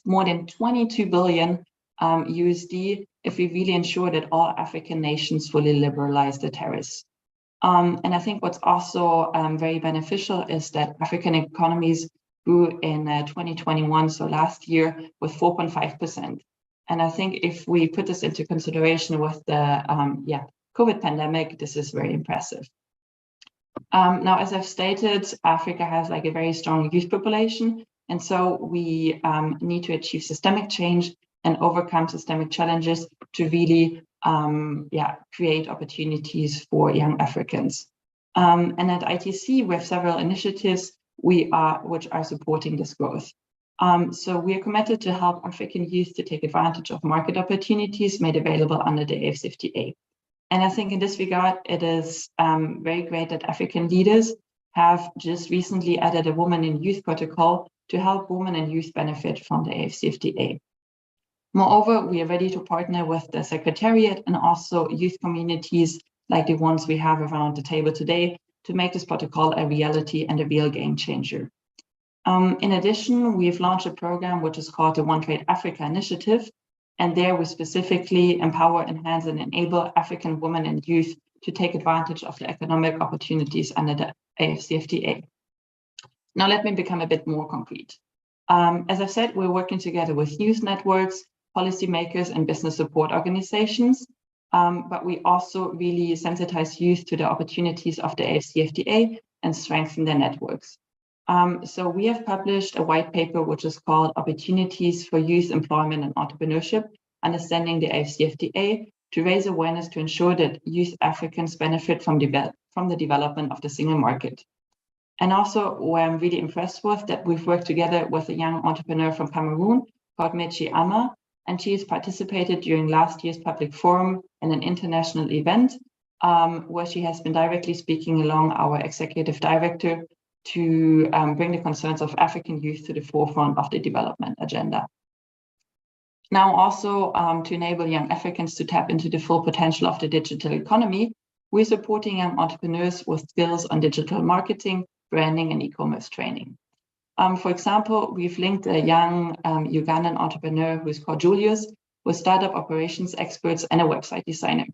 more than 22 billion USD if we really ensure that all African nations fully liberalize the tariffs. And I think what's also very beneficial is that African economies grew in 2021, so last year, with 4.5%. And I think if we put this into consideration with the COVID pandemic, this is very impressive. Now, as I've stated, Africa has like a very strong youth population. And so we need to achieve systemic change and overcome systemic challenges to really create opportunities for young Africans. And at ITC, we have several initiatives which are supporting this growth. So we are committed to help African youth to take advantage of market opportunities made available under the AFCFTA. And I think in this regard, it is very great that African leaders have just recently added a Women in Youth protocol to help women and youth benefit from the AFCFTA. Moreover, we are ready to partner with the Secretariat and also youth communities like the ones we have around the table today to make this protocol a reality and a real game changer. In addition, we've launched a program which is called the One Trade Africa Initiative, and there we specifically empower, enhance, and enable African women and youth to take advantage of the economic opportunities under the AFCFTA. Now let me become a bit more concrete. As I've said, we're working together with youth networks, policymakers, and business support organizations, but we also really sensitize youth to the opportunities of the AFCFTA and strengthen their networks. So we have published a white paper which is called Opportunities for Youth Employment and Entrepreneurship, Understanding the AFCFTA, to raise awareness to ensure that youth Africans benefit from the development of the single market. And also, where I'm really impressed with, that we've worked together with a young entrepreneur from Cameroon called Mechi Ama, and she has participated during last year's public forum in an international event where she has been directly speaking along our executive director to bring the concerns of African youth to the forefront of the development agenda. Now also to enable young Africans to tap into the full potential of the digital economy, we're supporting young entrepreneurs with skills on digital marketing, branding, and e-commerce training. For example, we've linked a young Ugandan entrepreneur who is called Julius with startup operations experts and a website designer.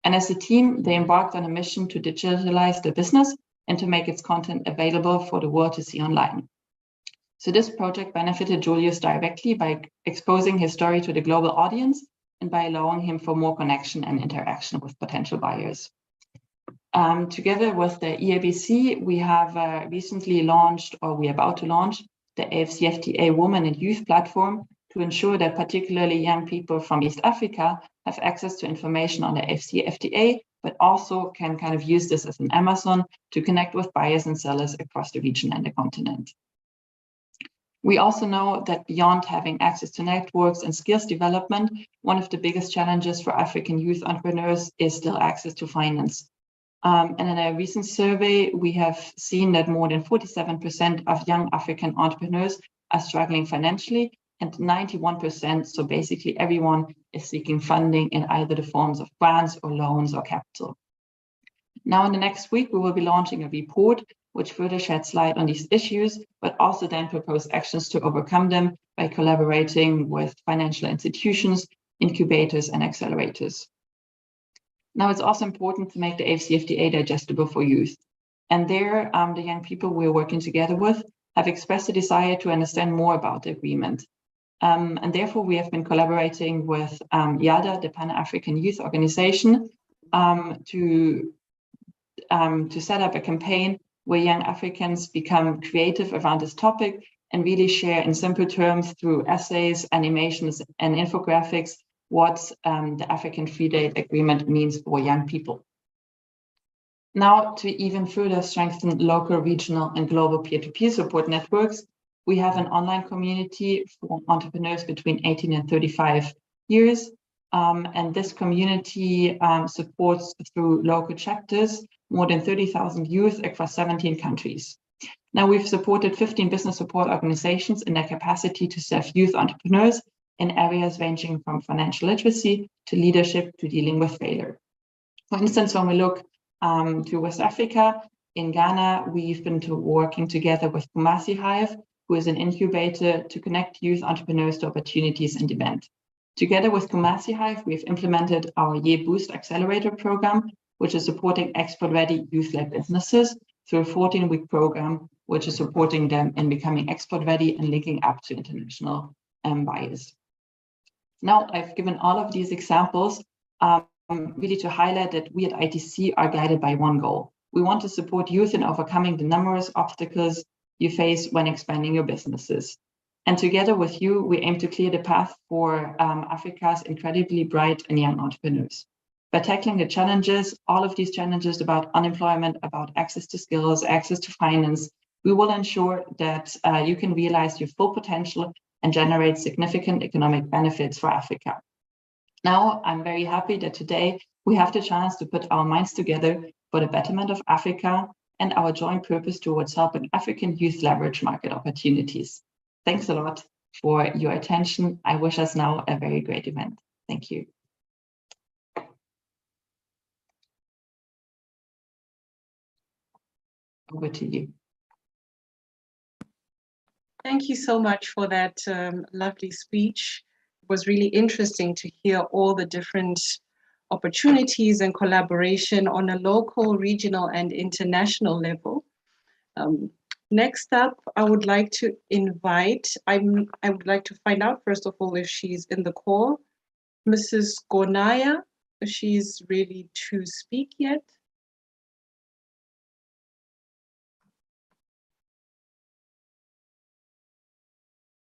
And as a team, they embarked on a mission to digitalize the business and to make its content available for the world to see online. So this project benefited Julius directly by exposing his story to the global audience and by allowing him for more connection and interaction with potential buyers. Together with the EABC, we have recently launched, or we're about to launch, the AFCFTA Women and Youth platform to ensure that particularly young people from East Africa have access to information on the AFCFTA, but also can kind of use this as an Amazon to connect with buyers and sellers across the region and the continent. We also know that beyond having access to networks and skills development, one of the biggest challenges for African youth entrepreneurs is still access to finance. And in a recent survey, we have seen that more than 47% of young African entrepreneurs are struggling financially, and 91%, so basically everyone, is seeking funding in either the forms of grants or loans or capital. Now in the next week, we will be launching a report which further sheds light on these issues, but also then propose actions to overcome them by collaborating with financial institutions, incubators, and accelerators. Now, it's also important to make the AFCFTA digestible for youth. And there, the young people we're working together with have expressed a desire to understand more about the agreement. And therefore, we have been collaborating with YADA, the Pan-African Youth Organization, to set up a campaign where young Africans become creative around this topic and really share in simple terms through essays, animations, and infographics what the African Free Trade Agreement means for young people. Now, to even further strengthen local, regional, and global peer-to-peer support networks, we have an online community for entrepreneurs between 18 and 35 years. And this community supports through local chapters more than 30,000 youth across 17 countries. Now, we've supported 15 business support organizations in their capacity to serve youth entrepreneurs in areas ranging from financial literacy to leadership to dealing with failure. For instance, when we look to West Africa, in Ghana, we've been working together with Kumasi Hive who is an incubator to connect youth entrepreneurs to opportunities and demand. Together with Kumasi Hive, we've implemented our Ye Boost Accelerator program, which is supporting export-ready youth-led businesses through a 14-week program, which is supporting them in becoming export-ready and linking up to international buyers. Now, I've given all of these examples really to highlight that we at ITC are guided by one goal. We want to support youth in overcoming the numerous obstacles you face when expanding your businesses. And together with you, we aim to clear the path for Africa's incredibly bright and young entrepreneurs. By tackling the challenges, all of these challenges about unemployment, about access to skills, access to finance, we will ensure that you can realize your full potential and generate significant economic benefits for Africa. Now, I'm very happy that today we have the chance to put our minds together for the betterment of Africa and our joint purpose towards helping African youth leverage market opportunities. Thanks a lot for your attention. I wish us now a very great event. Thank you. Over to you. Thank you so much for that lovely speech. It was really interesting to hear all the different opportunities and collaboration on a local, regional, and international level. Next up, I would like to invite, I would like to find out, first of all, if she's in the call, Mrs. Gonaya, if she's ready to speak yet.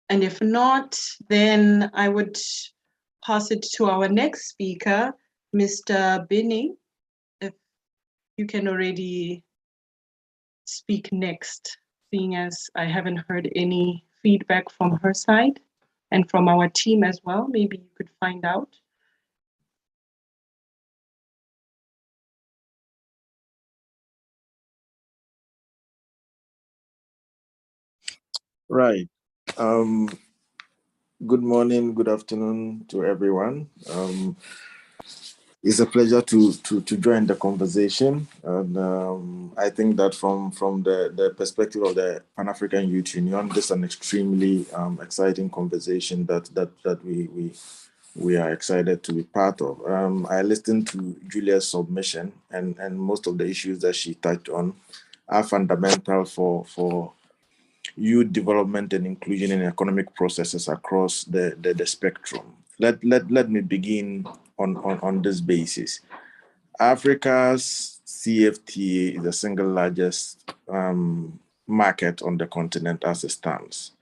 And if not, then I would pass it to our next speaker, Mr. Binning, if you can already speak next, seeing as I haven't heard any feedback from her side and from our team as well. Maybe you could find out. Right. Good morning, good afternoon to everyone. It's a pleasure to join the conversation. And I think that from the perspective of the Pan-African Youth Union, this is an extremely exciting conversation that we are excited to be part of. I listened to Julia's submission, and most of the issues that she touched on are fundamental for youth development and inclusion in economic processes across the spectrum. Let me begin on this basis. Africa's CFTA is the single largest market on the continent as it stands.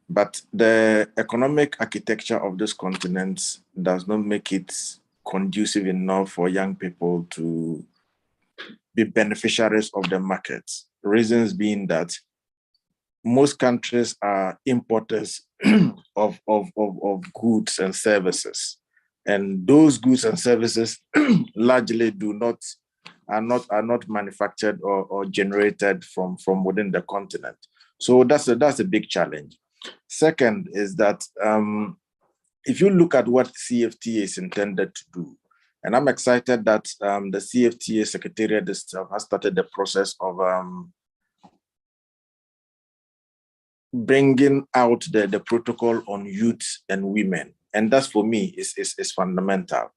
But the economic architecture of this continent does not make it conducive enough for young people to be beneficiaries of the market. Reasons being that most countries are importers of goods and services, and those goods and services largely are not manufactured or generated from within the continent. So that's a big challenge. Second is that if you look at what CFTA is intended to do, and I'm excited that the CFTA Secretariat has started the process of bringing out the protocol on youth and women. And that's, for me, is fundamental.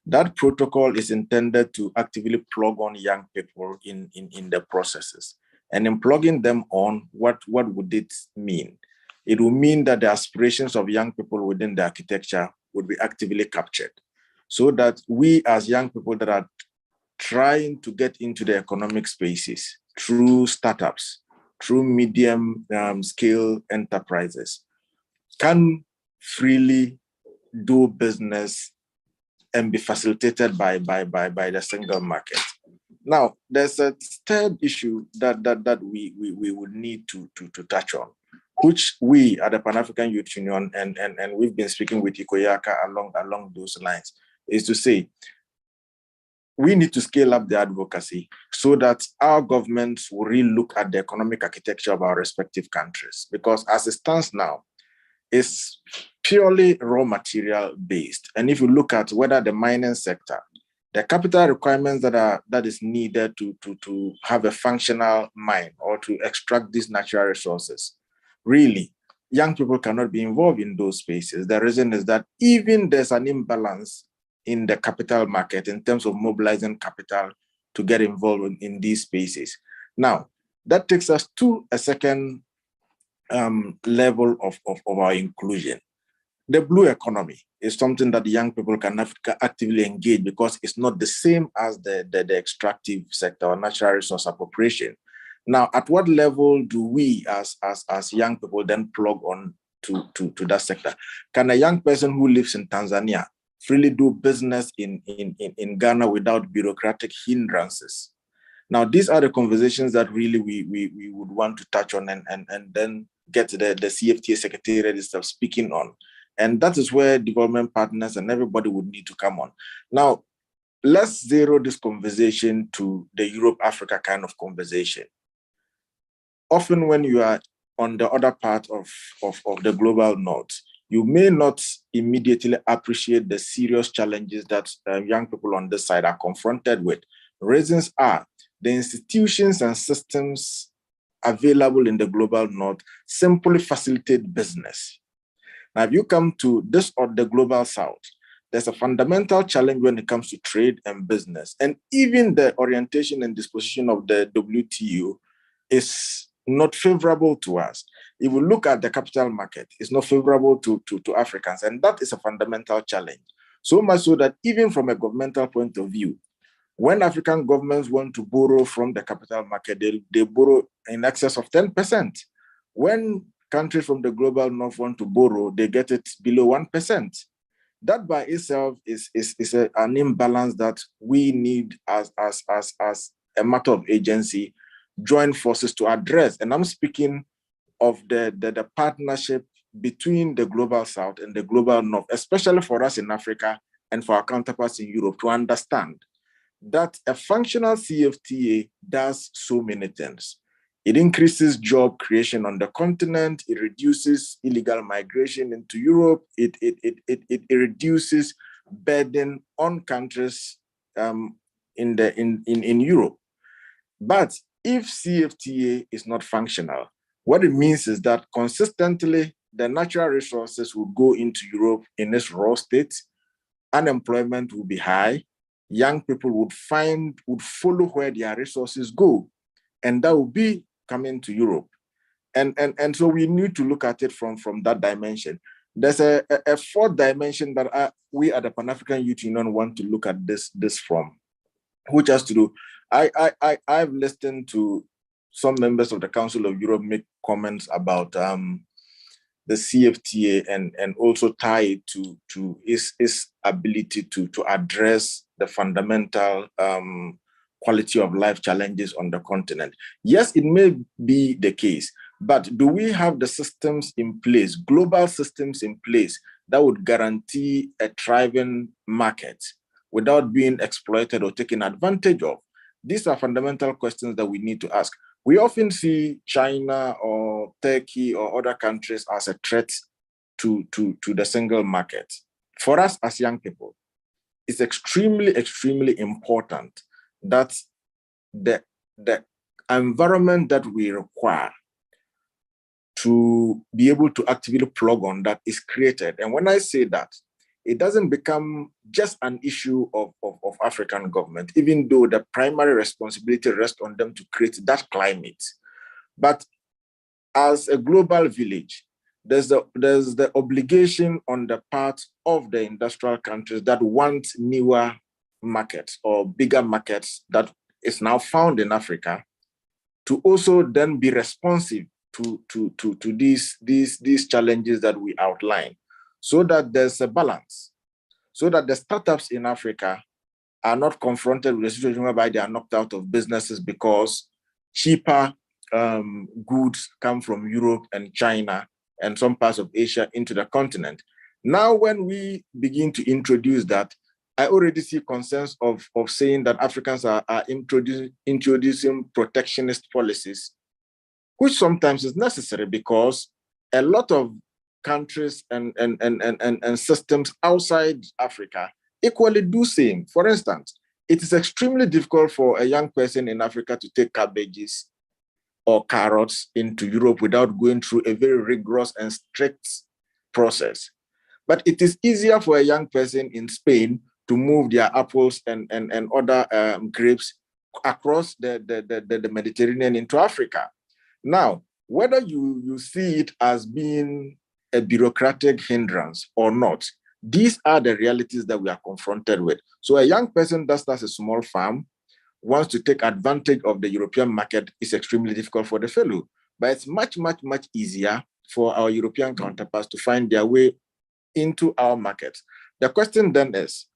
That protocol is intended to actively plug on young people in the processes. And in plugging them on, what would it mean? It will mean that the aspirations of young people within the architecture would be actively captured, so that we as young people that are trying to get into the economic spaces through startups, through medium scale enterprises, can freely do business and be facilitated by the single market. Now, there's a third issue that we would need to touch on, which we at the Pan-African Youth Union and we've been speaking with ICOYACA along those lines, is to say we need to scale up the advocacy so that our governments will really look at the economic architecture of our respective countries. Because as it stands now, it's purely raw material based. And if you look at whether the mining sector, the capital requirements that is needed to have a functional mine or to extract these natural resources really, young people cannot be involved in those spaces. The reason is that even there's an imbalance in the capital market in terms of mobilizing capital to get involved in these spaces. Now, that takes us to a second level of our inclusion. The blue economy is something that young people can actively engage because it's not the same as the extractive sector or natural resource appropriation. Now, at what level do we as young people then plug on to that sector? Can a young person who lives in Tanzania freely do business in Ghana without bureaucratic hindrances? Now, these are the conversations that really we would want to touch on and then get the Fcfta secretariat itself speaking on. And that is where development partners and everybody would need to come on. Now, let's zero this conversation to the Europe-Africa kind of conversation. Often when you are on the other part of the global north, you may not immediately appreciate the serious challenges that young people on this side are confronted with. Reasons are the institutions and systems available in the global north simply facilitate business. Now, if you come to this or the global south, there's a fundamental challenge when it comes to trade and business. And even the orientation and disposition of the WTO is not favorable to us. If we look at the capital market, it's not favorable to Africans. And that is a fundamental challenge. So much so that even from a governmental point of view, when African governments want to borrow from the capital market, they borrow in excess of 10%. When countries from the global north want to borrow, they get it below 1%. That by itself is an imbalance that we need as a matter of agency, join forces to address. And I'm speaking of the partnership between the global south and the global north, especially for us in Africa and for our counterparts in Europe, to understand that a functional CFTA does so many things. It increases job creation on the continent. It reduces illegal migration into Europe. It reduces burden on countries in Europe. But if CFTA is not functional, what it means is that consistently the natural resources will go into Europe in its raw state. Unemployment will be high. Young people would follow where their resources go, and that will be coming to Europe. And so we need to look at it from that dimension. There's a fourth dimension that we at the Pan-African Youth Union want to look at this from, which has to do, I've listened to some members of the Council of Europe make comments about the CFTA and also tie it to its ability to address the fundamental quality of life challenges on the continent. Yes, it may be the case, but do we have the systems in place, global systems in place that would guarantee a thriving market without being exploited or taken advantage of? These are fundamental questions that we need to ask. We often see China or Turkey or other countries as a threat to the single market. For us as young people, it's extremely, extremely important that the environment that we require to be able to actively plug on that is created. And when I say that, it doesn't become just an issue of African government, even though the primary responsibility rests on them to create that climate. But as a global village, there's the obligation on the part of the industrial countries that want newer markets or bigger markets that is now found in Africa to also then be responsive to these challenges that we outline, so that there's a balance, so that the startups in Africa are not confronted with a situation whereby they are knocked out of businesses because cheaper goods come from Europe and China and some parts of Asia into the continent. Now, when we begin to introduce that, I already see concerns of saying that Africans are introducing protectionist policies, which sometimes is necessary because a lot of countries and systems outside Africa equally do same. For instance, it is extremely difficult for a young person in Africa to take cabbages or carrots into Europe without going through a very rigorous and strict process. But it is easier for a young person in Spain to move their apples and other grapes across the Mediterranean into Africa. Now, whether you see it as being a bureaucratic hindrance or not, these are the realities that we are confronted with. So a young person that starts a small farm wants to take advantage of the European market is extremely difficult for the fellow. But it's much, much, much easier for our European counterparts to find their way into our markets. The question then is,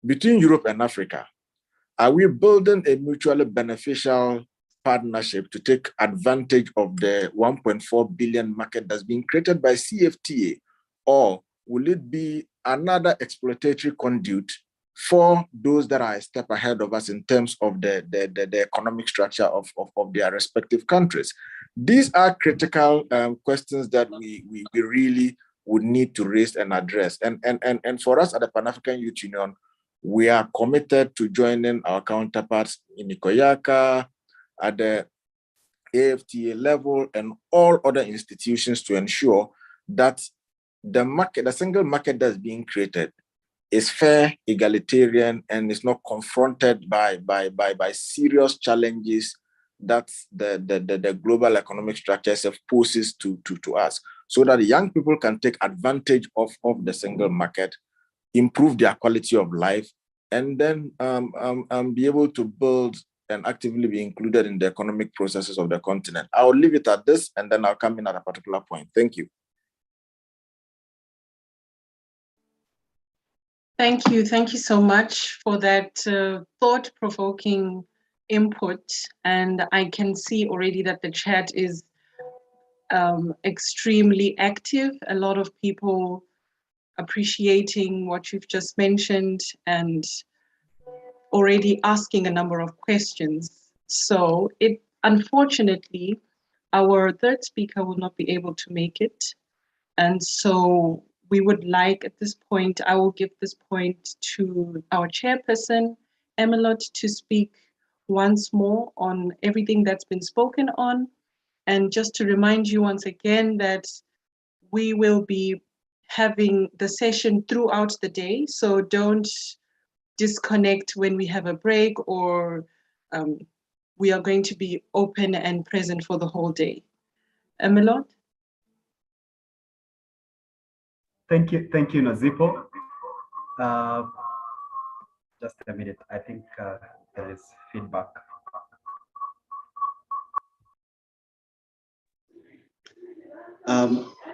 between Europe and Africa, are we building a mutually beneficial partnership to take advantage of the 1.4 billion market that's being created by CFTA? Or will it be another exploratory conduit for those that are a step ahead of us in terms of the economic structure of their respective countries? These are critical questions that we really would need to raise and address. And for us at the Pan-African Youth Union, we are committed to joining our counterparts in ICOYACA, at the AFTA level, and all other institutions to ensure that the single market that's being created is fair, egalitarian, and is not confronted by serious challenges that the global economic structure poses to us, so that the young people can take advantage of the single market, improve their quality of life, and then be able to build and actively be included in the economic processes of the continent. I'll leave it at this, and then I'll come in at a particular point. Thank you. Thank you. Thank you so much for that thought-provoking input. And I can see already that the chat is extremely active. A lot of people appreciating what you've just mentioned and already asking a number of questions. So unfortunately, our third speaker will not be able to make it. And so we would like at this point, I will give this point to our chairperson, Emilot, to speak once more on everything that's been spoken on. And just to remind you once again that we will be having the session throughout the day. So don't disconnect when we have a break, or we are going to be open and present for the whole day. Emilot? Thank you, Nozipho. Just a minute, I think there is feedback.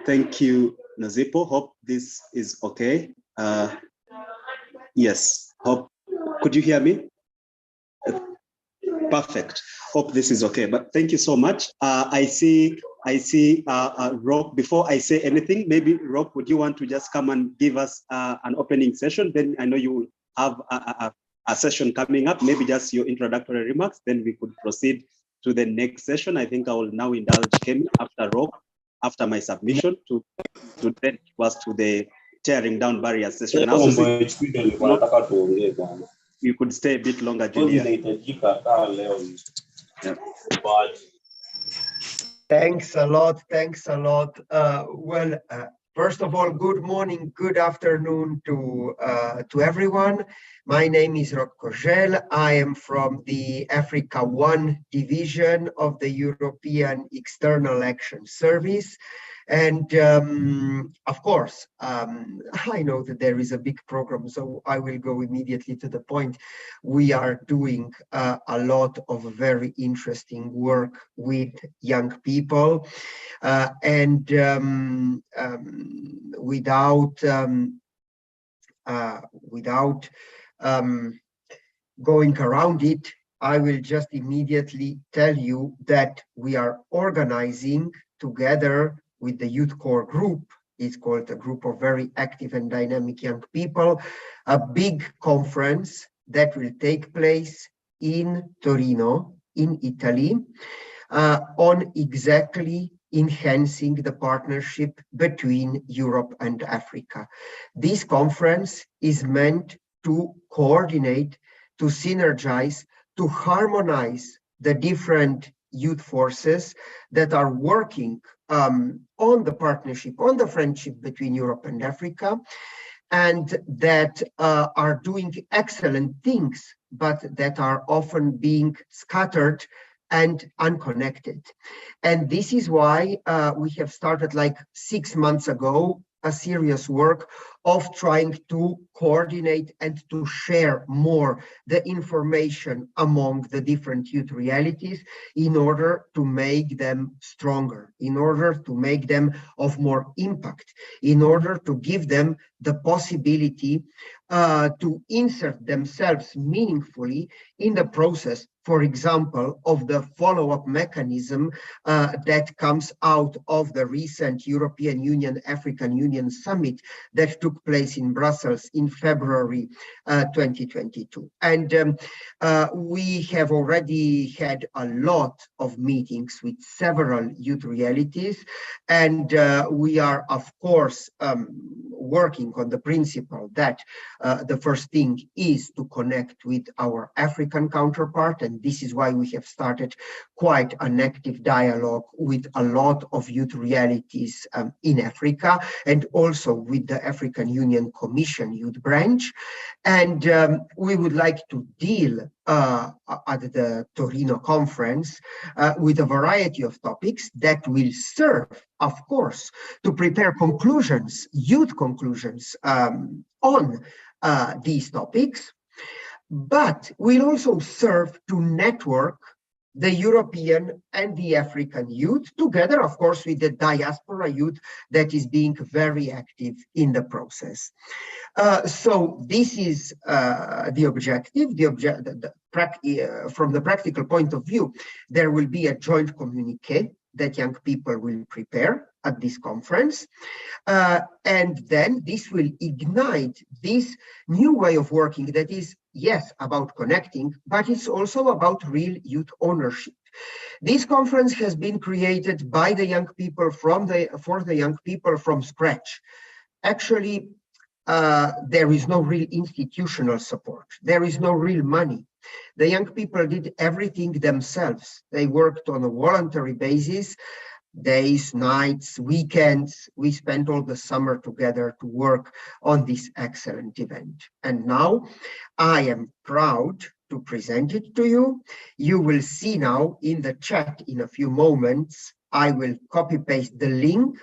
Thank you, Nozipho. Hope this is okay. Yes, could you hear me? Perfect. Hope this is okay, but thank you so much. I see Rob. Before I say anything, maybe Rob, would you want to just come and give us an opening session? Then I know you will have a session coming up, maybe just your introductory remarks, then we could proceed to the next session. I think I will now indulge Kemi after Rob, after my submission to then was to the tearing down barrier session. You could stay a bit longer, Julia. Yeah. Thanks a lot. First of all, good morning, good afternoon to everyone. My name is Rob Kogel. I am from the Africa 1 division of the European External Action Service. And of course, I know that there is a big program, so I will go immediately to the point. We are doing a lot of very interesting work with young people, and without going around it, I will just immediately tell you that we are organizing together with the Youth Core Group. It's called a group of very active and dynamic young people, a big conference that will take place in Torino, in Italy, on exactly enhancing the partnership between Europe and Africa. This conference is meant to coordinate, to synergize, to harmonize the different youth forces that are working on the partnership, on the friendship between Europe and Africa, and that are doing excellent things, but that are often being scattered and unconnected. And this is why we have started like 6 months ago a serious work of trying to coordinate and to share more the information among the different youth realities in order to make them stronger, in order to make them of more impact, in order to give them the possibility to insert themselves meaningfully in the process, for example, of the follow-up mechanism that comes out of the recent European Union, African Union Summit that took place in Brussels in February 2022. And we have already had a lot of meetings with several youth realities, and we are, of course, working on the principle that the first thing is to connect with our African counterpart, and this is why we have started quite an active dialogue with a lot of youth realities in Africa, and also with the African Union Commission Youth Branch. And we would like to deal at the Torino conference with a variety of topics that will serve, of course, to prepare conclusions, youth conclusions on these topics, but will also serve to network the European and the African youth together, of course, with the diaspora youth that is being very active in the process. So this is the objective. From the practical point of view, there will be a joint communique that young people will prepare at this conference. And then this will ignite this new way of working that is, yes, about connecting, but it's also about real youth ownership. This conference has been created by the young people for the young people from scratch. Actually, there is no real institutional support. There is no real money. The young people did everything themselves. They worked on a voluntary basis, days, nights, weekends. We spent all the summer together to work on this excellent event. And now I am proud to present it to you. You will see now in the chat in a few moments, I will copy paste the link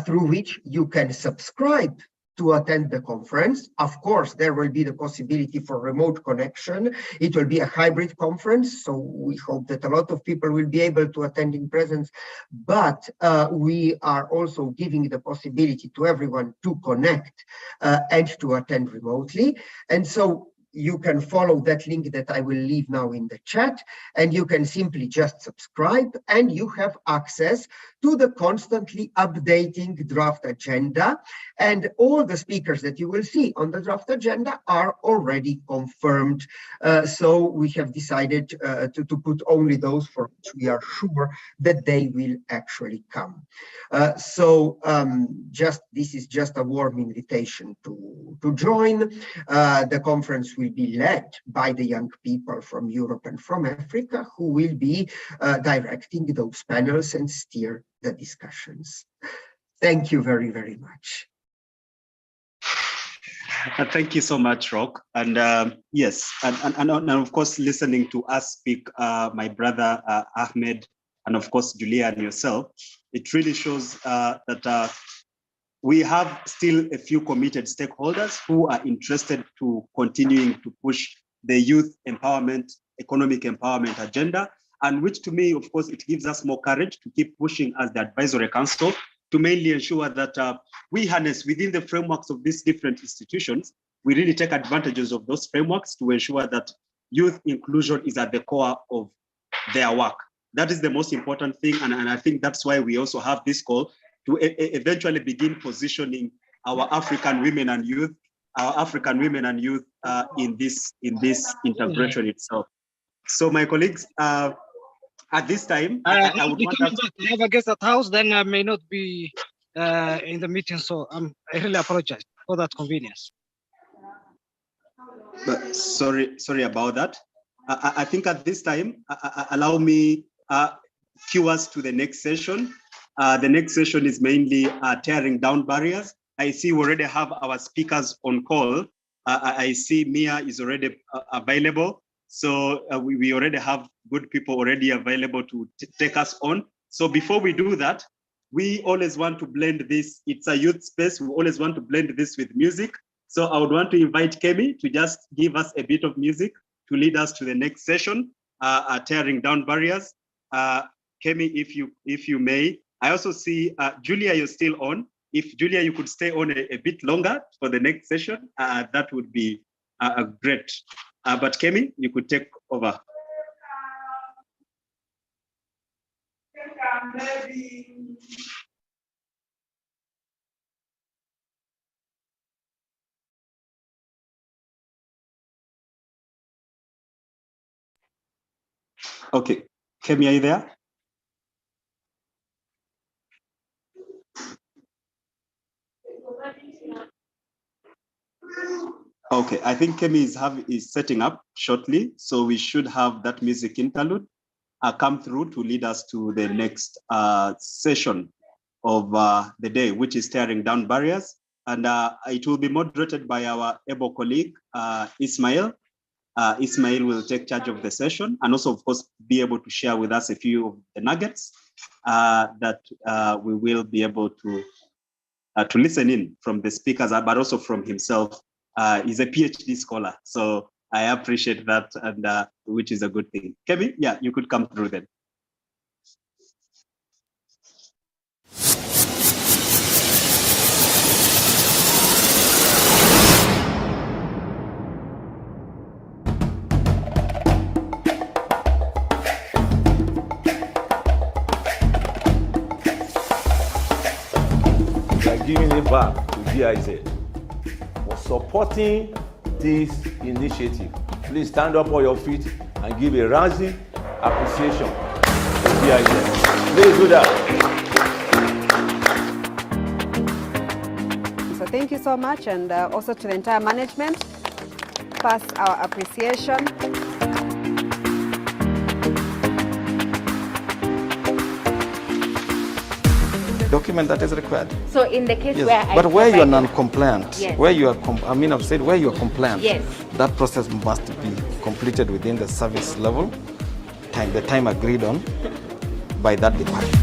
through which you can subscribe to attend the conference. Of course, there will be the possibility for remote connection. It will be a hybrid conference, so we hope that a lot of people will be able to attend in presence, but we are also giving the possibility to everyone to connect and to attend remotely. And so you can follow that link that I will leave now in the chat, and you can simply just subscribe, and you have access to the constantly updating draft agenda. And all the speakers that you will see on the draft agenda are already confirmed. So we have decided to put only those for which we are sure that they will actually come. This is just a warm invitation to join. The conference will be led by the young people from Europe and from Africa, who will be directing those panels and steer the discussions. Thank you very, very much. Thank you so much, Rock. And yes, and of course, listening to us speak, my brother Ahmed, and of course, Julia and yourself, it really shows that we have still a few committed stakeholders who are interested to continuing to push the youth empowerment, economic empowerment agenda, and which to me, of course, it gives us more courage to keep pushing as the advisory council to mainly ensure that we harness within the frameworks of these different institutions, we really take advantages of those frameworks to ensure that youth inclusion is at the core of their work. That is the most important thing, and I think that's why we also have this call to eventually begin positioning our African women and youth, in this integration itself. So my colleagues, at this time, I would want to have a guest at house, then I may not be in the meeting, so I really apologize for that convenience. Sorry about that. I think at this time, allow me cue us to the next session. The next session is mainly tearing down barriers. I see we already have our speakers on call. I see Mia is already available. So we already have good people already available to take us on. So before we do that, we always want to blend this. It's a youth space. We always want to blend this with music. So I would want to invite Kemi to just give us a bit of music to lead us to the next session, tearing down barriers. Kemi, if you may. I also see Julia, you're still on. If Julia, you could stay on a bit longer for the next session, that would be great. But Kemi, you could take over. Okay, Kemi, are you there? Okay, I think Kemi is setting up shortly, so we should have that music interlude come through to lead us to the next session of the day, which is tearing down barriers. And it will be moderated by our able colleague, Ismail. Ismail will take charge of the session and also, of course, be able to share with us a few of the nuggets that we will be able to listen in from the speakers, but also from himself. He's a PhD scholar, so I appreciate that, and which is a good thing. Kemi, yeah, you could come through then. We are giving it back to GIZ for supporting this initiative. Please stand up on your feet and give a rousing appreciation to GIZ. Please do that. So thank you so much, and also to the entire management. Pass our appreciation. Document that is required. So in the case yes. where but where you are non-compliant, yes. where you are, I've said where you are compliant, yes. that process must be completed within the service level, the time agreed on by that department.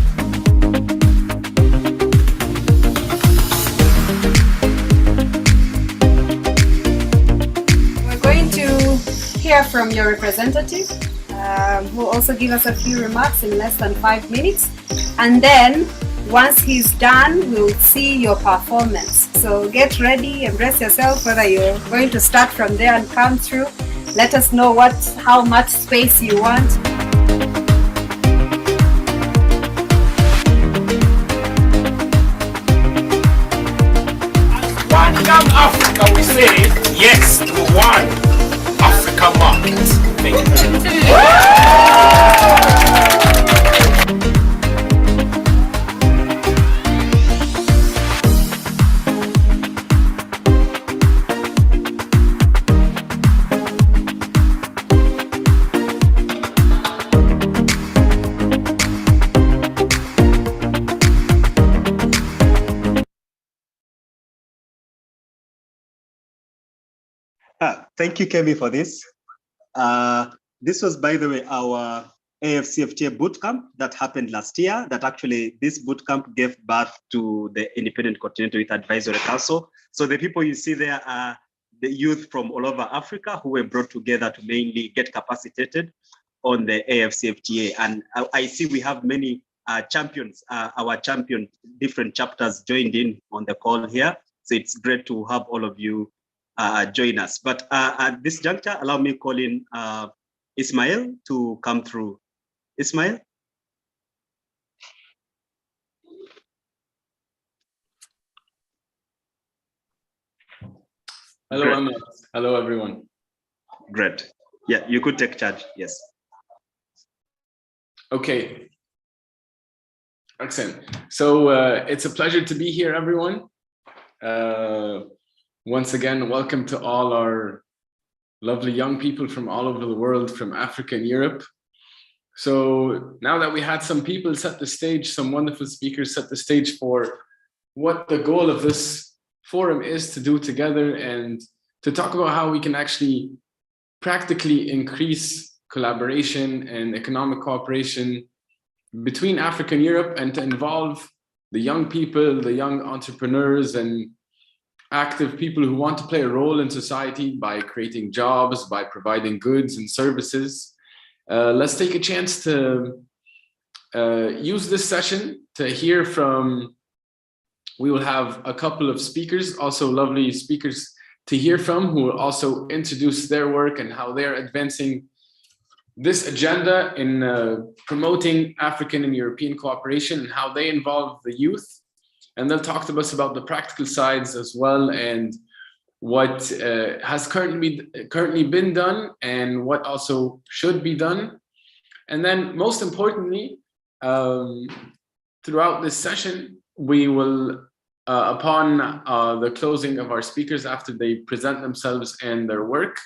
We're going to hear from your representative, who will also give us a few remarks in less than 5 minutes, and then once he's done, we'll see your performance. So get ready, embrace yourself, whether you're going to start from there and come through. Let us know how much space you want. One Young Africa, we say yes to one Africa market. Thank you. Thank you, Kemi, for this. This was, by the way, our AFCFTA bootcamp that happened last year. That actually, this bootcamp gave birth to the Independent Continental Youth Advisory Council. So the people you see there are the youth from all over Africa who were brought together to mainly get capacitated on the AFCFTA. And I see we have many champions, our champion, different chapters joined in on the call here. So it's great to have all of you join us. But at this juncture, allow me to call in Ismail to come through. Ismail? Hello, Ahmed. Hello, everyone. Great. Yeah, you could take charge. Yes. Okay. Excellent. So it's a pleasure to be here, everyone. Once again, welcome to all our lovely young people from all over the world, from Africa and Europe. So now that we had some people set the stage, some wonderful speakers set the stage for what the goal of this forum is to do together and to talk about how we can actually practically increase collaboration and economic cooperation between Africa and Europe, and to involve the young people, the young entrepreneurs and active people who want to play a role in society by creating jobs, by providing goods and services. Let's take a chance to use this session to hear from, we will have a couple of speakers, also lovely speakers to hear from, who will also introduce their work and how they're advancing this agenda in promoting African and European cooperation and how they involve the youth. And they'll talk to us about the practical sides as well, and what has currently been done and what also should be done. And then most importantly, throughout this session, we will, upon the closing of our speakers, after they present themselves and their work,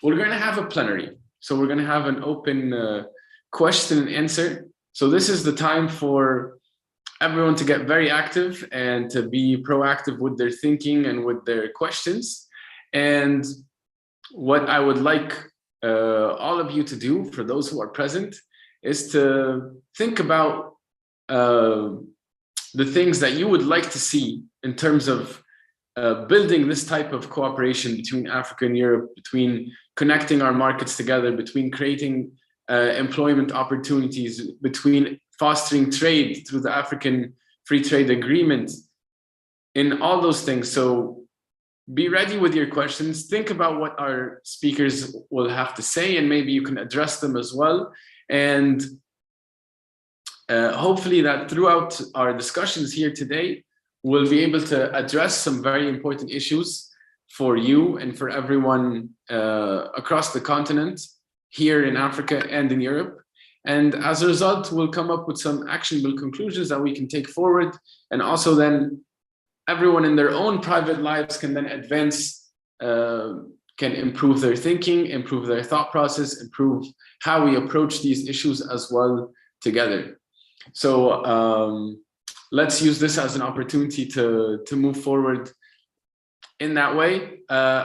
we're going to have a plenary. So we're going to have an open question and answer. So this is the time for everyone to get very active and to be proactive with their thinking and with their questions. And what I would like all of you to do, for those who are present, is to think about the things that you would like to see in terms of building this type of cooperation between Africa and Europe, between connecting our markets together, between creating employment opportunities, between fostering trade through the African Free Trade Agreement, in all those things. So be ready with your questions. Think about what our speakers will have to say, and maybe you can address them as well. And hopefully that throughout our discussions here today, we'll be able to address some very important issues for you and for everyone across the continent, here in Africa and in Europe. And as a result, we'll come up with some actionable conclusions that we can take forward. And also then everyone in their own private lives can then advance, can improve their thinking, improve their thought process, improve how we approach these issues as well together. So let's use this as an opportunity to move forward in that way.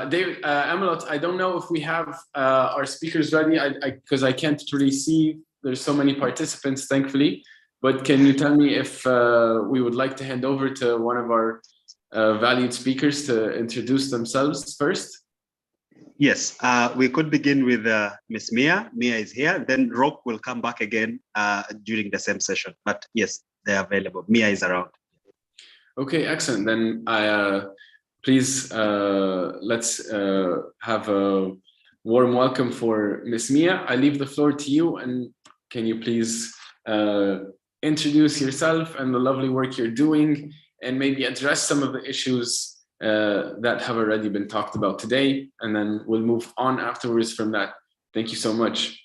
Dave, Amelot, I don't know if we have our speakers ready, because I can't really see. There's so many participants, thankfully. But can you tell me if we would like to hand over to one of our valued speakers to introduce themselves first? Yes, we could begin with Miss Mia. Mia is here. Then Rock will come back again during the same session. But yes, they're available. Mia is around. Okay, excellent. Then please let's have a warm welcome for Miss Mia. I leave the floor to you, and can you please introduce yourself and the lovely work you're doing, and maybe address some of the issues that have already been talked about today, and then we'll move on afterwards from that. Thank you so much.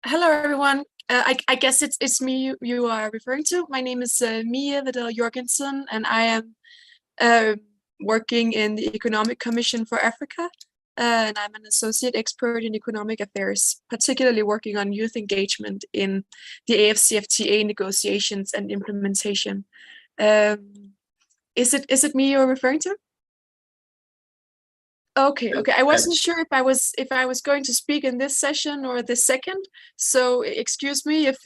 Hello, everyone. I guess it's me you are referring to. My name is Mia Vidal Jorgensen, and I am working in the Economic Commission for Africa. And I'm an associate expert in economic affairs, particularly working on youth engagement in the AFCFTA negotiations and implementation. Is it me you're referring to? Okay. I wasn't sure if I was going to speak in this session or the second. So excuse me if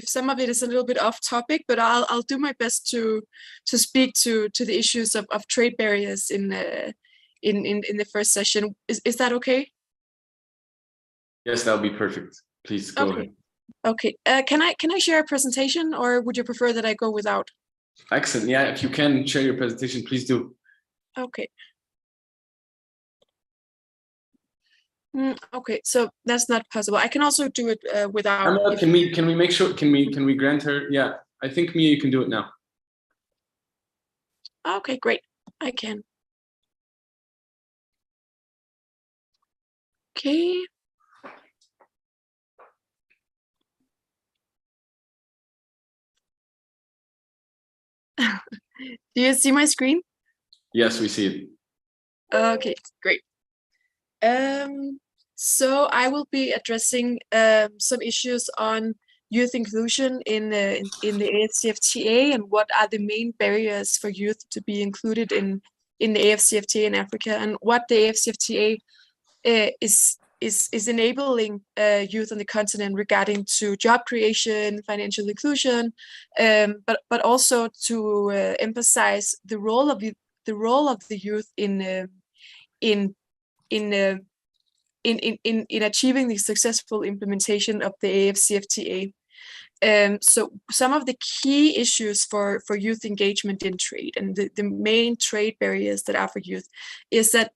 some of it is a little bit off topic, but I'll do my best to speak to the issues of trade barriers in the first session. Is that okay? Yes, that'll be perfect. Please go ahead. Okay. Can I share a presentation, or would you prefer that I go without? Excellent. Yeah, if you can share your presentation, please do. Okay. Okay, so that's not possible. I can also do it without. Emma, can we make sure? Can we grant her? Yeah, I think Mia, you can do it now. Okay, great. I can. Okay. Do you see my screen? Yes, we see it. Okay, great. So I will be addressing some issues on youth inclusion in the AFCFTA and what are the main barriers for youth to be included in the AFCFTA in Africa, and what the AFCFTA is enabling youth on the continent regarding to job creation, financial inclusion, but also to emphasize the role of the youth in achieving the successful implementation of the AFCFTA. So some of the key issues for youth engagement in trade, and the main trade barriers that are for youth, is that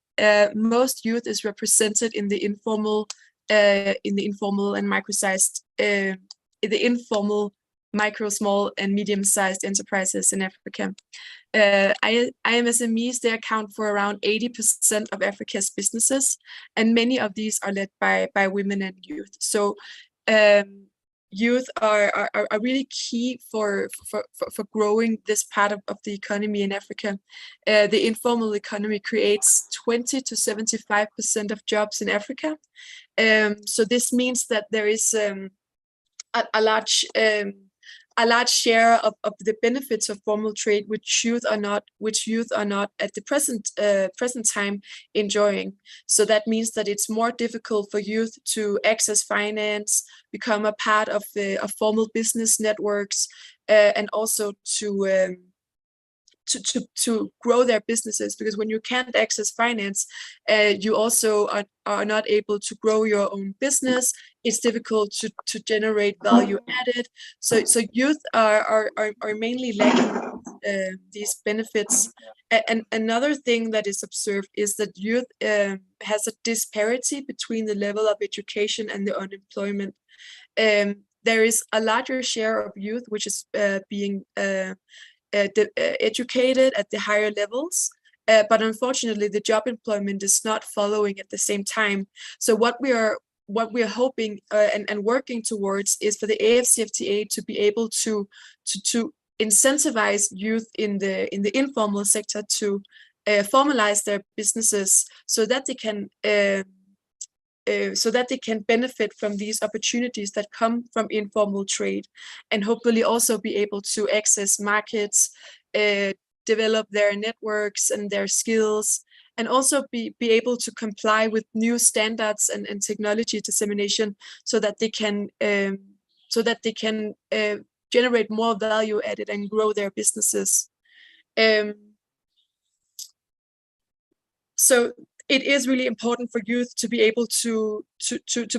most youth is represented in the informal and micro-sized, the informal, micro, small, and medium-sized enterprises in Africa. IMSMEs, they account for around 80% of Africa's businesses, and many of these are led by women and youth. So youth are really key for growing this part of the economy in Africa. The informal economy creates 20 to 75% of jobs in Africa. So this means that there is a large share of the benefits of formal trade which youth are not at the present time enjoying. So that means that it's more difficult for youth to access finance, become a part of formal business networks, and also to grow their businesses, because when you can't access finance, you also are not able to grow your own business. It's difficult to generate value added. So youth are mainly lacking these benefits. And another thing that is observed is that youth has a disparity between the level of education and the unemployment. There is a larger share of youth which is being educated at the higher levels, but unfortunately the job employment is not following at the same time. So what we are hoping and working towards is for the AFCFTA to be able to incentivize youth in the informal sector to formalize their businesses so that they can benefit from these opportunities that come from informal trade, and hopefully also be able to access markets, develop their networks and their skills, and also be able to comply with new standards and technology dissemination so that they can generate more value added and grow their businesses. So it is really important for youth to be able to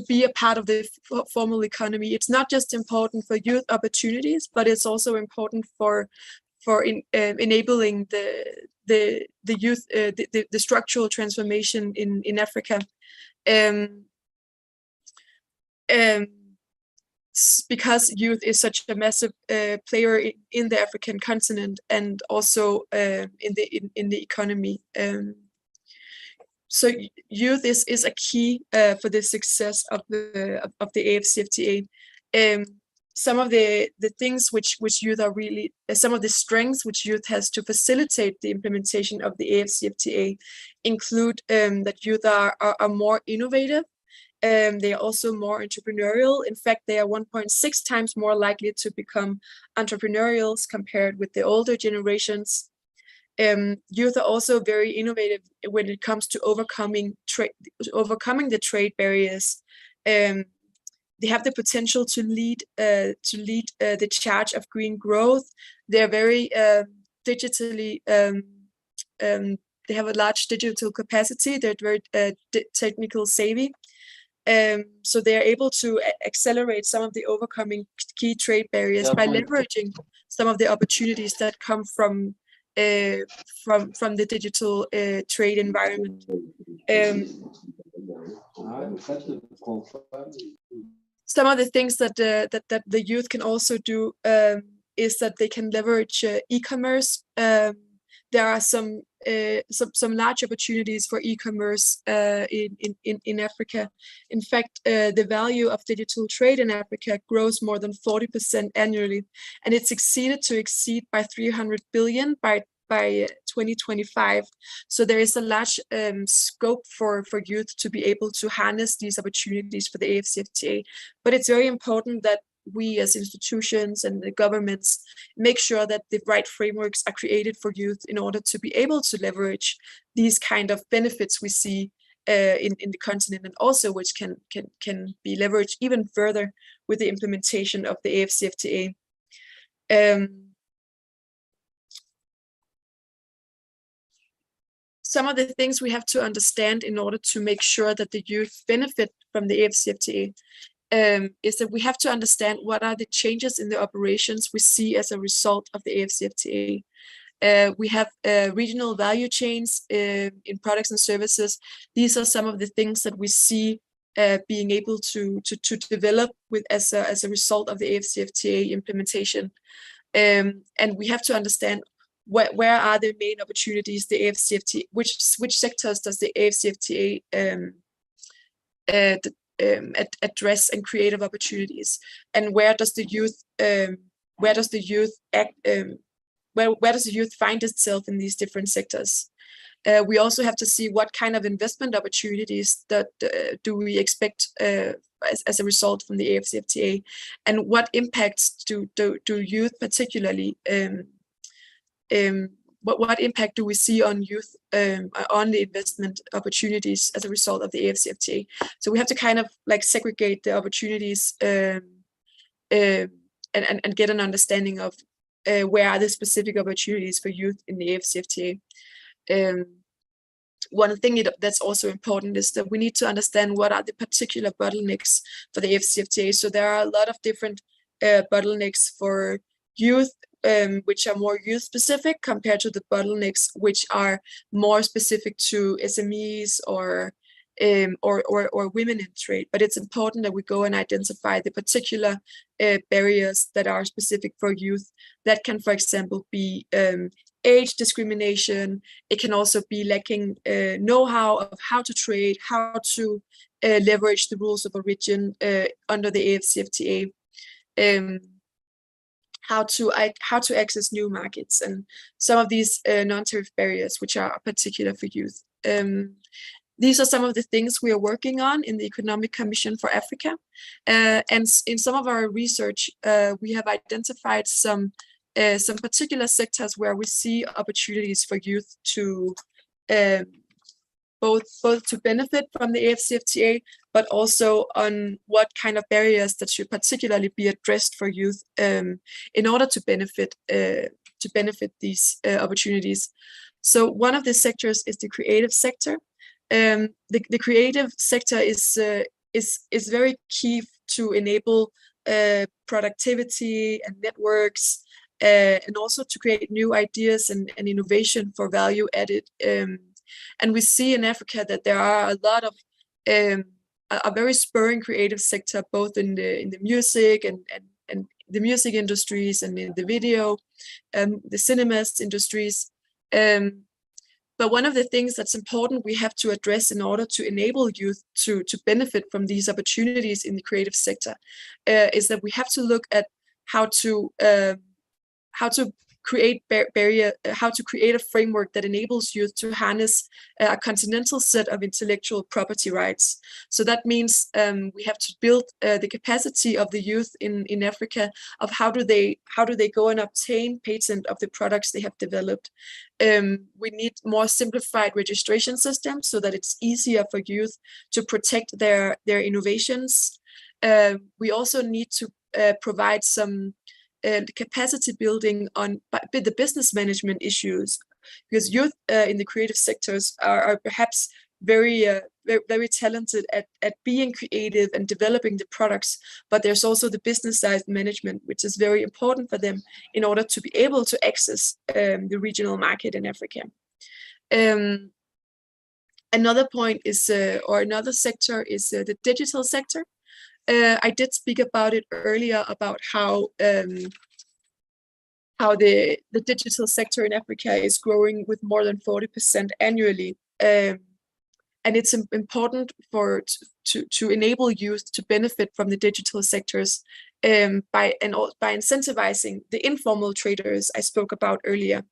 be a part of the formal economy. It's not just important for youth opportunities, but it's also important for enabling the youth, the structural transformation in Africa. Because youth is such a massive player in the African continent and also in the economy. So youth is a key for the success of the AFCFTA. Some of the things which youth are really, some of the strengths which youth has to facilitate the implementation of the AFCFTA include that youth are more innovative. They are also more entrepreneurial. In fact, they are 1.6 times more likely to become entrepreneurials compared with the older generations. Youth are also very innovative when it comes to overcoming the trade barriers. They have the potential to lead the charge of green growth. They're very digitally. They have a large digital capacity. They're very technical savvy. So they are able to accelerate some of the overcoming key trade barriers by leveraging some of the opportunities that come from the digital trade environment. Some of the things that the youth can also do is that they can leverage e-commerce. There are some large opportunities for e-commerce in Africa. In fact, the value of digital trade in Africa grows more than 40% annually, and it's exceed by 300 billion by by 2025. So there is a large scope for youth to be able to harness these opportunities for the AFCFTA. But it's very important that we as institutions and the governments make sure that the right frameworks are created for youth in order to be able to leverage these kind of benefits we see in the continent, and also which can be leveraged even further with the implementation of the AFCFTA. Some of the things we have to understand in order to make sure that the youth benefit from the AFCFTA is that we have to understand what are the changes in the operations we see as a result of the AFCFTA. We have regional value chains in products and services. These are some of the things that we see being able to develop as a result of the AFCFTA implementation. And we have to understand where are the main opportunities the AFCFTA, which sectors does the AFCFTA address and creative opportunities, and where does the youth find itself in these different sectors. We also have to see what kind of investment opportunities that do we expect as a result from the AFCFTA, and what impacts do youth particularly what impact do we see on youth on the investment opportunities as a result of the AFCFTA. So we have to kind of like segregate the opportunities and get an understanding of where are the specific opportunities for youth in the AFCFTA. One thing that's also important is that we need to understand what are the particular bottlenecks for the AFCFTA. So there are a lot of different bottlenecks for youth, which are more youth specific compared to the bottlenecks which are more specific to SMEs or women in trade. But it's important that we go and identify the particular barriers that are specific for youth. That can, for example, be age discrimination. It can also be lacking know-how of how to trade, how to leverage the rules of origin under the AFCFTA. How to access new markets, and some of these non-tariff barriers which are particular for youth. These are some of the things we are working on in the Economic Commission for Africa. And in some of our research, we have identified some particular sectors where we see opportunities for youth to both to benefit from the AFCFTA, but also on what kind of barriers that should particularly be addressed for youth in order to benefit these opportunities. So one of the sectors is the creative sector. The creative sector is very key to enable productivity and networks, and also to create new ideas and innovation for value added. And we see in Africa that there are a lot of a very spurring creative sector, both in the music and the music industries, and in the video, the cinemas industries. But one of the things that's important we have to address in order to enable youth to benefit from these opportunities in the creative sector is that we have to look at how to create a framework that enables youth to harness a continental set of intellectual property rights. So that means we have to build the capacity of the youth in Africa of how do they go and obtain patent of the products they have developed. We need more simplified registration systems so that it's easier for youth to protect their innovations. We also need to provide some capacity building on the business management issues, because youth in the creative sectors are perhaps very talented at being creative and developing the products, but there's also the business side management, which is very important for them in order to be able to access the regional market in Africa. Another point is, or another sector is the digital sector. I did speak about it earlier about how the digital sector in Africa is growing with more than 40% annually, and it's important to enable youth to benefit from the digital sectors. by incentivizing the informal traders I spoke about earlier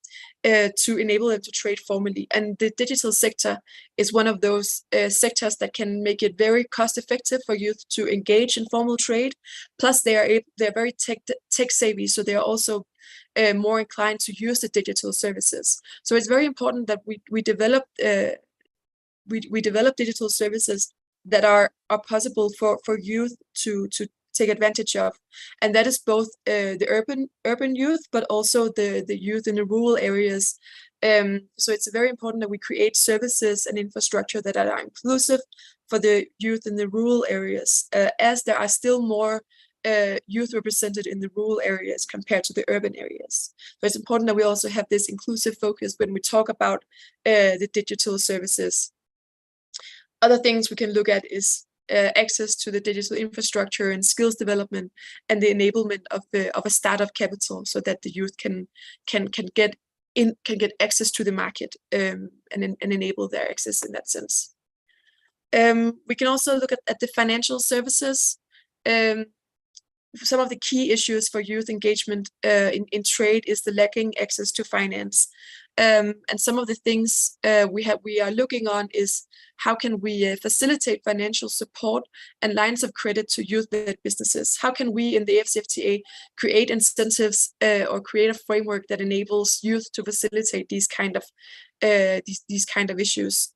to enable them to trade formally. And the digital sector is one of those sectors that can make it very cost effective for youth to engage in formal trade. Plus they're very tech savvy, so they're also more inclined to use the digital services. So it's very important that we develop digital services that are possible for youth to take advantage of, and that is both the urban youth, but also the youth in the rural areas. So it's very important that we create services and infrastructure that are inclusive for the youth in the rural areas, as there are still more youth represented in the rural areas compared to the urban areas. So it's important that we also have this inclusive focus when we talk about the digital services. Other things we can look at is access to the digital infrastructure and skills development, and the enablement of a startup capital, so that the youth can get access to the market and enable their access in that sense. We can also look at the financial services. Some of the key issues for youth engagement in trade is the lacking access to finance. And some of the things we are looking on is how can we facilitate financial support and lines of credit to youth-led businesses? How can we in the Fcfta create incentives or create a framework that enables youth to facilitate these kind of issues?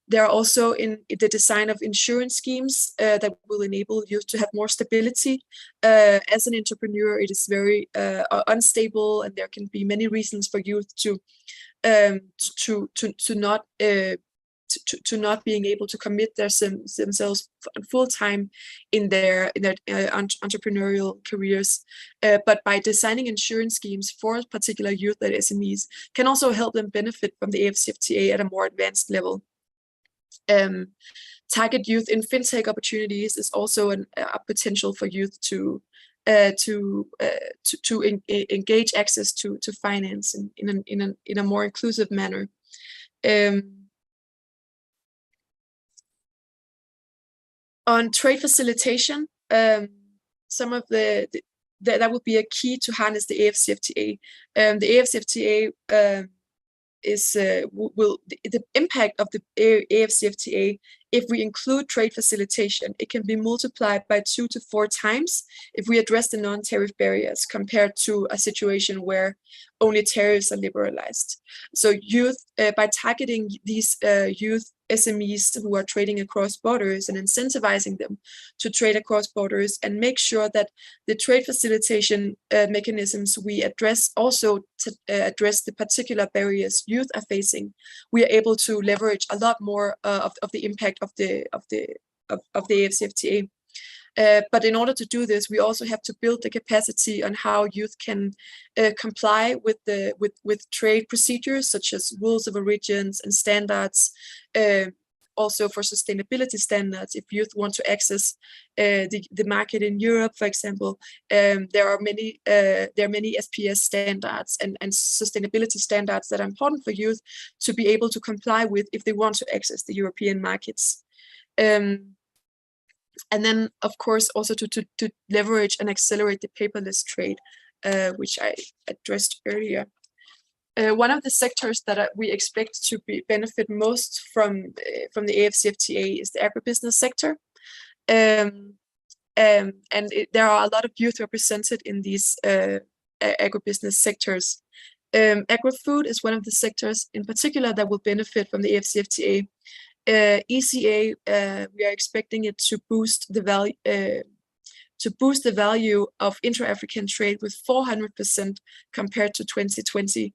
There are also in the design of insurance schemes that will enable youth to have more stability. As an entrepreneur, it is very unstable, and there can be many reasons for youth to not being able to commit themselves full time in their entrepreneurial careers. But by designing insurance schemes for particular youth-led SMEs, can also help them benefit from the AFCFTA at a more advanced level. Target youth in fintech opportunities is also a potential for youth to engage access to finance in a more inclusive manner. On trade facilitation, some of that would be a key to harness the AFCFTA. The AFCFTA the impact of the AFCFTA, if we include trade facilitation, it can be multiplied by 2 to 4 times if we address the non-tariff barriers compared to a situation where only tariffs are liberalized. So youth, by targeting these youth SMEs who are trading across borders and incentivizing them to trade across borders, and make sure that the trade facilitation mechanisms we address also to address the particular barriers youth are facing, we are able to leverage a lot more of the impact of the AFCFTA. But in order to do this, we also have to build the capacity on how youth can comply with trade procedures, such as rules of origins and standards. Also for sustainability standards, if youth want to access the market in Europe, for example, there are many SPS standards and sustainability standards that are important for youth to be able to comply with if they want to access the European markets. And then, of course, also to leverage and accelerate the paperless trade, which I addressed earlier. One of the sectors that we expect to benefit most from the AFCFTA is the agribusiness sector. And there are a lot of youth represented in these agribusiness sectors. Agri-food is one of the sectors in particular that will benefit from the AFCFTA. ECA, we are expecting it to boost the value of intra-African trade with 400% compared to 2020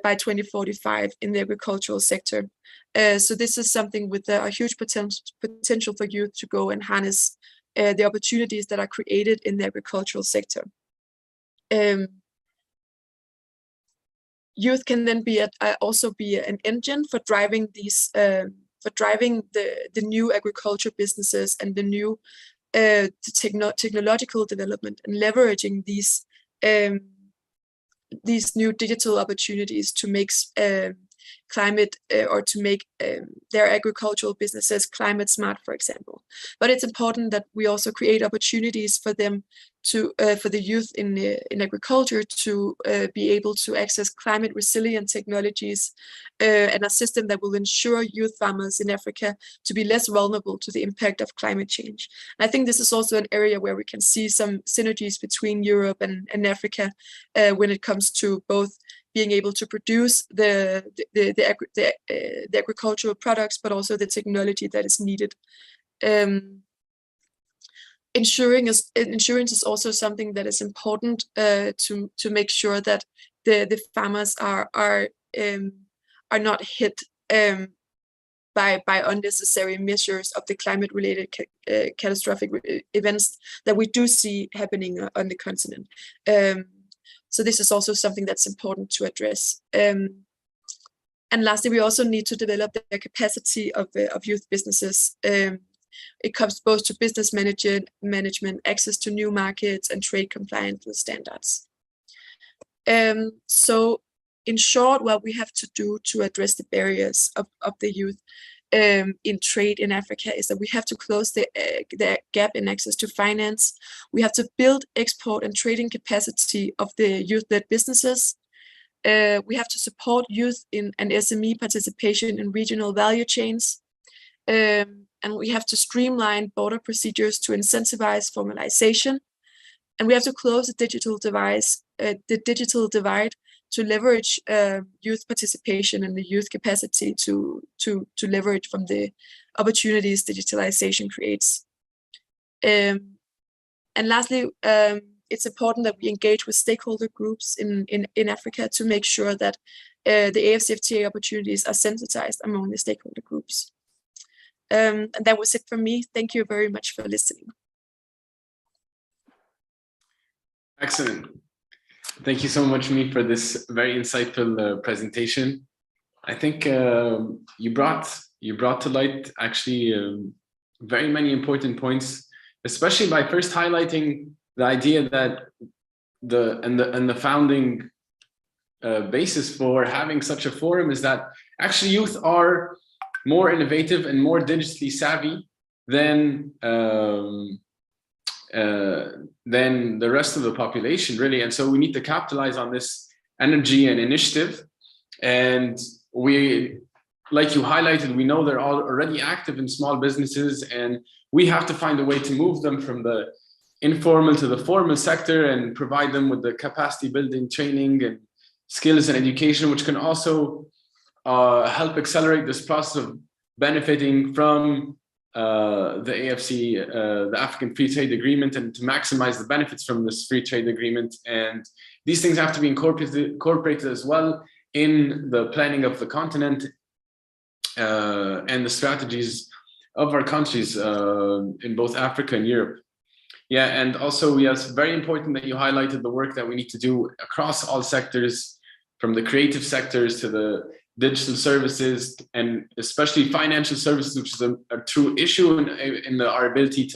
by 2045 in the agricultural sector. So this is something with a huge potential for youth to go and harness the opportunities that are created in the agricultural sector. Youth can then also be an engine for driving these the new agriculture businesses and the new technological development, and leveraging these new digital opportunities to make climate or to make their agricultural businesses climate smart, for example. But it's important that we also create opportunities for them to for the youth in agriculture to be able to access climate resilient technologies and a system that will ensure youth farmers in Africa to be less vulnerable to the impact of climate change. And I think this is also an area where we can see some synergies between Europe and Africa when it comes to both being able to produce the agricultural products, but also the technology that is needed. Insurance is also something that is important to make sure that the farmers are not hit by unnecessary measures of the climate-related catastrophic events that we do see happening on the continent. So this is also something that's important to address. And lastly, we also need to develop the capacity of youth businesses. It comes both to business management, access to new markets, and trade compliance with standards. So in short, what we have to do to address the barriers of the youth in trade in Africa is that we have to close the gap in access to finance. We have to build export and trading capacity of the youth-led businesses. We have to support youth in and SME participation in regional value chains. And we have to streamline border procedures to incentivize formalization. And we have to close the digital divide to leverage youth participation and the youth capacity to leverage from the opportunities digitalization creates. And lastly, it's important that we engage with stakeholder groups in Africa to make sure that the AFCFTA opportunities are sensitized among the stakeholder groups. And that was it from me. Thank you very much for listening. Excellent. Thank you so much, Mi, for this very insightful presentation. I think you brought to light actually very many important points, especially by first highlighting the idea that the founding basis for having such a forum is that actually youth are more innovative and more digitally savvy than the rest of the population, really. And so we need to capitalize on this energy and initiative. And we, like you highlighted, we know they're all already active in small businesses, and we have to find a way to move them from the informal to the formal sector and provide them with the capacity building training and skills and education, which can also help accelerate this process of benefiting from the AFC, the African Free Trade Agreement, and to maximize the benefits from this free trade agreement. And these things have to be incorporated as well in the planning of the continent and the strategies of our countries in both Africa and Europe. Yeah, and also, yes, very important that you highlighted the work that we need to do across all sectors, from the creative sectors to the digital services, and especially financial services, which is a true issue in our ability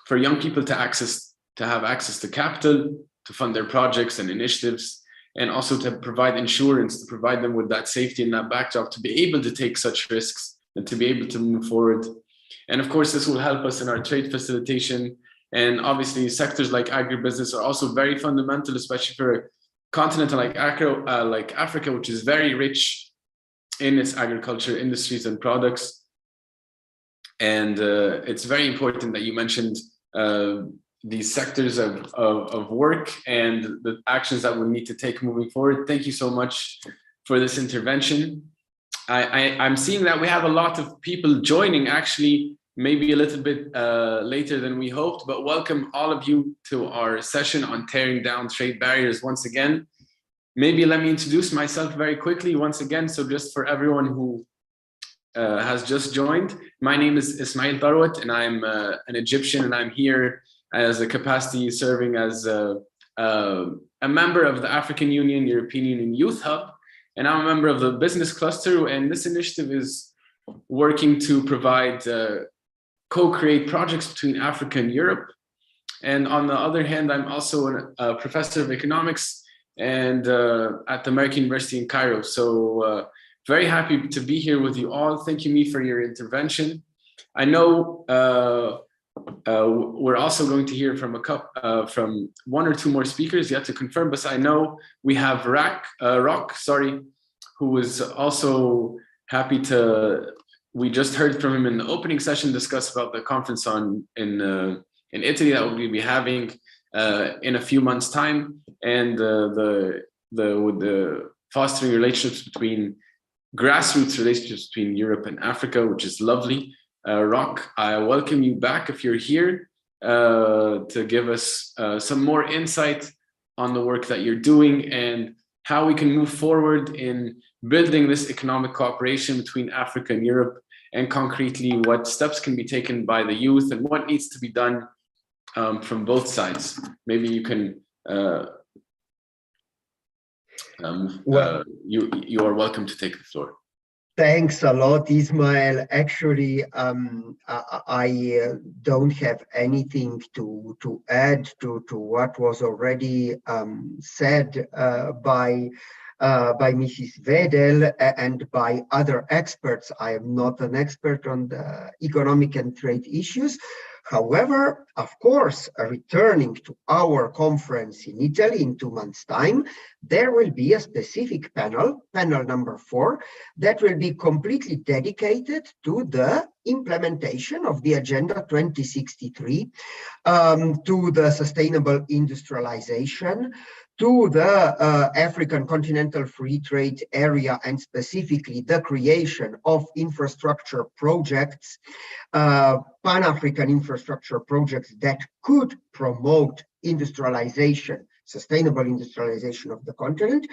for young people to have access to capital, to fund their projects and initiatives, and also to provide insurance, to provide them with that safety and that backdrop to be able to take such risks and to be able to move forward. And of course, this will help us in our trade facilitation. And obviously, sectors like agribusiness are also very fundamental, especially for a continent like Africa, which is very rich in its agriculture industries and products. And it's very important that you mentioned these sectors of work and the actions that we need to take moving forward. Thank you so much for this intervention. I'm seeing that we have a lot of people joining, actually, maybe a little bit later than we hoped, but welcome all of you to our session on tearing down trade barriers once again. Maybe let me introduce myself very quickly once again. So just for everyone who has just joined, my name is Ismail Darwat, and I'm an Egyptian, and I'm here as a capacity serving as a member of the African Union, European Union Youth Hub, and I'm a member of the business cluster, and this initiative is working to provide co-create projects between Africa and Europe. And on the other hand, I'm also a professor of economics and at the American University in Cairo. So very happy to be here with you all. Thank you, Mi, for your intervention. I know we're also going to hear from from one or two more speakers yet to confirm, but I know we have Rock, who was also happy to. We just heard from him in the opening session discuss about the conference in Italy that we'll be having in a few months' time, and with the fostering relationships between grassroots relationships between Europe and Africa, which is lovely. Rock, I welcome you back if you're here to give us some more insight on the work that you're doing and how we can move forward in building this economic cooperation between Africa and Europe, and concretely what steps can be taken by the youth and what needs to be done from both sides. Maybe you can, you are welcome to take the floor. Thanks a lot, Ismail. Actually, I don't have anything to add to what was already said by Mrs. Wedel and by other experts. I am not an expert on the economic and trade issues. However, of course, returning to our conference in Italy in 2 months' time, there will be a specific panel, panel number 4, that will be completely dedicated to the implementation of the Agenda 2063, to the sustainable industrialization, to the African Continental Free Trade Area, and specifically the creation of infrastructure projects, Pan-African infrastructure projects that could promote industrialization, sustainable industrialization of the continent.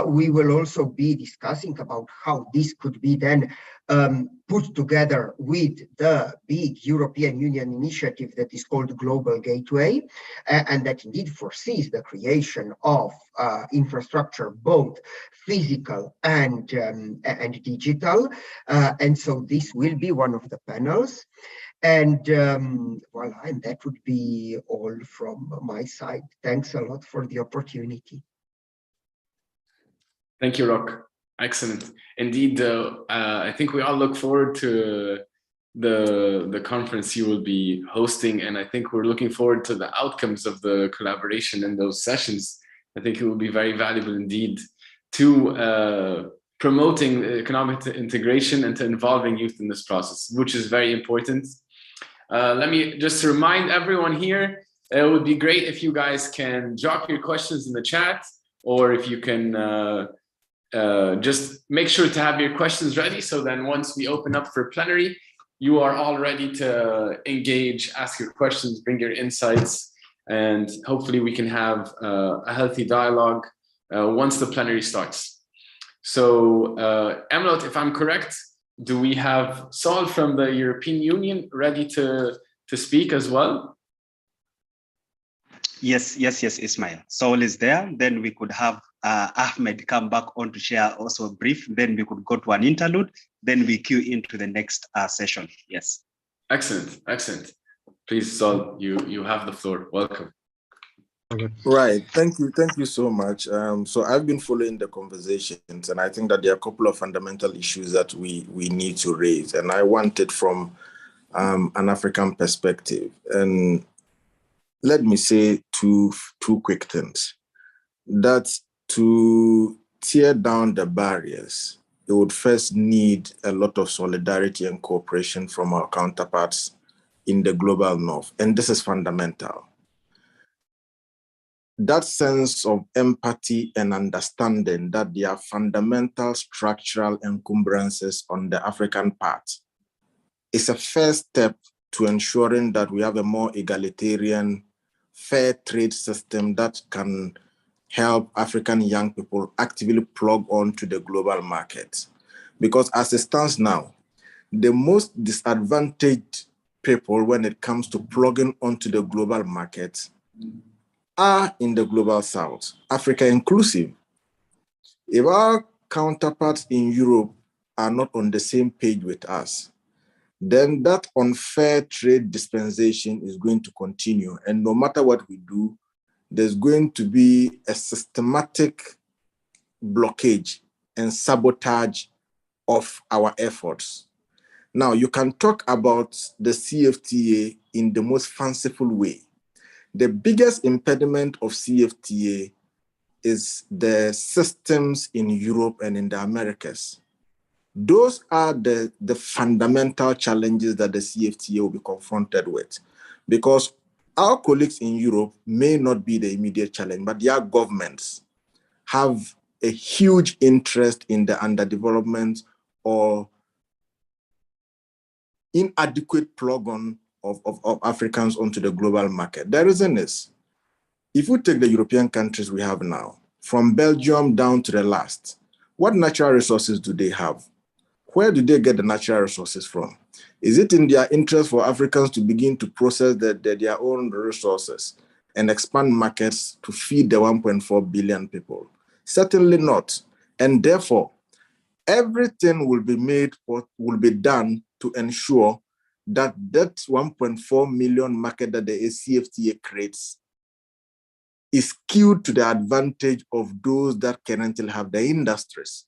We will also be discussing about how this could be then put together with the big European Union initiative that is called Global Gateway, and that indeed foresees the creation of infrastructure, both physical and digital. And so this will be one of the panels. And voila, and that would be all from my side. Thanks a lot for the opportunity. Thank you, Rock. Excellent. Indeed, I think we all look forward to the conference you will be hosting, and I think we're looking forward to the outcomes of the collaboration in those sessions. I think it will be very valuable indeed to promoting economic integration and to involving youth in this process, which is very important. Let me just remind everyone here, it would be great if you guys can drop your questions in the chat, or if you can just make sure to have your questions ready, so then once we open up for plenary, you are all ready to engage, ask your questions, bring your insights, and hopefully we can have a healthy dialogue once the plenary starts. So Emlot, if I'm correct, do we have Saul from the European Union ready to speak as well? Yes, Ismail. Saul is there. Then we could have Ahmed come back on to share also a brief. Then we could go to an interlude. Then we queue into the next session. Yes. Excellent. Please, Saul, you have the floor. Welcome. Right. Thank you so much. So I've been following the conversations, and I think that there are a couple of fundamental issues that we need to raise, and I want it from an African perspective. And let me say two quick things. That to tear down the barriers, it would first need a lot of solidarity and cooperation from our counterparts in the global north, and this is fundamental. That sense of empathy and understanding that there are fundamental structural encumbrances on the African part is a first step to ensuring that we have a more egalitarian, fair trade system that can help African young people actively plug on to the global market. Because as it stands now, the most disadvantaged people when it comes to plugging onto the global market are in the global south, Africa inclusive. If our counterparts in Europe are not on the same page with us, then that unfair trade dispensation is going to continue. And no matter what we do, there's going to be a systematic blockage and sabotage of our efforts. Now, you can talk about the CFTA in the most fanciful way. The biggest impediment of CFTA is the systems in Europe and in the Americas. Those are the fundamental challenges that the CFTA will be confronted with, because our colleagues in Europe may not be the immediate challenge, but their governments have a huge interest in the underdevelopment or inadequate plug-on of Africans onto the global market. The reason is, if you take the European countries we have now, from Belgium down to the last, what natural resources do they have? Where do they get the natural resources from? Is it in their interest for Africans to begin to process their own resources and expand markets to feed the 1.4 billion people? Certainly not. And therefore, everything will be made or will be done to ensure that that 1.4 million market that the CFTA creates is skewed to the advantage of those that currently have the industries.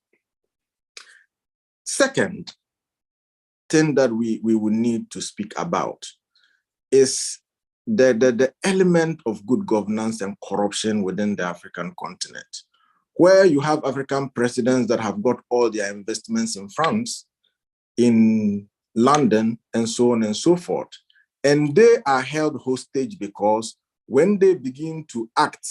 Second thing that we will need to speak about is the element of good governance and corruption within the African continent, where you have African presidents that have got all their investments in France, in London, and so on and so forth. And they are held hostage because when they begin to act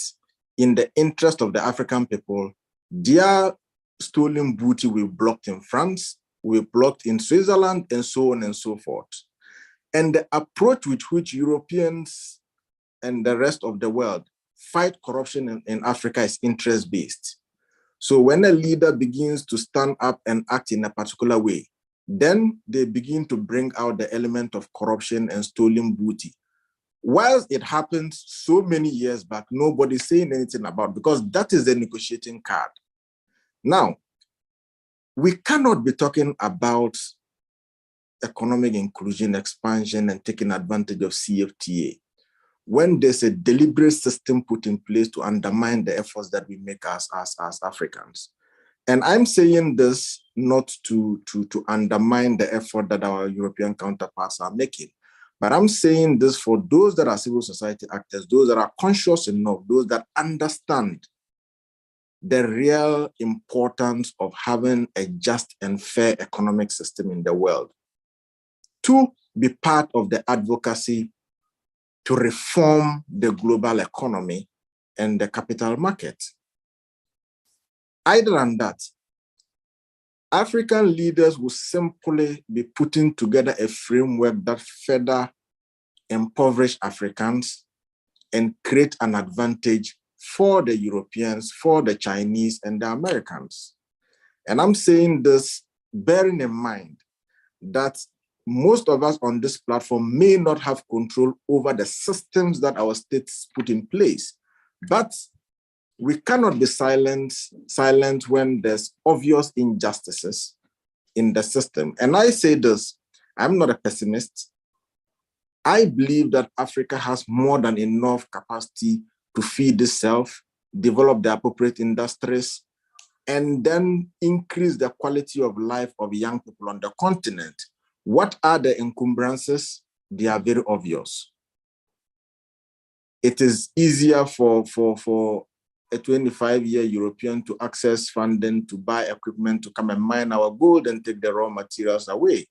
in the interest of the African people, their stolen booty will be blocked in France, will be blocked in Switzerland, and so on and so forth. And the approach with which Europeans and the rest of the world fight corruption in Africa is interest-based. So when a leader begins to stand up and act in a particular way, then they begin to bring out the element of corruption and stolen booty. Whilst it happened so many years back, nobody's saying anything about it, because that is the negotiating card. Now, we cannot be talking about economic inclusion, expansion, and taking advantage of CFTA when there's a deliberate system put in place to undermine the efforts that we make as Africans. And I'm saying this not to undermine the effort that our European counterparts are making, but I'm saying this for those that are civil society actors, those that are conscious enough, those that understand the real importance of having a just and fair economic system in the world, to be part of the advocacy to reform the global economy and the capital market. Other than that, African leaders will simply be putting together a framework that further impoverish Africans and create an advantage for the Europeans, for the Chinese, and the Americans. And I'm saying this bearing in mind that most of us on this platform may not have control over the systems that our states put in place, but we cannot be silent when there's obvious injustices in the system. And I say this, I'm not a pessimist. I believe that Africa has more than enough capacity to feed itself, develop the appropriate industries, and then increase the quality of life of young people on the continent. What are the encumbrances? They are very obvious. It is easier for a 25-year European to access funding, to buy equipment, to come and mine our gold and take the raw materials away.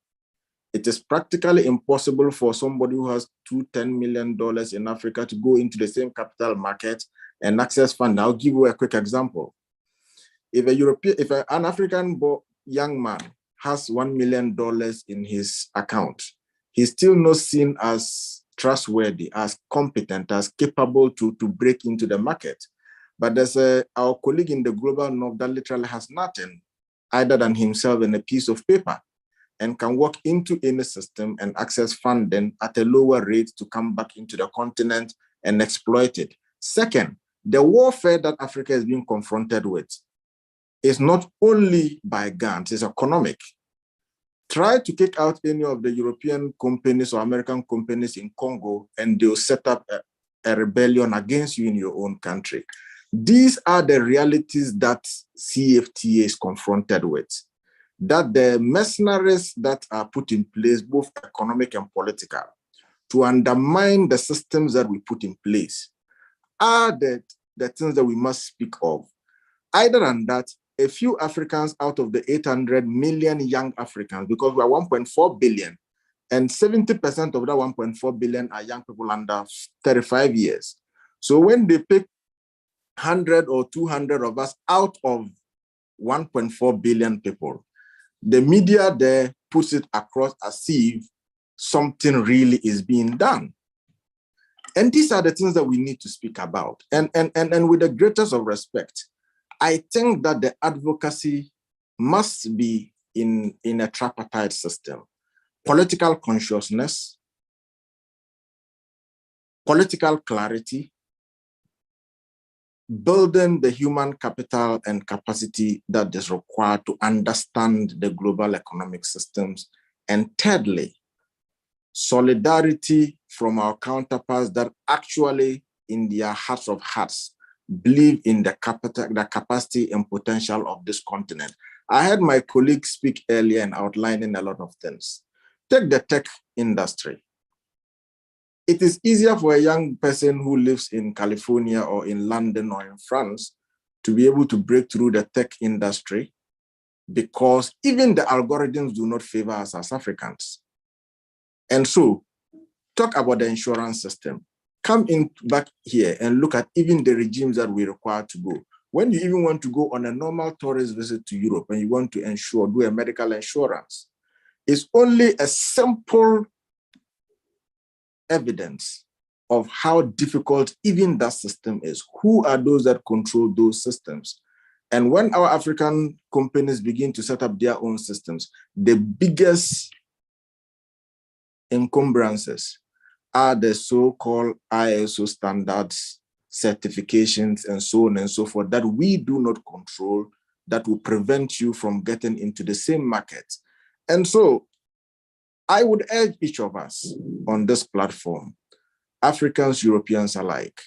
It is practically impossible for somebody who has $10 million in Africa to go into the same capital market and access funding. I'll give you a quick example. If an African young man has $1 million in his account, he's still not seen as trustworthy, as competent, as capable to break into the market. But there's our colleague in the global north that literally has nothing other than himself and a piece of paper, and can walk into any system and access funding at a lower rate to come back into the continent and exploit it. Second, the warfare that Africa is being confronted with is not only by guns, it's economic. Try to kick out any of the European companies or American companies in Congo, and they'll set up a rebellion against you in your own country. These are the realities that CFTA is confronted with, that the mercenaries that are put in place, both economic and political, to undermine the systems that we put in place are the things that we must speak of. Either than that, a few Africans out of the 800 million young Africans, because we are 1.4 billion, and 70% of that 1.4 billion are young people under 35 years. So when they pick 100 or 200 of us out of 1.4 billion people, the media there puts it across as if something really is being done. And these are the things that we need to speak about. And with the greatest of respect, I think that the advocacy must be in a tripartite system. Political consciousness, political clarity, building the human capital and capacity that is required to understand the global economic systems, and thirdly, solidarity from our counterparts that actually, in their hearts of hearts, believe in the capacity and potential of this continent. I heard my colleague speak earlier and outlining a lot of things. Take the tech industry. It is easier for a young person who lives in California or in London or in France to be able to break through the tech industry because even the algorithms do not favor us as Africans. And so, talk about the insurance system. Come in back here and look at even the regimes that we require to go. When you even want to go on a normal tourist visit to Europe and you want to do a medical insurance, it's only a simple evidence of how difficult even that system is. Who are those that control those systems? And when our African companies begin to set up their own systems, the biggest encumbrances are the so-called ISO standards, certifications, and so on and so forth that we do not control, that will prevent you from getting into the same market. And so I would urge each of us on this platform, Africans, Europeans alike,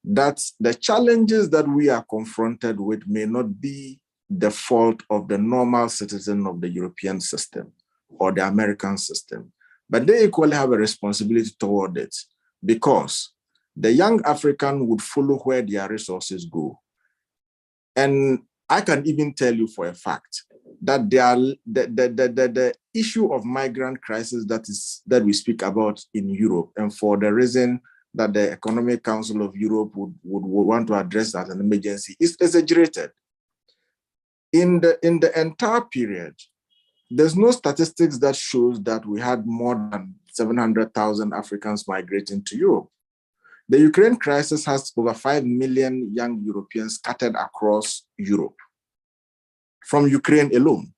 that the challenges that we are confronted with may not be the fault of the normal citizen of the European system or the American system, but they equally have a responsibility toward it, because the young African would follow where their resources go. And I can even tell you for a fact that the issue of migrant crisis that we speak about in Europe, and for the reason that the Economic Council of Europe would want to address as an emergency, is exaggerated. In the entire period, there's no statistics that shows that we had more than 700,000 Africans migrating to Europe. The Ukraine crisis has over 5 million young Europeans scattered across Europe from Ukraine alone.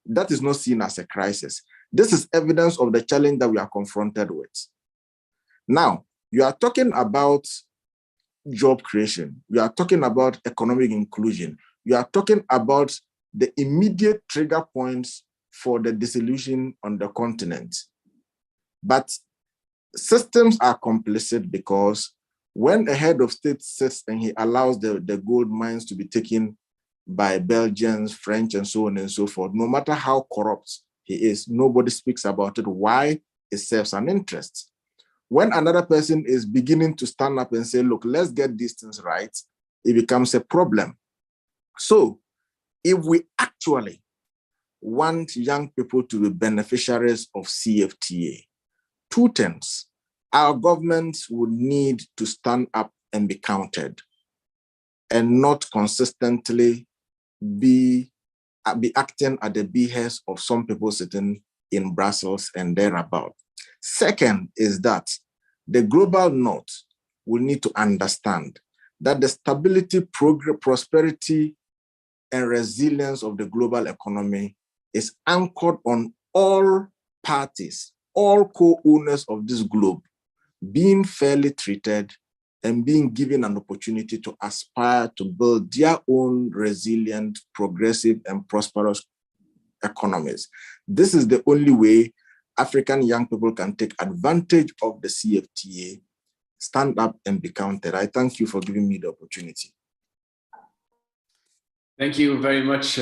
That is not seen as a crisis. This is evidence of the challenge that we are confronted with. Now, you are talking about job creation. You are talking about economic inclusion. You are talking about the immediate trigger points for the dissolution on the continent. But systems are complicit, because when a head of state sits and he allows the gold mines to be taken by Belgians, French, and so on and so forth, no matter how corrupt he is, nobody speaks about it. Why? It serves an interest. When another person is beginning to stand up and say, look, let's get these things right, it becomes a problem. So if we actually want young people to be beneficiaries of CFTA, two things. Our governments would need to stand up and be counted, and not consistently be acting at the behest of some people sitting in Brussels and thereabout. Second is that the global north will need to understand that the stability, prosperity, and resilience of the global economy is anchored on all parties, all co-owners of this globe, being fairly treated and being given an opportunity to aspire to build their own resilient, progressive, and prosperous economies. This is the only way African young people can take advantage of the CFTA stand up and be counted. I thank you for giving me the opportunity. Thank you very much,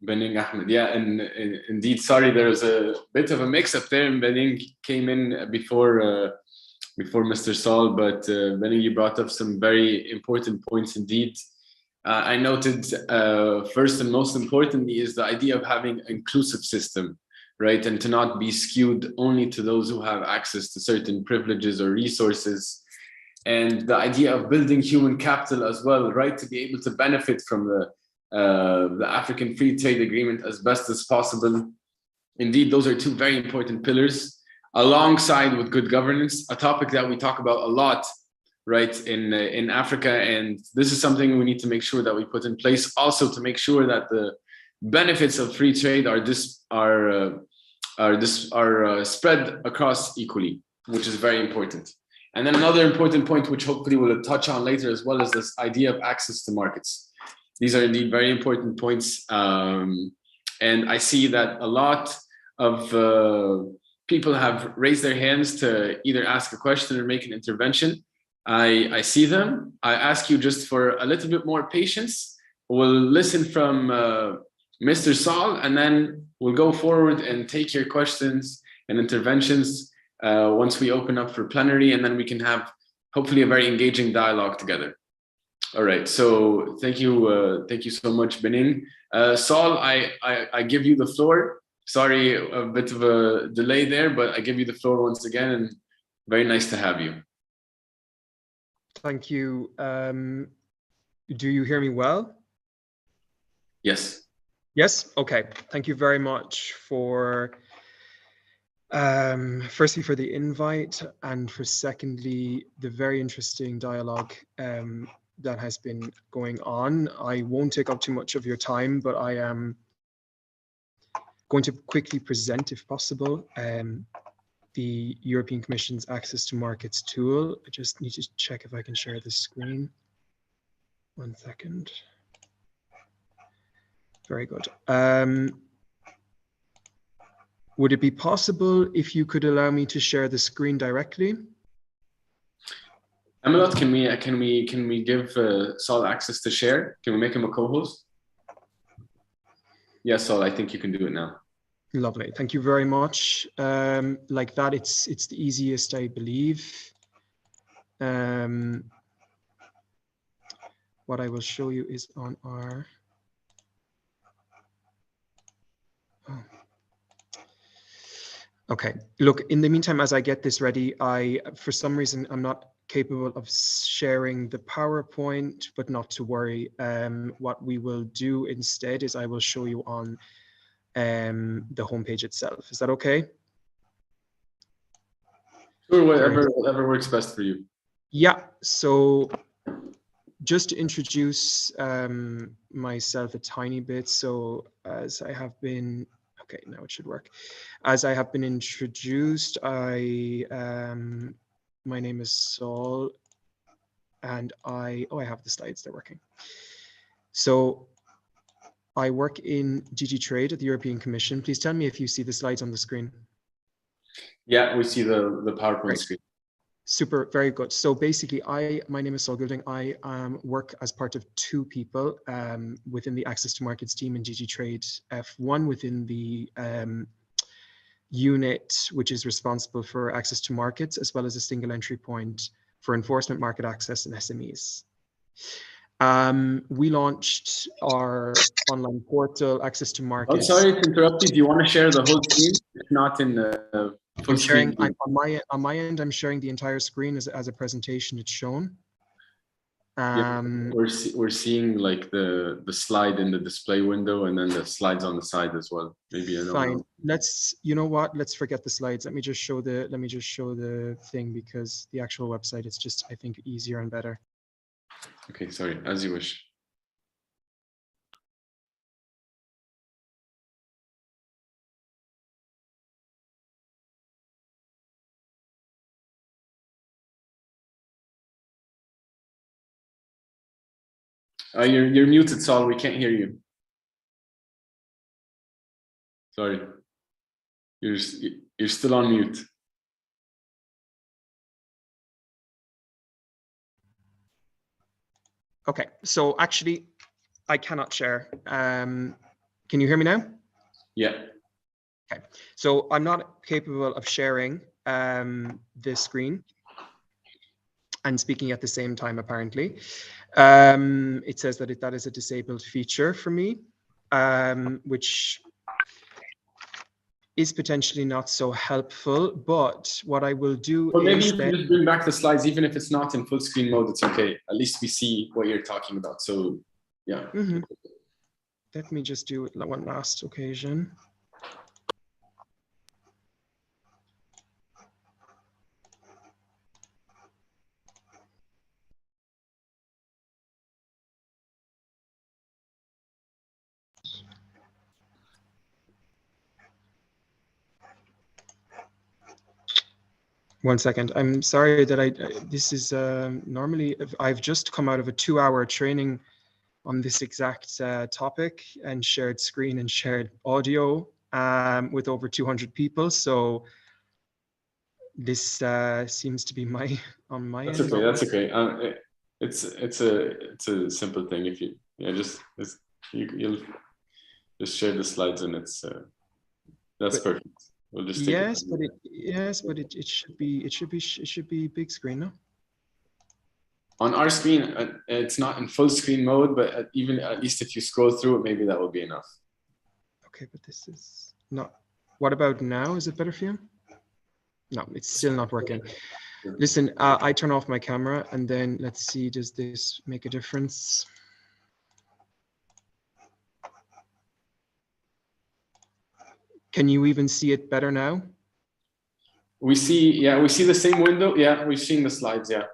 Bening Ahmed. Yeah, and indeed, sorry, there was a bit of a mix-up there, and Bening came in before Mr. Saul, but Bening, you brought up some very important points indeed. I noted first and most importantly is the idea of having an inclusive system, right? And to not be skewed only to those who have access to certain privileges or resources. And the idea of building human capital as well, right? To be able to benefit from the African Free Trade Agreement as best as possible. Indeed, those are two very important pillars, alongside with good governance, a topic that we talk about a lot, right, in Africa. And this is something we need to make sure that we put in place, also to make sure that the benefits of free trade are spread across equally, which is very important. And then another important point, which hopefully we'll touch on later as well, is this idea of access to markets. These are indeed very important points. And I see that a lot of people have raised their hands to either ask a question or make an intervention. I see them. I ask you just for a little bit more patience. We'll listen from Mr. Saul, and then we'll go forward and take your questions and interventions once we open up for plenary, and then we can have hopefully a very engaging dialogue together. All right, so thank you so much, Bening. Saul, I give you the floor. Sorry, a bit of a delay there, but I give you the floor once again, and very nice to have you. Thank you. Do you hear me well? Yes. Yes? Okay. Thank you very much for, firstly, for the invite, and for secondly, the very interesting dialogue that has been going on. I won't take up too much of your time, but I am going to quickly present, if possible, the European Commission's Access to Markets tool. I just need to check if I can share the screen. 1 second. Very good. Would it be possible if you could allow me to share the screen directly? Amelot, can we give Saul access to share? Can we make him a co-host? Yes, Saul, I think you can do it now. Lovely, thank you very much. Like that, it's the easiest, I believe. What I will show you is on our. Oh. Okay, look, in the meantime, as I get this ready, for some reason, I'm not capable of sharing the PowerPoint, but not to worry. What we will do instead is I will show you on the homepage itself. Is that okay? Sure, whatever works best for you. Yeah, so just to introduce myself a tiny bit. So as I have been, okay, now it should work. As I have been introduced, my name is Saul, and I have the slides, they're working. So I work in DG Trade at the European Commission. Please tell me if you see the slides on the screen. Yeah, we see the PowerPoint screen. Super, very good. So basically, my name is Saul Goulding. I work as part of two people within the Access to Markets team in DG Trade. One within the unit, which is responsible for access to markets, as well as a single entry point for enforcement, market access, and SMEs. We launched our online portal, Access to Markets. I'm sorry to interrupt you. Do you want to share the whole screen? If not in the full screen. On my end, I'm sharing the entire screen as a presentation. It's shown. We're seeing like the slide in the display window, and then the slides on the side as well. Maybe I don't fine. know. You know what? Let's forget the slides. Let me just show the thing, because the actual website is just, I think, easier and better. Okay, sorry, as you wish. You're muted, Saul. We can't hear you. Sorry. You're still on mute. Okay, so actually, I cannot share. Can you hear me now? Yeah. Okay, so I'm not capable of sharing this screen and speaking at the same time, apparently. It says that that is a disabled feature for me, which is potentially not so helpful, but what I will do Or maybe is you can just bring back the slides, even if it's not in full screen mode, it's okay. At least we see what you're talking about, so yeah. Let me just do it one last occasion. One second. I'm sorry that this is normally I've just come out of a 2-hour training on this exact topic and shared screen and shared audio with over 200 people. So this seems to be on my That's end. okay. That's okay. It's a simple thing. If you you'll just share the slides and it's that's perfect. We'll just take yes, but it should be big screen, no? On our screen, it's not in full screen mode, but even at least if you scroll through it, maybe that will be enough. Okay, but this is not. What about now? Is it better for you? No, it's still not working. Listen, I turn off my camera and then let's see, does this make a difference? Can you even see it better now? We see the same window. Yeah, we've seen the slides. Yeah.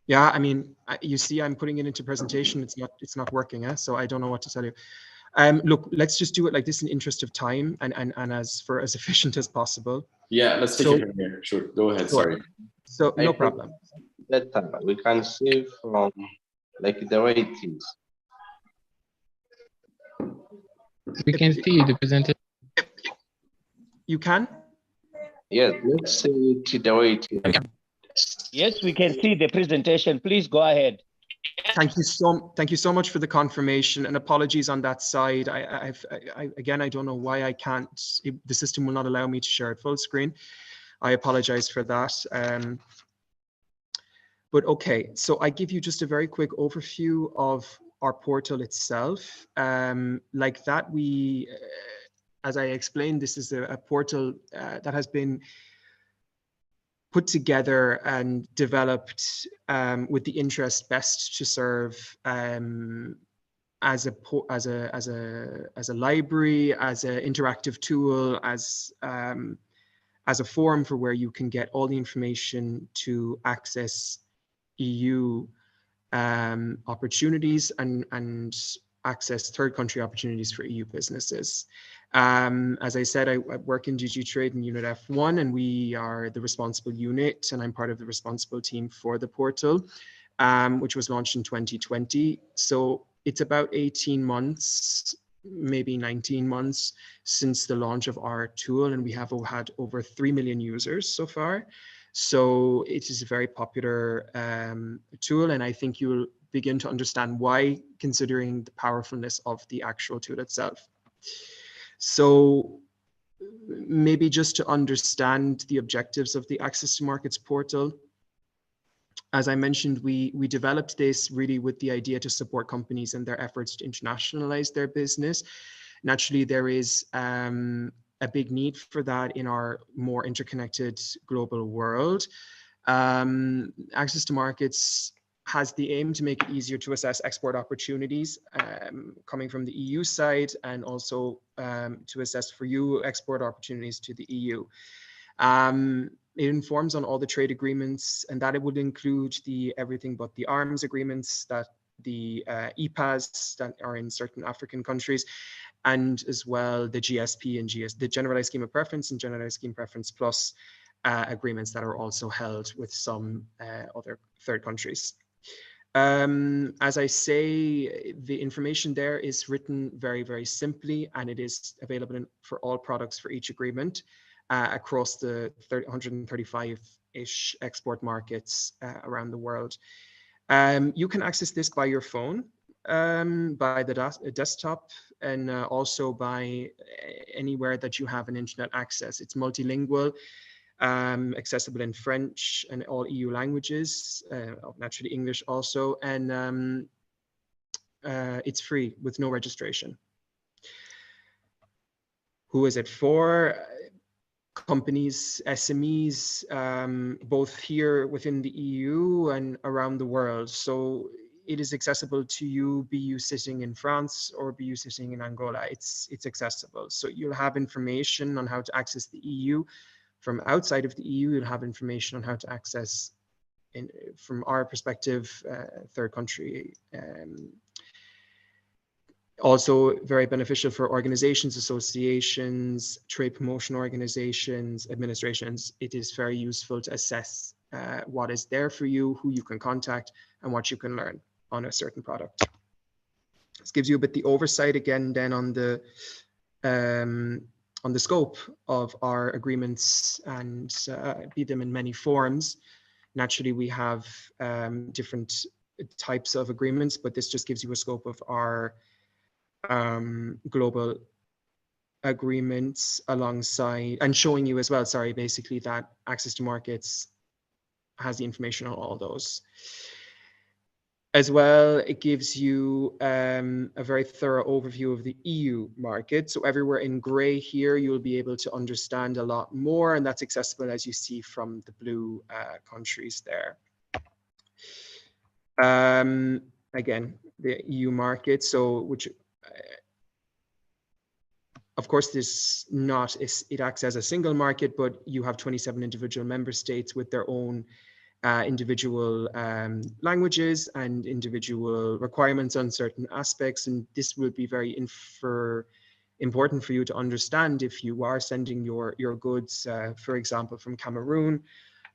Yeah, I mean, you see, I'm putting it into presentation. It's not working. So I don't know what to tell you. Look, let's just do it like this in interest of time and as efficient as possible. Yeah, let's take it from here. Sure, go ahead. Sorry. So no problem. That we can see from like the way it is. We can see the presentation. You can? Yes, let's see it the way it is. Yes, we can see the presentation. Please go ahead. Thank you so much for the confirmation, and apologies on that side. Again, I don't know why I can't. The system will not allow me to share it full screen. I apologize for that. But okay, so I give you just a very quick overview of our portal itself. Like that, as I explained, this is a portal that has been put together and developed with the interest best to serve as a library, as an interactive tool, as a forum for where you can get all the information to access EU opportunities and access third country opportunities for EU businesses. As I said, I work in DG Trade in Unit F1, and we are the responsible unit, and I'm part of the responsible team for the portal, which was launched in 2020. So it's about 18 months, maybe 19 months since the launch of our tool, and we have had over 3 million users so far. So it is a very popular tool, and I think you'll begin to understand why, considering the powerfulness of the actual tool itself. So maybe just to understand the objectives of the Access to Markets portal, as I mentioned, we developed this really with the idea to support companies in their efforts to internationalize their business. Naturally, there is a big need for that in our more interconnected global world. Access to Markets has the aim to make it easier to assess export opportunities coming from the EU side, and also to assess for you export opportunities to the EU. It informs on all the trade agreements, and that it would include the everything but the arms agreements, that the EPAs that are in certain African countries, and as well the GSP and the Generalized Scheme of Preference and Generalized Scheme Preference Plus agreements that are also held with some other third countries. As I say, the information there is written very, very simply, and it is available for all products for each agreement across the 135-ish export markets around the world. You can access this by your phone, by the desktop, and also by anywhere that you have an internet access. It's multilingual, accessible in French and all EU languages, naturally English also, and it's free with no registration. Who is it for? Companies, SMEs, both here within the EU and around the world. So it is accessible to you, be you sitting in France or be you sitting in Angola. It's accessible. So you'll have information on how to access the EU. From outside of the EU, you'll have information on how to access, from our perspective, third country. Also very beneficial for organizations, associations, trade promotion organizations, administrations. It is very useful to assess what is there for you, who you can contact, and what you can learn on a certain product. This gives you a bit the oversight again then on the scope of our agreements, and be them in many forms. Naturally, we have different types of agreements, but this just gives you a scope of our global agreements alongside, and showing you as well, sorry, basically that access to markets has the information on all those. As well, it gives you a very thorough overview of the EU market. So everywhere in gray here, you'll be able to understand a lot more, and that's accessible as you see from the blue countries there. Again, the EU market, so which of course, it acts as a single market, but you have 27 individual member states with their own individual languages and individual requirements on certain aspects. And this will be very important for you to understand if you are sending your goods, for example, from Cameroon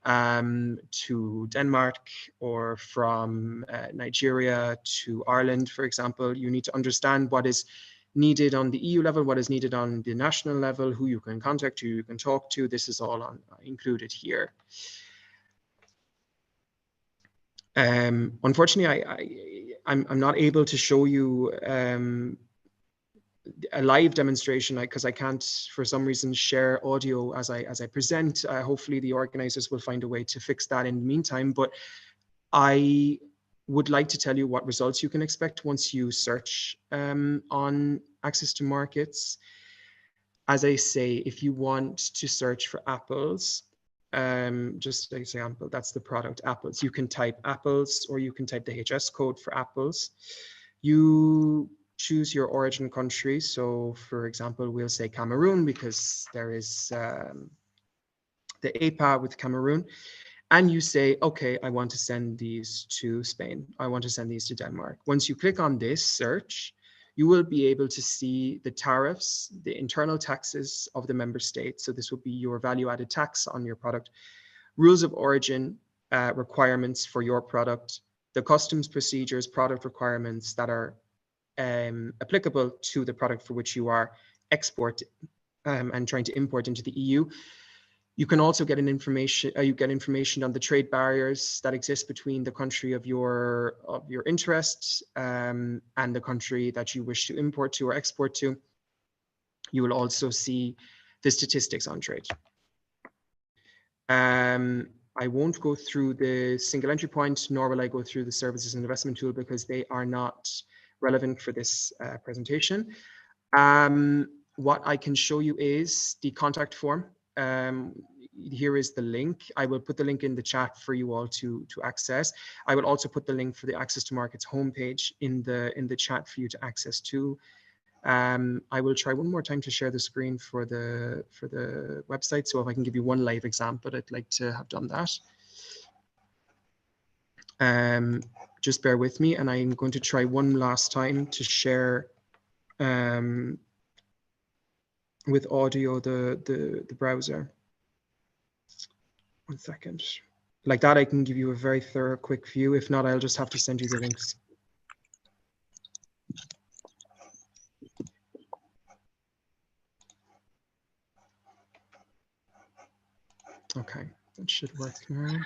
to Denmark, or from Nigeria to Ireland, for example. You need to understand what is needed on the EU level, what is needed on the national level, who you can contact, who you can talk to. This is all included here. Unfortunately, I'm not able to show you a live demonstration because I can't, for some reason, share audio as I present. Hopefully the organizers will find a way to fix that in the meantime, but I would like to tell you what results you can expect once you search on access to markets. As I say, if you want to search for apples, just an example, that's the product apples. You can type apples, or you can type the HS code for apples. You choose your origin country. So for example, we'll say Cameroon because there is the APA with Cameroon. And you say, okay, I want to send these to Spain. I want to send these to Denmark. Once you click on this search, you will be able to see the tariffs, the internal taxes of the member state. So this will be your value-added tax on your product, rules of origin, requirements for your product, the customs procedures, product requirements that are applicable to the product for which you are exporting and trying to import into the EU. You can also get information on the trade barriers that exist between the country of your interest and the country that you wish to import to or export to. You will also see the statistics on trade. I won't go through the single entry point, nor will I go through the services and investment tool because they are not relevant for this presentation. What I can show you is the contact form. Here is the link. I will put the link in the chat for you all to access. I will also put the link for the Access to Markets homepage in the chat for you to access too. I will try one more time to share the screen for the website. So if I can give you one live example, I'd like to have done that. Just bear with me, and I'm going to try one last time to share with audio the browser. 1 second. Like that, I can give you a very thorough, quick view. If not, I'll just have to send you the links. Okay, that should work now.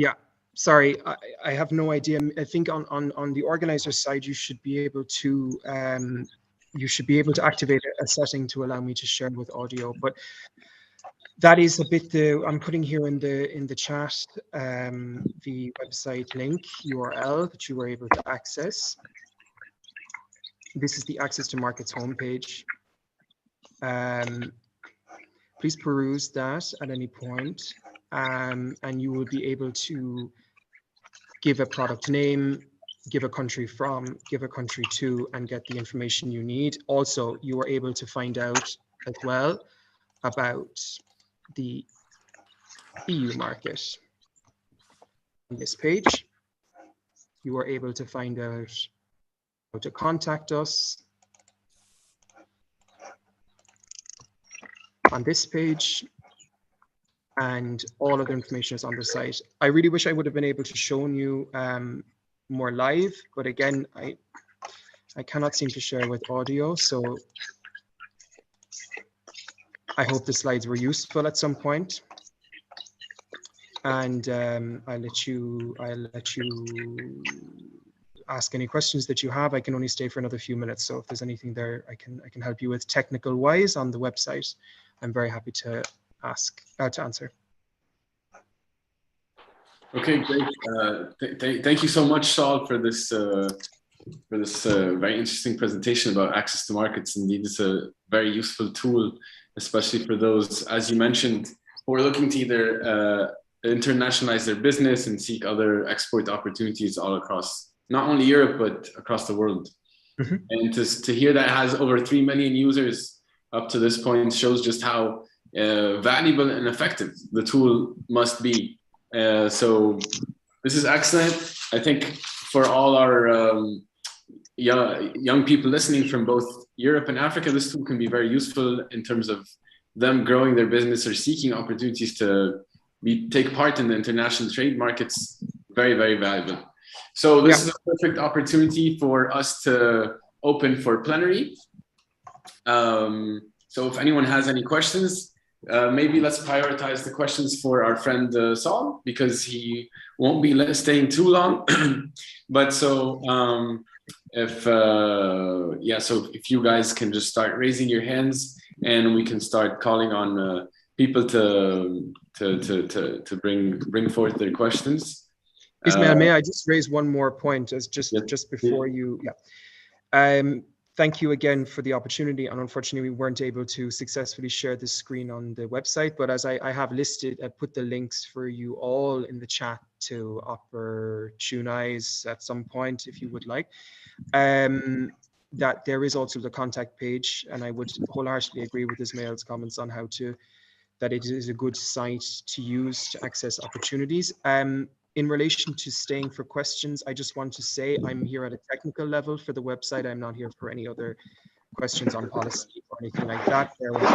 Yeah, sorry, I have no idea. I think on the organizer side, you should be able to activate a setting to allow me to share with audio, but that is a bit I'm putting here in the chat the website link URL that you were able to access. This is the Access to Markets homepage. Please peruse that at any point, and you will be able to give a product name, give a country from, give a country to, and get the information you need. Also, you are able to find out as well about the EU market. On this page, you are able to find out how to contact us. On this page, and all other information is on the site. I really wish I would have been able to show you more live, but again, I cannot seem to share with audio, so I hope the slides were useful at some point. And I'll let you ask any questions that you have. I can only stay for another few minutes, so if there's anything there I can help you with technical wise on the website, I'm very happy to answer. Okay, great. Thank you so much, Saul, for this very interesting presentation about access to markets. Indeed, it's a very useful tool, especially for those, as you mentioned, who are looking to either internationalize their business and seek other export opportunities all across, not only Europe, but across the world. Mm-hmm. And to hear that it has over 3 million users up to this point shows just how valuable and effective the tool must be. So this is excellent. I think for all our young people listening from both Europe and Africa, this tool can be very useful in terms of them growing their business or seeking opportunities to take part in the international trade markets. Very, very valuable. So this is a perfect opportunity for us to open for plenary. So if anyone has any questions, maybe let's prioritize the questions for our friend Saul, because he won't be staying too long. But so if you guys can just start raising your hands, and we can start calling on people to bring forth their questions. Ismail, may I just raise one more point as just before you? Thank you again for the opportunity, and unfortunately we weren't able to successfully share the screen on the website, but as I have listed, I put the links for you all in the chat to opportunize at some point if you would like. That there is also the contact page, and I would wholeheartedly agree with Ismail's comments on that it is a good site to use to access opportunities. In relation to staying for questions, I just want to say I'm here at a technical level for the website. I'm not here for any other questions on policy or anything like that. There was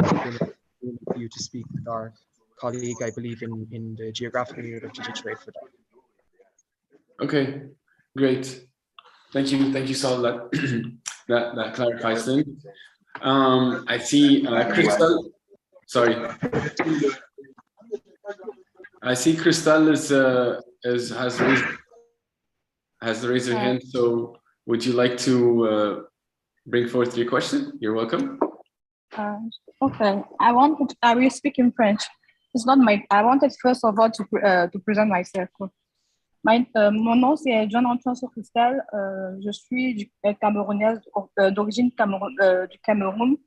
for you to speak with our colleague, I believe, in the geographical unit of Digitrade for that. Okay, great. Thank you, Saul. That clarifies things. I see Crystal. Sorry. I see Crystal has raised her hand. So would you like to bring forth your question? You're welcome. Okay, I will speak in French. It's not I wanted first of all to present myself. Mon nom c'est John Antoine Cristal. Je suis camerounaise d'origine du Cameroun.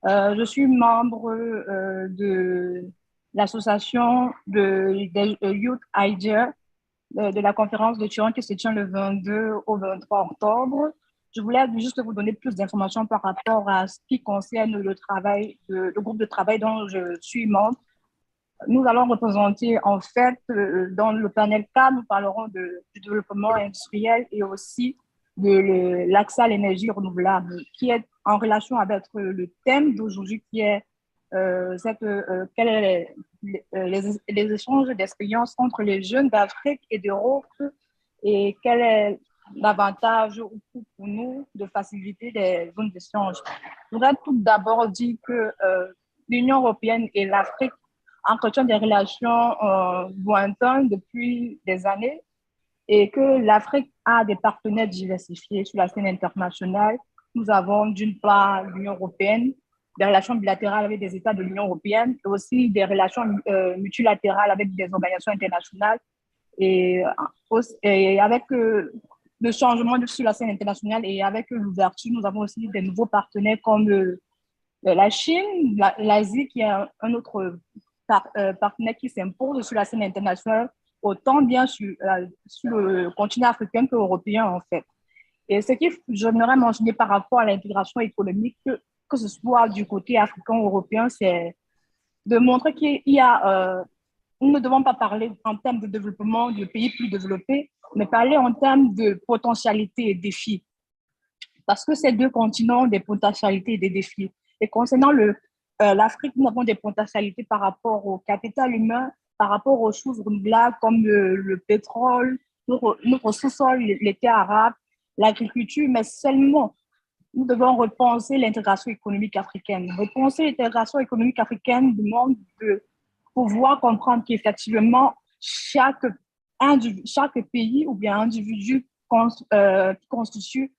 Je suis membre de l'association des Youth Idea de la conférence de Turin qui se tient le 22 au 23 octobre. Je voulais juste vous donner plus d'informations par rapport à ce qui concerne le groupe de travail dont je suis membre. Nous allons représenter, en fait, dans le panel 4, nous parlerons du développement industriel et aussi de l'accès à l'énergie renouvelable, qui est en relation avec le thème d'aujourd'hui, qui est les échanges d'expériences entre les jeunes d'Afrique et d'Europe, et quel est l'avantage pour nous de faciliter les zones d'échange. Je voudrais tout d'abord dire que l'Union européenne et l'Afrique entretient des relations lointaines depuis des années et que l'Afrique a des partenaires diversifiés sur la scène internationale. Nous avons d'une part l'Union européenne, des relations bilatérales avec des États de l'Union européenne et aussi des relations multilatérales avec des organisations internationales. Et avec le changement sur la scène internationale et avec l'ouverture, nous avons aussi des nouveaux partenaires comme la Chine, l'Asie qui est un autre partenaire qui s'impose sur la scène internationale, autant bien sur le continent africain qu'européen en fait. Et ce que j'aimerais mentionner par rapport à l'intégration économique, que ce soit du côté africain ou européen, c'est de montrer qu'il y a, nous ne devons pas parler en termes de développement de pays plus développés, mais parler en termes de potentialités et défis. Parce que ces deux continents ont des potentialités et des défis. Et concernant l'Afrique, nous avons des potentialités par rapport au capital humain, par rapport aux ressources renouvelables comme le pétrole, notre sous-sol, les terres arables, l'agriculture, mais seulement nous devons repenser l'intégration économique africaine. Repenser l'intégration économique africaine demande de pouvoir comprendre qu'effectivement, chaque pays ou bien individu qui constitue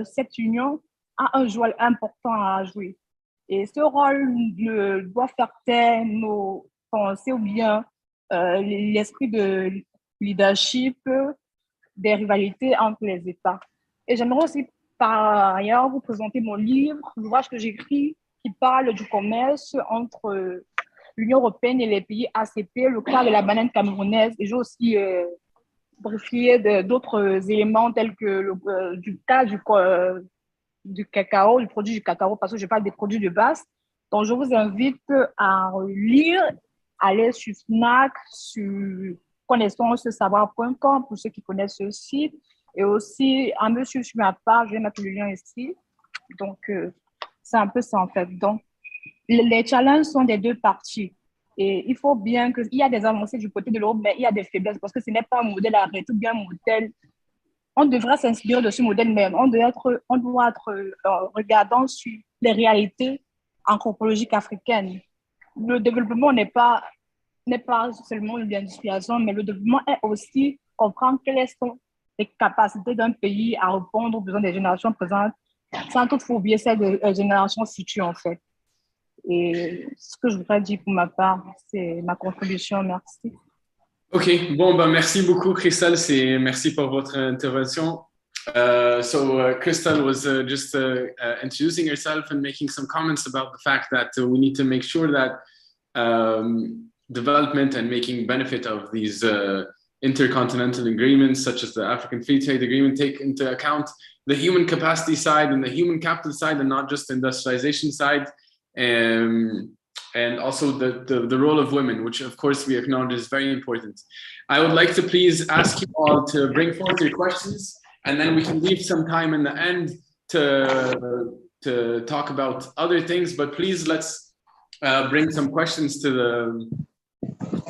cette union a un rôle important à jouer. Et ce rôle doit faire taire nos pensées ou bien l'esprit de leadership des rivalités entre les États. Et j'aimerais aussi par ailleurs vous présenter mon livre, l'ouvrage que j'écris qui parle du commerce entre l'Union européenne et les pays ACP, le cas de la banane camerounaise. Et j'ai aussi briefé d'autres éléments tels que du cas du cacao, du produit du cacao, parce que je parle des produits de base. Donc, je vous invite à lire, aller sur FNAC, sur connaissancesavoir.com pour ceux qui connaissent ce site, et aussi à me suivre sur ma page, je vais mettre le lien ici. Donc, c'est un peu ça en fait. Donc, les challenges sont des deux parties. Et il faut bien qu'il y a des avancées du côté de l'Europe, mais il y a des faiblesses parce que ce n'est pas un modèle arrêté ou bien un modèle. On devrait s'inspirer de ce modèle même. On doit être regardant sur les réalités anthropologiques africaines. Le développement n'est pas seulement l'industrialisation, mais le développement est aussi comprendre quelles sont les capacités d'un pays à répondre aux besoins des générations présentes, sans toutefois oublier celles des générations futures en fait. Et ce que je voudrais dire pour ma part, c'est ma contribution. Merci. Ok, bon, ben merci beaucoup, Crystal. Merci pour votre intervention. Crystal was just introducing herself and making some comments about the fact that we need to make sure that development and making benefit of these intercontinental agreements, such as the African Free Trade Agreement, take into account the human capacity side and the human capital side, and not just the industrialization side. And also the role of women, which of course we acknowledge is very important. I would like to please ask you all to bring forth your questions, and then we can leave some time in the end to talk about other things, but please let's bring some questions to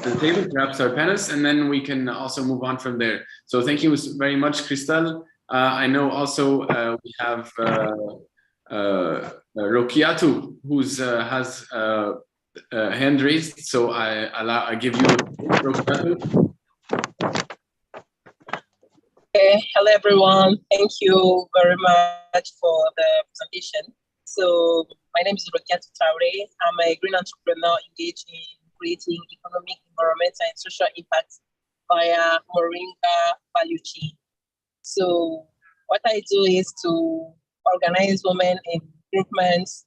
the table, perhaps our panelists, and then we can also move on from there. So thank you very much, Crystal. I know also we have Rokiatu, who has hand raised, so I give you Rokiatu. Hello everyone, thank you very much for the presentation. So my name is Rokiatu Traore. I'm a green entrepreneur engaged in creating economic, environmental, and social impact via Moringa value chain. So what I do is to organize women in recruitments,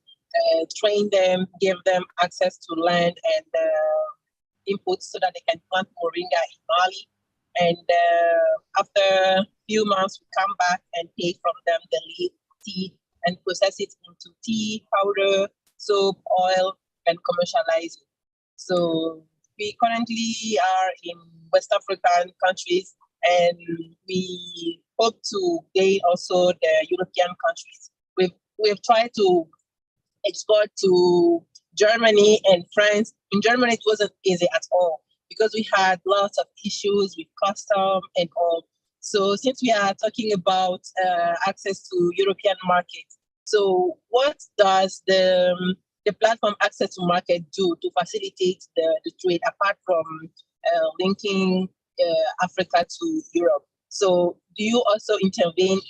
train them, give them access to land and input so that they can plant moringa in Mali. And after a few months, we come back and take from them the leaf tea and process it into tea, powder, soap, oil, and commercialize it. So we currently are in West African countries, and we hope to gain also the European countries. We've tried to export to Germany and France. In Germany, it wasn't easy at all because we had lots of issues with custom and all. So since we are talking about access to European markets, so what does the the platform access to market do to facilitate the trade apart from linking Africa to Europe? So do you also intervene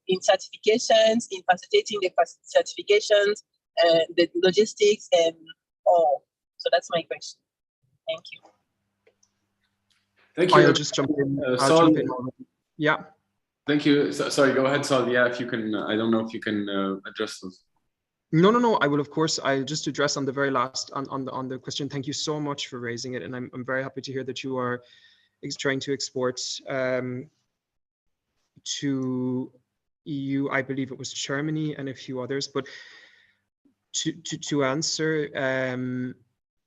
in certifications, in facilitating the certifications, the logistics and all? So that's my question. Thank you. Thank you. I'll just jump in. Saul, jump in. Yeah. Thank you. Sorry, go ahead, Saul. Yeah, if you can, I don't know if you can address those. No. I will, of course. I'll just address on the very last on the question. Thank you so much for raising it, and I'm very happy to hear that you are trying to export to EU. I believe it was Germany and a few others. But to answer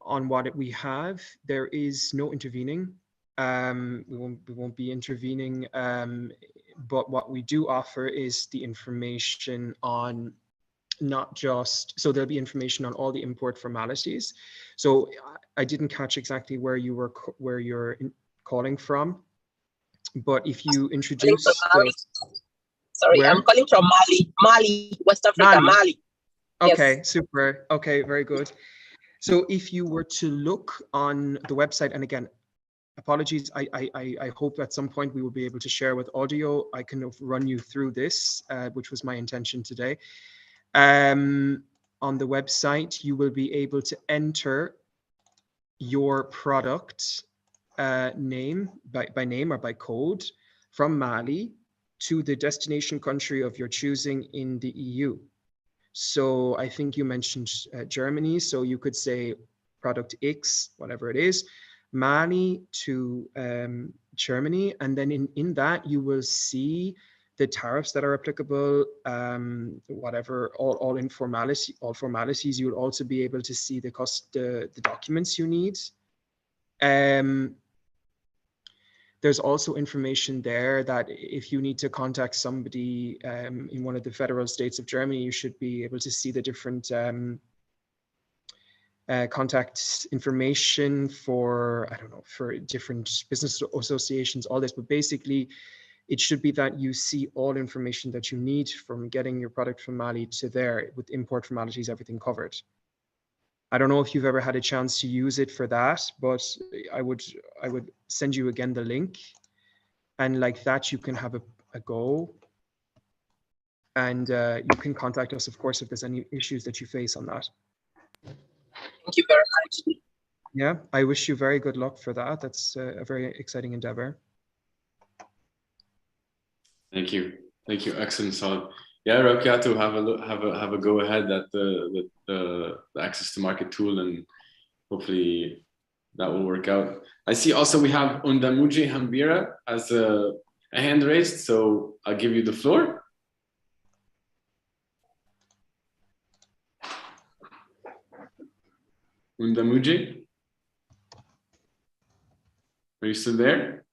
on what we have, there is no intervening. We won't be intervening. But what we do offer is the information on not just, so there'll be information on all the import formalities. So I didn't catch exactly where you're calling from, but if you introduce Sorry, I'm calling from Mali, West Africa, Mali. Okay, yes. Super. Okay, very good. So if you were to look on the website, and again, apologies, I hope at some point we will be able to share with audio. I can run you through this, which was my intention today. On the website, you will be able to enter your product name by name or by code from Mali to the destination country of your choosing in the EU. So I think you mentioned Germany, so you could say product X, whatever it is, Mali to Germany, and then in that you will see the tariffs that are applicable, whatever, all formalities. You will also be able to see the documents you need. There's also information there that if you need to contact somebody in one of the federal states of Germany, you should be able to see the different contact information for, I don't know, for different business associations, all this, but basically it should be that you see all information that you need from getting your product from Mali to there with import formalities, everything covered. I don't know if you've ever had a chance to use it for that, but I would send you again the link, and like that you can have a go, and you can contact us, of course, if there's any issues that you face on that. Thank you very much. Yeah, I wish you very good luck for that. That's a very exciting endeavor. Thank you, excellent, Saul. Yeah, Rokiato, have a go ahead at the access to market tool, and hopefully that will work out. I see also we have Undamuji Hambira as a hand raised, so I'll give you the floor. Undamuji, are you still there?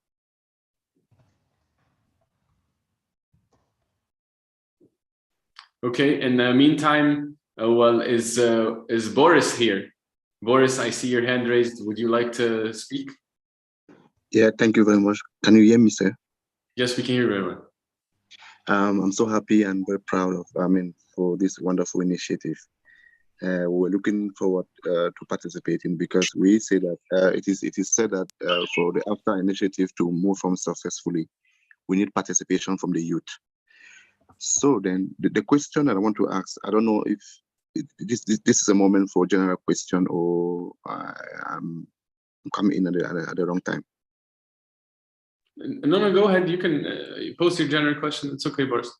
Okay, in the meantime, well, is Boris here? Boris, I see your hand raised. Would you like to speak? Yeah, thank you very much. Can you hear me, sir? Yes, we can hear you very well. I'm so happy and very proud of, for this wonderful initiative. We're looking forward to participating, because we say that it is said that for the AFRO initiative to move from successfully, we need participation from the youth. So then the question that I want to ask, I don't know if this is a moment for a general question, or I'm coming in at the wrong time. No, go ahead. You can post your general question. It's okay, Boris.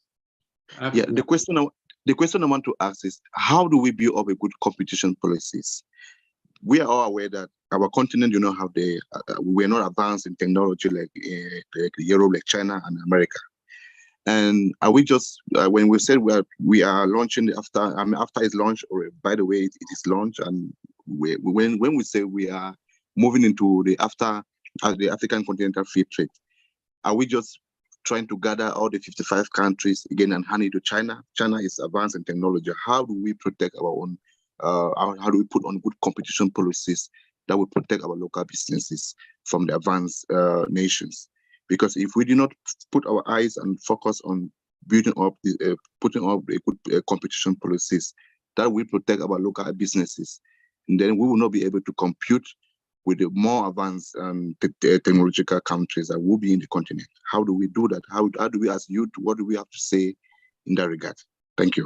Yeah, the question I want to ask is, how do we build up a good competition policies? We are all aware that our continent, how we're not advanced in technology like Europe, like China and America. And are we just, when we said we are launching the AFTA is launched, or by the way, it is launched, and when we say we are moving into the AFTA, the African Continental Free Trade, are we just trying to gather all the 55 countries again and hand it to China? China is advanced in technology. How do we protect our own, how do we put on good competition policies that will protect our local businesses from the advanced nations? Because if we do not put our eyes and focus on building up, putting up a good competition policies, that will protect our local businesses. And then we will not be able to compete with the more advanced technological countries that will be in the continent. How do we do that? How do we, as youth, what do we have to say in that regard? Thank you.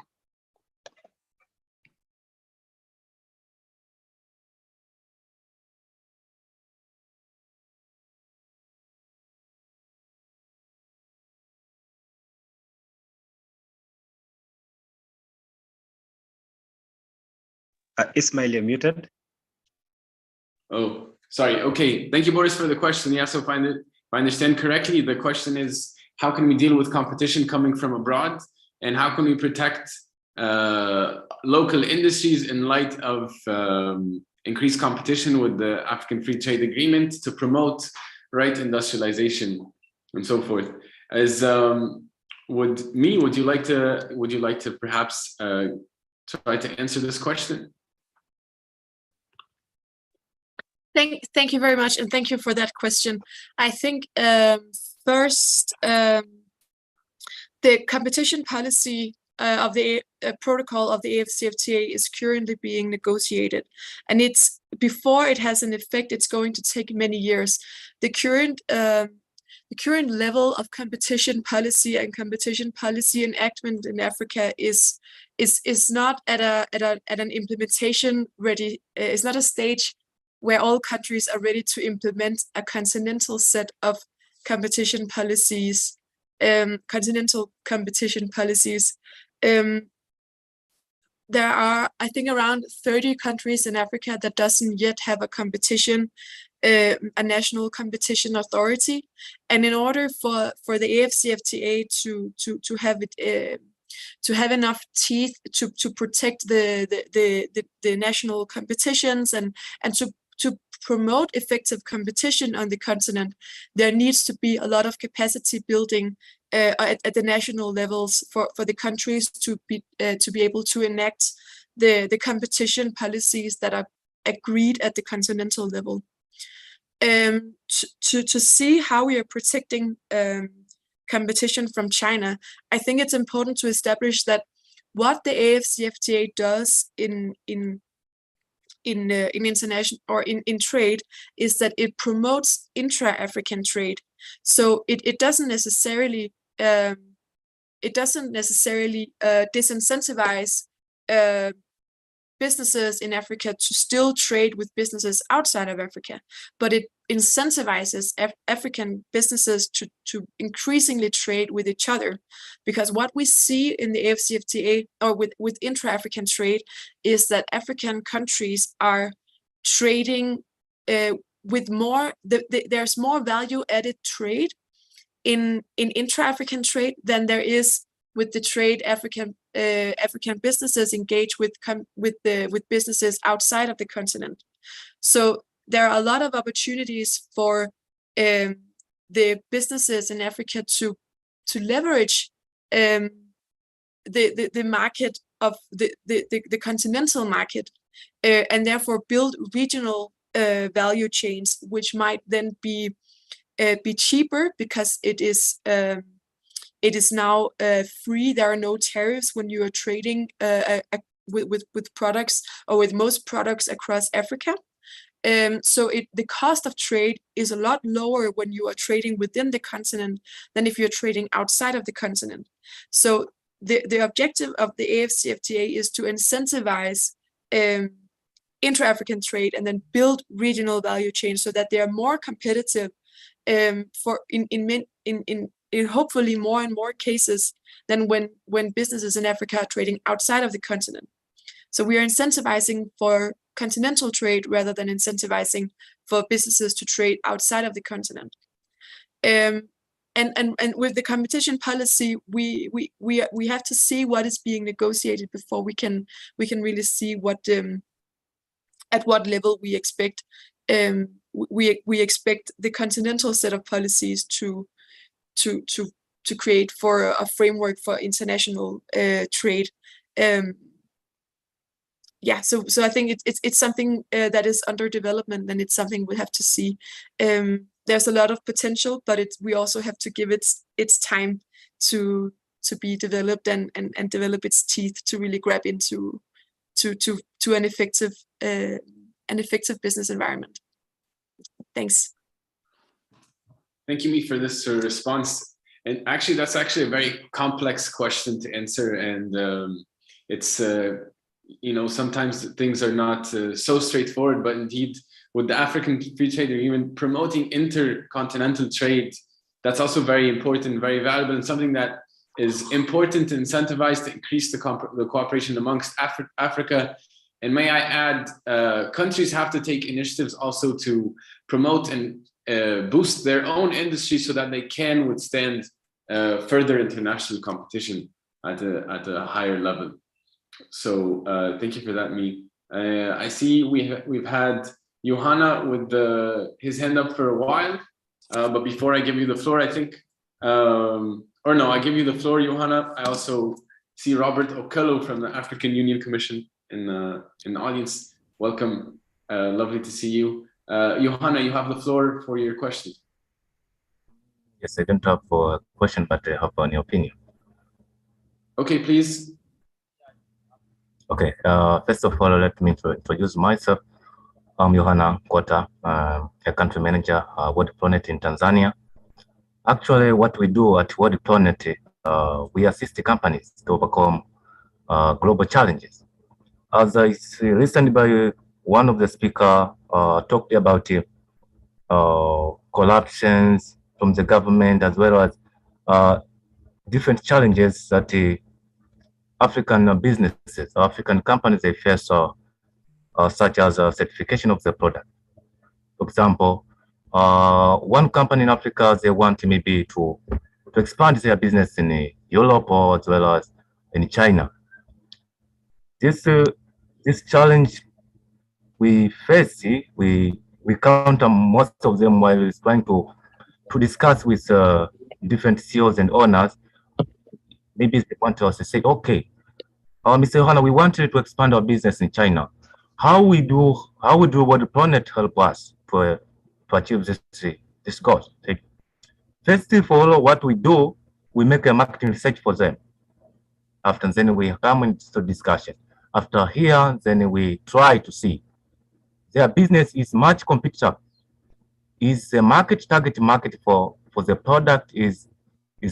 Ismail, you're muted. Oh, sorry. Okay. Thank you, Boris, for the question. Yeah, so if I understand correctly, the question is, how can we deal with competition coming from abroad? And how can we protect local industries in light of increased competition with the African Free Trade Agreement to promote industrialization and so forth? As would you like to perhaps try to answer this question? Thank you very much, and thank you for that question. I think first, the competition policy of the protocol of the AFCFTA is currently being negotiated, and it's before it has an effect. It's going to take many years. The current level of competition policy and competition policy enactment in Africa is not at an implementation ready. It's not a stage where all countries are ready to implement a continental set of competition policies, continental competition policies. There are, I think, around 30 countries in Africa that doesn't yet have a competition, a national competition authority. And in order for the AFCFTA to have it, to have enough teeth to protect the national competitions and to promote effective competition on the continent, there needs to be a lot of capacity building at the national levels for the countries to be able to enact the competition policies that are agreed at the continental level. To see how we are protecting competition from China, I think it's important to establish that what the AFCFTA does in international or in trade is that it promotes intra-African trade. So it doesn't necessarily disincentivize businesses in Africa to still trade with businesses outside of Africa, but it incentivizes African businesses to increasingly trade with each other. Because what we see in the AFCFTA or with intra-African trade is that African countries are trading with more, there's more value-added trade in intra-African trade than there is with the trade African businesses engage with businesses outside of the continent. So there are a lot of opportunities for the businesses in Africa to leverage the market of the continental market and therefore build regional value chains, which might then be cheaper because it is now free. There are no tariffs when you are trading with products or with most products across Africa. So the cost of trade is a lot lower when you are trading within the continent than if you're trading outside of the continent. So the objective of the AFCFTA is to incentivize intra-African trade and then build regional value chains so that they are more competitive for in hopefully more and more cases than when businesses in Africa are trading outside of the continent. So we are incentivizing for continental trade rather than incentivizing for businesses to trade outside of the continent. And with the competition policy, we have to see what is being negotiated before we can really see what at what level we expect we expect the continental set of policies to create for a framework for international trade. Yeah, so I think it's something that is under development, and it's something we have to see. There's a lot of potential, but we also have to give its time to be developed and develop its teeth to really grab into to an effective business environment. Thanks. Thank you, Mi, for this response. And actually, that's actually a very complex question to answer. And it's, you know, sometimes things are not so straightforward, but indeed, with the African Free Trade Agreement promoting intercontinental trade, that's also very important, very valuable, and something that is important to incentivize to increase the cooperation amongst Africa. And may I add, countries have to take initiatives also to promote and boost their own industry so that they can withstand further international competition at a higher level. So thank you for that, Mi. I see we've had Johanna with his hand up for a while, but before I give you the floor, I think, or no, I give you the floor, Johanna. I also see Robert Okello from the African Union Commission in the audience. Welcome, lovely to see you. Johanna, you have the floor for your question. Yes, I don't have a question, but I have an opinion. Okay, please. Okay, first of all, let me introduce myself. I'm Johanna Kota, a country manager at World Planet in Tanzania. Actually, what we do at World Planet, we assist companies to overcome global challenges. As I listened by one of the speakers talked about corruptions from the government, as well as different challenges that African businesses, African companies, they face, such as certification of the product. For example, one company in Africa, they want maybe to expand their business in Europe or as well as in China. This challenge we face, we counter most of them while trying to discuss with different CEOs and owners. Maybe they want us to say, okay, Mr. Johanna, we wanted to expand our business in China. How we do World Planet help us to achieve this goal? First of all, what we do, we make a marketing research for them. After then we come into discussion. After here, then we try to see their business is much competitive. Is the target market for the product is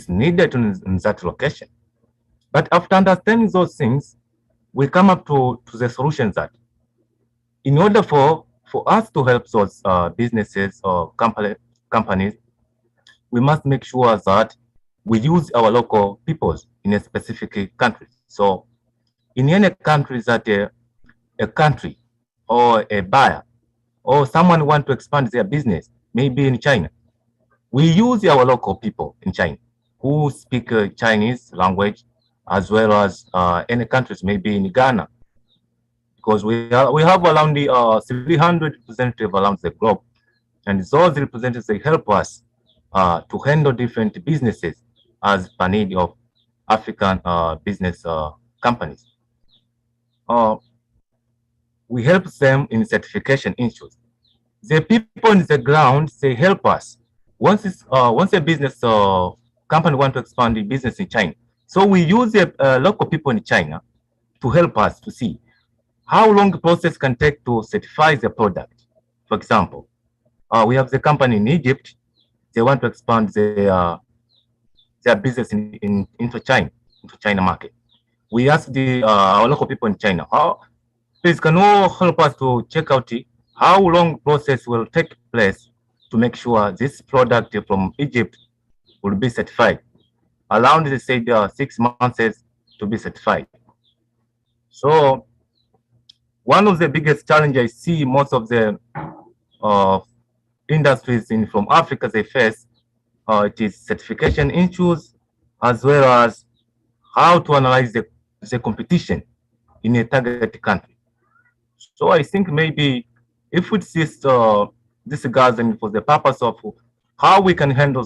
needed in that location. But after understanding those things, we come up to the solution that in order for us to help those businesses or companies, we must make sure that we use our local peoples in a specific country. So in any country that a country or a buyer or someone want to expand their business, maybe in China, we use our local people in China who speak Chinese language, as well as any countries, maybe in Ghana, because we have around 300 representatives around the globe, and those representatives, they help us to handle different businesses as per need of African business companies. We help them in certification issues. The people on the ground, they help us. Once a business company want to expand the business in China, so we use the local people in China to help us to see how long the process can take to certify the product. For example, we have the company in Egypt. They want to expand their business into China market. We ask our local people in China, please can you help us to check out how long process will take place to make sure this product from Egypt will be certified. Around, they say, 6 months to be certified. So one of the biggest challenges I see most of the industries from Africa they face, it is certification issues, as well as how to analyze the competition in a target country. So I think maybe if we assist this gathering for the purpose of how we can handle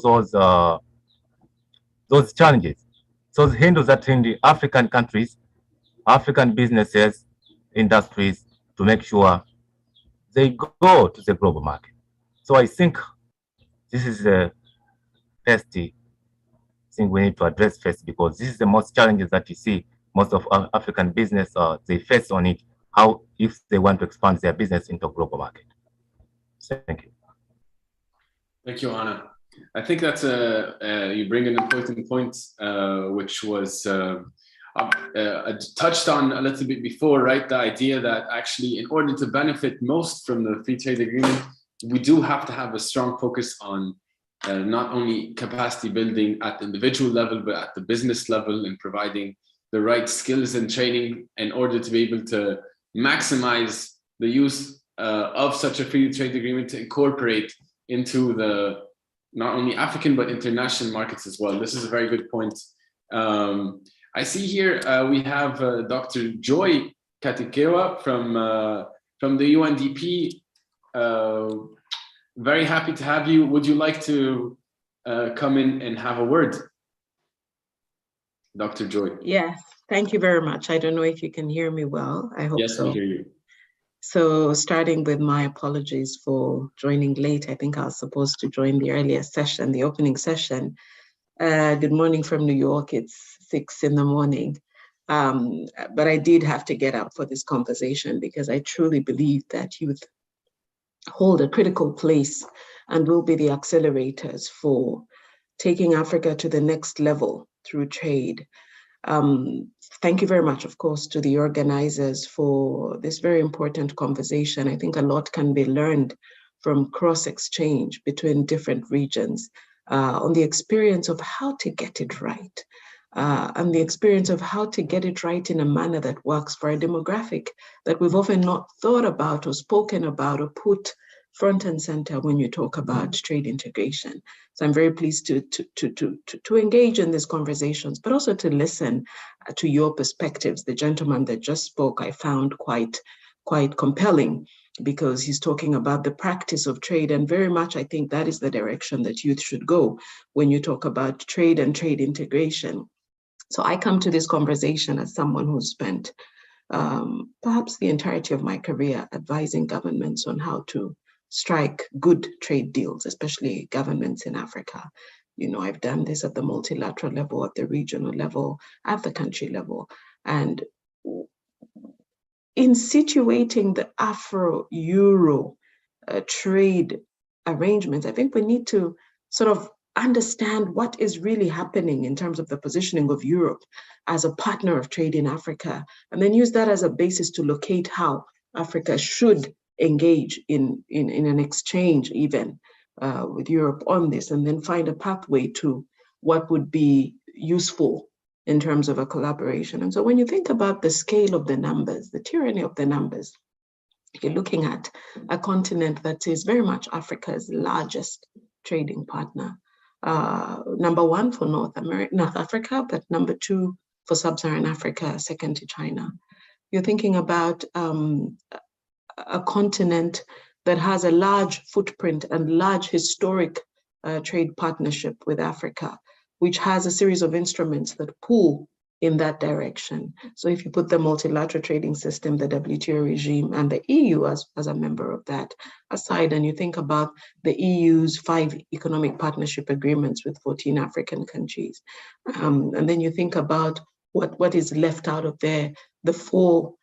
those challenges, so handle that in the African countries, African businesses, industries, to make sure they go to the global market. So I think this is the first thing we need to address first, because this is the most challenges that you see most of African business they face on it how if they want to expand their business into a global market. Thank you. Thank you, Anna. I think that's you bring an important point, which was touched on a little bit before, right? The idea that actually, in order to benefit most from the free trade agreement, we do have to have a strong focus on not only capacity building at the individual level, but at the business level, and providing the right skills and training in order to be able to maximize the use of such a free trade agreement to incorporate into the not only African but international markets as well. This is a very good point. I see here we have Dr. Joy Katikewa from the UNDP. Very happy to have you. Would you like to come in and have a word? Dr. Joy. Yes, thank you very much. I don't know if you can hear me well. I hope yes, so. Yes, we hear you. So starting with my apologies for joining late. I think I was supposed to join the earlier session, the opening session. Good morning from New York. It's 6 in the morning. But I did have to get up for this conversation because I truly believe that youth hold a critical place and will be the accelerators for taking Africa to the next level through trade. Thank you very much, of course, to the organizers for this very important conversation. I think a lot can be learned from cross-exchange between different regions on the experience of how to get it right, and the experience of how to get it right in a manner that works for a demographic that we've often not thought about or spoken about or put front and center when you talk about trade integration. So I'm very pleased to engage in these conversations, but also to listen to your perspectives. The gentleman that just spoke, I found quite compelling because he's talking about the practice of trade, and very much I think that is the direction that youth should go when you talk about trade and trade integration. So I come to this conversation as someone who's spent perhaps the entirety of my career advising governments on how to strike good trade deals, especially governments in Africa. You know, I've done this at the multilateral level, at the regional level, at the country level. And in situating the AFRO-EURO trade arrangements, I think we need to sort of understand what is really happening in terms of the positioning of Europe as a partner of trade in Africa, and then use that as a basis to locate how Africa should engage in an exchange even with Europe on this, and then find a pathway to what would be useful in terms of a collaboration. And so when you think about the scale of the numbers, the tyranny of the numbers, you're looking at a continent that is very much Africa's largest trading partner. Number one for North Africa, but number two for Sub-Saharan Africa, second to China. You're thinking about a continent that has a large footprint and large historic trade partnership with Africa, which has a series of instruments that pull in that direction. So if you put the multilateral trading system, the WTO regime, and the EU as a member of that aside, and you think about the EU's 5 economic partnership agreements with 14 African countries, and then you think about what is left out of there, the 4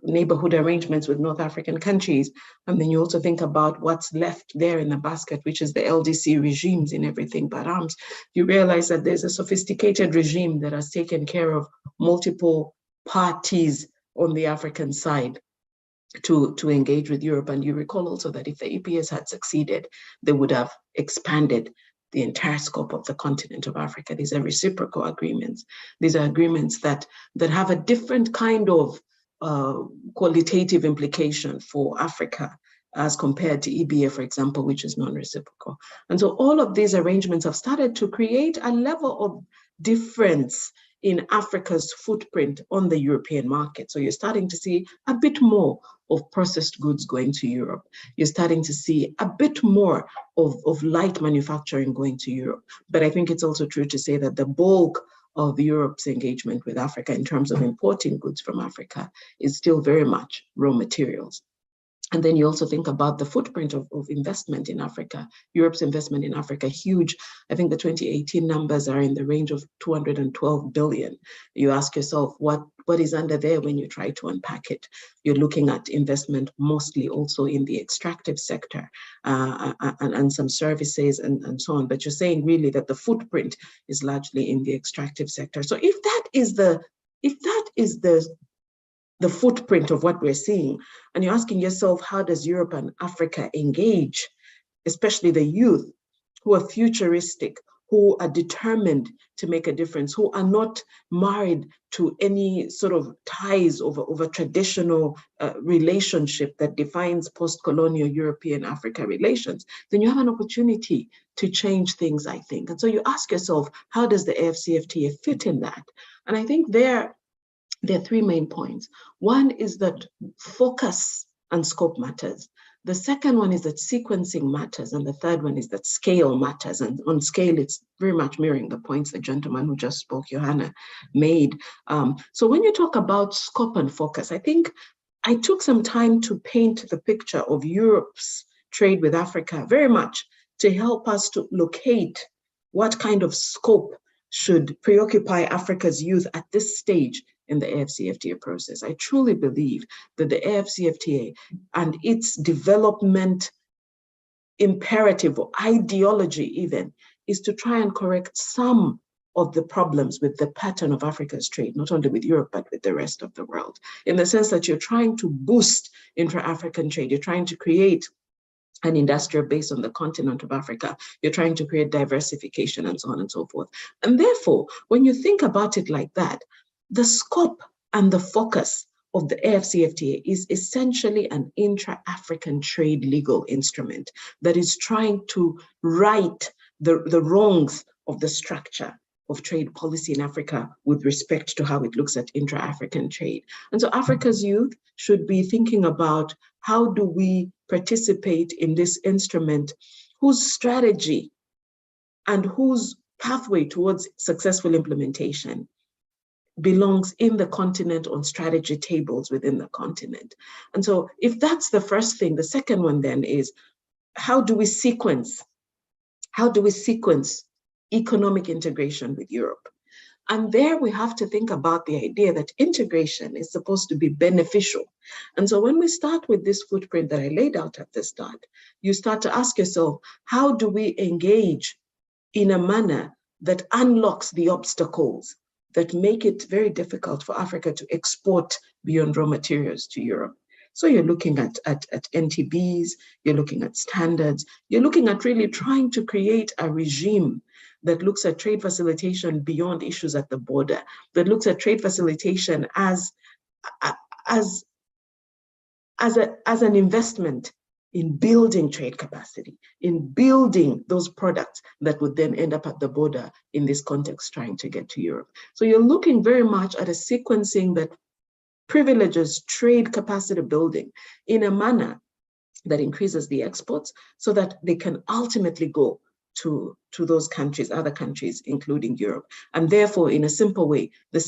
neighborhood arrangements with North African countries. And then you also think about what's left there in the basket, which is the LDC regimes in everything but arms. You realize that there's a sophisticated regime that has taken care of multiple parties on the African side to engage with Europe. And you recall also that if the EPS had succeeded, they would have expanded the entire scope of the continent of Africa. These are reciprocal agreements. These are agreements that have a different kind of qualitative implication for Africa as compared to EBA, for example, which is non-reciprocal. And so all of these arrangements have started to create a level of difference in Africa's footprint on the European market. So you're starting to see a bit more of processed goods going to Europe. You're starting to see a bit more of light manufacturing going to Europe. But I think it's also true to say that the bulk of Europe's engagement with Africa in terms of importing goods from Africa is still very much raw materials. And then you also think about the footprint of investment in Africa. Europe's investment in Africa, huge. I think the 2018 numbers are in the range of 212 billion. You ask yourself, what but is under there when you try to unpack it. You're looking at investment mostly also in the extractive sector and some services and so on. But you're saying really that the footprint is largely in the extractive sector. So if that is the footprint of what we're seeing, and you're asking yourself, how does Europe and Africa engage, especially the youth who are futuristic, who are determined to make a difference, who are not married to any sort of ties over traditional relationship that defines post-colonial European-Africa relations, then you have an opportunity to change things, I think. And so you ask yourself, how does the AFCFTA fit in that? And I think there are three main points. One is that focus and scope matters. The second one is that sequencing matters. And the third one is that scale matters. And on scale, it's very much mirroring the points the gentleman who just spoke, Johanna, made. So when you talk about scope and focus, I think I took some time to paint the picture of Europe's trade with Africa very much to help us to locate what kind of scope should preoccupy Africa's youth at this stage in the AFCFTA process. I truly believe that the AFCFTA and its development imperative or ideology even is to try and correct some of the problems with the pattern of Africa's trade, not only with Europe, but with the rest of the world, in the sense that you're trying to boost intra-African trade. You're trying to create an industrial base on the continent of Africa. You're trying to create diversification and so on and so forth. And therefore, when you think about it like that, the scope and the focus of the AFCFTA is essentially an intra-African trade legal instrument that is trying to right the wrongs of the structure of trade policy in Africa with respect to how it looks at intra-African trade. And so Africa's youth should be thinking about, how do we participate in this instrument whose strategy and whose pathway towards successful implementation belongs in the continent on strategy tables within the continent. And so if that's the first thing, the second one then is, how do we sequence economic integration with Europe? And there we have to think about the idea that integration is supposed to be beneficial. And so when we start with this footprint that I laid out at the start, you start to ask yourself, how do we engage in a manner that unlocks the obstacles that make it very difficult for Africa to export beyond raw materials to Europe? So you're looking at NTBs, you're looking at standards, you're looking at really trying to create a regime that looks at trade facilitation beyond issues at the border, that looks at trade facilitation as an investment in building trade capacity, in building those products that would then end up at the border in this context trying to get to Europe. So you're looking very much at a sequencing that privileges trade capacity building in a manner that increases the exports so that they can ultimately go to those countries, other countries, including Europe. And therefore, in a simple way, the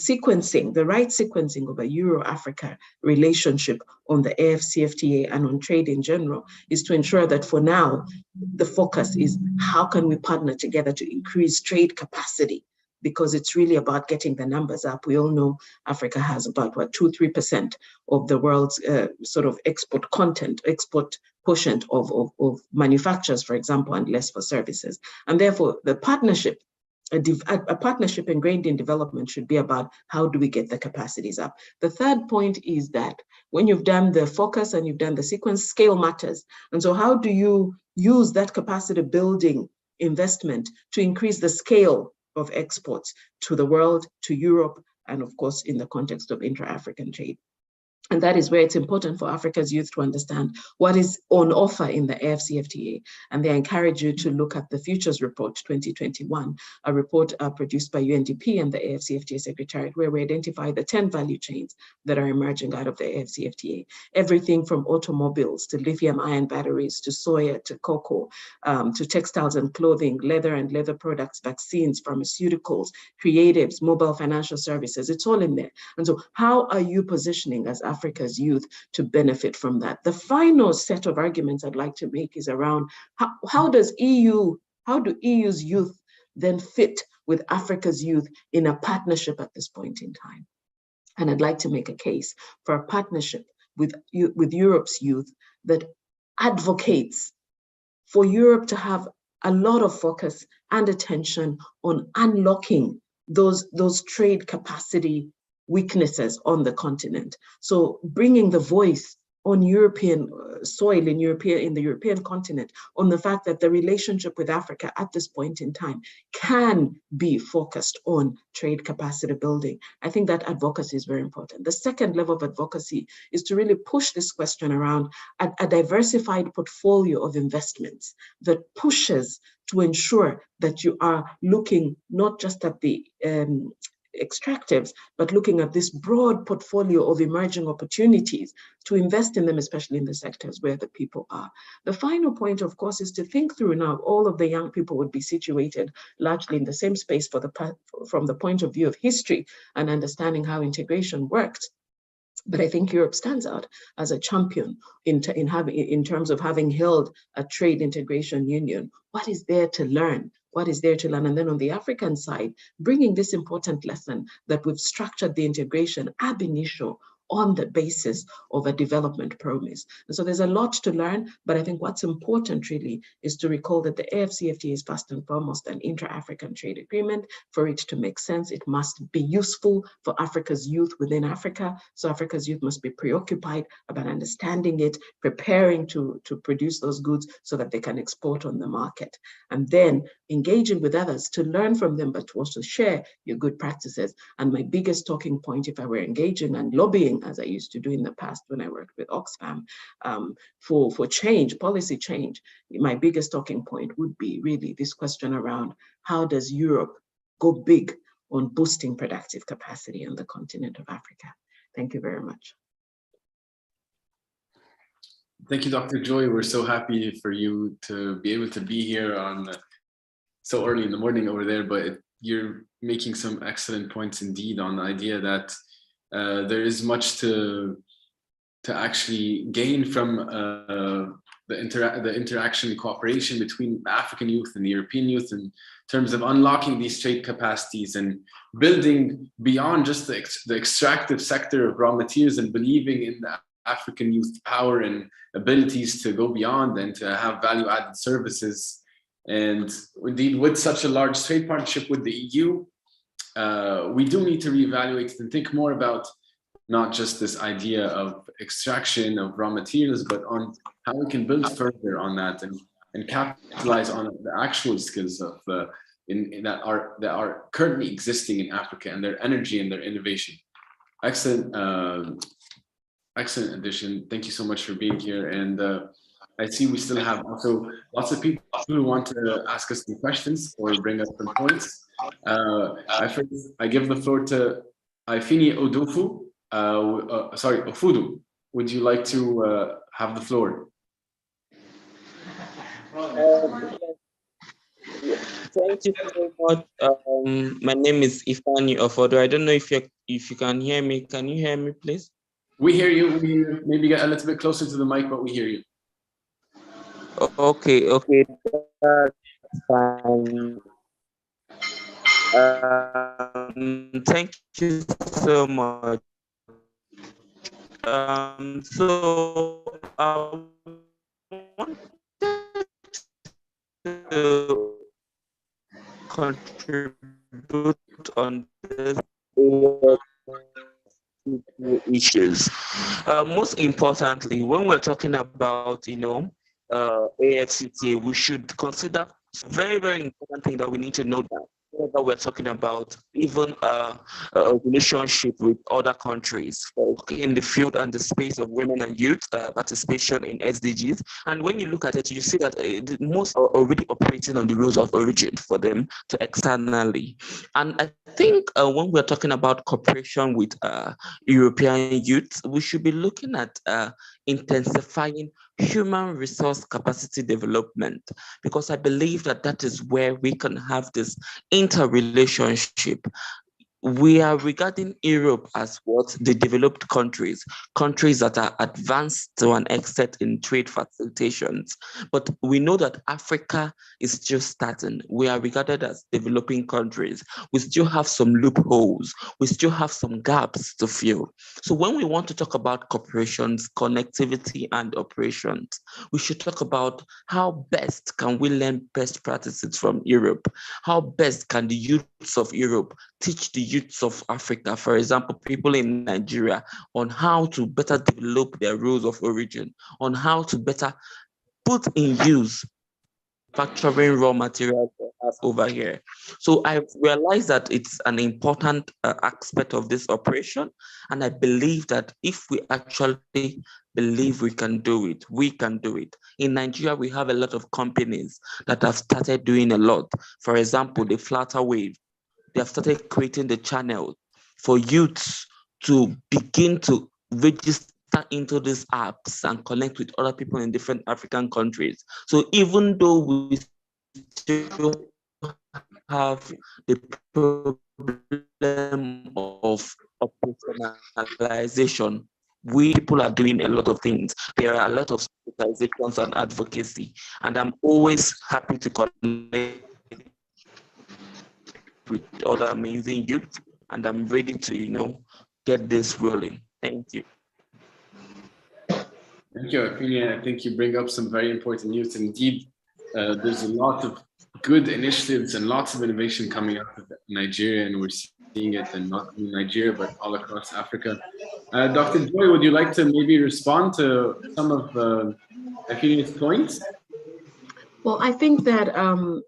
right sequencing of a Euro-Africa relationship on the AFCFTA and on trade in general is to ensure that for now, the focus is how can we partner together to increase trade capacity, because it's really about getting the numbers up. We all know Africa has about 2-3% of the world's sort of export quotient of manufacturers, for example, and less for services. And therefore, the partnership, a partnership ingrained in development should be about how do we get the capacities up. The third point is that when you've done the focus and you've done the sequence, scale matters. And so how do you use that capacity building investment to increase the scale of exports to the world, to Europe, and of course, in the context of intra-African trade? And that is where it's important for Africa's youth to understand what is on offer in the AFCFTA. And they encourage you to look at the Futures Report 2021, a report produced by UNDP and the AFCFTA Secretariat, where we identify the 10 value chains that are emerging out of the AFCFTA. Everything from automobiles to lithium-ion batteries, to soya, to cocoa, to textiles and clothing, leather and leather products, vaccines, pharmaceuticals, creatives, mobile financial services, it's all in there. And so how are you positioning as Africa's youth to benefit from that? The final set of arguments I'd like to make is around how do EU's youth then fit with Africa's youth in a partnership at this point in time? And I'd like to make a case for a partnership with Europe's youth that advocates for Europe to have a lot of focus and attention on unlocking those trade capacity weaknesses on the continent. So bringing the voice on European soil, in the European continent, on the fact that the relationship with Africa at this point in time can be focused on trade capacity building. I think that advocacy is very important. The second level of advocacy is to really push this question around a diversified portfolio of investments that pushes to ensure that you are looking not just at the extractives, but looking at this broad portfolio of emerging opportunities to invest in them, especially in the sectors where the people are. The final point, of course, is to think through now, all of the young people would be situated largely in the same space from the point of view of history and understanding how integration worked. But I think Europe stands out as a champion in terms of having held a trade integration union. What is there to learn? What is there to learn? And then on the African side, bringing this important lesson that we've structured the integration ab initio on the basis of a development promise. And so there's a lot to learn, but I think what's important really is to recall that the AFCFTA is first and foremost an intra-African trade agreement. For it to make sense, it must be useful for Africa's youth within Africa. So Africa's youth must be preoccupied about understanding it, preparing to produce those goods so that they can export on the market. And then engaging with others to learn from them, but to also share your good practices. And my biggest talking point, if I were engaging and lobbying, as I used to do in the past when I worked with Oxfam, for change, policy change, my biggest talking point would be really this question around how does Europe go big on boosting productive capacity on the continent of Africa. Thank you very much. Thank you, Dr. Joy. We're so happy for you to be able to be here on so early in the morning over there, but you're making some excellent points indeed on the idea that there is much to actually gain from the interaction and cooperation between the African youth and the European youth in terms of unlocking these trade capacities and building beyond just the extractive sector of raw materials and believing in the African youth power and abilities to go beyond and to have value-added services. And indeed, with such a large trade partnership with the EU, we do need to reevaluate it and think more about not just this idea of extraction of raw materials, but on how we can build further on that and capitalize on the actual skills of that are currently existing in Africa and their energy and their innovation. Excellent, excellent addition. Thank you so much for being here. And I see we still have also lots of people who want to ask us some questions or bring up some points. I give the floor to Ifini Odufu. Sorry, Ofudu. Would you like to have the floor? Thank you very much. My name is Ifani Ofodo. I don't know if you can hear me. Can you hear me, please? We hear you. We maybe get a little bit closer to the mic, but we hear you. Okay, that's fine. Thank you so much. So I want to contribute on this issues. Most importantly, when we're talking about, AFCTA, we should consider very, very important thing that we need to know that whether we're talking about even a relationship with other countries in the field and the space of women and youth participation in SDGs. And when you look at it, you see that most are already operating on the rules of origin for them to externally. And I think when we're talking about cooperation with European youth, we should be looking at intensifying human resource capacity development, because I believe that is where we can have this interrelationship we are regarding Europe as what the developed countries that are advanced to an extent in trade facilitations. But we know that Africa is just starting. We are regarded as developing countries. We still have some loopholes. We still have some gaps to fill. So when we want to talk about corporations, connectivity, and operations, we should talk about how best can we learn best practices from Europe? How best can the youths of Europe teach the youths of Africa, for example, people in Nigeria, on how to better develop their rules of origin, on how to better put in use manufacturing raw materials over here. So I realized that it's an important aspect of this operation. And I believe that if we actually believe we can do it, we can do it. In Nigeria, we have a lot of companies that have started doing a lot. For example, the Flatter Wave. They have started creating the channel for youths to begin to register into these apps and connect with other people in different African countries. So even though we still have the problem of operationalization, we people are doing a lot of things. There are a lot of sensitizations and advocacy, and I'm always happy to connect with other amazing youth, and I'm ready to, get this rolling. Thank you. Thank you, Aquinia. I think you bring up some very important news. Indeed, there's a lot of good initiatives and lots of innovation coming out of Nigeria, and we're seeing it in not only Nigeria, but all across Africa. Dr. Joy, would you like to maybe respond to some of Aquinia's points? Well, I think that I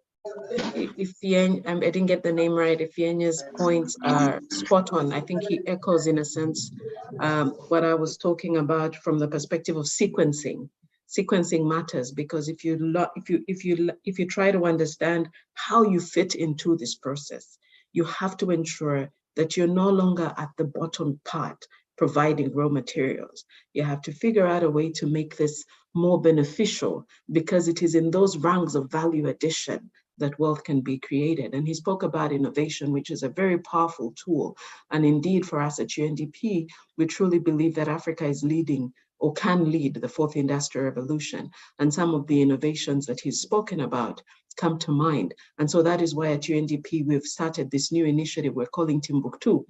didn't get the name right. Ifeanyi's points are spot on. I think he echoes, in a sense, what I was talking about from the perspective of sequencing. Sequencing matters, because if you try to understand how you fit into this process, you have to ensure that you're no longer at the bottom part providing raw materials. You have to figure out a way to make this more beneficial, because it is in those rungs of value addition that wealth can be created. And he spoke about innovation, which is a very powerful tool. And indeed, for us at UNDP, we truly believe that Africa is leading or can lead the fourth industrial revolution. And some of the innovations that he's spoken about come to mind. And so that is why at UNDP, we've started this new initiative we're calling Timbuktu.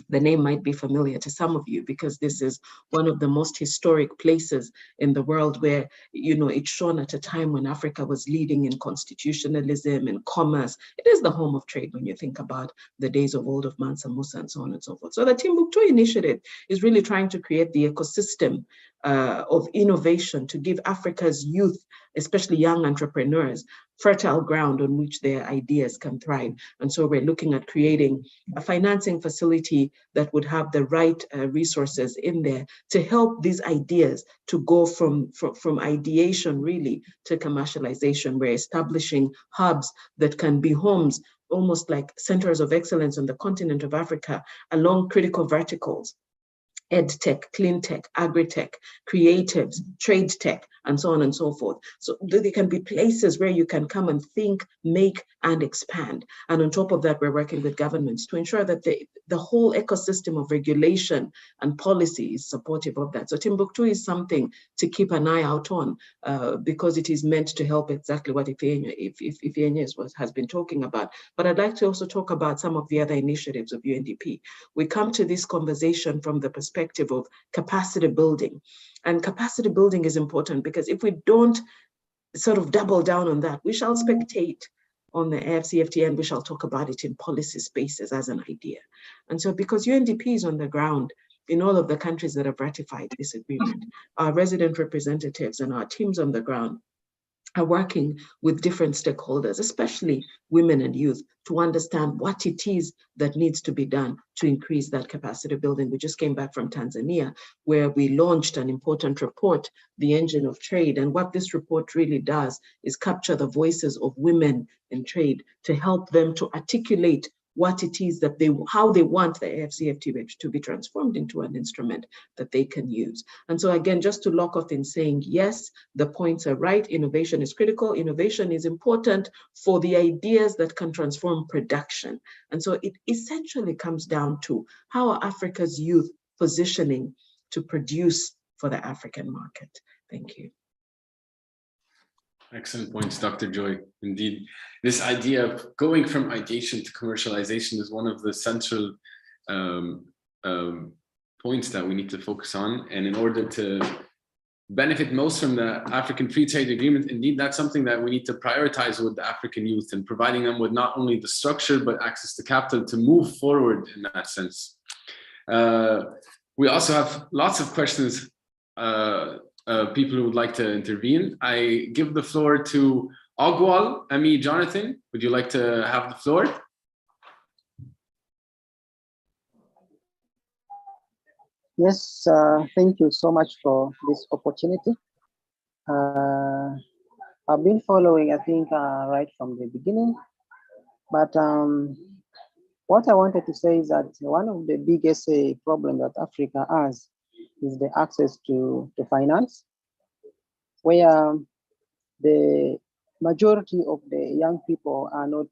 The name might be familiar to some of you, because this is one of the most historic places in the world where, it's shown at a time when Africa was leading in constitutionalism and commerce. It is the home of trade when you think about the days of old of Mansa Musa and so on and so forth. So the Timbuktu initiative is really trying to create the ecosystem of innovation to give Africa's youth, especially young entrepreneurs, fertile ground on which their ideas can thrive. And so we're looking at creating a financing facility that would have the right resources in there to help these ideas to go from ideation really to commercialization. We're establishing hubs that can be homes, almost like centers of excellence on the continent of Africa, along critical verticals: ed tech, clean tech, agri-tech, creatives, trade tech, and so on and so forth. So there can be places where you can come and think, make, and expand. And on top of that, we're working with governments to ensure that the whole ecosystem of regulation and policy is supportive of that. So Timbuktu is something to keep an eye out on, because it is meant to help exactly what Ifeanyi has been talking about. But I'd like to also talk about some of the other initiatives of UNDP. We come to this conversation from the perspective of capacity building. And capacity building is important, because if we don't sort of double down on that, we shall spectate on the Fcfta, and we shall talk about it in policy spaces as an idea. And so because UNDP is on the ground in all of the countries that have ratified this agreement, our resident representatives and our teams on the ground are working with different stakeholders, especially women and youth, to understand what it is that needs to be done to increase that capacity building. We just came back from Tanzania, where we launched an important report, The Engine of Trade. And what this report really does is capture the voices of women in trade to help them to articulate what it is that how they want the AFCFTA to be transformed into an instrument that they can use. And so again, just to lock off in saying, yes, the points are right. Innovation is critical. Innovation is important for the ideas that can transform production. And so it essentially comes down to how are Africa's youth positioning to produce for the African market. Thank you. Excellent points, Dr. Joy. Indeed, this idea of going from ideation to commercialization is one of the central points that we need to focus on. And in order to benefit most from the African Free Trade Agreement, indeed, that's something that we need to prioritize with the African youth and providing them with not only the structure, but access to capital to move forward in that sense. We also have lots of questions, people who would like to intervene. I give the floor to Ogwal, Ami, Jonathan. Would you like to have the floor? Yes, thank you so much for this opportunity. I've been following, I think, right from the beginning, but what I wanted to say is that one of the biggest problems that Africa has is the access to finance, where the majority of the young people are not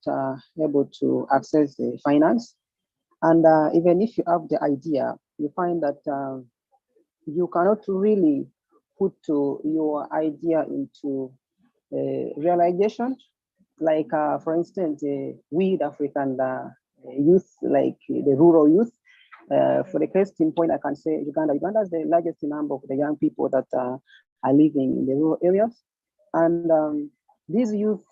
able to access the finance. And even if you have the idea, you find that you cannot really put your idea into realization. Like, for instance, we, the African youth, like the rural youth, for the case in point, I can say Uganda. Uganda is the largest number of the young people that are living in the rural areas. And these youth,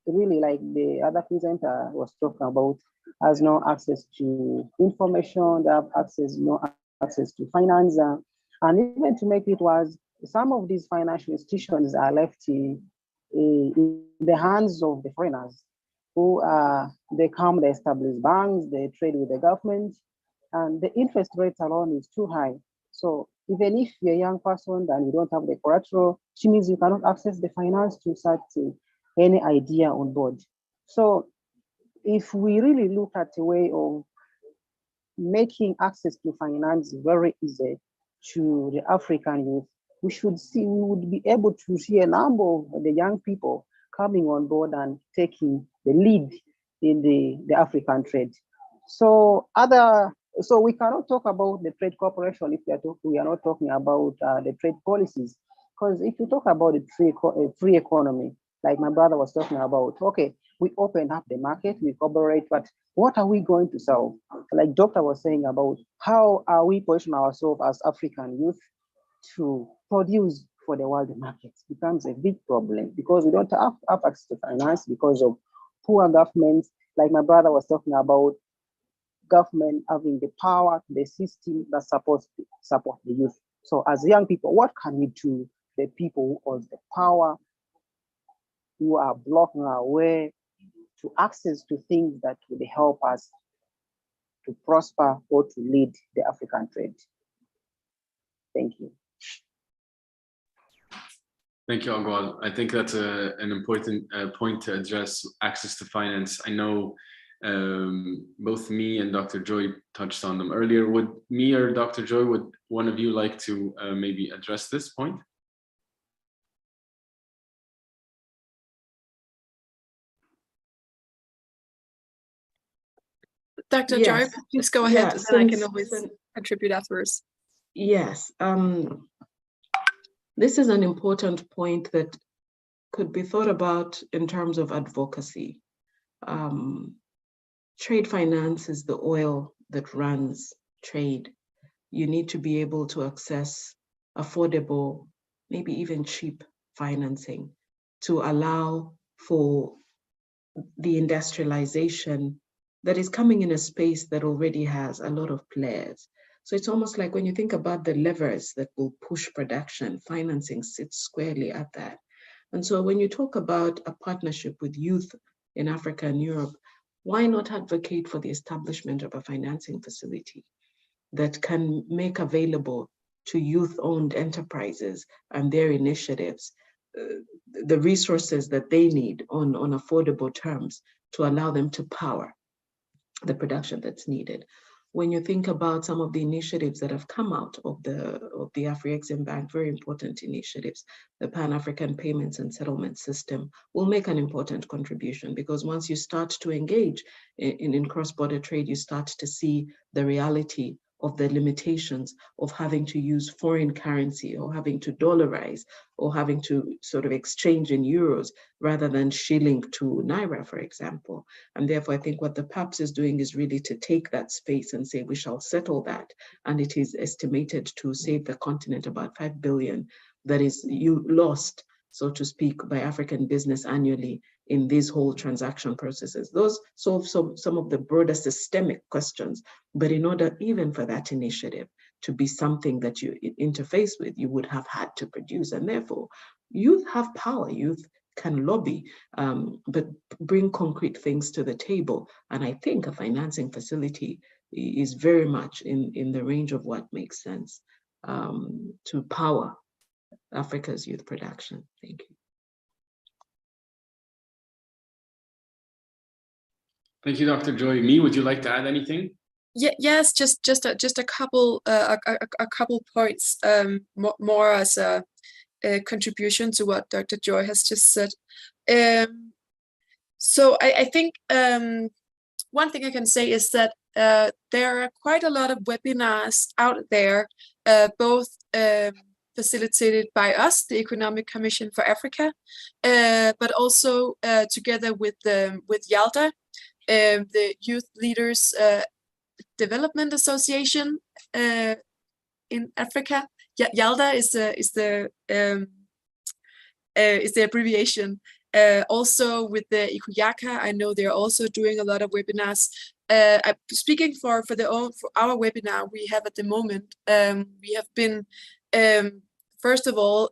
really, like the other presenter was talking about, has no access to information, they have no access to finance. And even to make it worse, some of these financial institutions are left in the hands of the foreigners who they come, they establish banks, they trade with the government, and the interest rates alone is too high. So even if you're a young person and you don't have the collateral, which means you cannot access the finance to start any idea on board. So if we really look at a way of making access to finance very easy to the African youth, we would be able to see a number of the young people coming on board and taking the lead in the African trade. So we cannot talk about the trade cooperation if we are not talking about the trade policies. Because if you talk about the free economy, like my brother was talking about, okay, we open up the market, we cooperate, but what are we going to sell? Like Doctor was saying about how are we positioning ourselves as African youth to produce for the world market becomes a big problem because we don't have access to finance because of poor government. Like my brother was talking about, government having the power, the system that support the youth. So as young people, what can we do? The people who hold the power, who are blocking our way to access to things that would help us to prosper or to lead the African trade. Thank you. Thank you, Ogwal. I think that's an important point to address, access to finance. I know both me and Dr. Joy touched on them earlier. Would me or Dr. Joy, would one of you like to maybe address this point? Dr. Yes. Joy, just go ahead, Yeah, and I can always contribute afterwards. Yes, this is an important point that could be thought about in terms of advocacy. Trade finance is the oil that runs trade. You need to be able to access affordable, maybe even cheap financing to allow for the industrialization that is coming in a space that already has a lot of players. So it's almost like when you think about the levers that will push production, financing sits squarely at that. And so when you talk about a partnership with youth in Africa and Europe, why not advocate for the establishment of a financing facility that can make available to youth-owned enterprises and their initiatives the resources that they need on affordable terms to allow them to power the production that's needed. When you think about some of the initiatives that have come out of the Afro-Exim Bank, very important initiatives, the Pan-African Payments and Settlement System will make an important contribution, because once you start to engage in cross-border trade, you start to see the reality of the limitations of having to use foreign currency, or having to dollarize, or having to sort of exchange in euros rather than shilling to naira, for example. And therefore, I think what the PAPS is doing is really to take that space and say, we shall settle that. And it is estimated to save the continent about 5 billion that is lost, so to speak, by African business annually in these whole transaction processes. Those solve some of the broader systemic questions, but in order even for that initiative to be something that you interface with, you would have had to produce. And therefore, youth have power, youth can lobby, but bring concrete things to the table. And I think a financing facility is very much in the range of what makes sense to power Africa's youth production. Thank you. Thank you, Dr. Joy. Me, would you like to add anything? Yeah, yes, just a couple points, more as a contribution to what Dr. Joy has just said. So I think one thing I can say is that there are quite a lot of webinars out there, both facilitated by us, the Economic Commission for Africa, but also together with YALDA, the Youth Leaders Development Association in Africa. YALDA is the abbreviation. Also with the ICOYACA, I know they're also doing a lot of webinars. Speaking for our webinar we have at the moment, we have been first of all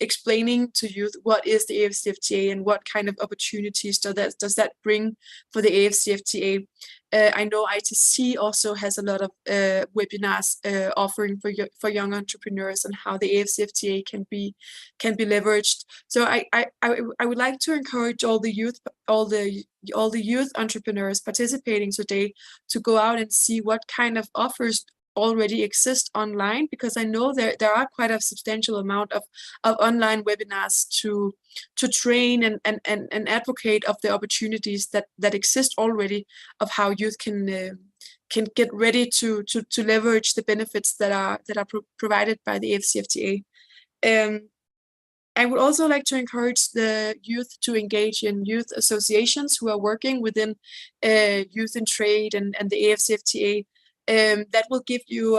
explaining to youth what is the AFCFTA and what kind of opportunities does that bring for the AFCFTA. I know ITC also has a lot of webinars offering for young entrepreneurs and how the AFCFTA can be leveraged. So I would like to encourage all the youth entrepreneurs participating today to go out and see what kind of offers already exist online, because I know there are quite a substantial amount of online webinars to train and advocate of the opportunities that exist already, of how youth can get ready to leverage the benefits that are provided by the AFCFTA. I would also like to encourage the youth to engage in youth associations who are working within youth in trade and the AFCFTA. That will give you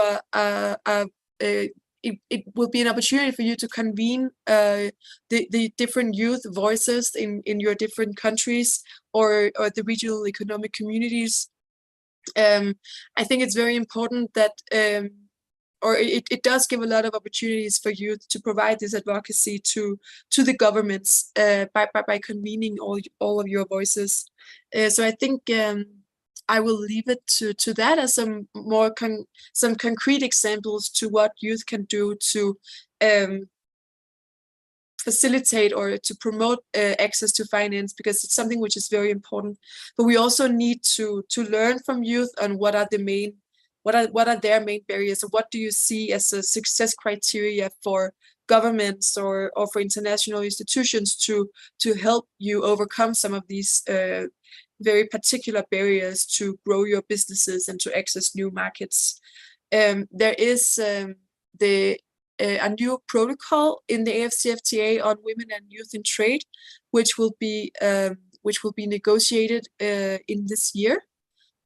it will be an opportunity for you to convene the different youth voices in your different countries or the regional economic communities. I think it's very important that or it does give a lot of opportunities for youth to provide this advocacy to the governments by convening all of your voices. So I think I will leave it to that as some concrete examples to what youth can do to facilitate or to promote access to finance, because it's something which is very important. But we also need to learn from youth on what are their main barriers, and what do you see as a success criteria for governments or for international institutions to help you overcome some of these very particular barriers to grow your businesses and to access new markets. There is a new protocol in the AFCFTA on women and youth in trade, which will be negotiated in this year.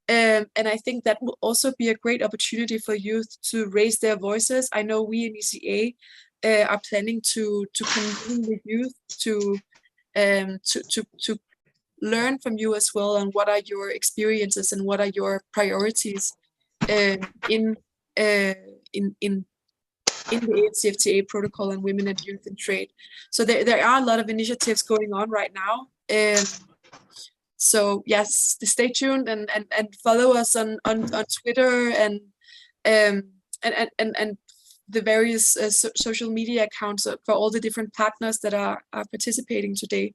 And I think that will also be a great opportunity for youth to raise their voices. I know we in ECA are planning to convene with youth to learn from you as well on what are your experiences and what are your priorities in the AFCFTA protocol on women and youth in trade. So there are a lot of initiatives going on right now. So yes, stay tuned and follow us on Twitter and the various social media accounts for all the different partners that are participating today.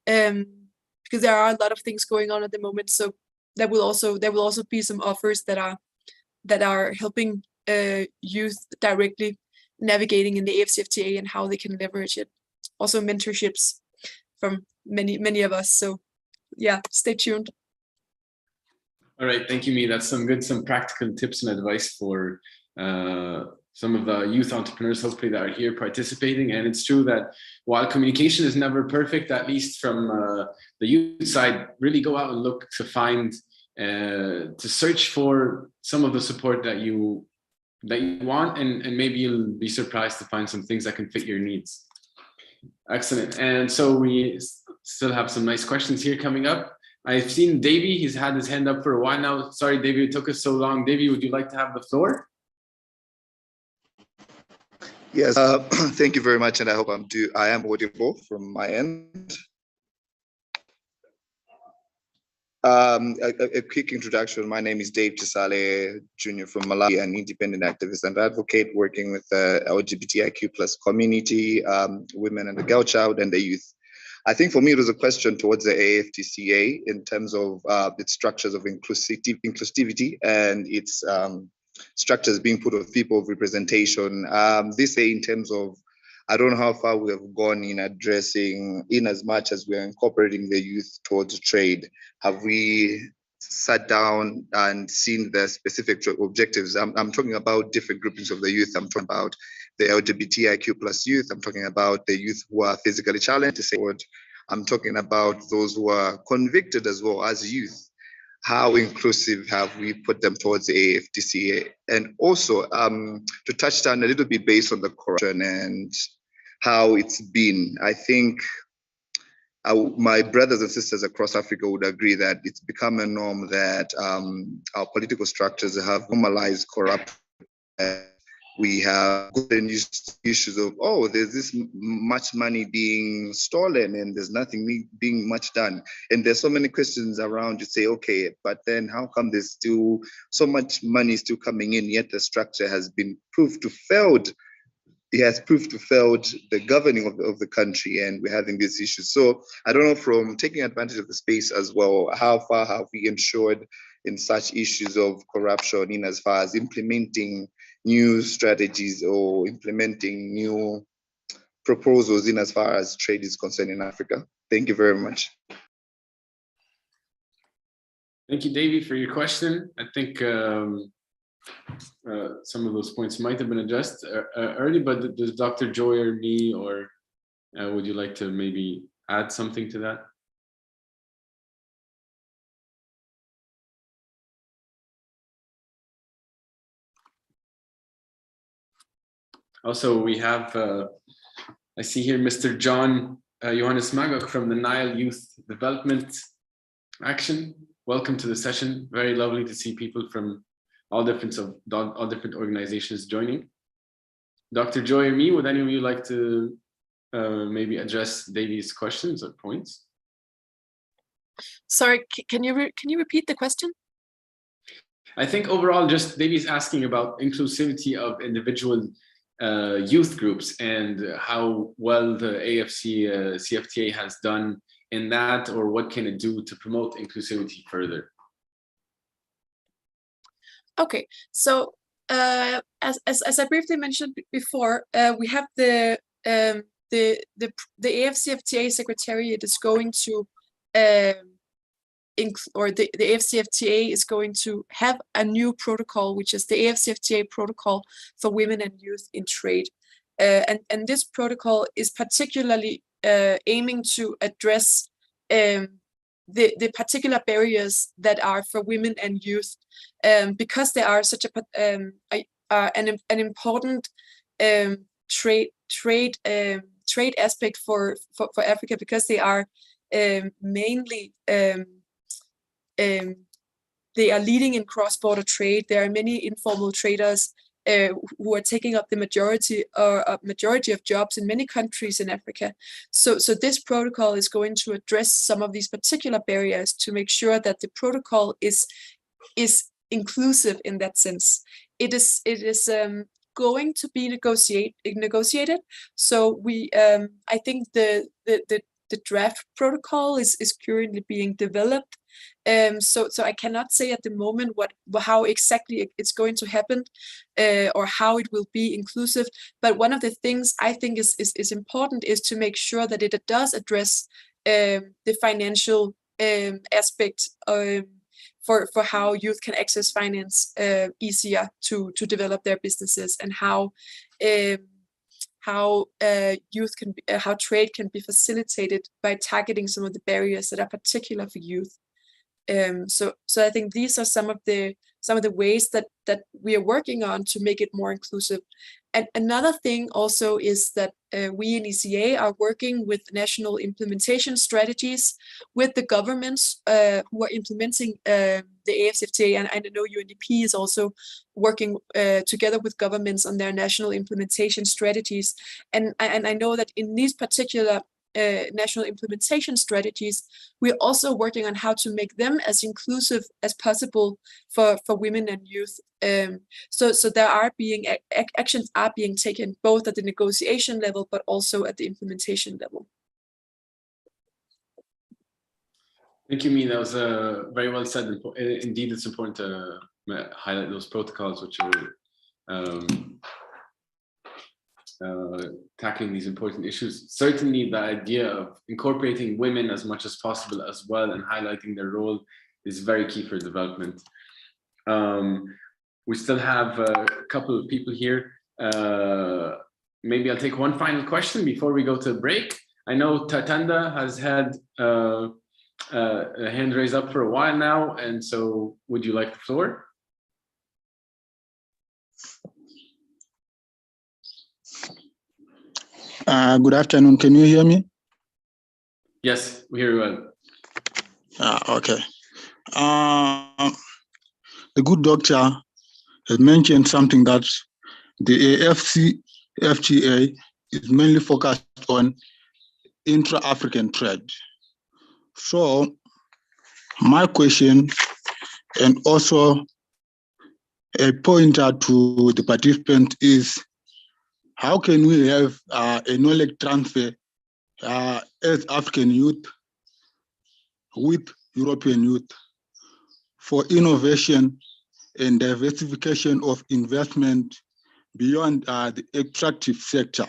Because because there are a lot of things going on at the moment. So there will also be some offers that are helping youth directly navigating in the AFCFTA and how they can leverage it. Also mentorships from many of us. So yeah, stay tuned. All right, thank you, Mi. That's some practical tips and advice for some of the youth entrepreneurs, hopefully, that are here participating. And it's true that while communication is never perfect, at least from the youth side, really go out and look to find, to search for some of the support that you want, and maybe you'll be surprised to find some things that can fit your needs. Excellent. And so we still have some nice questions here coming up. I've seen Davey, he's had his hand up for a while now. Sorry, Davey, it took us so long. Davey, would you like to have the floor? Yes, thank you very much, and I hope I am audible from my end. A quick introduction. My name is Dave Chisale Jr. from Malawi, an independent activist and advocate working with the LGBTIQ+ community, women and the girl child, and the youth. I think for me, it was a question towards the AFTCA in terms of its structures of inclusivity and its structures being put of people of representation. This in terms of, I don't know how far we have gone in addressing, in as much as we are incorporating the youth towards trade. Have we sat down and seen the specific objectives? I'm talking about different groupings of the youth. I'm talking about the LGBTIQ+ youth. I'm talking about the youth who are physically challenged, disabled. I'm talking about those who are convicted as well as youth. How inclusive have we put them towards the AFTCA? And also to touch down a little bit based on the corruption and how it's been. I think my brothers and sisters across Africa would agree that it's become a norm that our political structures have normalized corruption. We have golden issues of, oh, there's this much money being stolen and there's nothing being much done. And there's so many questions around. You say, okay, but then how come there's still so much money still coming in, yet the structure has been proved to failed? It has proved to failed the governing of the country, and we're having these issues. So I don't know, from taking advantage of the space as well, how far have we ensured in such issues of corruption in as far as implementing new strategies or implementing new proposals in as far as trade is concerned in Africa? Thank you very much. Thank you, Davey, for your question. I think some of those points might have been addressed early, but does Dr. Joy or me, or would you like to maybe add something to that? Also, we have, I see here Mr. John Johannes Magok from the Nile Youth Development Action. Welcome to the session. Very lovely to see people from all different organizations joining. Dr. Joy or me, would any of you like to maybe address Davey's questions or points? Sorry, can you repeat the question? I think overall, just Davey's asking about inclusivity of individual youth groups and how well the AFRO-CFTA has done in that, or what can it do to promote inclusivity further? Okay, so as I briefly mentioned before, we have the AFCFTA Secretariat is going to the AFCFTA is going to have a new protocol, which is the AFCFTA protocol for women and youth in trade, and this protocol is particularly aiming to address the particular barriers that are for women and youth, because they are such an important trade aspect for Africa, because they are mainly they are leading in cross-border trade. There are many informal traders who are taking up the majority of jobs in many countries in Africa. So this protocol is going to address some of these particular barriers to make sure that the protocol is inclusive in that sense. It is going to be negotiated. So we I think the the draft protocol is currently being developed. So I cannot say at the moment how exactly it's going to happen or how it will be inclusive. But one of the things I think is important is to make sure that it does address the financial aspect for how youth can access finance easier to develop their businesses, and how youth can how trade can be facilitated by targeting some of the barriers that are particular for youth. So I think these are some of the ways that we are working on to make it more inclusive. And another thing also is that we in ECA are working with national implementation strategies with the governments who are implementing the AFCFTA, and I know Undp is also working together with governments on their national implementation strategies. And I know that in these particular national implementation strategies, we're also working on how to make them as inclusive as possible for women and youth. So there are actions are being taken both at the negotiation level, but also at the implementation level. Thank you, Mie. That was very well said. Indeed, it's important to highlight those protocols which are tackling these important issues. Certainly the idea of incorporating women as much as possible as well and highlighting their role is very key for development. We still have a couple of people here. Maybe I'll take one final question before we go to a break. I know Tatanda has had a hand raised up for a while now, and so would you like the floor? Good afternoon. Can you hear me? Yes, we hear you well. Okay. The good doctor has mentioned something that the AFCFTA is mainly focused on intra-African trade. So my question, and also a pointer to the participant, is how can we have a knowledge transfer as African youth with European youth for innovation and diversification of investment beyond the extractive sector?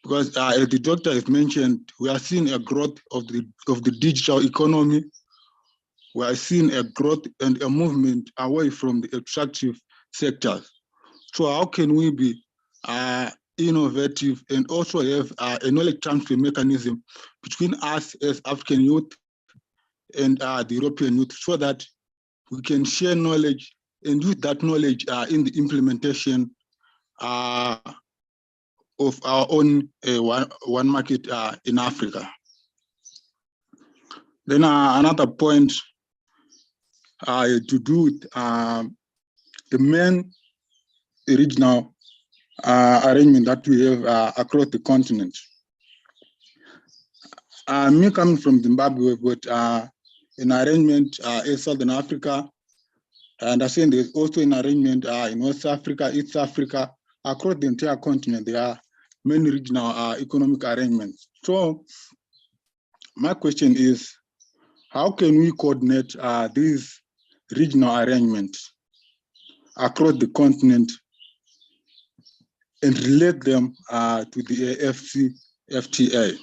Because as the doctor has mentioned, we are seeing a growth of the digital economy. We are seeing a growth and a movement away from the extractive sectors. So how can we be innovative and also have a knowledge transfer mechanism between us as African youth and the European youth, so that we can share knowledge and use that knowledge in the implementation of our own one market in Africa? Then another point to do with the main regional arrangement that we have across the continent. Me coming from Zimbabwe, but an arrangement in Southern Africa, and I think there's also an arrangement in West Africa, East Africa, across the entire continent. There are many regional economic arrangements. So my question is, how can we coordinate these regional arrangements across the continent and relate them to the AFCFTA?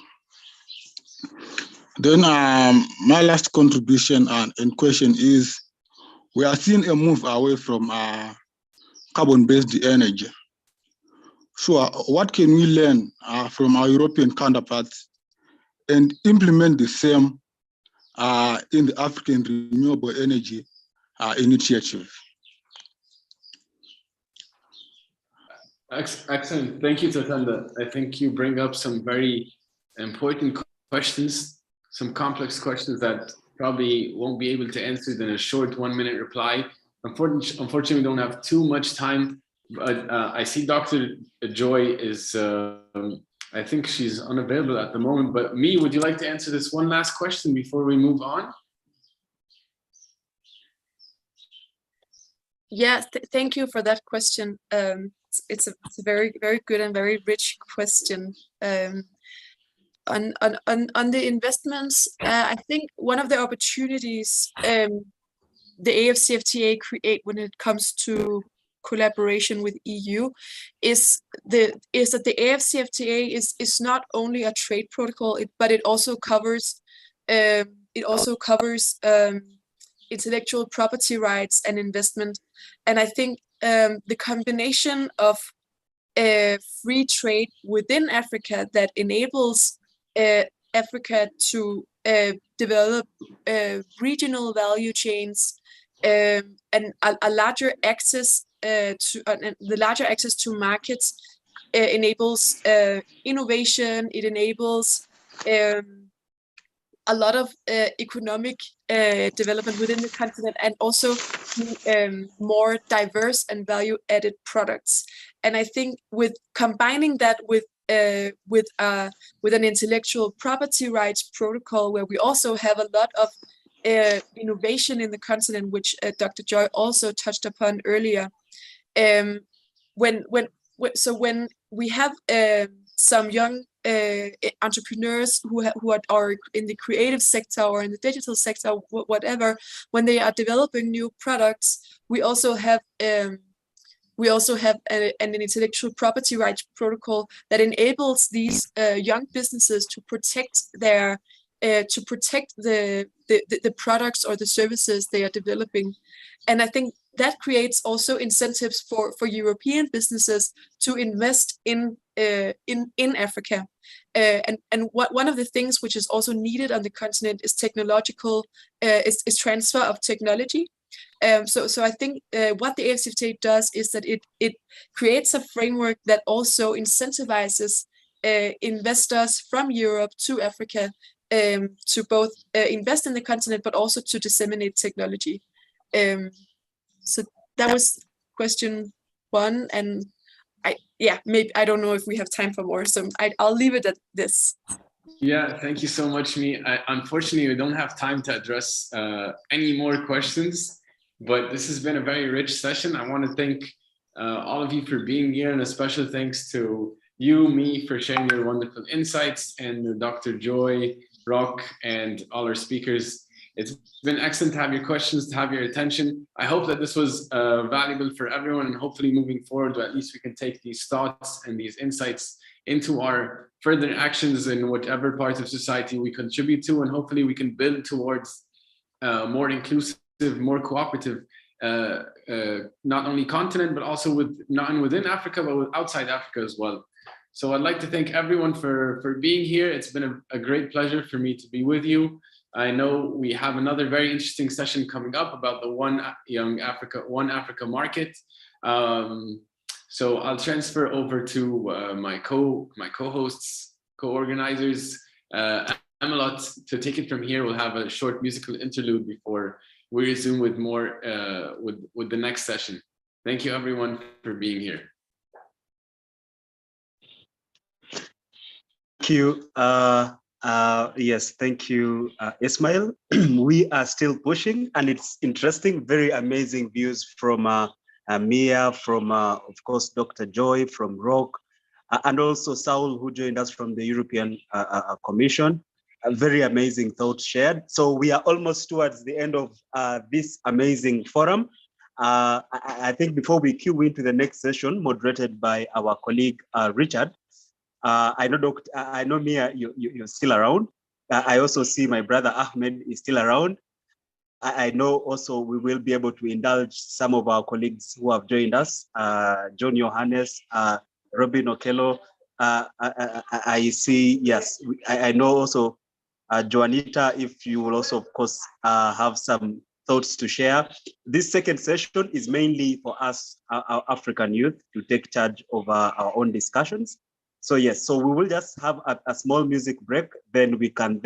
Then my last contribution and question is, we are seeing a move away from carbon-based energy. So what can we learn from our European counterparts and implement the same in the African Renewable Energy Initiative? Excellent. Thank you, Tatanda. I think you bring up some very important questions, some complex questions that probably won't be able to answer in a short 1-minute reply. Unfortunately, we don't have too much time, but I see Dr. Joy is, I think she's unavailable at the moment, but Mie, would you like to answer this one last question before we move on? Yeah, thank you for that question. It's a very, very good and very rich question. on the investments, I think one of the opportunities the AFCFTA create when it comes to collaboration with EU is that the AFCFTA is not only a trade protocol, but it also covers intellectual property rights and investment. And I think the combination of free trade within Africa that enables Africa to develop regional value chains and a larger access the larger access to markets enables innovation. It enables a lot of economic development within the continent, and also more diverse and value-added products. And I think with combining that with an intellectual property rights protocol, where we also have a lot of innovation in the continent, which Dr. Joy also touched upon earlier. When we have some young entrepreneurs who are in the creative sector or in the digital sector, whatever, when they are developing new products, we also have an intellectual property rights protocol that enables these young businesses to protect the products or the services they are developing. And I think that creates also incentives for European businesses to invest in Africa. And one of the things which is also needed on the continent is is transfer of technology. So I think what the AFCFTA does is that it creates a framework that also incentivizes investors from Europe to Africa to both invest in the continent, but also to disseminate technology. So that was question one, and maybe I don't know if we have time for more, so I'll leave it at this. Yeah, thank you so much, Mi. Unfortunately, we don't have time to address any more questions, but this has been a very rich session. I want to thank all of you for being here, and a special thanks to you, Mi, for sharing your wonderful insights, and Dr. Joy, Rock, and all our speakers. It's been excellent to have your questions, to have your attention. I hope that this was valuable for everyone, and hopefully moving forward, at least we can take these thoughts and these insights into our further actions in whatever part of society we contribute to, and hopefully we can build towards more inclusive, more cooperative, not only continent, but also not only within Africa, but outside Africa as well. So I'd like to thank everyone for being here. It's been a great pleasure for me to be with you. I know we have another very interesting session coming up about the One Africa market. So I'll transfer over to my co-hosts, co-organizers, Amelot, to take it from here. We'll have a short musical interlude before we resume with more with the next session. Thank you everyone for being here. Thank you. Yes, thank you, Ismail. We are still pushing, and it's interesting, very amazing views from Mia, from, of course, Dr. Joy, from Rock, and also Saul, who joined us from the European Commission. A very amazing thoughts shared. So we are almost towards the end of this amazing forum. I think before we cue into the next session, moderated by our colleague, Richard, I know Mia, you're still around. I also see my brother Ahmed is still around. I know also we will be able to indulge some of our colleagues who have joined us, John Johannes, Robin Okello. I see, yes, I know also Joanita, if you will also, of course, have some thoughts to share. This second session is mainly for us, our African youth, to take charge of our own discussions. So yes, so we will just have a small music break, then we can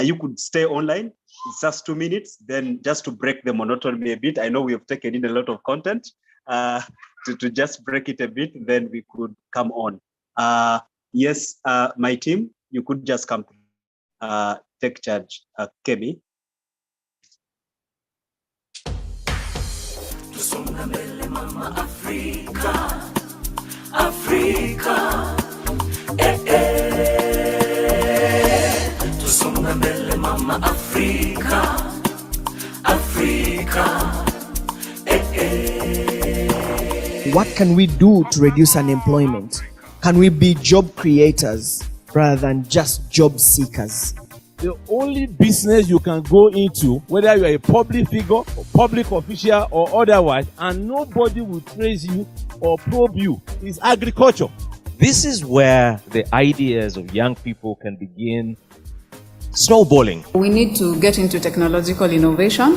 you could stay online, it's just 2 minutes, then just to break the monotony a bit. I know we have taken in a lot of content, to just break it a bit, then we could come on. Yes, my team, you could just come, take charge, Kemi. Tusonga mbele mama Afrika, Afrika, eh, eh. Tusonga mbele mama Afrika, Afrika. What can we do to reduce unemployment? Can we be job creators rather than just job seekers? The only business you can go into, whether you are a public figure, or public official, or otherwise, and nobody will trace you or probe you, is agriculture. This is where the ideas of young people can begin snowballing. We need to get into technological innovation.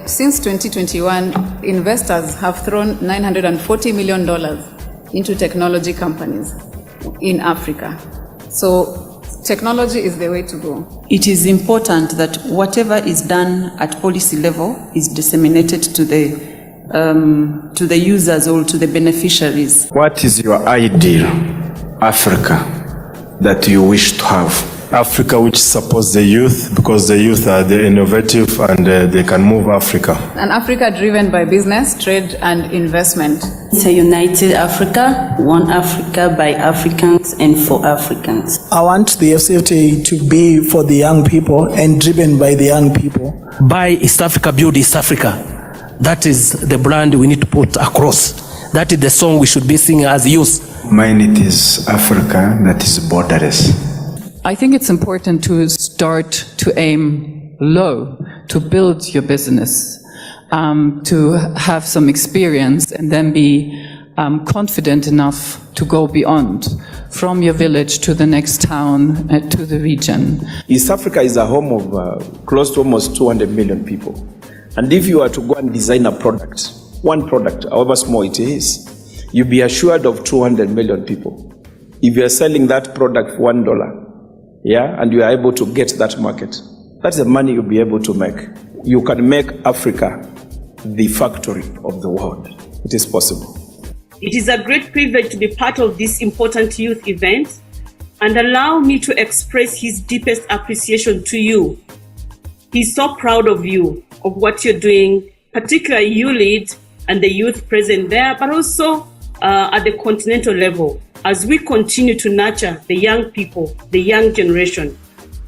Since 2021, investors have thrown $940 million into technology companies in Africa. So technology is the way to go. It is important that whatever is done at policy level is disseminated to the users or to the beneficiaries. What is your ideal Africa that you wish to have? Africa which supports the youth, because the youth are the innovative and they can move Africa. An Africa driven by business, trade and investment. It's a united Africa, one Africa by Africans and for Africans. I want the Fcfta to be for the young people and driven by the young people. Buy East Africa, build East Africa. That is the brand we need to put across. That is the song we should be singing as youth. Mine it is Africa that is borderless. I think it's important to start to aim low, to build your business, to have some experience and then be confident enough to go beyond, from your village to the next town, to the region. East Africa is a home of close to almost 200 million people. And if you are to go and design a product, one product, however small it is, you'll be assured of 200 million people. If you are selling that product for $1, and you are able to get that market, that's the money you'll be able to make. You can make Africa the factory of the world. It is possible. It is a great privilege to be part of this important youth event, and allow me to express his deepest appreciation to you. He's so proud of you, of what you're doing, particularly you lead and the youth present there, but also at the continental level. As we continue to nurture the young people, the young generation,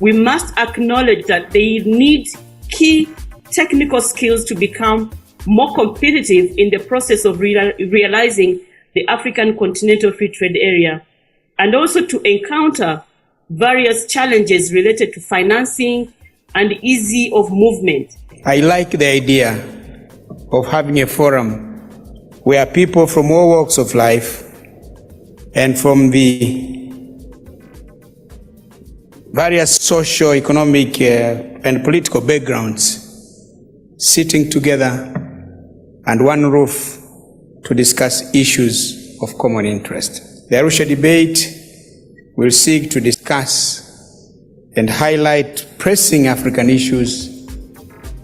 we must acknowledge that they need key technical skills to become more competitive in the process of realizing the African Continental Free Trade Area, and also to encounter various challenges related to financing and ease of movement. I like the idea of having a forum where people from all walks of life and from the various social, economic, and political backgrounds sitting together under one roof to discuss issues of common interest. The Arusha debate will seek to discuss and highlight pressing African issues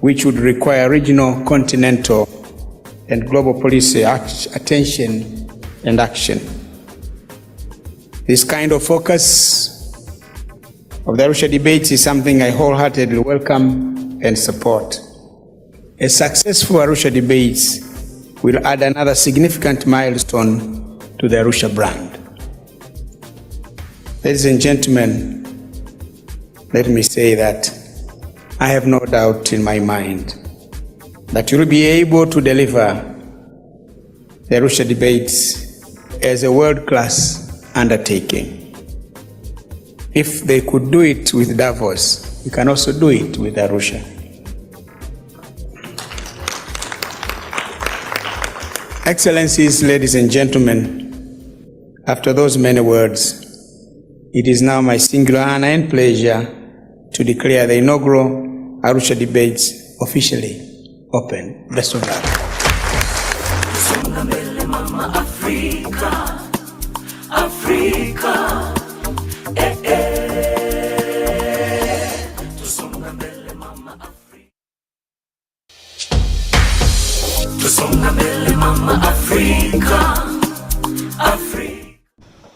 which would require regional, continental, and global policy attention and action. This kind of focus of the Arusha debate is something I wholeheartedly welcome and support. A successful Arusha debate will add another significant milestone to the Arusha brand. Ladies and gentlemen, let me say that I have no doubt in my mind that you will be able to deliver the Arusha debates as a world-class undertaking. If they could do it with Davos, we can also do it with Arusha. Excellencies, ladies and gentlemen, after those many words, it is now my singular honor and pleasure to declare the inaugural Arusha debates officially open. Best of luck. Africa,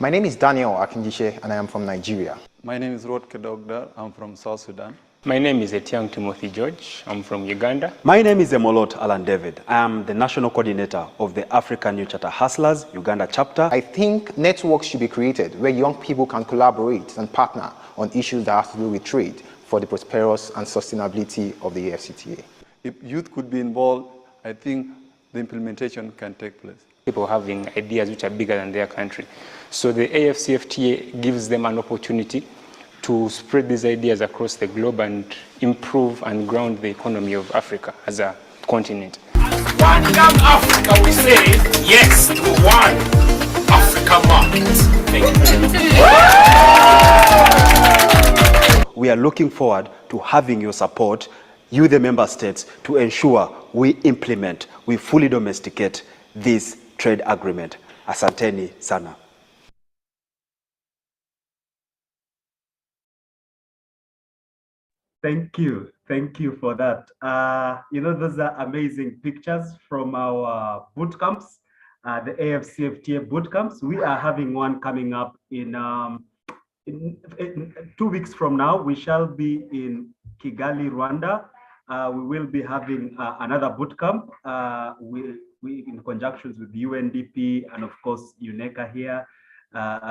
My name is Daniel Akinjishe and I am from Nigeria. My name is Rod Kedogdar. I'm from South Sudan. My name is Etiang Timothy George. I'm from Uganda. My name is Emolot Alan David. I am the national coordinator of the African New Charter Hustlers Uganda chapter. I think networks should be created where young people can collaborate and partner on issues that have to do with trade for the prosperous and sustainability of the AFCFTA. If youth could be involved, I think the implementation can take place. People having ideas which are bigger than their country. So the AFCFTA gives them an opportunity to spread these ideas across the globe and improve and ground the economy of Africa as a continent. One Young Africa, we say yes to one Africa market. Thank you. We are looking forward to having your support, you the member states, to ensure we implement, we fully domesticate this trade agreement. Asanteni sana. Thank you for that. Those are amazing pictures from our boot camps, the AFCFTA boot camps. We are having one coming up in 2 weeks from now. We shall be in Kigali, Rwanda. We will be having another boot camp we in conjunction with Undp and of course UNECA here.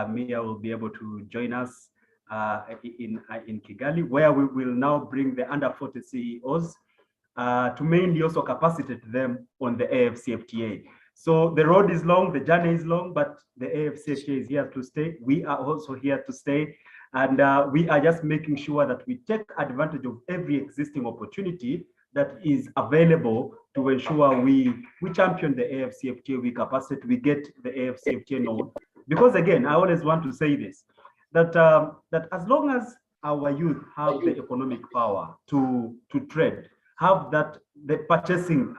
Mia will be able to join us in Kigali, where we will now bring the under 40 CEOs to mainly also capacitate them on the AFCFTA. So the road is long, the journey is long, but the AFCFTA is here to stay. We are also here to stay. And we are just making sure that we take advantage of every existing opportunity that is available to ensure we champion the AFCFTA, we capacitate, we get the AFCFTA known. Because again, I always want to say this, that as long as our youth have the economic power to trade, have that the purchasing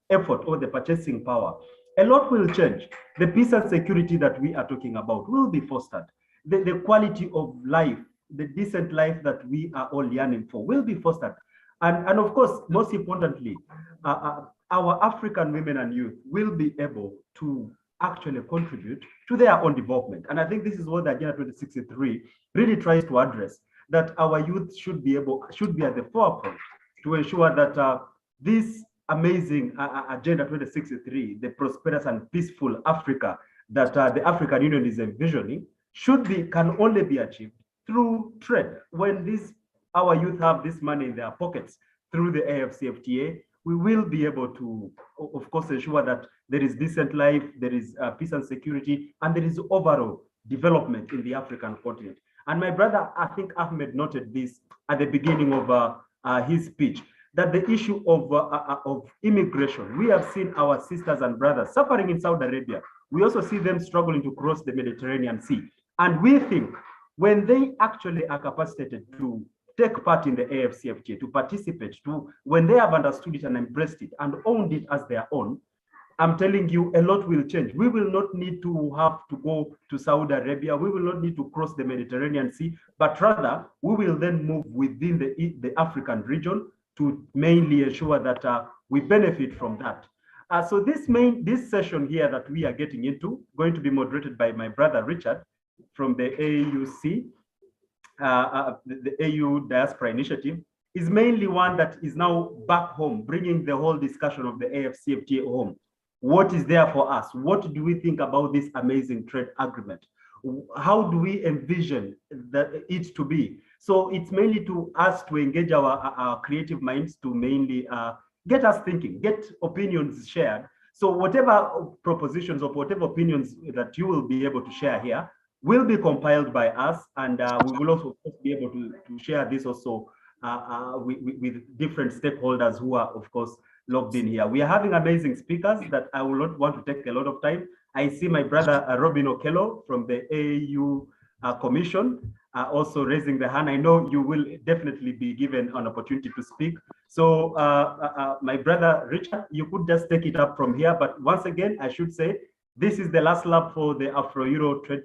effort or the purchasing power, a lot will change. The peace and security that we are talking about will be fostered. The quality of life, the decent life that we are all yearning for will be fostered. And of course, most importantly, our African women and youth will be able to actually contribute to their own development. And I think this is what the Agenda 2063 really tries to address, that our youth should be at the forefront to ensure that this amazing Agenda 2063, the prosperous and peaceful Africa that the African Union is envisioning, can only be achieved through trade. When our youth have this money in their pockets through the AFCFTA, we will be able to, of course, ensure that there is decent life, there is peace and security, and there is overall development in the African continent. And my brother, I think Ahmed noted this at the beginning of his speech, that the issue of immigration, we have seen our sisters and brothers suffering in Saudi Arabia. We also see them struggling to cross the Mediterranean Sea. And we think when they actually are capacitated to take part in the AFCFTA, to participate, when they have understood it and embraced it and owned it as their own, I'm telling you, a lot will change. We will not need to have to go to Saudi Arabia. We will not need to cross the Mediterranean Sea, but rather we will then move within the African region to mainly ensure that we benefit from that. So this session here that we are getting into, going to be moderated by my brother Richard from the AUC, the AU Diaspora Initiative, is mainly one that is now back home, bringing the whole discussion of the AFCFTA home. What is there for us? What do we think about this amazing trade agreement? How do we envision it to be? So it's mainly to us to engage our creative minds to mainly get us thinking, get opinions shared. So whatever propositions or whatever opinions that you will be able to share here will be compiled by us, and we will also be able to share this also with different stakeholders who are, of course, logged in here. We are having amazing speakers that I will not want to take a lot of time. I see my brother Robin Okello from the AU Commission also raising the hand. I know you will definitely be given an opportunity to speak. So my brother Richard, you could just take it up from here. But once again, I should say, this is the last lap for the AFRO-EURO Trade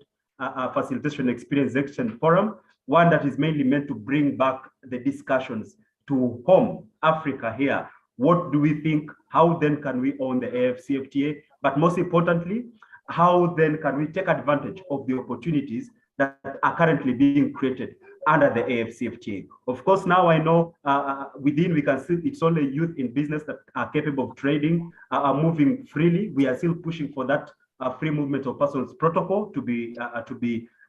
Facilitation Experience Action Forum, one that is mainly meant to bring back the discussions to home, Africa here. What do we think? How then can we own the AFCFTA? But most importantly, how then can we take advantage of the opportunities that are currently being created under the AFCFTA? Of course, now I know within we can see it's only youth in business that are capable of trading, are moving freely. We are still pushing for that free movement of persons protocol to be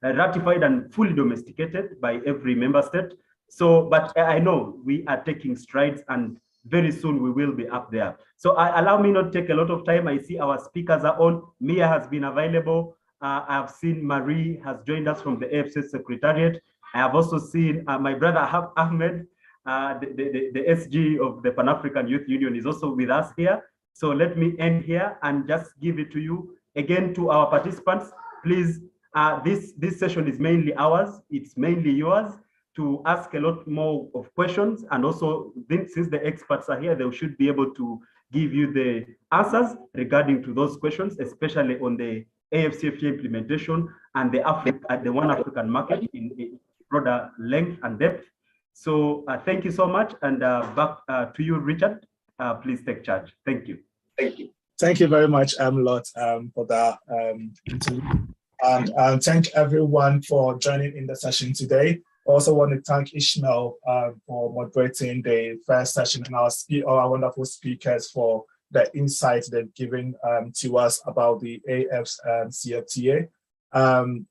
ratified and fully domesticated by every member state. So, but I know we are taking strides, and very soon we will be up there. So allow me not to take a lot of time. I see our speakers are on. Mia has been available. I've seen Marie has joined us from the AFC Secretariat. I have also seen my brother Ahmed, the SG of the Pan-African Youth Union, is also with us here. So let me end here and just give it to you. Again, to our participants, please, this session is mainly ours. It's mainly yours to ask a lot more of questions. And also, since the experts are here, they should be able to give you the answers regarding to those questions, especially on the AFCFTA implementation and the One African market in broader length and depth. So thank you so much. And back to you, Richard. Please take charge. Thank you. Thank you. Thank you very much, Lot, for that interview. And thank everyone for joining in the session today. I also want to thank Ishmael for moderating the first session, and our wonderful speakers for the insights they've given to us about the AFCFTA.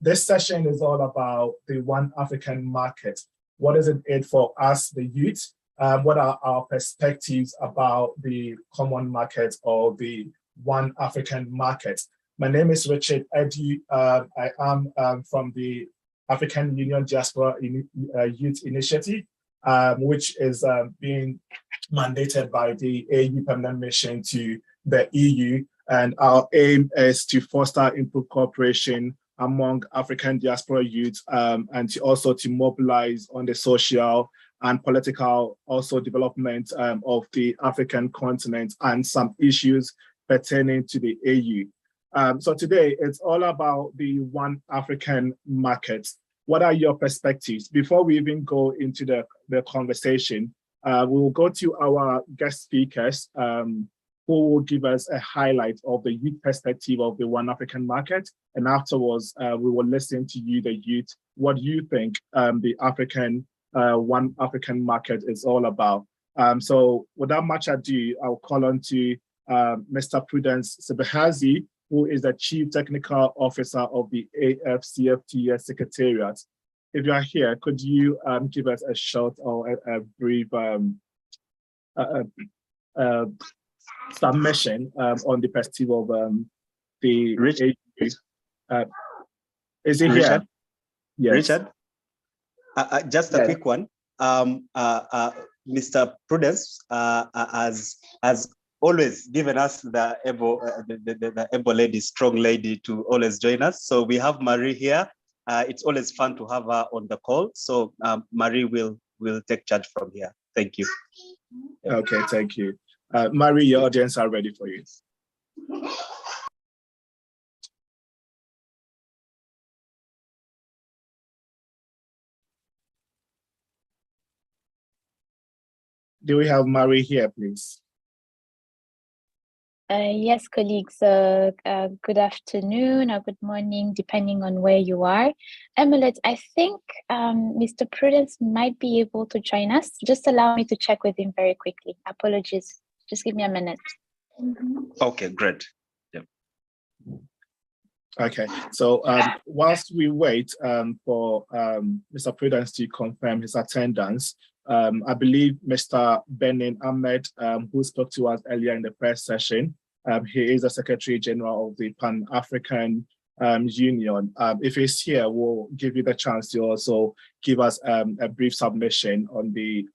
This session is all about the One African market. What is it for us, the youth? What are our perspectives about the common market or the One African market? My name is Richard Edu. I am from the African Union Diaspora Youth Initiative, which is being mandated by the AU Permanent Mission to the EU. And our aim is to foster improved cooperation among African diaspora youth and also to mobilize on the social and political development of the African continent and some issues pertaining to the AU. So today, it's all about the One African market. What are your perspectives? Before we even go into the conversation, we will go to our guest speakers who will give us a highlight of the youth perspective of the One African market. And afterwards, we will listen to you, the youth, what you think the One African market is all about. So without much ado, I'll call on to Mr. Prudence Sebehazi, who is the Chief Technical Officer of the AFCFTA Secretariat. If you are here, could you give us a short or a brief submission on the perspective of the Richard? Is he Richard? Here? Yes. Richard? Just a quick one. Mr. Prudence has always given us the able lady, strong lady, to always join us. So we have Marie here. It's always fun to have her on the call. So Marie will take charge from here. Thank you. Okay, thank you. Marie, your audience are ready for you. Do we have Marie here, please? Yes, colleagues, good afternoon or good morning, depending on where you are. Emelet, I think Mr. Prudence might be able to join us. Just allow me to check with him very quickly. Apologies. Just give me a minute. Okay, great. Yeah. Okay, so whilst we wait for Mr. Prudence to confirm his attendance, I believe Mr. Benin Ahmed, who spoke to us earlier in the first session, he is the Secretary General of the Pan-African Union. If he's here, we'll give you the chance to also give us a brief submission on the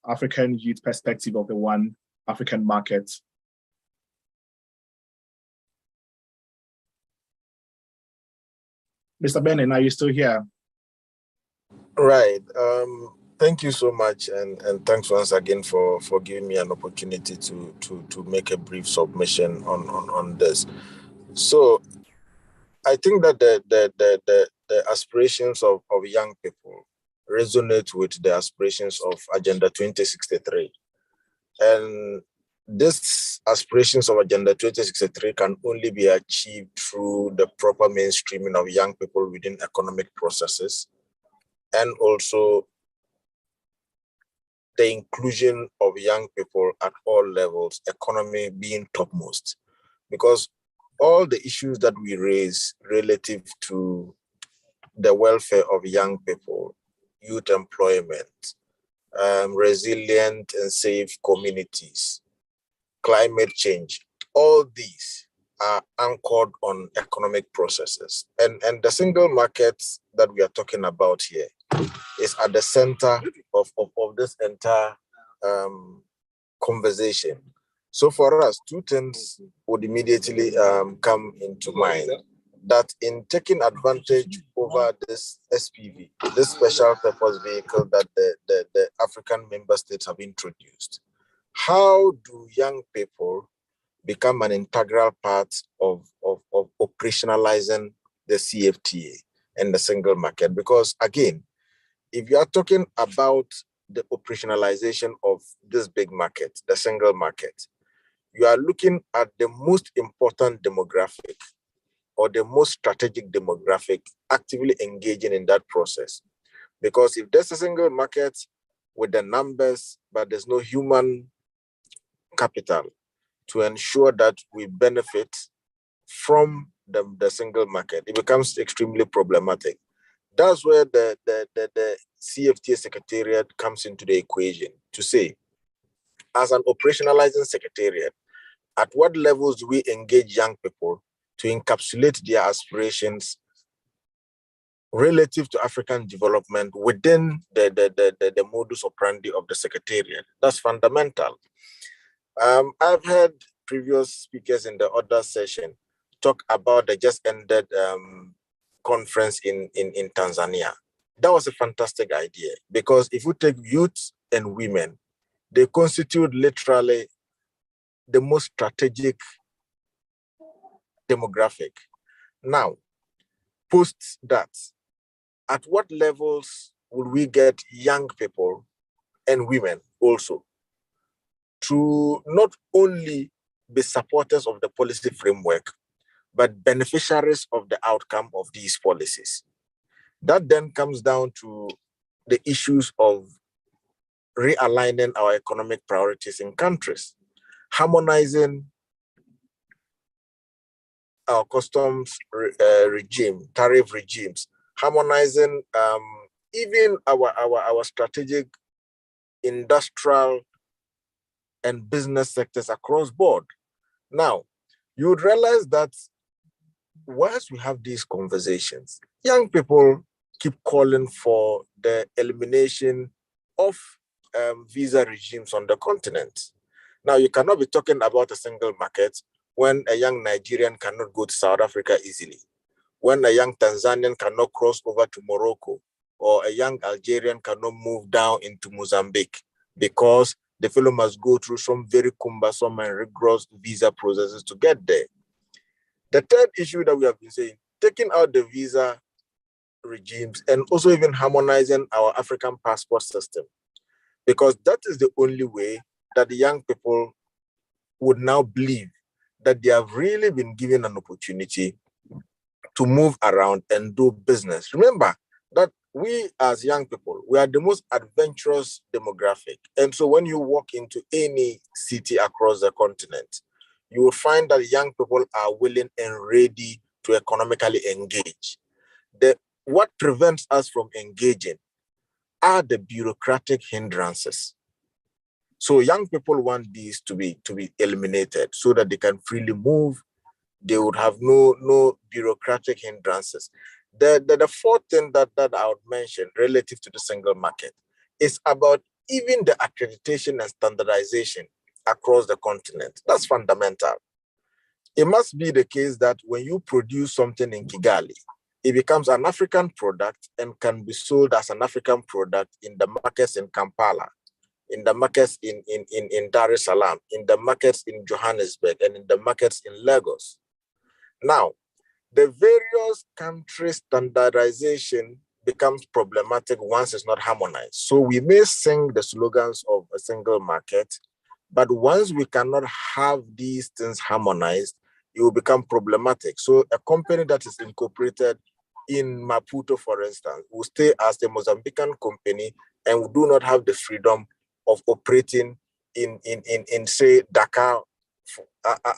African youth perspective of the One African market. Mr. Benin, are you still here? Right. Thank you so much, and thanks once again for giving me an opportunity to make a brief submission on this. So I think that the aspirations of young people resonate with the aspirations of Agenda 2063. And these aspirations of Agenda 2063 can only be achieved through the proper mainstreaming of young people within economic processes, and also the inclusion of young people at all levels, economy being topmost. Because all the issues that we raise relative to the welfare of young people, youth employment, resilient and safe communities, climate change, all these are anchored on economic processes. And the single market that we are talking about here is at the center of this entire conversation. So for us, two things would immediately come into mind. That in taking advantage over this SPV, this special purpose vehicle that the African member states have introduced, how do young people become an integral part of operationalizing the CFTA and the single market? Because again, if you are talking about the operationalization of this big market, the single market, you are looking at the most important demographic or the most strategic demographic actively engaging in that process. Because if there's a single market with the numbers, but there's no human capital to ensure that we benefit from the single market, it becomes extremely problematic. That's where the CFTA Secretariat comes into the equation to say, as an operationalizing secretariat, at what levels do we engage young people to encapsulate their aspirations relative to African development within the modus operandi of the Secretariat? That's fundamental. I've heard previous speakers in the other session talk about the just ended conference in Tanzania. That was a fantastic idea, because if we take youth and women, they constitute literally the most strategic demographic. Now, post that, at what levels will we get young people and women also to not only be supporters of the policy framework, but beneficiaries of the outcome of these policies? That then comes down to the issues of realigning our economic priorities in countries, harmonizing our customs regime, tariff regimes, harmonizing even our strategic industrial and business sectors across board. Now, you would realize that whilst we have these conversations, young people keep calling for the elimination of visa regimes on the continent. Now, you cannot be talking about a single market when a young Nigerian cannot go to South Africa easily, when a young Tanzanian cannot cross over to Morocco, or a young Algerian cannot move down into Mozambique, because the fellow must go through some very cumbersome and rigorous visa processes to get there. The third issue that we have been saying, taking out the visa regimes and also even harmonizing our African passport system, because that is the only way that the young people would now believe that they have really been given an opportunity to move around and do business. Remember that we as young people, we are the most adventurous demographic. And so when you walk into any city across the continent, you will find that young people are willing and ready to economically engage. What prevents us from engaging are the bureaucratic hindrances. So young people want these to be eliminated so that they can freely move. They would have no bureaucratic hindrances. The fourth thing that I would mention relative to the single market is about even the accreditation and standardization across the continent. That's fundamental. It must be the case that when you produce something in Kigali, it becomes an African product and can be sold as an African product in the markets in Kampala, in the markets in Dar es Salaam, in the markets in Johannesburg, and in the markets in Lagos. Now, the various country standardization becomes problematic once it's not harmonized. So we may sing the slogans of a single market, but once we cannot have these things harmonized, it will become problematic. So a company that is incorporated in Maputo, for instance, will stay as the Mozambican company and will do not have the freedom of operating in say, Dakar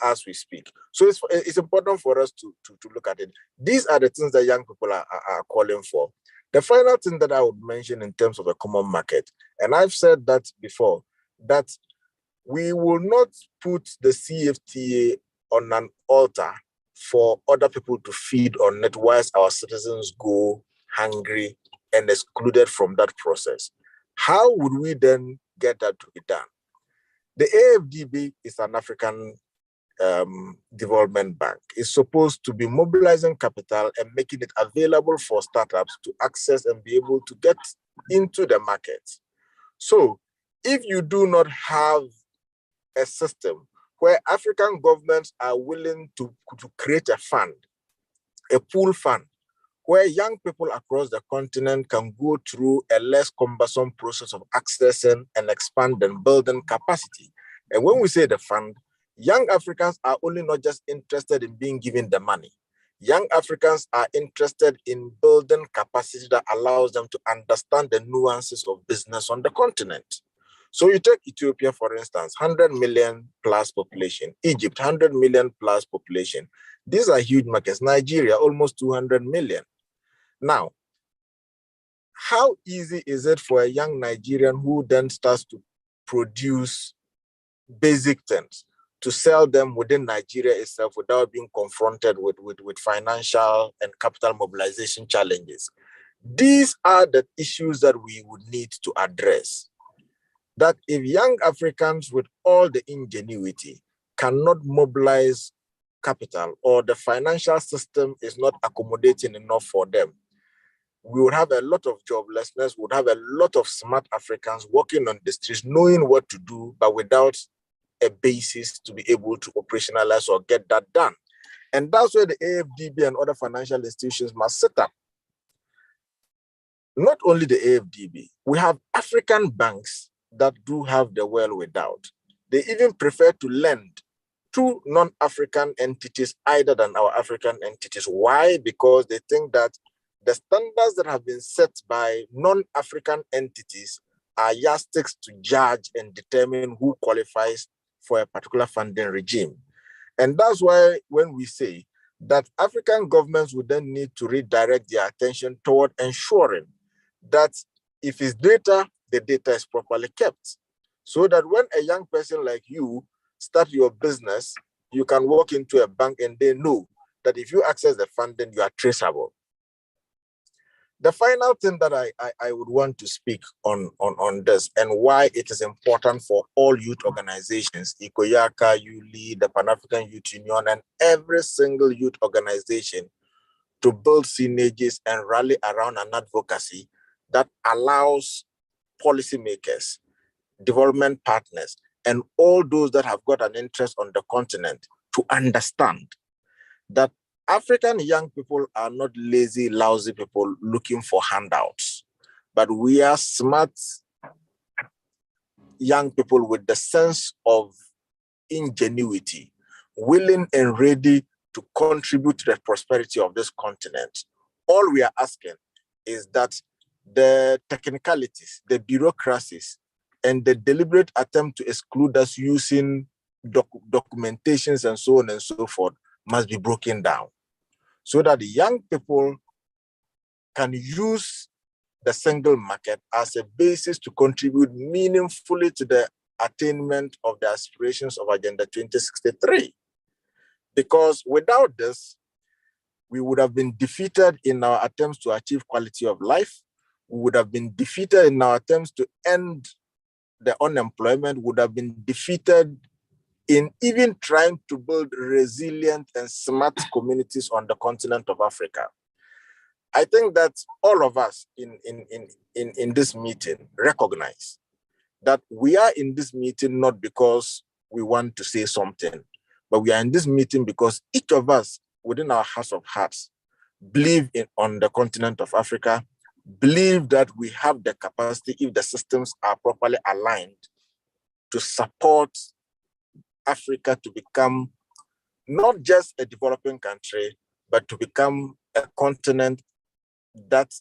as we speak. So it's important for us to look at it. These are the things that young people are calling for. The final thing that I would mention in terms of a common market, and I've said that before, that we will not put the CFTA on an altar for other people to feed on it whilst our citizens go hungry and excluded from that process. How would we then get that to be done? The AFDB is an African development bank. It's supposed to be mobilizing capital and making it available for startups to access and be able to get into the market. So if you do not have a system where African governments are willing to create a fund, a pool fund, where young people across the continent can go through a less cumbersome process of accessing and expanding, building capacity. And when we say the fund, young Africans are only not just interested in being given the money. Young Africans are interested in building capacity that allows them to understand the nuances of business on the continent. So you take Ethiopia, for instance, 100 million plus population, Egypt, 100 million plus population. These are huge markets. Nigeria, almost 200 million. Now, how easy is it for a young Nigerian who then starts to produce basic things to sell them within Nigeria itself without being confronted with financial and capital mobilization challenges? These are the issues that we would need to address. That if young Africans with all the ingenuity cannot mobilize capital, or the financial system is not accommodating enough for them, we would have a lot of joblessness, we would have a lot of smart Africans working on the streets, knowing what to do, but without a basis to be able to operationalize or get that done. And that's where the AFDB and other financial institutions must set up. Not only the AFDB, we have African banks that do have the well without. They even prefer to lend to non-African entities other than our African entities. Why? Because they think that the standards that have been set by non-African entities are yardsticks to judge and determine who qualifies for a particular funding regime. And that's why when we say that African governments would then need to redirect their attention toward ensuring that if it's data, the data is properly kept. So that when a young person like you start your business, you can walk into a bank and they know that if you access the funding, you are traceable. The final thing that I would want to speak on this and why it is important for all youth organizations, ICOYACA, ULI, the Pan-African Youth Union, and every single youth organization to build synergies and rally around an advocacy that allows policymakers, development partners, and all those that have got an interest on the continent to understand that African young people are not lazy, lousy people looking for handouts, but we are smart young people with the sense of ingenuity, willing and ready to contribute to the prosperity of this continent. All we are asking is that the technicalities, the bureaucracies, and the deliberate attempt to exclude us using documentations and so on and so forth must be broken down, so that the young people can use the single market as a basis to contribute meaningfully to the attainment of the aspirations of Agenda 2063. Because without this, we would have been defeated in our attempts to achieve quality of life. We would have been defeated in our attempts to end the unemployment, would have been defeated in even trying to build resilient and smart communities on the continent of Africa. I think that all of us in this meeting recognize that we are in this meeting not because we want to say something, but we are in this meeting because each of us within our hearts of hearts believe on the continent of Africa, believe that we have the capacity, if the systems are properly aligned, to support Africa to become not just a developing country, but to become a continent that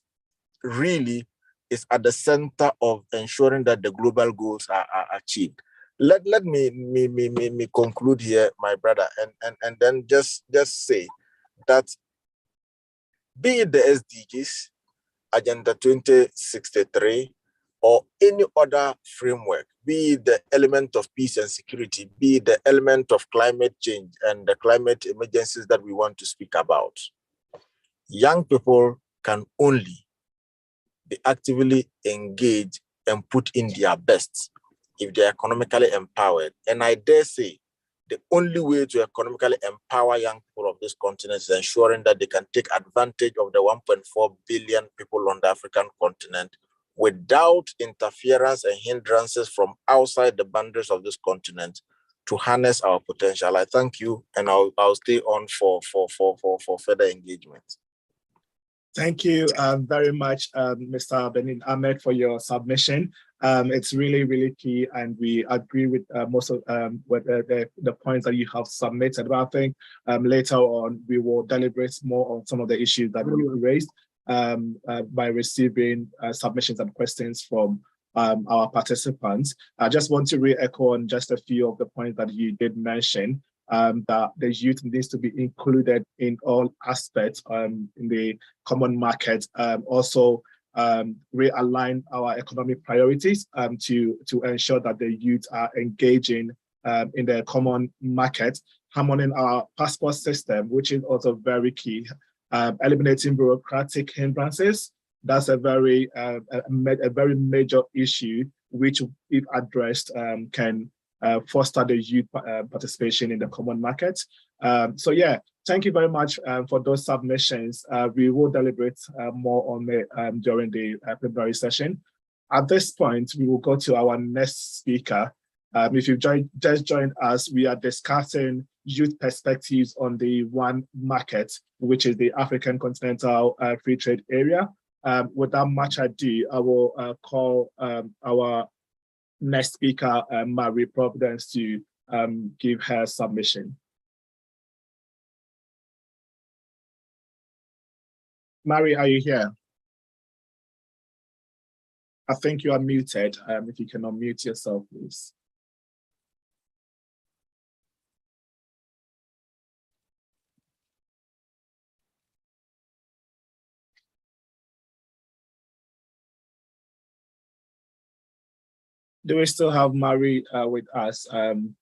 really is at the center of ensuring that the global goals are achieved. let me conclude here, my brother, and then just say that be it the SDGs, Agenda 2063, or any other framework, be it the element of peace and security, be it the element of climate change and the climate emergencies that we want to speak about, young people can only be actively engaged and put in their best if they're economically empowered. And I dare say, the only way to economically empower young people of this continent is ensuring that they can take advantage of the 1.4 billion people on the African continent without interference and hindrances from outside the boundaries of this continent to harness our potential. I thank you, and I'll stay on for further engagement. Thank you very much, Mr. Benin Ahmed, for your submission. It's really, really key, and we agree with most of the points that you have submitted. But I think later on, we will deliberate more on some of the issues that you raised by receiving submissions and questions from our participants. I just want to re-echo on just a few of the points that you did mention. That the youth needs to be included in all aspects in the common market. Also, realign our economic priorities to ensure that the youth are engaging in the common market, harmonizing our passport system, which is also very key. Eliminating bureaucratic hindrances. That's a very major issue, which, if addressed, can foster the youth participation in the common market. So yeah, thank you very much for those submissions. We will deliberate more on it during the February session. At this point, we will go to our next speaker. If you've just joined us, we are discussing youth perspectives on the one market, which is the African Continental Free Trade Area. Without much ado, I will call our next speaker, Marie Providence, to give her submission. Marie, are you here? I think you are muted. If you can unmute yourself, please. Do we still have Marie with us?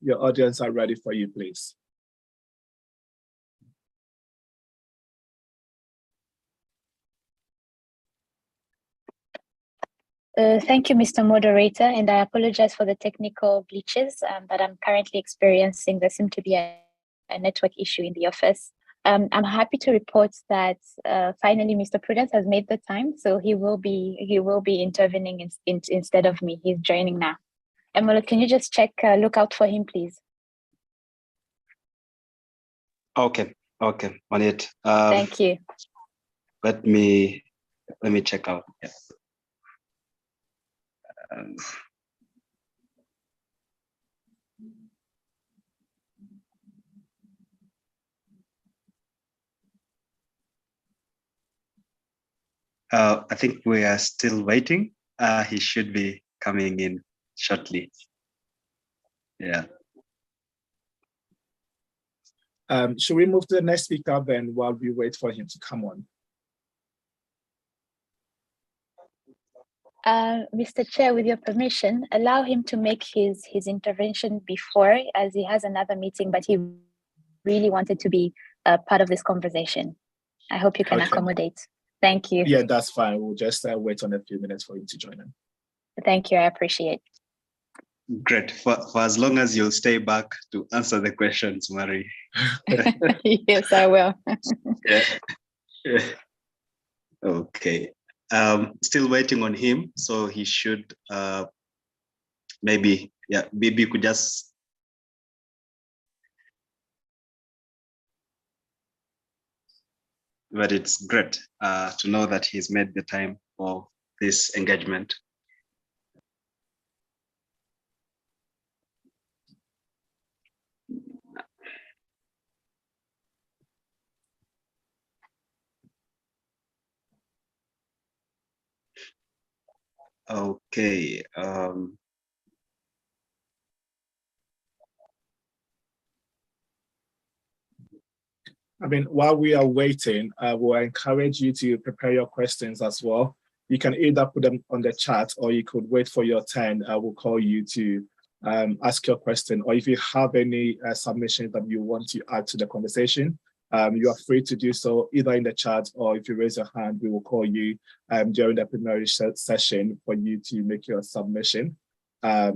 Your audience are ready for you, please. Thank you, Mr. Moderator, and I apologize for the technical glitches that I'm currently experiencing. There seemed to be a network issue in the office. I'm happy to report that finally Mr. Prudence has made the time, so he will be intervening instead of me. He's joining now. Emily, can you just check, look out for him, please? Okay, on it. Thank you. Let me check out. Yeah. I think we are still waiting. He should be coming in shortly. Yeah. Should we move to the next speaker then while we wait for him to come on? Mr. Chair, with your permission, allow him to make his intervention before, as he has another meeting, but he really wanted to be a part of this conversation. I hope you can accommodate. Thank you. Yeah, that's fine. We'll just wait on a few minutes for you to join in. Thank you, I appreciate. Great, for as long as you'll stay back to answer the questions, Marie. Yes, I will. Yeah. Okay. Still waiting on him, so he should maybe you could just but it's great to know that he's made the time for this engagement. Okay. while we are waiting, we'll encourage you to prepare your questions as well. You can either put them on the chat, or you could wait for your turn. I will call you to ask your question. Or if you have any submissions that you want to add to the conversation, you are free to do so either in the chat, or if you raise your hand, we will call you during the plenary session for you to make your submission.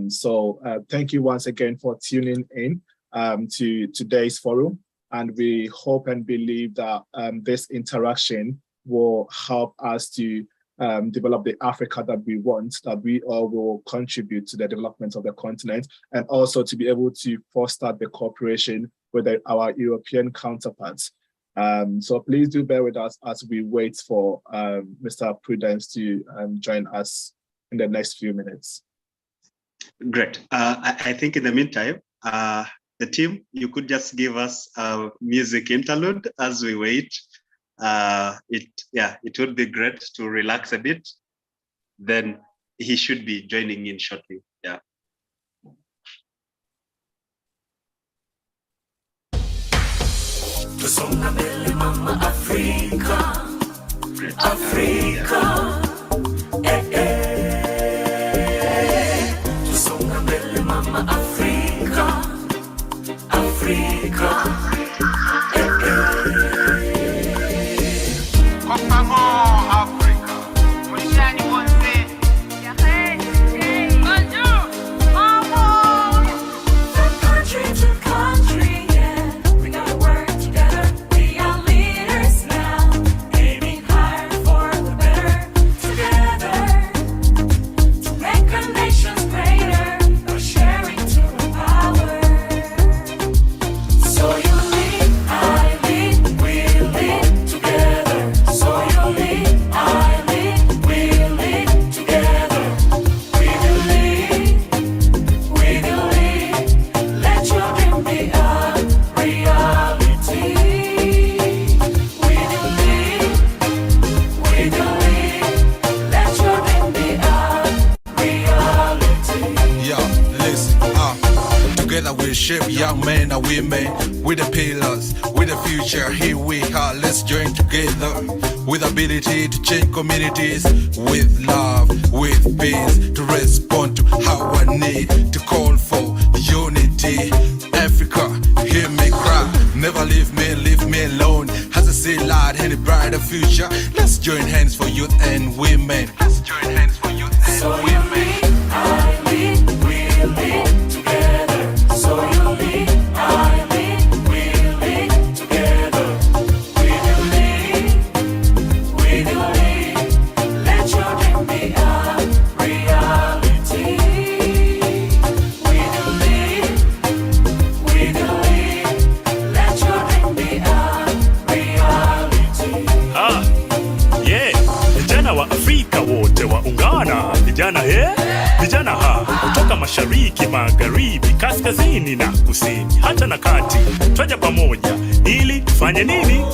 So thank you once again for tuning in to today's forum. And we hope and believe that this interaction will help us to develop the Africa that we want, that we all will contribute to the development of the continent, and also to be able to foster the cooperation with our European counterparts. So please do bear with us as we wait for Mr. Prudence to join us in the next few minutes. Great. I think in the meantime, the team, you could just give us a music interlude as we wait. It would be great to relax a bit. Then he should be joining in shortly. Yeah. Tusonga mbele mama Afrika, Afrika, Tusonga mbele mama Afrika, Afrika, young men and women, with the pillars, with the future, here we are, let's join together, with ability to change communities, with love, with peace, to respond to our need, to call for unity. Africa, hear me cry, never leave me alone, as I see light in a brighter future, let's join hands for youth and women, let's join hands for youth and women. I lead, we lead together. So you lead, I lead, we lead together. We will lead, let your dream be a reality. We will lead, let your dream be a reality. Vijana wa Afrika wote waungana, vijana vijana kutoka mashariki, magharibi, kaskazini na kusini, hata na kati, twaja pamoja ili tufanye nini?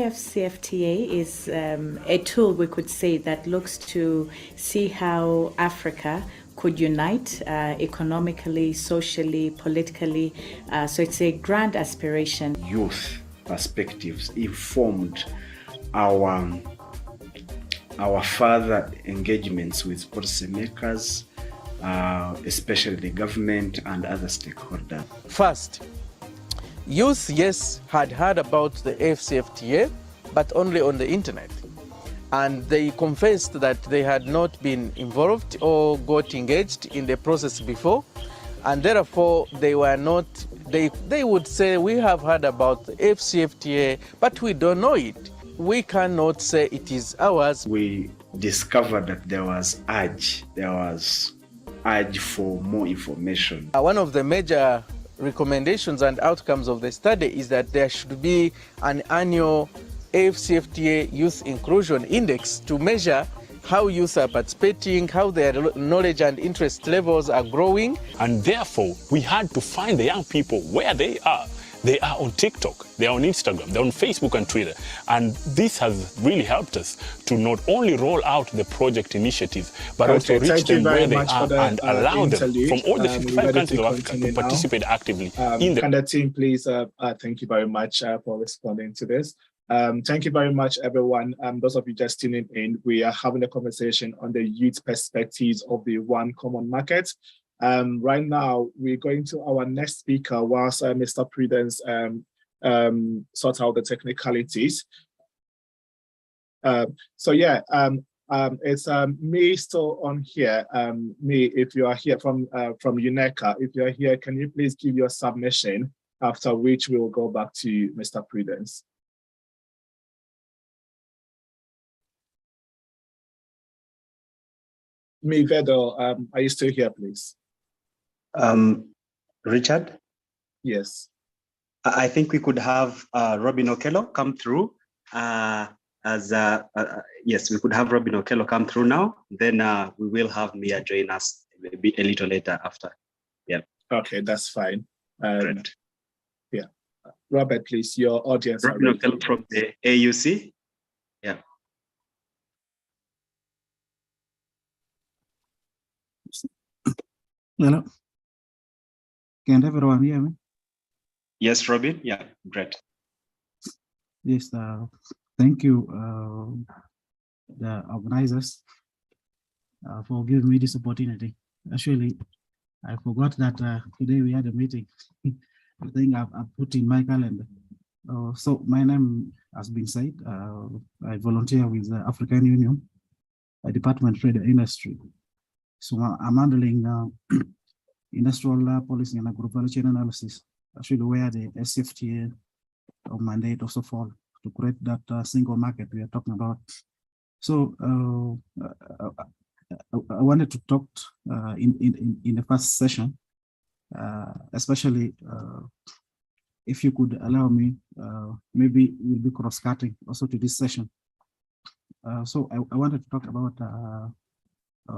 Fcfta is a tool, we could say, that looks to see how Africa could unite economically, socially, politically. So it's a grand aspiration. Youth perspectives informed our further engagements with policymakers, especially the government and other stakeholders. First, youth, yes, had heard about the AFCFTA, but only on the internet. And they confessed that they had not been involved or got engaged in the process before. And therefore, they were not, they would say, we have heard about the AFCFTA, but we don't know it. We cannot say it is ours. We discovered that there was urge for more information. One of the major recommendations and outcomes of the study is that there should be an annual AFCFTA Youth Inclusion Index to measure how youth are participating, how their knowledge and interest levels are growing. And therefore, we had to find the young people where they are. They are on TikTok, they are on Instagram, they're on Facebook and Twitter. And this has really helped us to not only roll out the project initiatives, but also reach them where they are and allow them from all the 55 countries of Africa to participate actively in the... Can the team please, thank you very much for responding to this. Thank you very much, everyone. Those of you just tuning in, we are having a conversation on the youth perspectives of the One Common Market. Right now, we're going to our next speaker whilst Mr. Prudence sorts out the technicalities. So yeah, it's me still on here. Me, if you are here from UNECA, if you are here, can you please give your submission, after which we will go back to Mr. Prudence. Me, Vedo, are you still here, please? Richard? Yes. I think we could have Robin Okello come through. Yes, we could have Robin Okello come through now. Then we will have Mia join us maybe a little later after. Yeah. Okay, that's fine. Yeah. Robert, please, your audience. Robin Okello from the AUC. Yeah. Hello. Can everyone hear me? Yes, Robin. Yeah, great. Yes, thank you, the organizers, for giving me this opportunity. Actually, I forgot that today we had a meeting. I think I've put in my calendar. So my name has been said. I volunteer with the African Union, Department of Trade and Industry. So I'm handling industrial policy and agro-value chain analysis, actually where the SCFTA mandate also fall to create that single market we are talking about. So I wanted to talk in the first session, especially if you could allow me, maybe we'll be cross-cutting also to this session. So I wanted to talk about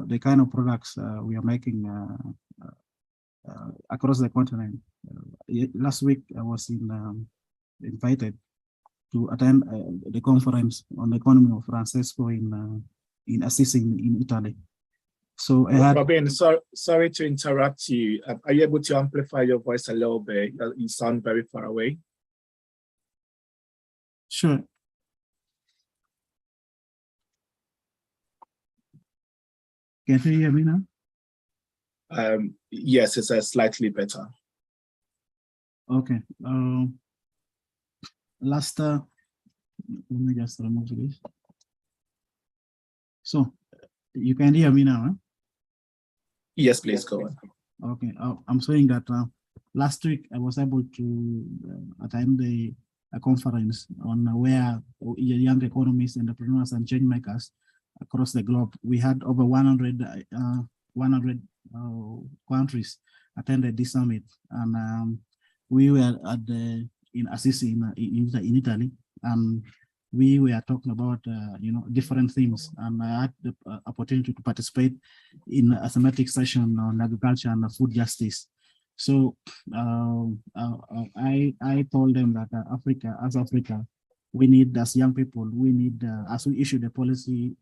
the kind of products we are making across the continent. Last week, I was invited to attend the conference on the economy of Francesco in Assisi in Italy. So I had... Robin, sorry to interrupt you. Are you able to amplify your voice a little bit? You sound very far away. Sure. Can you hear me now? Yes, it's slightly better. Okay. Let me just remove this. So you can hear me now, huh? Yes, please go on. Okay, I'm saying that last week I was able to attend a conference on where young economists, entrepreneurs, and change makers across the globe. We had over 100 countries attended this summit, and we were at in Assisi in Italy, and we were talking about different themes, and I had the opportunity to participate in a thematic session on agriculture and food justice. So I told them that Africa, we need, as young people, we need, as we issue the policy,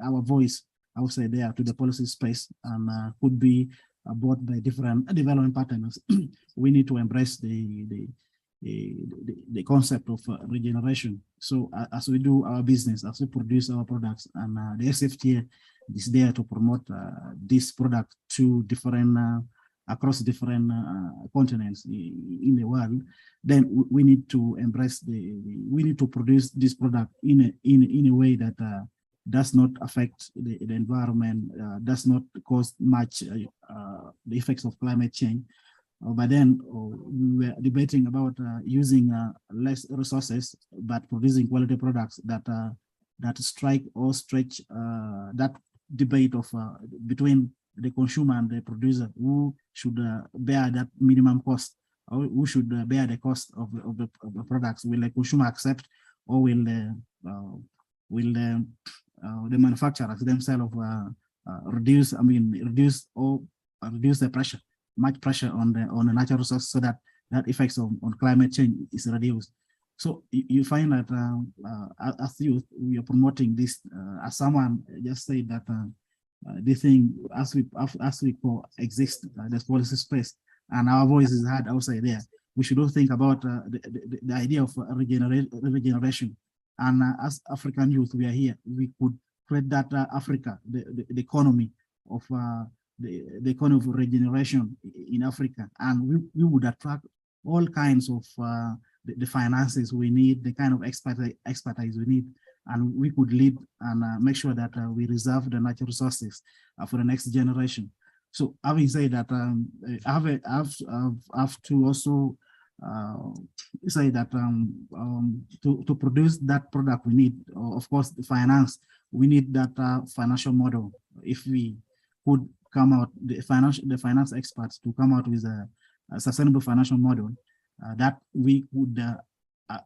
our voice outside there to the policy space, and could be bought by different development partners. We need to embrace the concept of regeneration. So as we do our business, as we produce our products, and the SFTA is there to promote this product to different across different continents in the world, then we need to embrace we need to produce this product in a way that does not affect the environment, does not cause much the effects of climate change. But then we were debating about using less resources but producing quality products that strike or stretch that debate of between the consumer and the producer, who should bear that minimum cost, or who should bear the cost of the products. Will the consumer accept, or will the manufacturers themselves reduce the pressure, much pressure on the natural resource, so that effects on climate change is reduced. So you find that as youth, we are promoting this. As someone just said that this thing, as we coexist, this policy space, and our voice is heard outside there, we should all think about the idea of regeneration. And as African youth, we are here. We could create that Africa, the economy of the economy of regeneration in Africa, and we would attract all kinds of the finances we need, the kind of expertise we need, and we could lead and make sure that we reserve the natural resources for the next generation. So having said that, I have to also say that to produce that product we need, of course, the finance, we need that financial model. If we could come out, the finance experts to come out with a sustainable financial model, that we would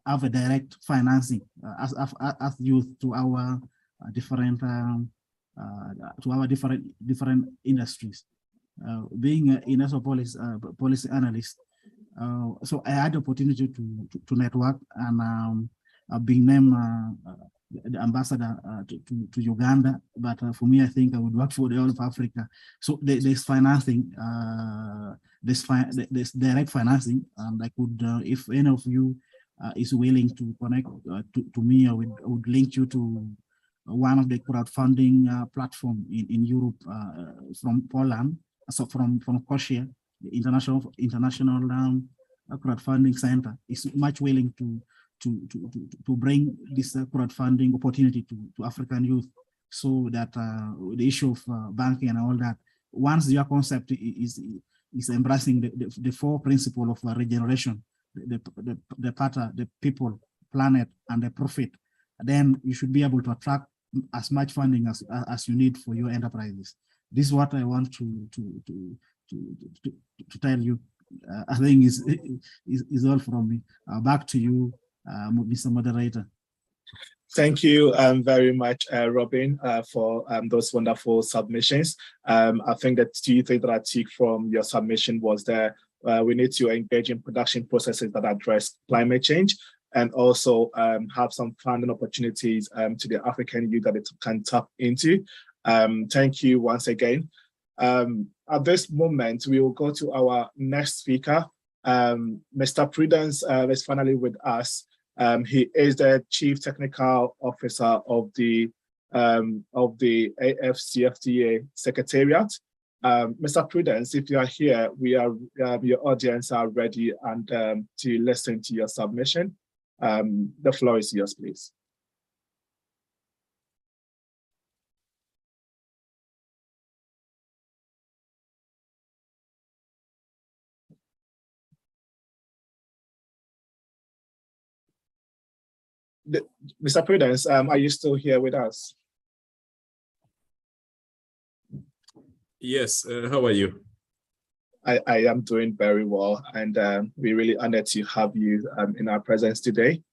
have a direct financing as youth to our different industries. Being an industrial policy analyst, so I had the opportunity to network, and being named the ambassador to Uganda. But for me, I think I would work for the whole of Africa. So there's financing, there's direct financing, and I could, if any of you is willing to connect to me, I would link you to one of the crowdfunding platform in Europe, from Poland, so from Kosia, the international crowdfunding center is much willing to bring this crowdfunding opportunity to African youth, so that the issue of banking and all that, once your concept is embracing the four principles of regeneration, the people, planet, and the profit, then you should be able to attract as much funding as you need for your enterprises. This is what I want to tell you. I think is all from me. Back to you, Mr. Moderator. Thank you very much, Robin, for those wonderful submissions. I think that two things that I took from your submission was that we need to engage in production processes that address climate change, and also have some funding opportunities to the African youth that it can tap into. Thank you once again. At this moment, we will go to our next speaker. Mr. Prudence is finally with us. He is the Chief Technical Officer of the AFCFTA Secretariat. Mr. Prudence, if you are here, your audience are ready and to listen to your submission. The floor is yours, please. Mr. Prudence, are you still here with us? Yes, how are you? I am doing very well, and we're really honored to have you in our presence today.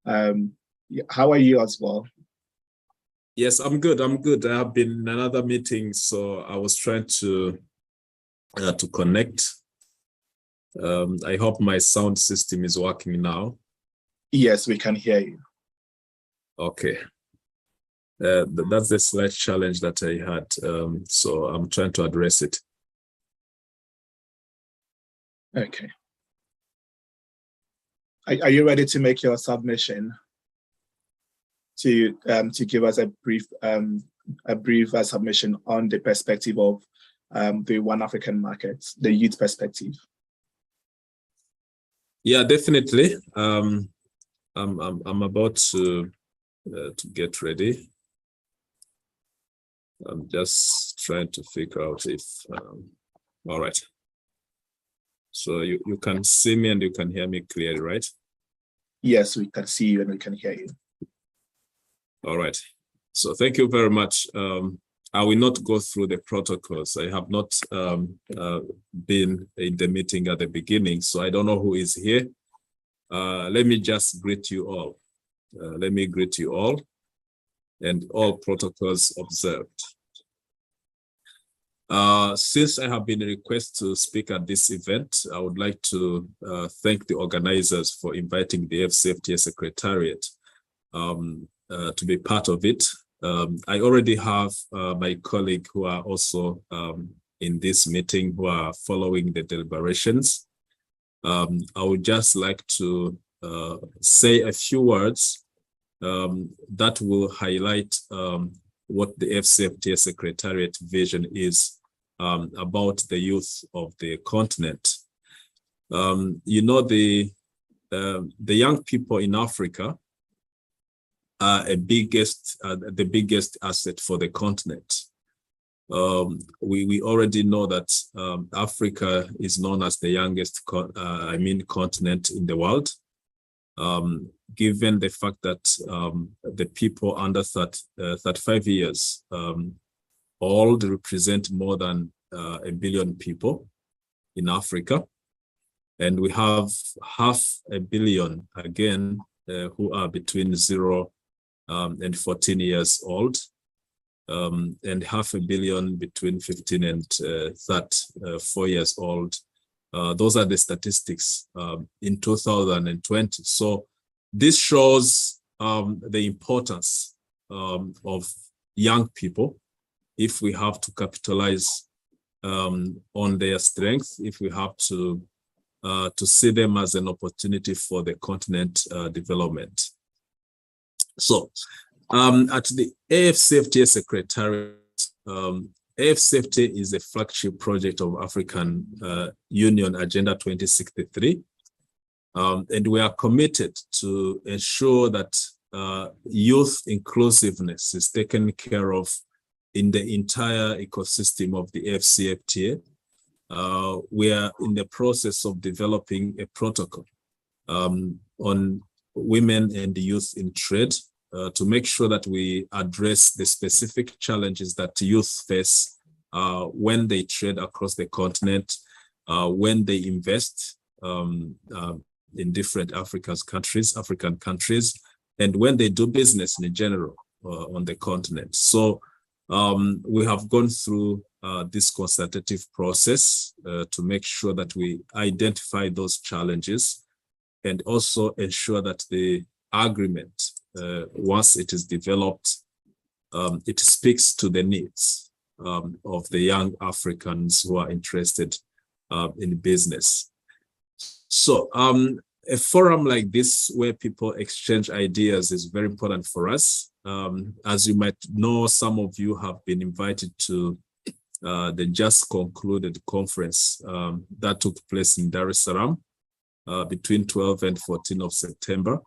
How are you as well? Yes, I'm good. I have been in another meeting, so I was trying to connect. I hope my sound system is working now. Yes, we can hear you. Okay. That's the slight challenge that I had, so I'm trying to address it. Okay. Are you ready to make your submission? To give us a brief submission on the perspective of the One African market, the youth perspective? Yeah, definitely. I'm about to get ready. I'm just trying to figure out if, all right. So you can see me and you can hear me clearly, right? Yes, we can see you and we can hear you. All right. So thank you very much. I will not go through the protocols. I have not been in the meeting at the beginning, so I don't know who is here. Let me just greet you all. Let me greet you all and all protocols observed. Since I have been requested to speak at this event, I would like to thank the organizers for inviting the Fcfta Secretariat to be part of it. I already have my colleague who are also in this meeting who are following the deliberations. I would just like to say a few words that will highlight what the Fcfta Secretariat vision is about the youth of the continent. You know, the young people in Africa are the biggest asset for the continent. We already know that Africa is known as the youngest continent in the world, given the fact that the people under 35 years old represent more than 1 billion people in Africa. And we have 500 million, again, who are between 0 and 14 years old, and 500 million between 15 and 34 years old. Those are the statistics in 2020. So this shows the importance of young people if we have to capitalize on their strength, if we have to see them as an opportunity for the continent development. So at the AFCFTA Secretariat, AFCFTA is a flagship project of African Union Agenda 2063. And we are committed to ensure that youth inclusiveness is taken care of in the entire ecosystem of the AFCFTA. We are in the process of developing a protocol on women and youth in trade to make sure that we address the specific challenges that youth face when they trade across the continent, when they invest in different African countries, and when they do business in general on the continent. So we have gone through this consultative process to make sure that we identify those challenges and also ensure that the agreement, once it is developed, it speaks to the needs of the young Africans who are interested in business. So a forum like this where people exchange ideas is very important for us. As you might know, some of you have been invited to the just concluded conference that took place in Dar es Salaam between 12 and 14 of September,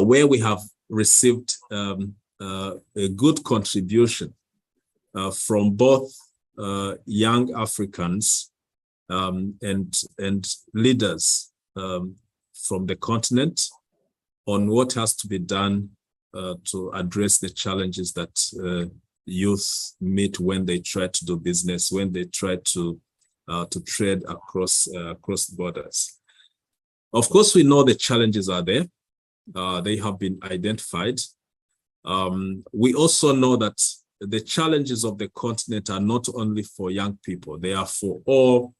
where we have received a good contribution from both young Africans and leaders from the continent on what has to be done to address the challenges that youth meet when they try to do business, when they try to trade across borders. Of course, we know the challenges are there. They have been identified. We also know that the challenges of the continent are not only for young people, they are for all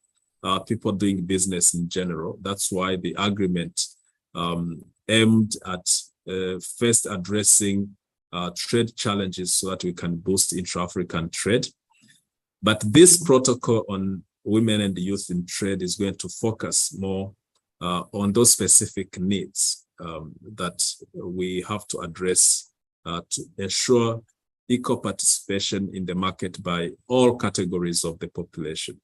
people doing business in general. That's why the agreement aimed at first addressing trade challenges so that we can boost intra-African trade. But this protocol on women and youth in trade is going to focus more on those specific needs that we have to address to ensure equal participation in the market by all categories of the population.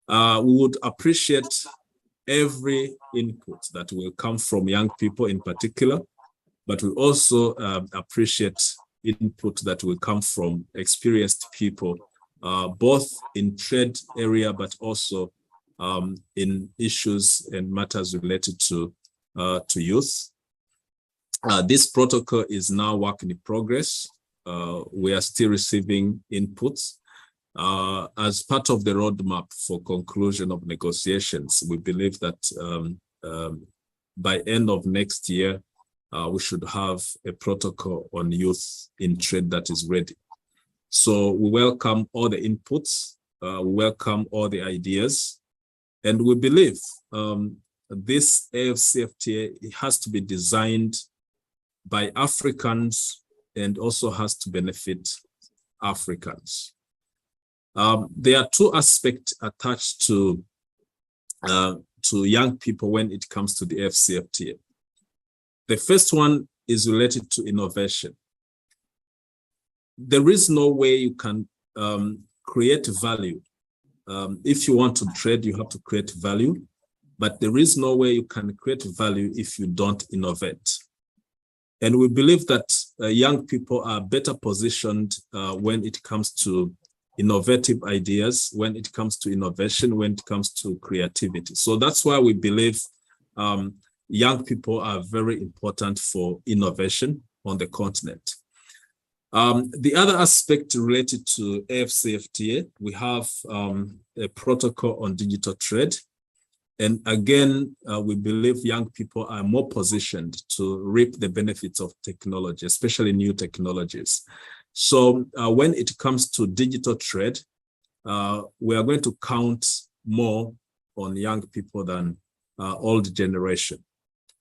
We would appreciate every input that will come from young people in particular, but we also appreciate input that will come from experienced people, both in trade area, but also in issues and matters related to youth. This protocol is now work in progress. We are still receiving inputs. As part of the roadmap for conclusion of negotiations, we believe that by end of next year, we should have a protocol on youth in trade that is ready. So we welcome all the inputs, we welcome all the ideas, and we believe this AFCFTA has to be designed by Africans and also has to benefit Africans. There are two aspects attached to young people when it comes to the AFCFTA. The first one is related to innovation. There is no way you can create value. If you want to trade, you have to create value, but there is no way you can create value if you don't innovate. And we believe that young people are better positioned when it comes to innovative ideas, when it comes to innovation, when it comes to creativity. So that's why we believe young people are very important for innovation on the continent. The other aspect related to AFCFTA, we have a protocol on digital trade. And again, we believe young people are more positioned to reap the benefits of technology, especially new technologies. So when it comes to digital trade, we are going to count more on young people than old generation.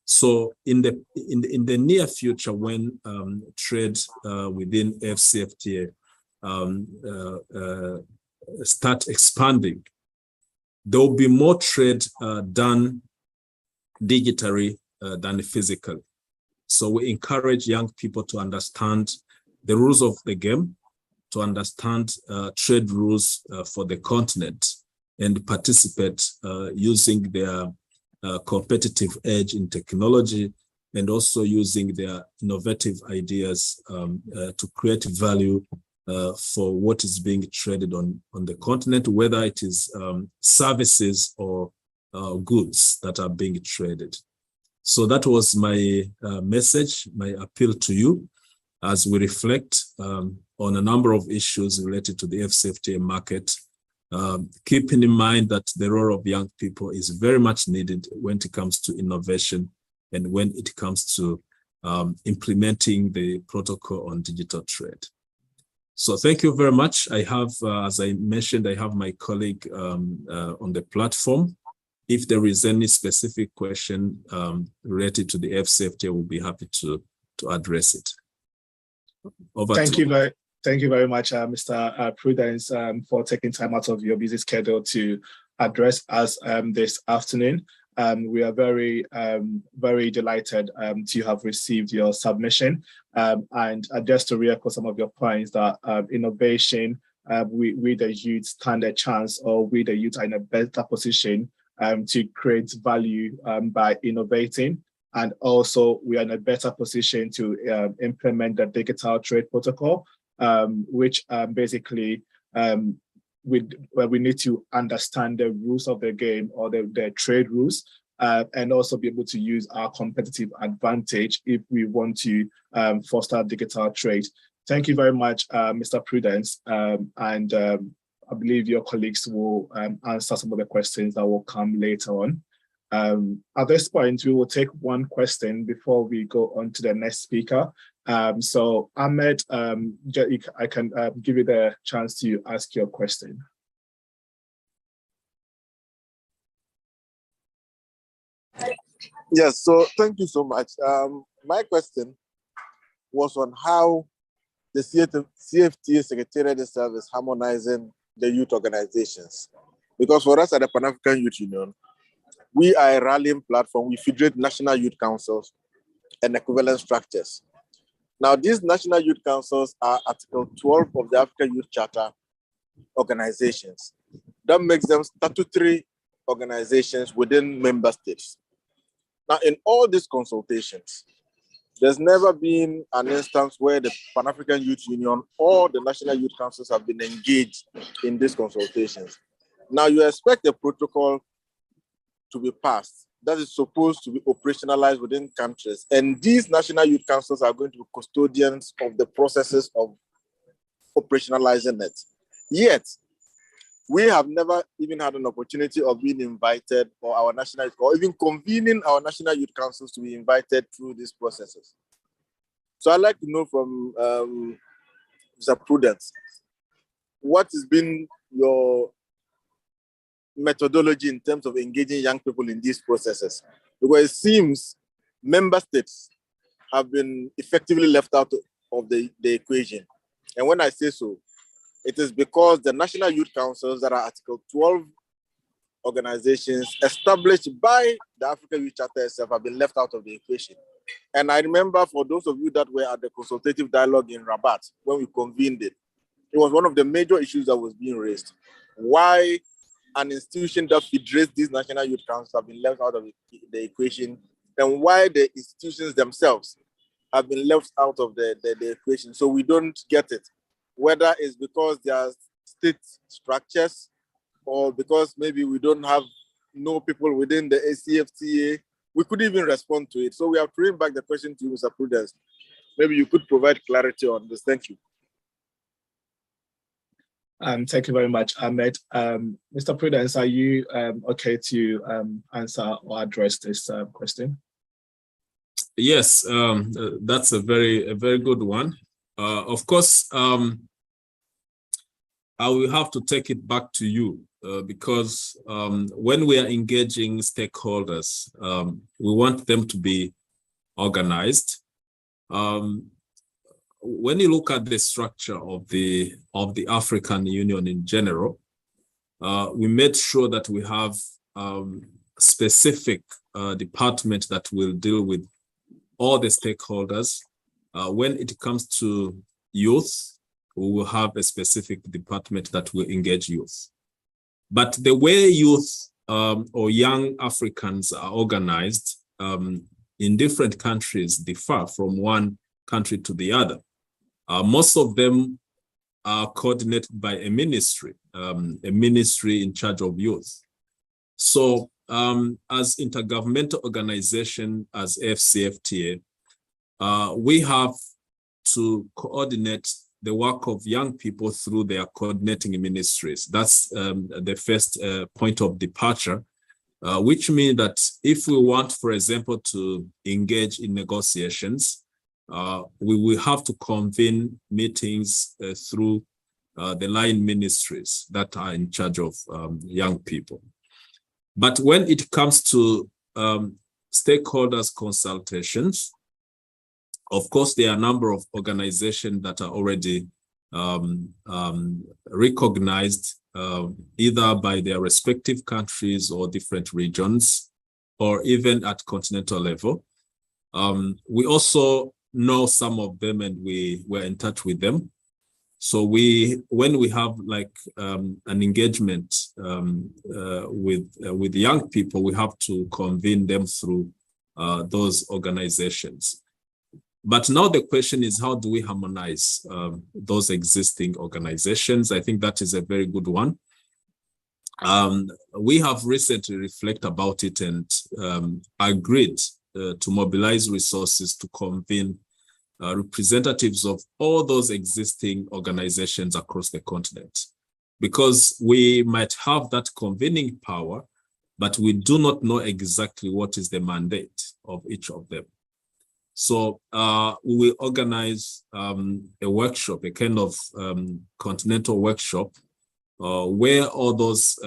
So in the near future, when trade within AFCFTA start expanding, there will be more trade done digitally than physically. So we encourage young people to understand the rules of the game, to understand trade rules for the continent, and participate using their competitive edge in technology, and also using their innovative ideas to create value for what is being traded on the continent, whether it is services or goods that are being traded. So that was my message, my appeal to you as we reflect on a number of issues related to the FCFTA market, keeping in mind that the role of young people is very much needed when it comes to innovation and when it comes to implementing the protocol on digital trade. So thank you very much. I have, as I mentioned, I have my colleague on the platform. If there is any specific question related to the FCFTA, we'll be happy to address it. Thank you very much, Mr. Prudence, for taking time out of your busy schedule to address us this afternoon. We are very, very delighted to have received your submission. And just to re-echo some of your points, that innovation, we the youth stand a chance, or we the youth are in a better position to create value by innovating. And also we are in a better position to implement the digital trade protocol, which basically we need to understand the rules of the game, or the trade rules, and also be able to use our competitive advantage if we want to foster digital trade. Thank you very much, Mr. Prudence, and I believe your colleagues will answer some of the questions that will come later on. At this point, we will take one question before we go on to the next speaker. So Ahmed, I can give you the chance to ask your question. Yes, so thank you so much. My question was on how the CFTA Secretariat itself is harmonizing the youth organizations. Because for us at the Pan-African Youth Union, we are a rallying platform. We federate national youth councils and equivalent structures. Now, these national youth councils are Article 12 of the Africa Youth Charter organizations. That makes them statutory organizations within member states. Now, in all these consultations, there's never been an instance where the Pan-African Youth Union or the national youth councils have been engaged in these consultations. Now, you expect a protocol to be passed that is supposed to be operationalized within countries, and these national youth councils are going to be custodians of the processes of operationalizing it. Yet, we have never even had an opportunity of being invited, or our national, or even convening our national youth councils to be invited through these processes. So I'd like to know from Mr. Prudence, what has been your methodology in terms of engaging young people in these processes? Because it seems member states have been effectively left out of the equation. And when I say so, it is because the national youth councils that are Article 12 organizations established by the African Youth Charter itself have been left out of the equation. And I remember, for those of you that were at the consultative dialogue in Rabat, when we convened it, it was one of the major issues that was being raised. Why an institution that federates these national youth councils have been left out of the equation, and why the institutions themselves have been left out of the equation. So we don't get it. Whether it's because there are state structures, or because maybe we don't have no people within the ACFTA, we could even respond to it. So we have to bring back the question to you, Mr. Prudence. Maybe you could provide clarity on this. Thank you. Thank you very much, Ahmed. Mr. Prudence, are you okay to answer or address this question? Yes, that's a very good one. Of course, I will have to take it back to you because when we are engaging stakeholders, we want them to be organized. When you look at the structure of the African Union in general, we made sure that we have specific department that will deal with all the stakeholders. When it comes to youth, we will have a specific department that will engage youth. But the way youth or young Africans are organized in different countries differ from one country to the other. Most of them are coordinated by a ministry in charge of youth. So as intergovernmental organization, as Fcfta, we have to coordinate the work of young people through their coordinating ministries. That's the first point of departure, which means that if we want, for example, to engage in negotiations, we will have to convene meetings through the line ministries that are in charge of young people. But when it comes to stakeholders consultations, of course, there are a number of organizations that are already recognized either by their respective countries or different regions, or even at continental level. We also know some of them, and we were in touch with them. So when we have like an engagement with young people, we have to convene them through those organizations. But now the question is, how do we harmonize those existing organizations? I think that is a very good one. We have recently reflected about it and agreed to mobilize resources to convene representatives of all those existing organizations across the continent. Because we might have that convening power, but we do not know exactly what is the mandate of each of them. So we will organize a workshop, a kind of continental workshop, where all those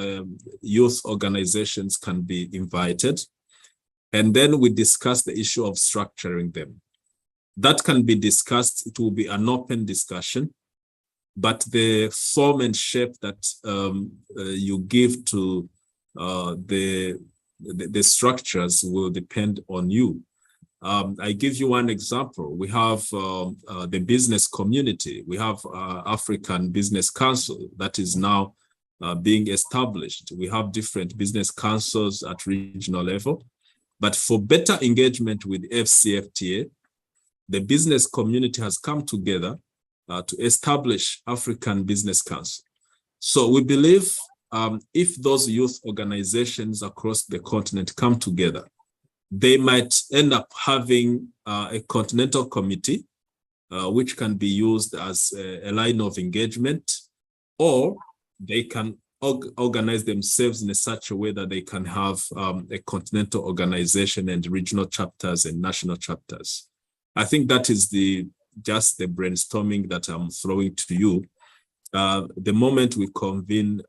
youth organizations can be invited. And then we discuss the issue of structuring them. That can be discussed. It will be an open discussion, but the form and shape that you give to the structures will depend on you. I give you one example. We have the business community. We have African Business Council that is now being established. We have different business councils at regional level. But for better engagement with FCFTA, the business community has come together to establish African Business Council. So we believe if those youth organizations across the continent come together, they might end up having a continental committee, which can be used as a line of engagement, or they can organize themselves in such a way that they can have a continental organization and regional chapters and national chapters. I think that is just the brainstorming that I'm throwing to you. The moment we convene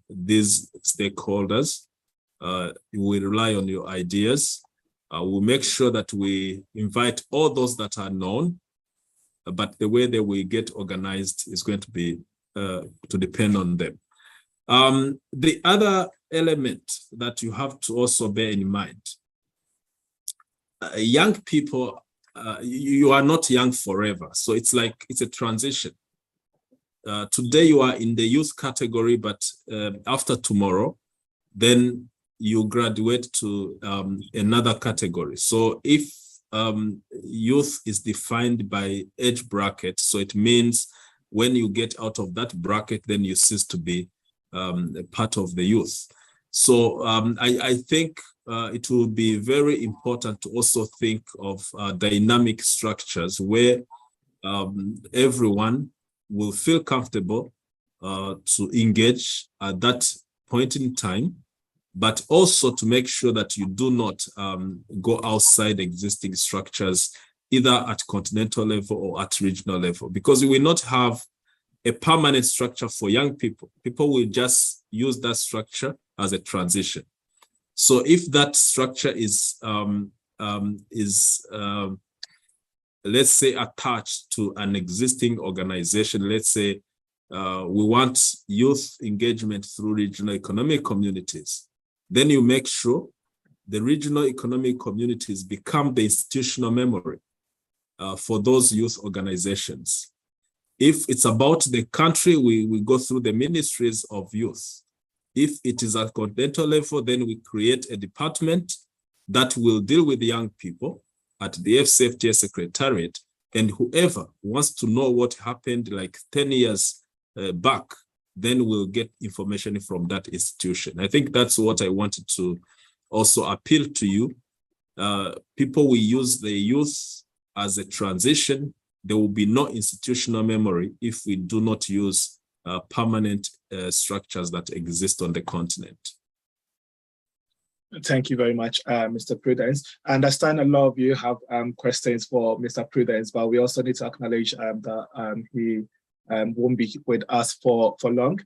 these stakeholders, we rely on your ideas. We'll make sure that we invite all those that are known, but the way that we get organized is going to be to depend on them. The other element that you have to also bear in mind, young people, you are not young forever. So it's like, it's a transition. Today you are in the youth category, but after tomorrow, then you graduate to another category. So if youth is defined by age bracket, so it means when you get out of that bracket, then you cease to be a part of the youth. So I think it will be very important to also think of dynamic structures where everyone will feel comfortable to engage at that point in time, but also to make sure that you do not go outside existing structures, either at continental level or at regional level, because we will not have a permanent structure for young people. People will just use that structure as a transition. So if that structure is let's say attached to an existing organization, let's say we want youth engagement through regional economic communities, then you make sure the regional economic communities become the institutional memory for those youth organizations. If it's about the country, we go through the ministries of youth. If it is at continental level, then we create a department that will deal with young people at the Fcfta Secretariat, and whoever wants to know what happened like 10 years back, then we'll get information from that institution. I think that's what I wanted to also appeal to you. People will use the youth as a transition. There will be no institutional memory if we do not use permanent structures that exist on the continent. Thank you very much, Mr. Prudence. I understand a lot of you have questions for Mr. Prudence, but we also need to acknowledge that he won't be with us for long.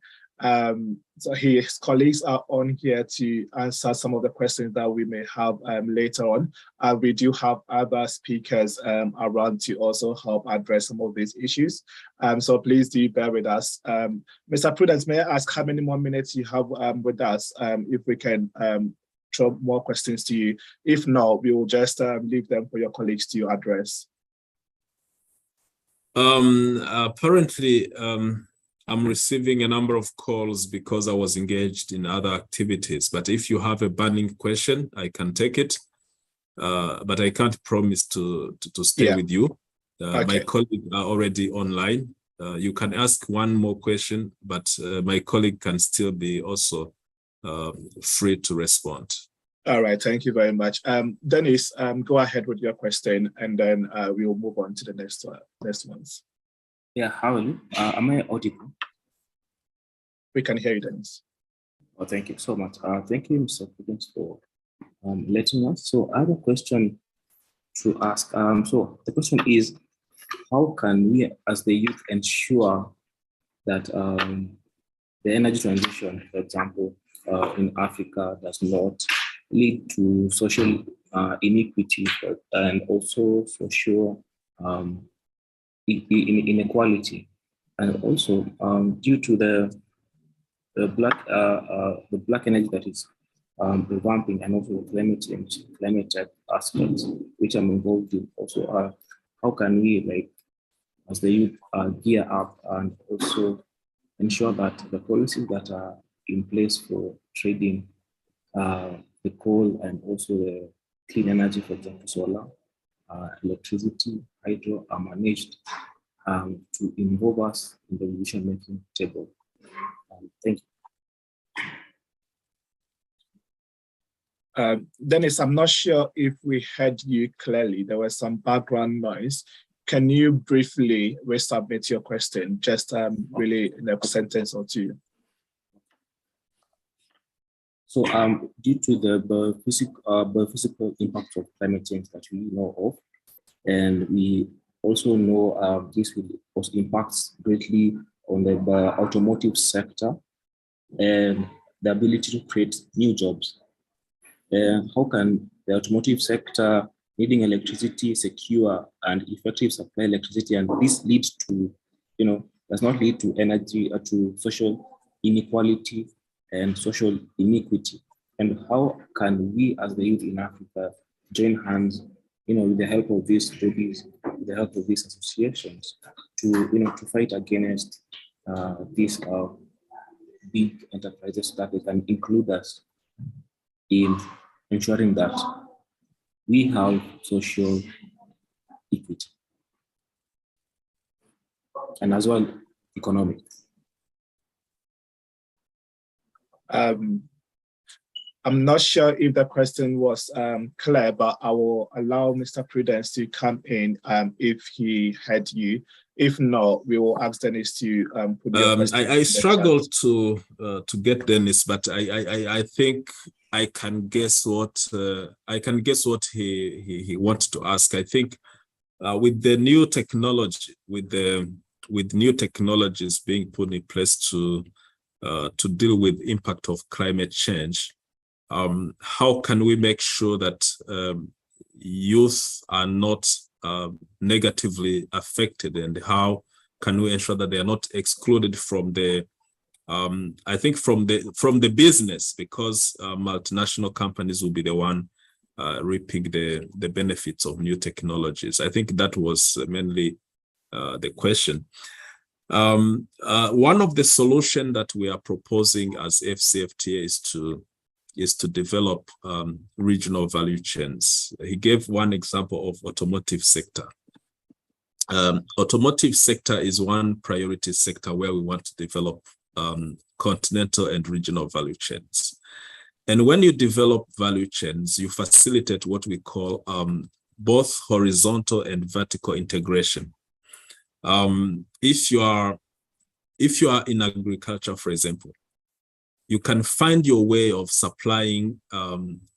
So his colleagues are on here to answer some of the questions that we may have later on. We do have other speakers around to also help address some of these issues. So please do bear with us. Mr. Prudence, may I ask how many more minutes you have with us, if we can throw more questions to you. If not, we will just leave them for your colleagues to address. Apparently, I'm receiving a number of calls because I was engaged in other activities. But if you have a burning question, I can take it. But I can't promise to stay with you. Okay. My colleagues are already online. You can ask one more question, but my colleague can still be also free to respond. All right, thank you very much. Dennis, go ahead with your question, and then we will move on to the next ones. Yeah, how are you? Am I audible? We can hear you, Dennis. Oh, thank you so much. Thank you, Mr. Prudence, for letting us. So I have a question to ask. So the question is, how can we as the youth ensure that the energy transition, for example, in Africa does not lead to social inequity and also social inequality, and also due to the black energy that is revamping, and also climate change, climate aspects which I'm involved in also are how can we, like, as the youth, gear up and also ensure that the policies that are in place for trading the coal and also the clean energy, for example, solar, electricity, hydro, are managed to involve us in the decision-making table. Thank you. Dennis, I'm not sure if we heard you clearly. There was some background noise. Can you briefly resubmit your question, just really in a sentence or two? So due to the biophysical impact of climate change that we know of, and we also know this will also impacts greatly on the automotive sector and the ability to create new jobs. How can the automotive sector needing electricity, secure and effective supply electricity, and this leads to, does not lead to energy or to social inequality and social inequity? And how can we as the youth in Africa join hands, with the help of these bodies, with the help of these associations to fight against these big enterprises so that they can include us in ensuring that we have social equity and as well economic. I'm not sure if the question was clear, but I will allow Mr. Prudence to come in if he heard you. If not, we will ask Dennis to put your question. I struggled to get Dennis, but I think I can guess what he wanted to ask. I think with the new technology, with new technologies being put in place to deal with impact of climate change, how can we make sure that youth are not negatively affected, and how can we ensure that they are not excluded from the I think from the business, because multinational companies will be the one reaping the benefits of new technologies. I think that was mainly the question. One of the solutions that we are proposing as Fcfta is to develop regional value chains. He gave one example of automotive sector. Automotive sector is one priority sector where we want to develop continental and regional value chains. And when you develop value chains, you facilitate what we call both horizontal and vertical integration. If you are in agriculture, for example, you can find your way of supplying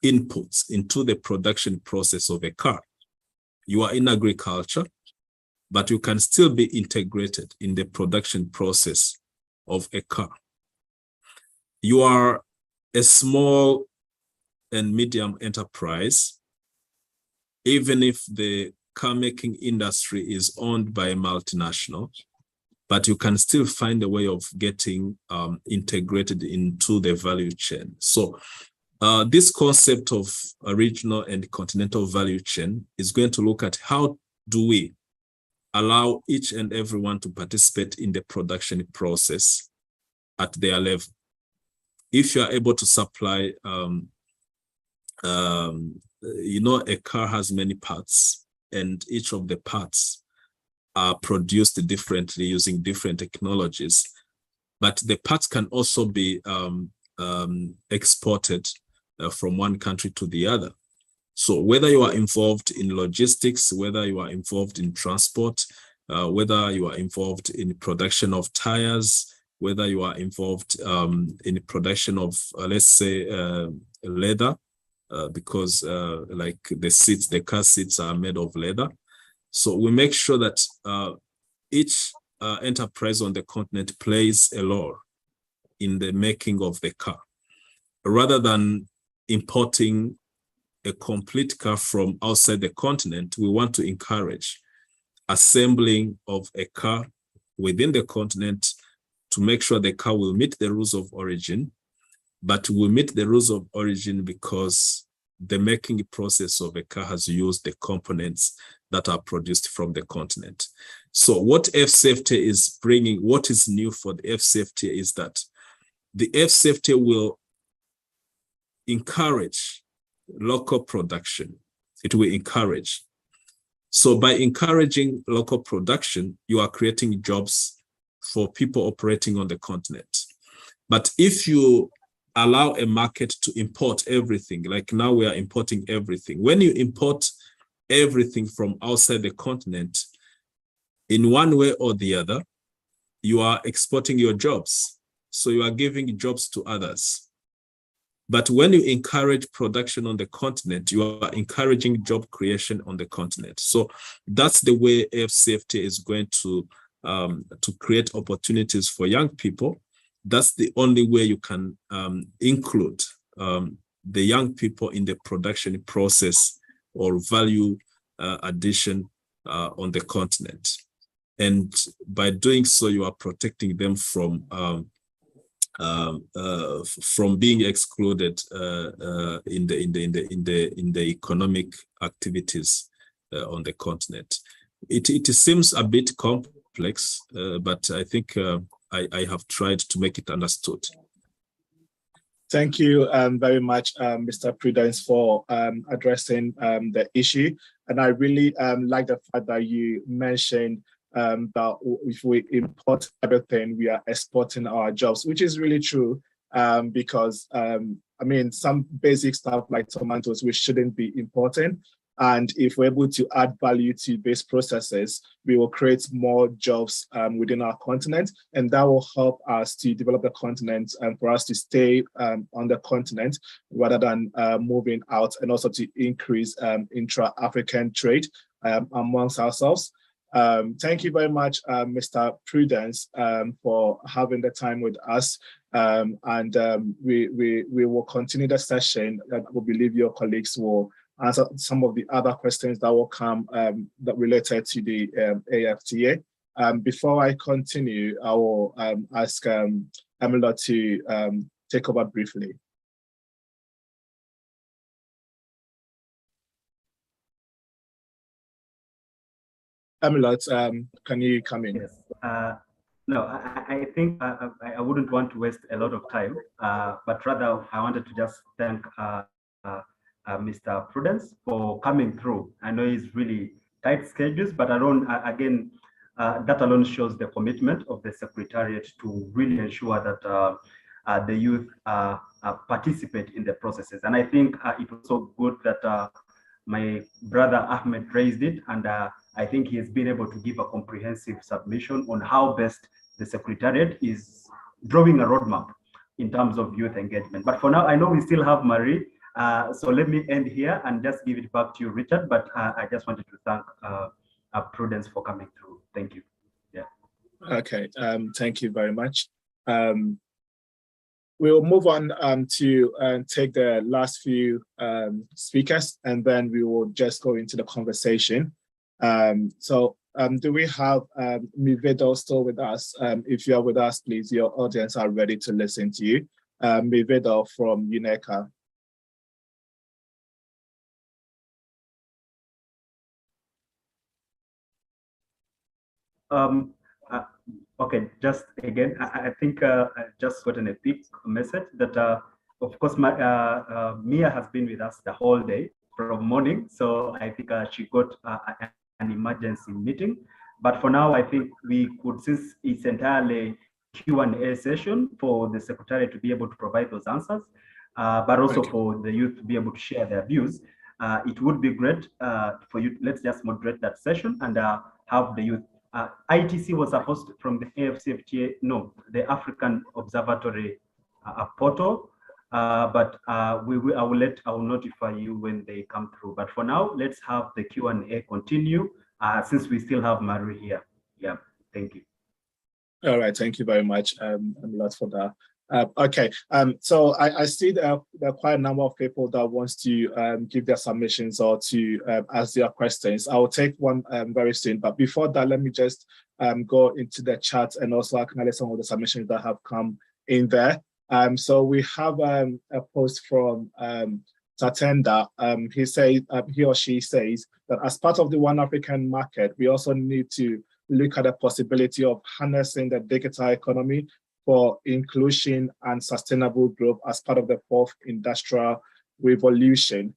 inputs into the production process of a car. You are in agriculture, but you can still be integrated in the production process of a car. You are a small and medium enterprise, even if the car making industry is owned by a multinational, but you can still find a way of getting integrated into the value chain. So this concept of a regional and continental value chain is going to look at how do we allow each and everyone to participate in the production process at their level. If you are able to supply, a car has many parts, and each of the parts are produced differently using different technologies, but the parts can also be exported from one country to the other. So whether you are involved in logistics, whether you are involved in transport, whether you are involved in production of tires, whether you are involved in the production of, let's say, leather, because like the car seats are made of leather. So we make sure that each enterprise on the continent plays a role in the making of the car, rather than importing a complete car from outside the continent. We want to encourage assembling of a car within the continent to make sure the car will meet the rules of origin, but will meet the rules of origin because the making process of a car has used the components that are produced from the continent. So what Fcfta is bringing, what is new for the Fcfta is that the Fcfta will encourage local production. It will encourage. So by encouraging local production, you are creating jobs for people operating on the continent. But if you allow a market to import everything, like now we are importing everything. When you import everything from outside the continent, in one way or the other, you are exporting your jobs. So you are giving jobs to others. But when you encourage production on the continent, you are encouraging job creation on the continent. So that's the way Fcfta is going to create opportunities for young people. That's the only way you can include the young people in the production process or value addition on the continent. And by doing so, you are protecting them from being excluded in the economic activities on the continent. It seems a bit complex, but I think I have tried to make it understood. Thank you very much, Mr. Prudence, for addressing the issue. And I really like the fact that you mentioned that if we import everything, we are exporting our jobs, which is really true, because I mean, some basic stuff like tomatoes, we shouldn't be importing. And if we're able to add value to these processes, we will create more jobs within our continent, and that will help us to develop the continent and for us to stay on the continent rather than moving out, and also to increase intra-African trade amongst ourselves. Thank you very much, Mr. Prudence, for having the time with us. We will continue the session, and we believe your colleagues will answer some of the other questions that will come that related to the AFTA. Before I continue, I will ask Emila to take over briefly. Emila, can you come in? Yes. No, I think I wouldn't want to waste a lot of time, but rather I wanted to just thank Mr. Prudence for coming through. I know he's really tight schedules, but that alone shows the commitment of the Secretariat to really ensure that the youth participate in the processes. And I think it was so good that my brother Ahmed raised it, and I think he has been able to give a comprehensive submission on how best the Secretariat is drawing a roadmap in terms of youth engagement. But for now, I know we still have Marie. So let me end here and just give it back to you, Richard. But I just wanted to thank Prudence for coming through. Thank you. Yeah. Okay. Thank you very much. We'll move on to take the last few speakers, and then we will just go into the conversation. Do we have Mivedo still with us? If you're with us, please, your audience are ready to listen to you. Mivedo from UNECA. Okay, just again, I think I just gotten a quick message that, of course, Mia has been with us the whole day from morning. So I think she got an emergency meeting. But for now, I think we could, since it's entirely Q&A session for the Secretary to be able to provide those answers, but also for the youth to be able to share their views. It would be great for you. Let's just moderate that session and have the youth. ITC was supposed to, from the AFCFTA, no, the African Observatory portal, but I will notify you when they come through. But for now, let's have the Q&A continue since we still have Marie here. Yeah, thank you. All right, thank you very much, a lot for that. Okay, so I see there are quite a number of people that wants to give their submissions or to ask their questions. I will take one very soon, but before that, let me just go into the chat and also acknowledge some of the submissions that have come in there. So we have a post from Tatenda, he or she says that as part of the One African market, we also need to look at the possibility of harnessing the digital economy for inclusion and sustainable growth as part of the fourth industrial revolution.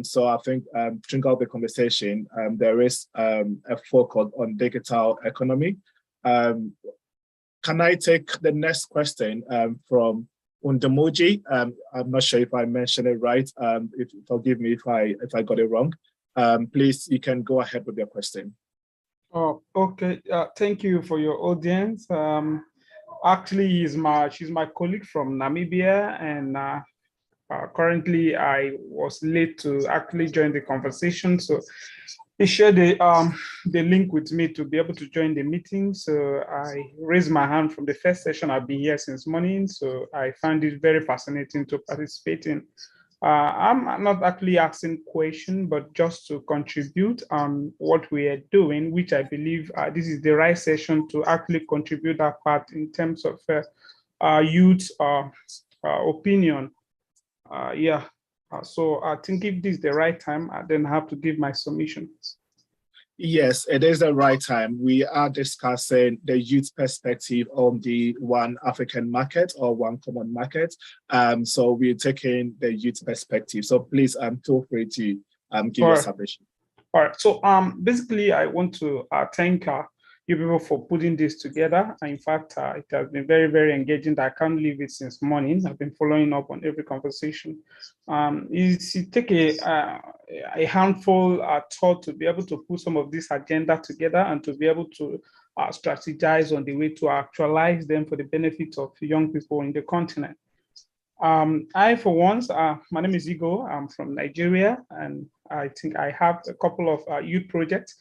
So I think throughout the conversation, there is a focus on digital economy. Can I take the next question from Undamoji? I'm not sure if I mentioned it right. Forgive me if I got it wrong. Please, you can go ahead with your question. Oh, okay. Thank you for your audience. Actually, she's my colleague from Namibia, and currently I was late to actually join the conversation. So he shared the link with me to be able to join the meeting. So I raised my hand from the first session. I've been here since morning. So I found it very fascinating to participate in. I'm not actually asking questions, but just to contribute on what we are doing, which I believe this is the right session to actually contribute that part in terms of youth opinion. So I think if this is the right time, I then have to give my submission. Yes, it is the right time. We are discussing the youth perspective on the One African market or One Common market. So we're taking the youth perspective. So please feel free to give your submission. All right. So basically, I want to thank you people for putting this together. In fact, it has been very, very engaging. I can't leave it since morning. I've been following up on every conversation. It take a handful thought to be able to put some of this agenda together and to be able to strategize on the way to actualize them for the benefit of young people in the continent. I, for once, my name is Igo. I'm from Nigeria, and I think I have a couple of youth projects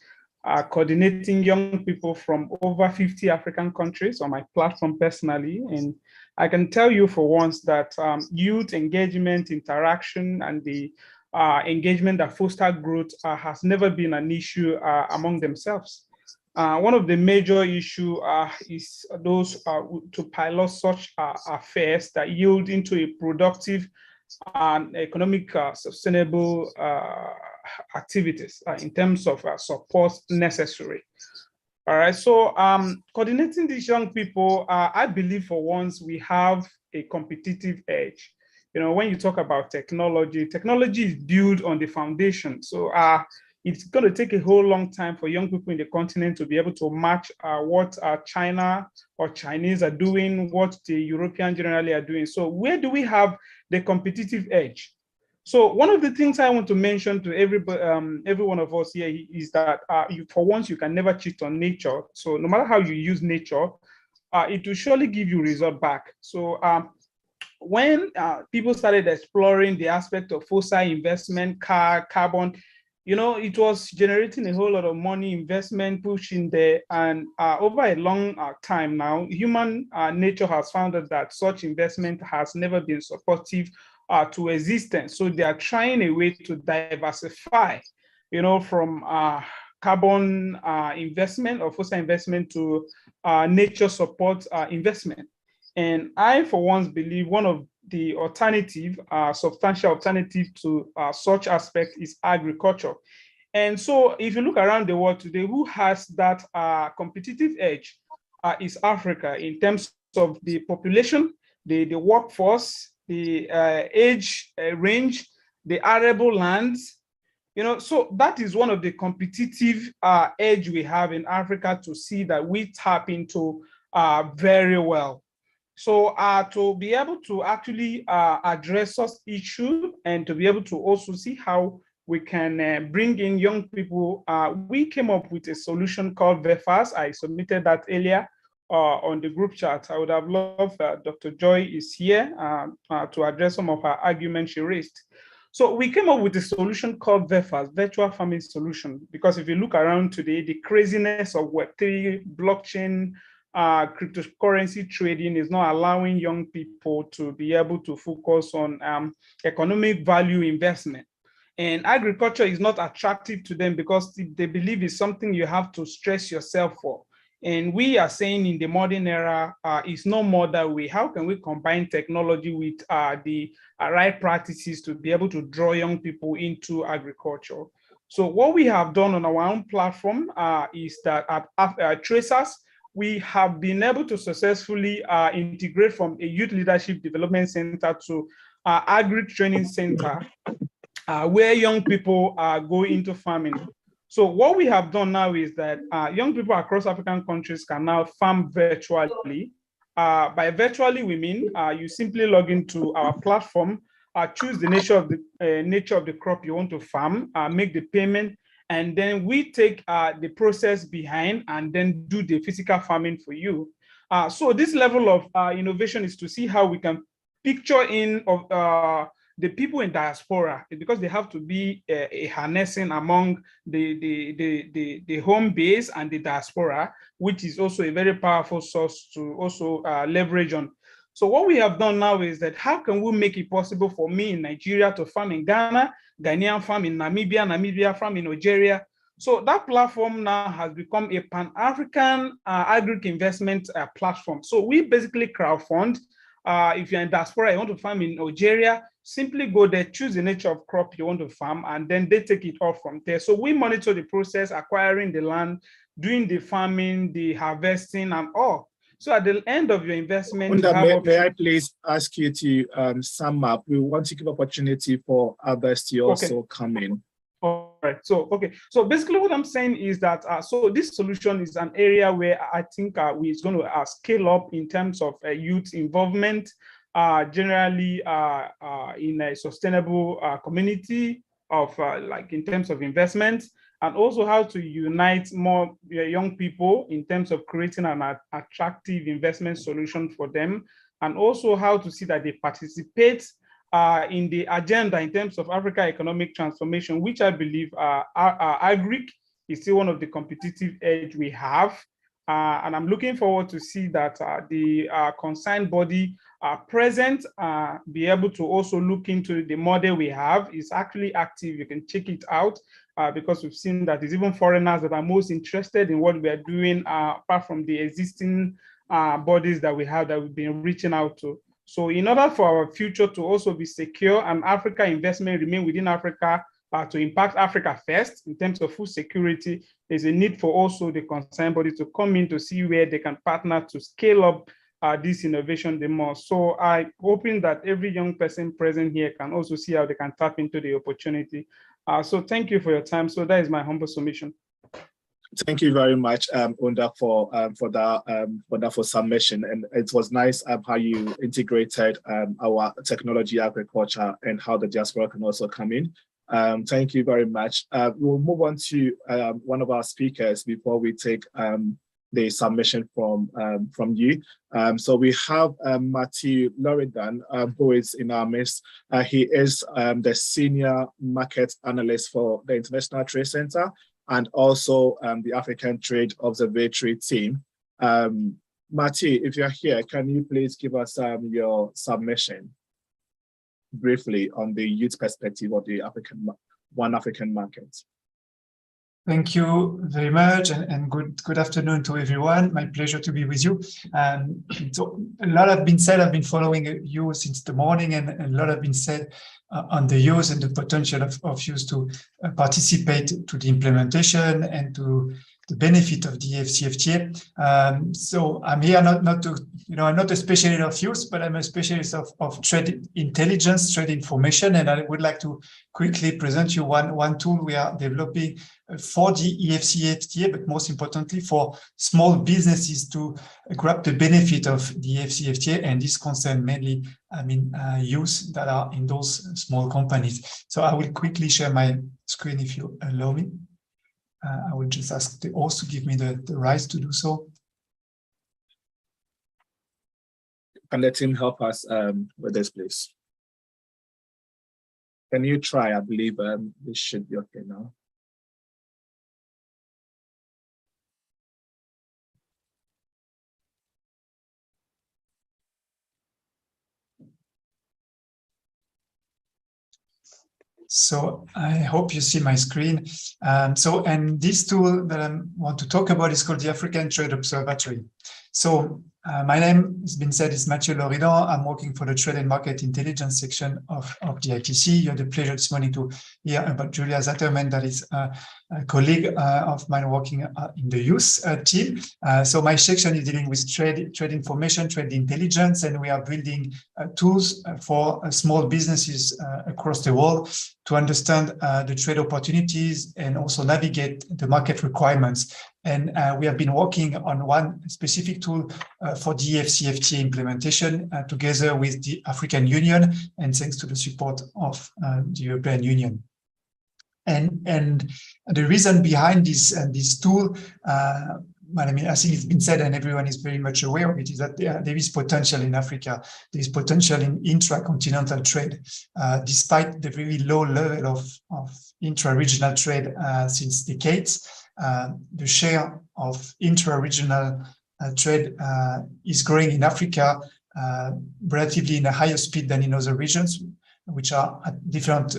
coordinating young people from over 50 African countries on my platform personally. And I can tell you for once that youth engagement, interaction, and the engagement that foster growth has never been an issue among themselves. One of the major issues is those to pilot such affairs that yield into a productive and economic sustainable activities in terms of support necessary. All right, so coordinating these young people, I believe for once we have a competitive edge. You know, when you talk about technology, technology is built on the foundation. So it's going to take a whole long time for young people in the continent to be able to match what China or Chinese are doing, what the European generally are doing. So where do we have the competitive edge? So one of the things I want to mention to every one of us here is that for once, you can never cheat on nature. So no matter how you use nature, it will surely give you result back. So when people started exploring the aspect of fossil investment, carbon, you know, it was generating a whole lot of money, investment, pushing there. And over a long time now, human nature has found that such investment has never been supportive to existence. So they are trying a way to diversify, you know, from carbon investment or fossil investment to nature support investment. And I, for once, believe one of the alternative, substantial alternative to such aspect is agriculture. And so if you look around the world today, who has that competitive edge is Africa in terms of the population, the workforce, the age range, the arable lands. You know, so that is one of the competitive edge we have in Africa to see that we tap into very well. So to be able to actually address such issue and to be able to also see how we can bring in young people, we came up with a solution called VEFAS. I submitted that earlier on the group chat. I would have loved Dr. Joy is here to address some of her arguments she raised. So we came up with a solution called VEFAS, Virtual Farming Solution, because if you look around today, the craziness of Web3, blockchain, cryptocurrency trading is not allowing young people to be able to focus on economic value investment. And agriculture is not attractive to them because they believe it's something you have to stress yourself for. And we are saying in the modern era, it's no more that way. How can we combine technology with the right practices to be able to draw young people into agriculture? So what we have done on our own platform is that at Tracers, we have been able to successfully integrate from a youth leadership development center to agri training center, where young people go into farming. So what we have done now is that young people across African countries can now farm virtually. By virtually, we mean you simply log into our platform, choose the nature of the crop you want to farm, make the payment, and then we take the process behind and then do the physical farming for you. So this level of innovation is to see how we can picture in of the people in diaspora, because they have to be a harnessing among the home base and the diaspora, which is also a very powerful source to also leverage on. So what we have done now is that how can we make it possible for me in Nigeria to farm in Ghana, Ghanaian farm in Namibia, Namibia farm in Algeria. So that platform now has become a Pan-African agri investment platform. So we basically crowdfund. If you're in diaspora, you want to farm in Algeria, simply go there, choose the nature of crop you want to farm, and then they take it off from there. So we monitor the process, acquiring the land, doing the farming, the harvesting, and all. So at the end of your investment, may I please ask you to sum up? We want to give opportunity for others to also come in. All right. So, okay. So basically what I'm saying is that, so this solution is an area where I think we're going to scale up in terms of youth involvement, generally in a sustainable community of like in terms of investment, and also how to unite more young people in terms of creating an attractive investment solution for them, and also how to see that they participate in the agenda in terms of Africa economic transformation, which I believe agri is still one of the competitive edge we have. And I'm looking forward to see that the concerned body present be able to also look into the model we have. Is actually active. You can check it out because we've seen that there's even foreigners that are most interested in what we are doing apart from the existing bodies that we have that we've been reaching out to. So in order for our future to also be secure and Africa investment remain within Africa to impact Africa first in terms of food security, there's a need for also the concerned body to come in to see where they can partner to scale up this innovation the more. So I'm hoping that every young person present here can also see how they can tap into the opportunity. So thank you for your time. So that is my humble submission. Thank you very much, Unda, for submission, and it was nice how you integrated our technology agriculture and how the diaspora can also come in. Thank you very much. We'll move on to one of our speakers before we take the submission from you. So we have Matthew Loridan, who is in our midst. He is the senior market analyst for the International Trade Center, and also the African Trade Observatory team. Matthew, if you're here, can you please give us your submission briefly on the youth perspective of the One African market? Thank you very much, and good afternoon to everyone. My pleasure to be with you. So a lot has been said. I've been following you since the morning, and a lot has been said on the use and the potential of youth to participate to the implementation and to the benefit of the Fcfta. So I'm here not to, I'm not a specialist of youth, but I'm a specialist of trade intelligence, trade information, and I would like to quickly present you one tool we are developing for the Fcfta, but most importantly for small businesses to grab the benefit of the Fcfta, and this concerns mainly, youth that are in those small companies. So I will quickly share my screen if you allow me. I will just ask the host to give me the rights to do so. And let him help us with this, please. Can you try? I believe this should be okay now. So I hope you see my screen. And this tool that I want to talk about is called the African Trade Observatory. So my name has been said is Mathieu Loridan. I'm working for the Trade and Market Intelligence section of the ITC. You had the pleasure this morning to hear about Julia Zatterman, that is a colleague of mine working in the youth team. So my section is dealing with trade information, trade intelligence, and we are building tools for small businesses across the world to understand the trade opportunities and also navigate the market requirements. And we have been working on one specific tool for the Fcfta implementation together with the African Union, and thanks to the support of the European Union. And the reason behind this tool, I mean, I think it's been said and everyone is very much aware of it, is that there is potential in Africa. There is potential in intra-continental trade, despite the very low level of intra-regional trade since decades. The share of intra-regional trade is growing in Africa relatively in a higher speed than in other regions, which are at different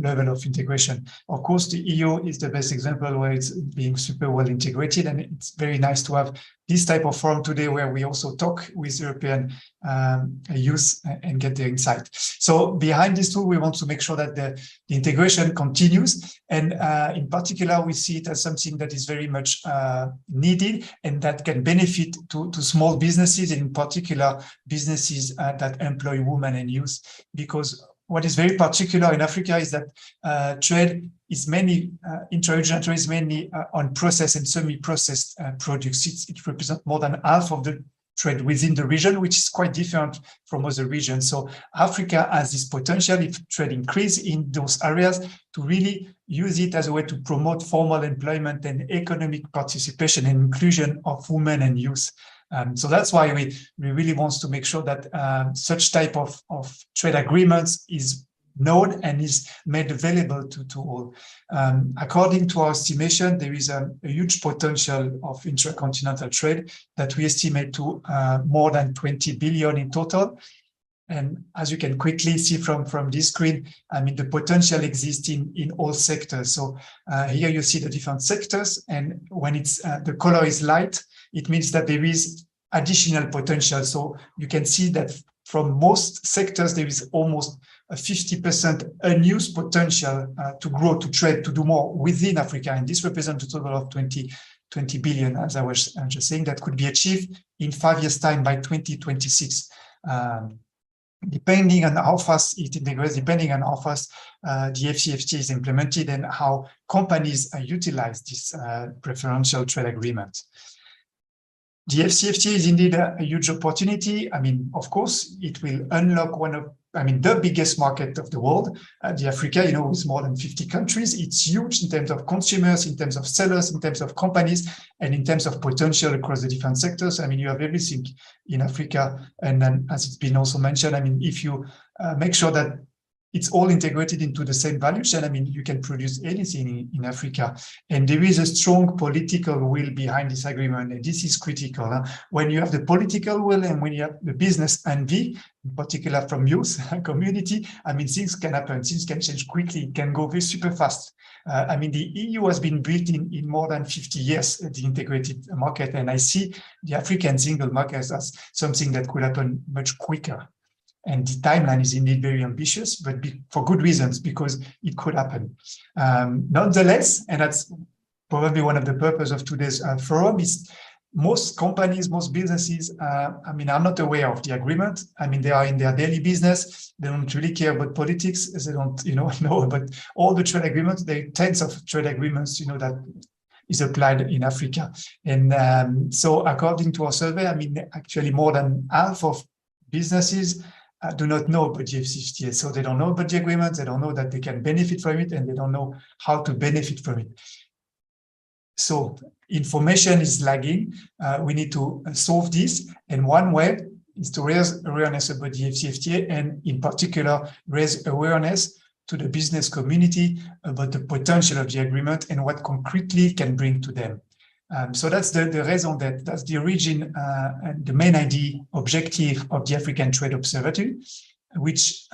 level of integration. Of course, the EU is the best example where it's being super well integrated, and it's very nice to have this type of forum today where we also talk with European youth and get their insight. So behind this tool, we want to make sure that the integration continues, and in particular, we see it as something that is very much needed and that can benefit to small businesses, and in particular, businesses that employ women and youth, because what is very particular in Africa is that trade is mainly, intra-regional trade is mainly on processed and semi-processed products. It represents more than half of the trade within the region, which is quite different from other regions. So Africa has this potential, if trade increase in those areas, to really use it as a way to promote formal employment and economic participation and inclusion of women and youth. So that's why we really want to make sure that such type of trade agreements is known and is made available to all. According to our estimation, there is a huge potential of intracontinental trade that we estimate to more than 20 billion in total. And as you can quickly see from this screen, I mean, the potential exists in all sectors. So here you see the different sectors, and when it's the color is light, it means that there is additional potential. So you can see that from most sectors, there is almost a 50% unused potential to grow, to trade, to do more within Africa. And this represents a total of 20 billion, as I was just saying, that could be achieved in 5 years' time by 2026. Depending on how fast it integrates, depending on how fast the Fcfta is implemented and how companies utilize this preferential trade agreement. The Fcfta is indeed a huge opportunity. I mean, of course, it will unlock the biggest market of the world, the Africa, with more than 50 countries. It's huge in terms of consumers, in terms of sellers, in terms of companies, and in terms of potential across the different sectors. I mean, you have everything in Africa. And then, as it's been also mentioned, I mean, if you make sure that it's all integrated into the same value chain, I mean, you can produce anything in Africa. And there is a strong political will behind this agreement, and this is critical. When you have the political will and when you have the business envy, in particular from youth community, I mean, things can happen, things can change quickly, it can go very super fast. I mean, the EU has been built in more than 50 years, the integrated market, and I see the African single market as something that could happen much quicker. And the timeline is indeed very ambitious, but for good reasons, because it could happen. Nonetheless, and that's probably one of the purpose of today's forum, is most companies, most businesses, are not aware of the agreement. I mean, they are in their daily business. They don't really care about politics. They don't, know about all the trade agreements. There are tens of trade agreements, that is applied in Africa. And so according to our survey, I mean, actually more than half of businesses do not know about the Fcfta. So they don't know about the agreement, they don't know that they can benefit from it, and they don't know how to benefit from it. So information is lagging. We need to solve this. And one way is to raise awareness about the Fcfta, and in particular, raise awareness to the business community about the potential of the agreement and what concretely can bring to them. So that's the raison d'etre, that's the origin and the main idea, objective of the African Trade Observatory. which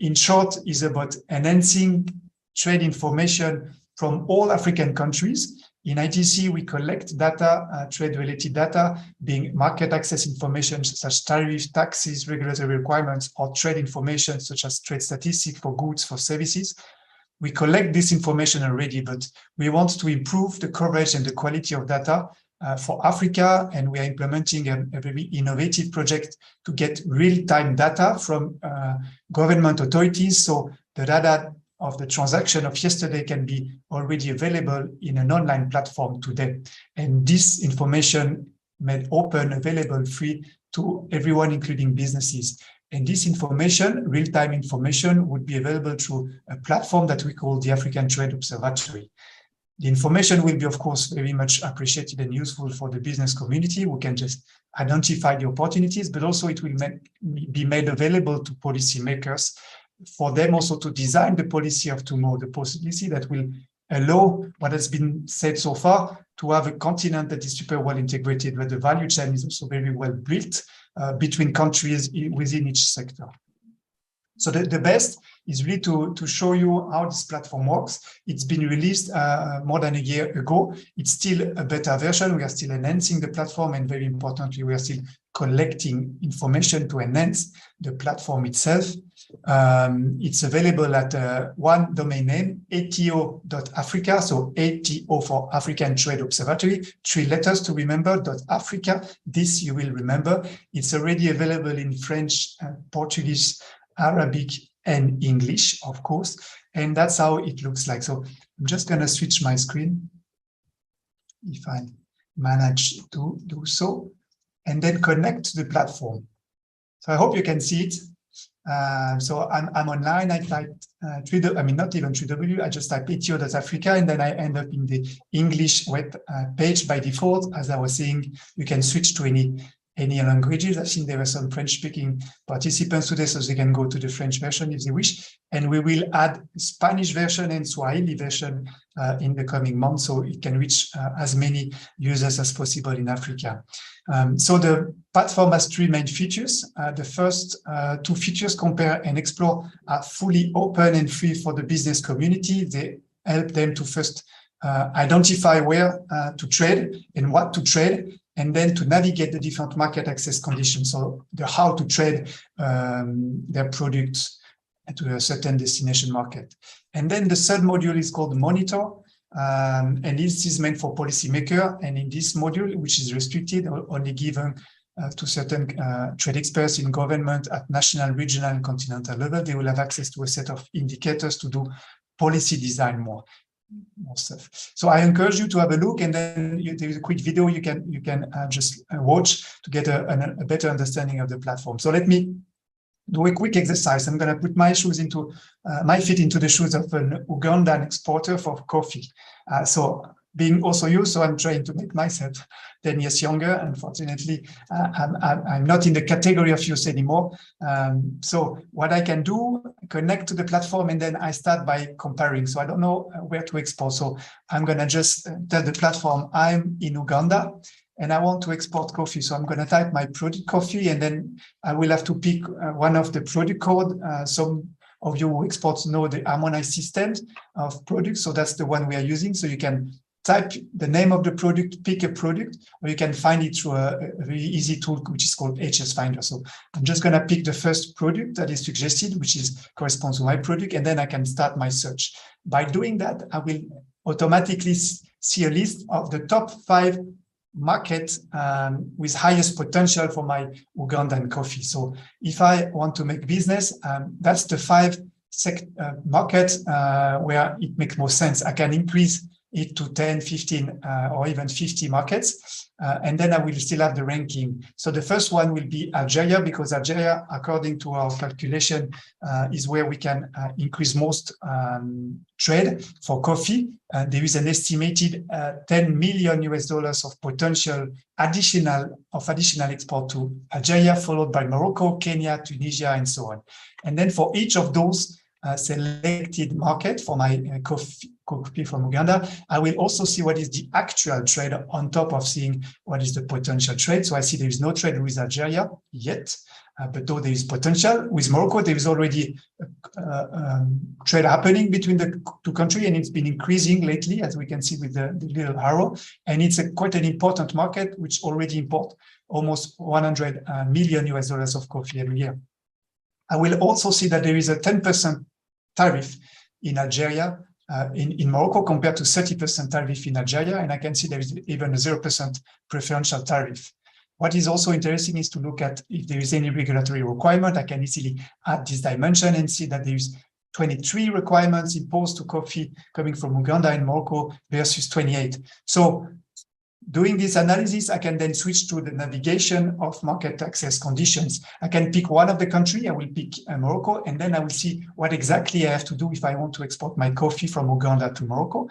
in short is about enhancing trade information from all African countries. In ITC, we collect data, trade-related data, being market access information such as tariffs, taxes, regulatory requirements, or trade information such as trade statistics for goods, for services. We collect this information already, but we want to improve the coverage and the quality of data for Africa, and we are implementing a very innovative project to get real-time data from government authorities. So the data of the transaction of yesterday can be already available in an online platform today. And this information made open, available, free to everyone, including businesses. And this information, real-time information, would be available through a platform that we call the African Trade Observatory. The information will be, of course, very much appreciated and useful for the business community who can just identify the opportunities, but also it will be made available to policymakers for them also to design the policy of tomorrow, the policy that will allow what has been said so far to have a continent that is super well integrated, where the value chain is also very well built between countries within each sector. So the best is really to show you how this platform works. It's been released more than a year ago. It's still a beta version. We are still enhancing the platform, and very importantly, we are still collecting information to enhance the platform itself. It's available at one domain name, ATO.Africa, so ATO for African Trade Observatory, 3 letters to remember, .Africa, this you will remember. It's already available in French, Portuguese, Arabic, and English, of course, and that's how it looks like. So I'm just going to switch my screen, if I manage to do so, and then connect to the platform. So I hope you can see it. So I'm online. I typed not even 3W, I just type ATO.Africa, and then I end up in the English web page by default. As I was saying, you can switch to any languages. I think there were some French-speaking participants today, so they can go to the French version if they wish. And we will add Spanish version and Swahili version in the coming months, so it can reach as many users as possible in Africa. So the platform has 3 main features. The first 2 features, compare and explore, are fully open and free for the business community. They help them to first identify where to trade and what to trade, and then to navigate the different market access conditions, so the how to trade their products to a certain destination market. And then the third module is called Monitor, and this is meant for policymaker. And in this module, which is restricted, only given to certain trade experts in government at national, regional, and continental level, they will have access to a set of indicators to do policy design more stuff. So I encourage you to have a look, and then there is a quick video you can just watch to get a better understanding of the platform. So let me do a quick exercise. I'm going to put my feet into the shoes of an Ugandan exporter for coffee. So being also you, so I'm trying to make myself 10 years younger. Unfortunately, I'm not in the category of youth anymore. So what I can do, connect to the platform, and then I start by comparing. So I don't know where to export. So I'm going to just tell the platform I'm in Uganda and I want to export coffee. So I'm going to type my product coffee, and then I will have to pick one of the product code. Some of you who export know the harmonized system of products. So that's the one we are using. So you can type the name of the product, pick a product, or you can find it through a very easy tool, which is called HS Finder. So I'm just going to pick the first product that is suggested, which corresponds to my product, and then I can start my search. By doing that, I will automatically see a list of the top 5 markets with highest potential for my Ugandan coffee. So if I want to make business, that's the 5 markets where it makes more sense. I can increase it to 10, 15, or even 50 markets. And then I will still have the ranking. So the first one will be Algeria, because Algeria, according to our calculation, is where we can increase most trade for coffee. There is an estimated $10 million of potential additional export to Algeria, followed by Morocco, Kenya, Tunisia, and so on. And then for each of those, selected market for my coffee from Uganda. I will also see what is the actual trade on top of seeing what is the potential trade. So I see there is no trade with Algeria yet, but though there is potential. With Morocco, there is already trade happening between the two countries, and it's been increasing lately, as we can see with the little arrow. And it's quite an important market, which already import almost $100 million of coffee every year. I will also see that there is a 10% tariff in Algeria, in Morocco, compared to 30% tariff in Algeria, and I can see there is even a 0% preferential tariff. What is also interesting is to look at if there is any regulatory requirement. I can easily add this dimension and see that there is 23 requirements imposed to coffee coming from Uganda and Morocco versus 28. So doing this analysis, I can then switch to the navigation of market access conditions. I can pick one of the country, I will pick Morocco, and then I will see what exactly I have to do if I want to export my coffee from Uganda to Morocco.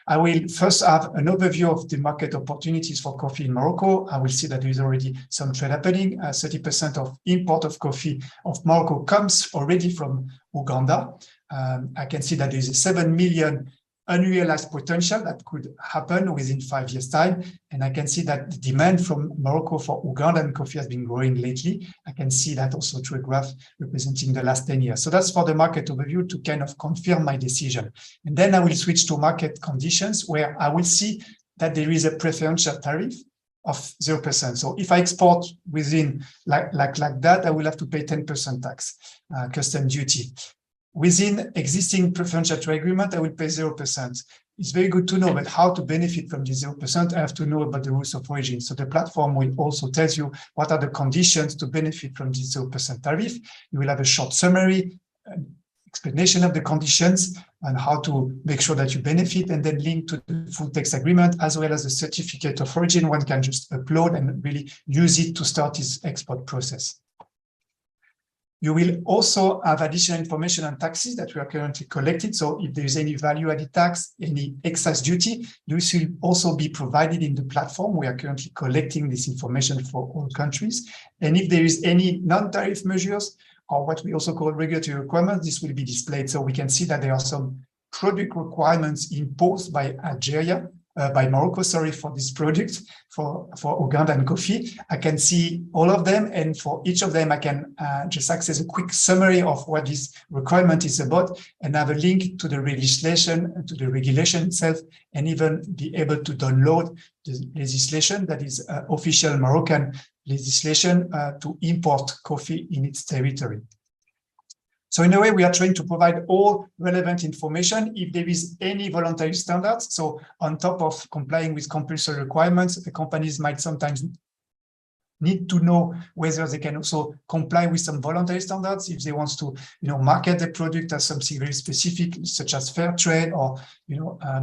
I will first have an overview of the market opportunities for coffee in Morocco. I will see that there is already some trade happening. 30% of import of coffee of Morocco comes already from Uganda. I can see that there is a 7 million unrealized potential that could happen within 5 years' time. And I can see that the demand from Morocco for Ugandan coffee has been growing lately. I can see that also through a graph representing the last 10 years. So that's for the market overview to kind of confirm my decision. And then I will switch to market conditions, where I will see that there is a preferential tariff of 0%. So if I export within like that, I will have to pay 10% tax, custom duty. Within existing preferential trade agreement, I will pay 0%. It's very good to know, but how to benefit from the 0%, I have to know about the rules of origin. So the platform will also tell you what are the conditions to benefit from the 0% tariff. You will have a short summary, explanation of the conditions and how to make sure that you benefit, and then link to the full text agreement, as well as the certificate of origin. One can just upload and really use it to start his export process. You will also have additional information on taxes that we are currently collecting. So if there is any value-added tax, any excise duty, this will also be provided in the platform. We are currently collecting this information for all countries. And if there is any non-tariff measures, or what we also call regulatory requirements, this will be displayed. So we can see that there are some product requirements imposed by Algeria, by Morocco, sorry, for this product, for Ugandan coffee. I can see all of them, and for each of them, I can just access a quick summary of what this requirement is about, and have a link to the legislation, to the regulation itself, and even be able to download the legislation that is official Moroccan legislation to import coffee in its territory. So in a way, we are trying to provide all relevant information. If there is any voluntary standards, so on top of complying with compulsory requirements, the companies might sometimes need to know whether they can also comply with some voluntary standards if they want to, market the product as something very specific, such as fair trade or,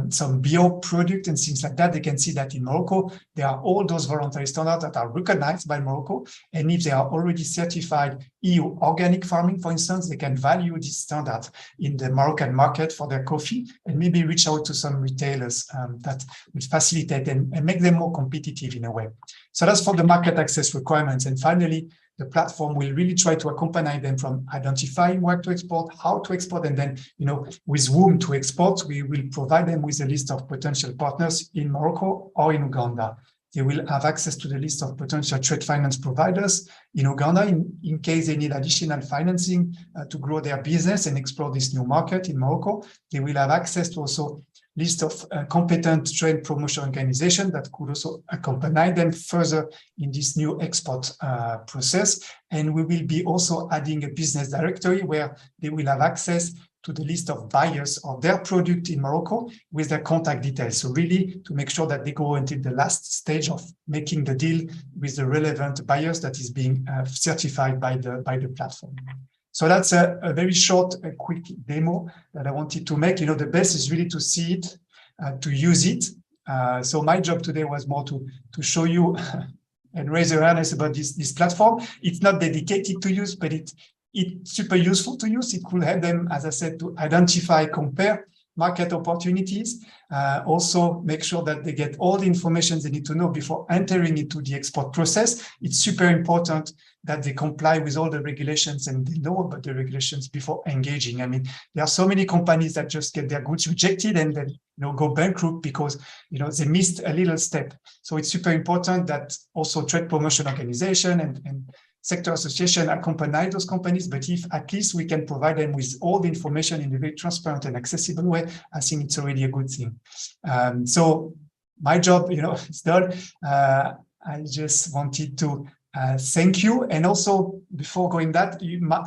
some bio product and things like that. They can see that in Morocco, there are all those voluntary standards that are recognized by Morocco. And if they are already certified EU organic farming, for instance, they can value this standard in the Moroccan market for their coffee, and maybe reach out to some retailers that will facilitate and make them more competitive in a way. So that's for the market access requirements. And finally, the platform will really try to accompany them from identifying where to export, how to export, and then, with whom to export. We will provide them with a list of potential partners in Morocco or in Uganda. They will have access to the list of potential trade finance providers in Uganda in case they need additional financing to grow their business and explore this new market in Morocco. They will have access to also list of competent trade promotion organization that could also accompany them further in this new export process. And we will be also adding a business directory where they will have access to the list of buyers of their product in Morocco with their contact details. So really to make sure that they go until the last stage of making the deal with the relevant buyers that is being certified by the platform. So that's a very short, quick demo that I wanted to make. The best is really to see it, to use it. So my job today was more to show you and raise awareness about this platform. It's not dedicated to use, but it's super useful to use. It could help them, as I said, to identify, compare market opportunities. Also make sure that they get all the information they need to know before entering into the export process. It's super important that they comply with all the regulations and they know about the regulations before engaging. I mean, there are so many companies that just get their goods rejected and then go bankrupt because they missed a little step. So it's super important that also trade promotion organization and sector association accompany those companies, but if at least we can provide them with all the information in a very transparent and accessible way, I think it's already a good thing. So my job, is done. I just wanted to thank you. And also, before going that,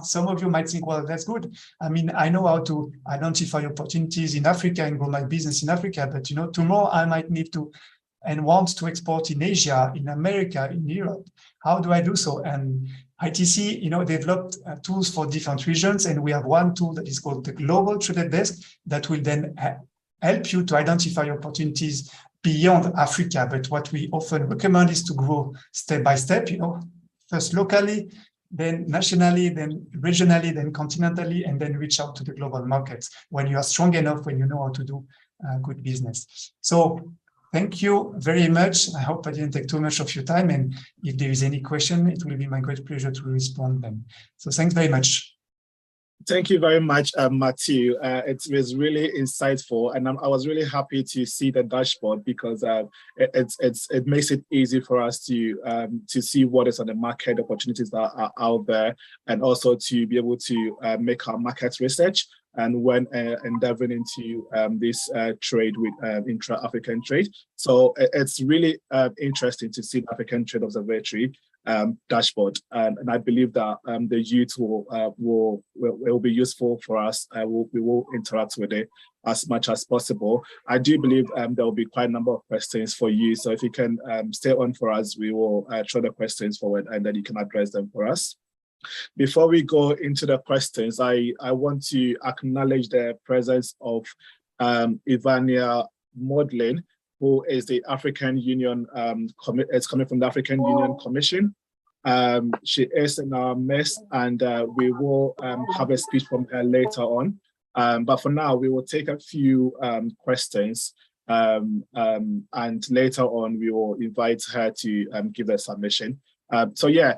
some of you might think, well, that's good. I mean, I know how to identify opportunities in Africa and grow my business in Africa, but tomorrow I might need to and want to export in Asia, in America, in Europe. How do I do so? And ITC, developed tools for different regions, and we have one tool that is called the Global Trade Desk that will then help you to identify opportunities beyond Africa. But what we often recommend is to grow step by step, first locally, then nationally, then regionally, then continentally, and then reach out to the global markets when you are strong enough, when you know how to do good business. So thank you very much. I hope I didn't take too much of your time. And if there is any question, it will be my great pleasure to respond them. So thanks very much. Thank you very much, Matthew. It was really insightful, and I was really happy to see the dashboard because it makes it easy for us to see what is on the market, opportunities that are out there, and also to be able to make our market research. And when endeavoring into this trade with intra-African trade. So it's really interesting to see the African Trade Observatory dashboard, and I believe that the youth will be useful for us. We will interact with it as much as possible. I do believe there will be quite a number of questions for you, so if you can stay on for us, we will throw the questions forward and then you can address them for us. Before we go into the questions, I want to acknowledge the presence of Ivania Modlin, who is the African Union, is coming from the African Union Commission. She is in our midst, and we will have a speech from her later on. But for now, we will take a few questions, and later on, we will invite her to give a submission. So yeah,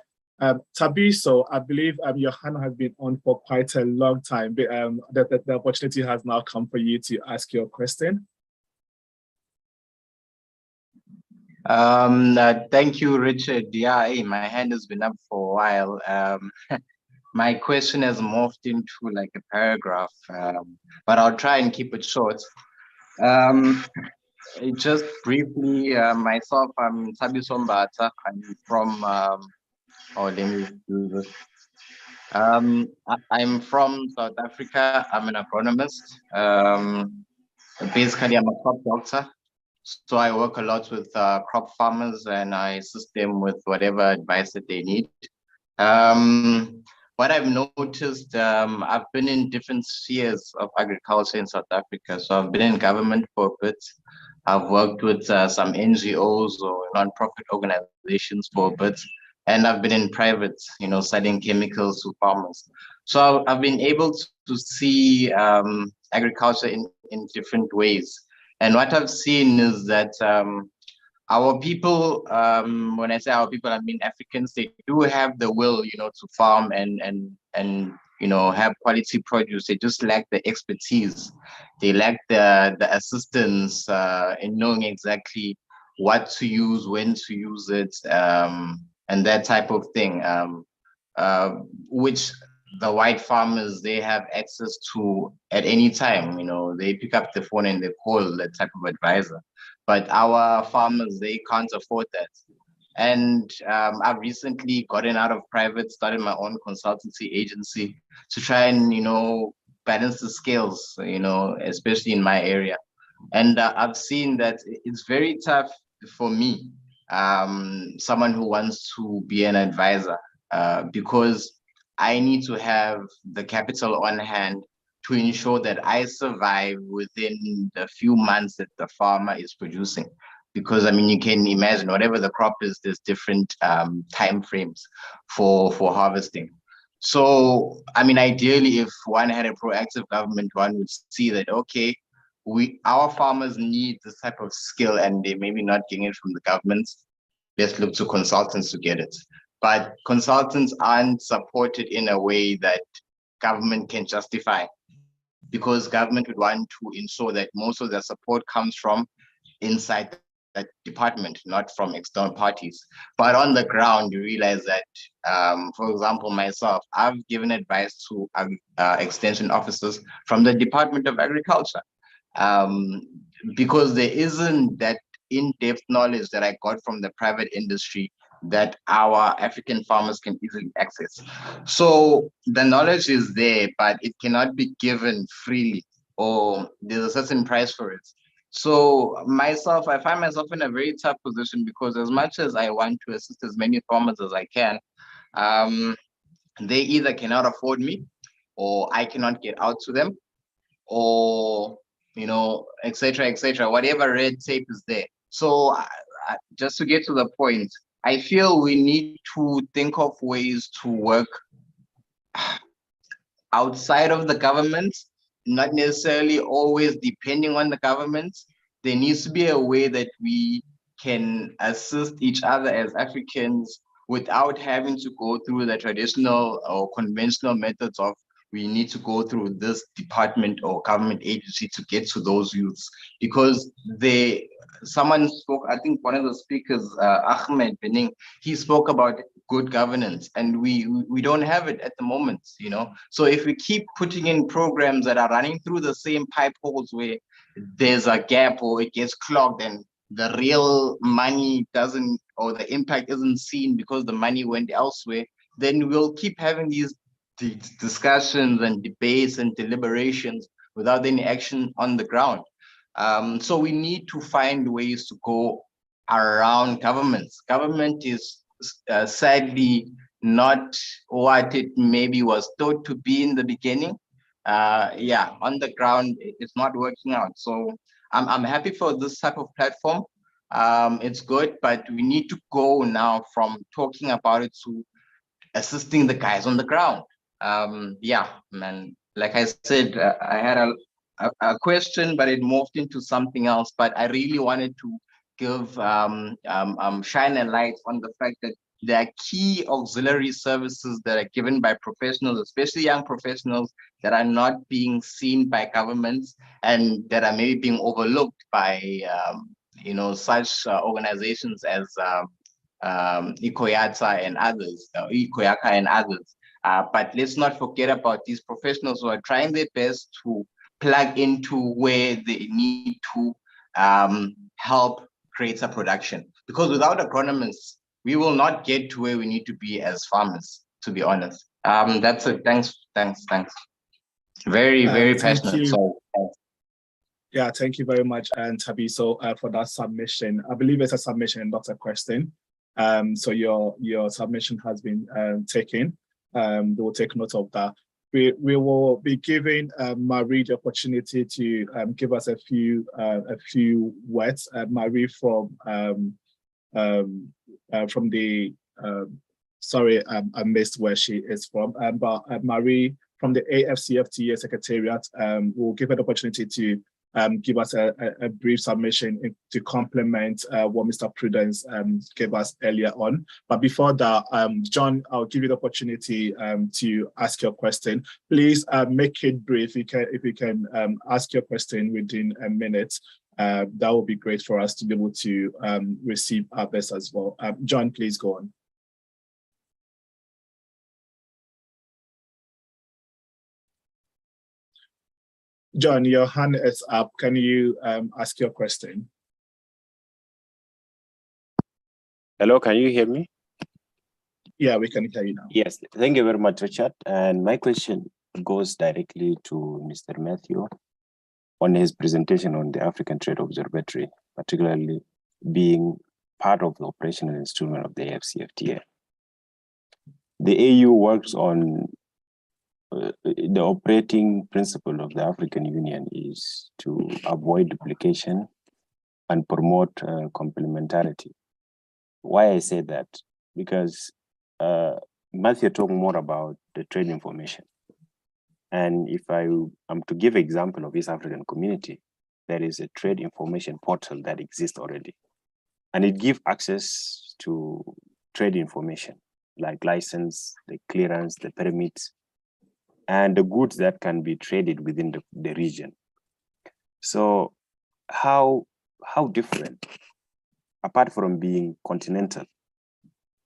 Tabiso, I believe your hand has been on for quite a long time. The opportunity has now come for you to ask your question. Thank you, Richard. Yeah, my hand has been up for a while. My question has morphed into like a paragraph, but I'll try and keep it short. Just briefly, myself, I'm Tabiso Mbata. I'm from, let me do this. I'm from South Africa. I'm an agronomist. Basically, I'm a crop doctor. So I work a lot with crop farmers and I assist them with whatever advice that they need. What I've noticed, I've been in different spheres of agriculture in South Africa. So I've been in government for a bit. I've worked with some NGOs or non-profit organizations for a bit. And I've been in private, selling chemicals to farmers. So I've been able to see agriculture in different ways. And what I've seen is that our people, when I say our people, I mean Africans, they do have the will, to farm and have quality produce. They just lack the expertise. They lack the assistance in knowing exactly what to use, when to use it, and that type of thing, which the white farmers, they have access to at any time. They pick up the phone and they call that type of advisor. But our farmers, they can't afford that. And I've recently gotten out of private, started my own consultancy agency to try and, balance the scales, especially in my area. And I've seen that it's very tough for me, someone who wants to be an advisor, because I need to have the capital on hand to ensure that I survive within the few months that the farmer is producing. Because, you can imagine whatever the crop is, there's different time frames for harvesting. So, ideally, if one had a proactive government, one would see that, okay, our farmers need this type of skill, and they maybe not getting it from the government. Let's look to consultants to get it. But consultants aren't supported in a way that government can justify, because government would want to ensure that most of their support comes from inside that department, not from external parties. But on the ground, you realize that, for example, myself, I've given advice to extension officers from the Department of Agriculture, because there isn't that in-depth knowledge that I got from the private industry that our African farmers can easily access. So the knowledge is there, but it cannot be given freely, or there's a certain price for it. So myself, I find myself in a very tough position, because as much as I want to assist as many farmers as I can, they either cannot afford me, or I cannot get out to them, or, you know, etc., whatever red tape is there. So just to get to the point, I feel we need to think of ways to work outside of the government, not necessarily always depending on the government. There needs to be a way that we can assist each other as Africans without having to go through the traditional or conventional methods of, we need to go through this department or government agency to get to those youths. Because someone spoke, I think one of the speakers, Ahmed Bening, he spoke about good governance, and we don't have it at the moment, you know. So if we keep putting in programs that are running through the same pipe holes where there's a gap or it gets clogged and the real money doesn't, or the impact isn't seen because the money went elsewhere, then we'll keep having these discussions and debates and deliberations without any action on the ground. So we need to find ways to go around governments. Government is sadly not what it maybe was thought to be in the beginning. Yeah, on the ground, it's not working out. So I'm happy for this type of platform. It's good, but we need to go now from talking about it to assisting the guys on the ground. Yeah, man, like I said, I had a question, but it morphed into something else. But I really wanted to give shine a light on the fact that there are key auxiliary services that are given by professionals, especially young professionals, that are not being seen by governments and that are maybe being overlooked by you know, such organizations as ICOYACA and others, ICOYACA and others. But let's not forget about these professionals who are trying their best to plug into where they need to help create a production. Because without agronomists, we will not get to where we need to be as farmers, to be honest. That's it. Thanks. Very, very passionate. So, yeah, thank you very much, Thabiso, for that submission. I believe it's a submission, not a question. So your submission has been taken. We will take note of that. We will be giving Marie the opportunity to give us a few words. Marie from the sorry, I missed where she is from, but Marie from the AFCFTA Secretariat will give her the opportunity to give us a brief submission to complement what Mr. Prudence gave us earlier on. But before that, John, I'll give you the opportunity to ask your question. Please make it brief. If you can ask your question within a minute, that would be great for us to be able to receive others as well. John, please go on. John, your hand is up. Can you ask your question? Hello, can you hear me? Yeah, we can hear you now. Yes, thank you very much, Richard. And my question goes directly to Mr. Matthew on his presentation on the African Trade Observatory, particularly being part of the operational instrument of the AFCFTA. The AU works on the operating principle of the African Union is to avoid duplication and promote complementarity. Why I say that? Because Matthew talked more about the trade information. And if I am to give example of East African community, there is a trade information portal that exists already. And it gives access to trade information like license, the clearance, the permits, and the goods that can be traded within the region. So how different, apart from being continental,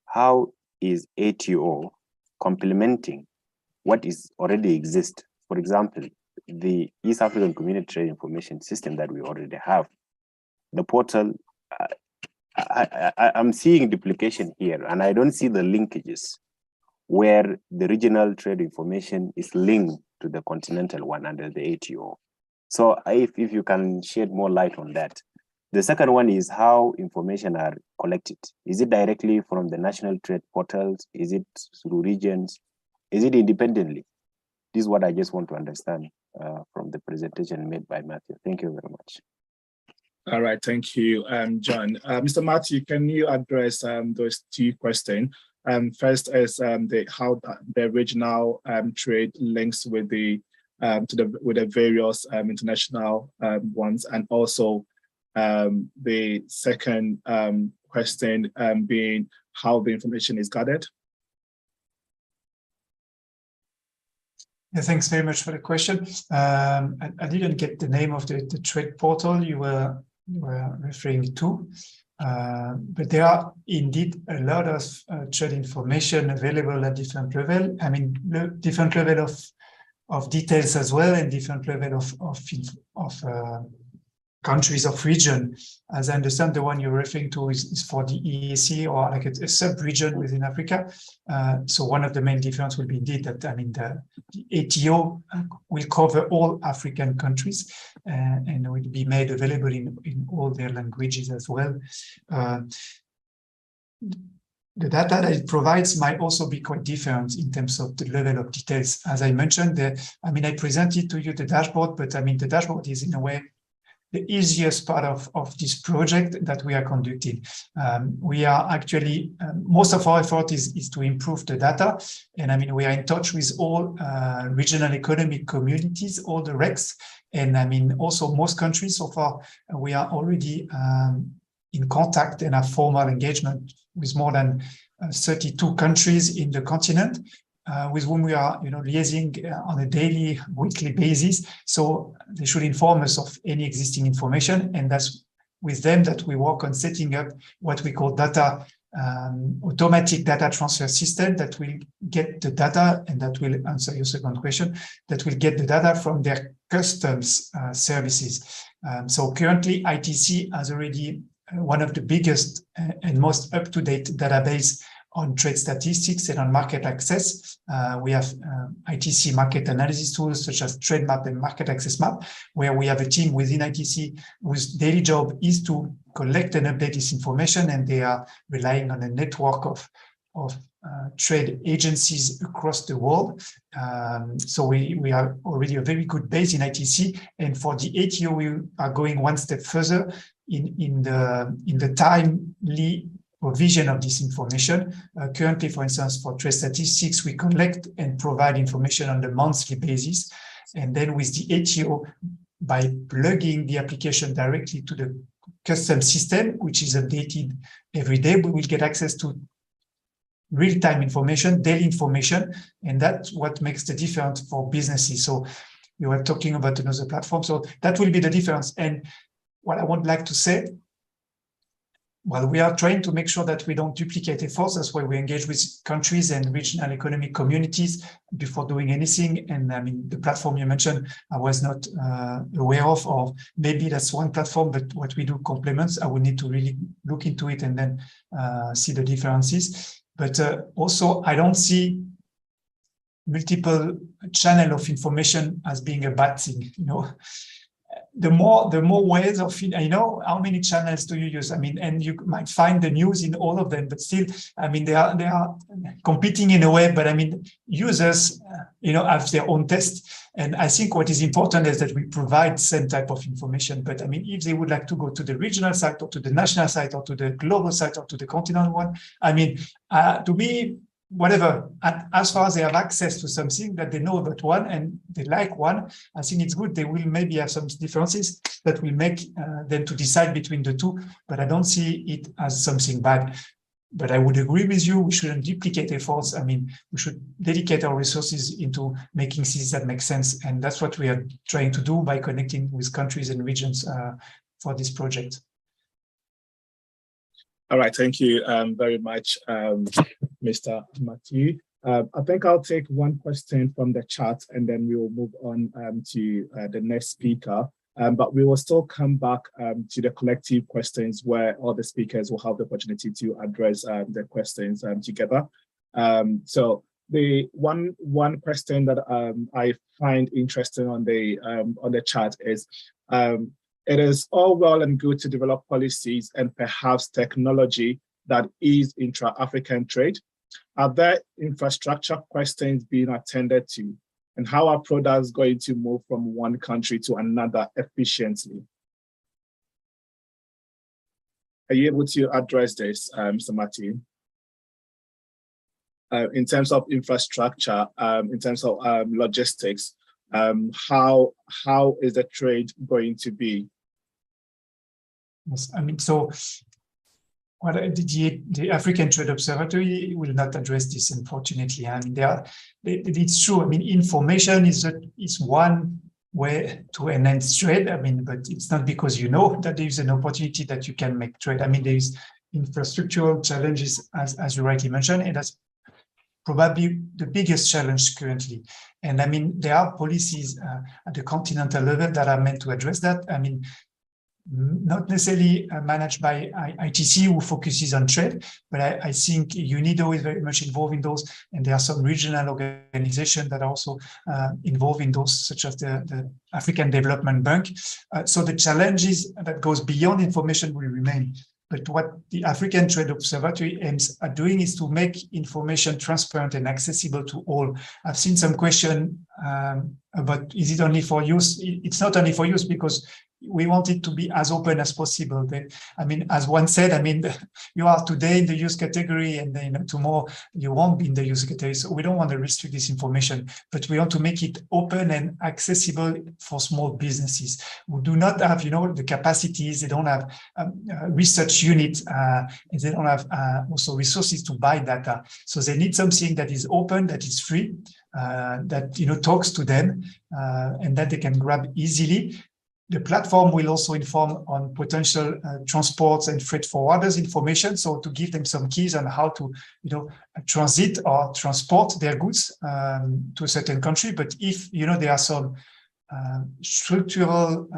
how is ATO complementing what is already exists? For example, the East African Community Trade Information System that we already have, the portal, I'm seeing duplication here, and I don't see the linkages where the regional trade information is linked to the continental one under the ATO. So if you can shed more light on that. The second one is how information are collected. Is it directly from the national trade portals? Is it through regions? Is it independently? This is what I just want to understand from the presentation made by Matthew. Thank you very much. All right, thank you, John. Mr. Matthew, can you address those two questions? First is how the regional trade links with the various international ones, and also the second question being how the information is gathered. Yeah, thanks very much for the question. I didn't get the name of the trade portal you were referring to, but there are indeed a lot of trade information available at different level. I mean, different level of details as well, and different level of countries of region. As I understand, the one you're referring to is for the EAC, or like a sub-region within Africa. So one of the main difference will be indeed that, I mean, the ATO will cover all African countries and will be made available in all their languages as well. The data that it provides might also be quite different in terms of the level of details. As I mentioned, I mean, I presented to you the dashboard, but I mean, the dashboard is in a way the easiest part of this project that we are conducting. We are actually, most of our effort is to improve the data. And I mean, we are in touch with all regional economic communities, all the RECs. And I mean, also most countries so far, we are already in contact and have formal engagement with more than 32 countries in the continent. With whom we are, liaising on a daily, weekly basis. So they should inform us of any existing information, and that's with them that we work on setting up what we call automatic data transfer system that will get the data, and that will answer your second question, that will get the data from their customs services. So currently, ITC has already one of the biggest and most up-to-date database on trade statistics and on market access. We have ITC market analysis tools such as Trade Map and Market Access Map, where we have a team within ITC whose daily job is to collect and update this information, and they are relying on a network of trade agencies across the world. So we are already a very good base in ITC, and for the ATO we are going one step further in the timely provision of this information. Currently, for instance, for trade statistics, we collect and provide information on a monthly basis. And then with the ATO, by plugging the application directly to the custom system, which is updated every day, we will get access to real-time information, daily information, and that's what makes the difference for businesses. So you were talking about another platform, so that will be the difference. And what I would like to say, well, we are trying to make sure that we don't duplicate efforts. That's why we engage with countries and regional economic communities before doing anything. And I mean, the platform you mentioned, I was not aware of, or maybe that's one platform, but what we do complements. I will need to really look into it and then see the differences. But also, I don't see multiple channel of information as being a bad thing, The more ways of, how many channels do you use? I mean, and you might find the news in all of them, but still, I mean, they are competing in a way, but I mean, users, have their own test. And I think what is important is that we provide same type of information. But I mean, if they would like to go to the regional site or to the national site or to the global site or to the continental one, I mean, to me, whatever, as far as they have access to something that they know about one and they like one, I think it's good. They will maybe have some differences that will make them to decide between the two, but I don't see it as something bad. But I would agree with you, we shouldn't duplicate efforts. I mean, we should dedicate our resources into making things that make sense. And that's what we are trying to do by connecting with countries and regions for this project. All right, thank you very much, Mr. Matthew. I think I'll take one question from the chat and then we will move on to the next speaker. But we will still come back to the collective questions where all the speakers will have the opportunity to address the questions together. So the one question that I find interesting on the chat is, it is all well and good to develop policies and perhaps technology that ease intra-African trade. Are there infrastructure questions being attended to? And how are products going to move from one country to another efficiently? Are you able to address this, Mr. Matthew? In terms of infrastructure, in terms of logistics, how is the trade going to be? Yes, I mean, so what the African Trade Observatory will not address this, unfortunately. I mean, it's true. I mean, information is one way to enhance trade. I mean, but it's not because you know that there is an opportunity that you can make trade. I mean, there is infrastructural challenges, as you rightly mentioned, and that's probably the biggest challenge currently. And I mean, there are policies at the continental level that are meant to address that. I mean, not necessarily managed by ITC, who focuses on trade, but I think UNIDO is very much involved in those, and there are some regional organizations that are also involved in those, such as the African Development Bank. So the challenges that goes beyond information will remain. But what the African Trade Observatory aims at doing is to make information transparent and accessible to all. I've seen some question about, is it only for use? It's not only for use, because we want it to be as open as possible. I mean, as one said, I mean, you are today in the use category and then tomorrow you won't be in the use category. So we don't want to restrict this information, but we want to make it open and accessible for small businesses who do not have, you know, the capacities. They don't have research units, and they don't have also resources to buy data. So they need something that is open, that is free, that, you know, talks to them, and that they can grab easily. The platform will also inform on potential transports and freight forwarders information, so to give them some keys on how to, you know, transit or transport their goods to a certain country. But if, you know, there are some structural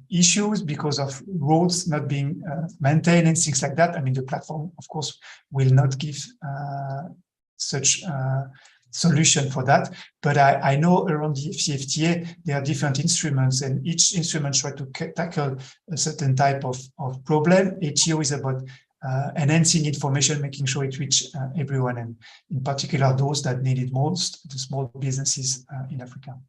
issues because of roads not being maintained and things like that, I mean, the platform, of course, will not give such solution for that. But I know around the Fcfta, there are different instruments, and each instrument tries to tackle a certain type of problem. ATO is about enhancing information, making sure it reaches everyone, and in particular those that need it most, the small businesses in Africa.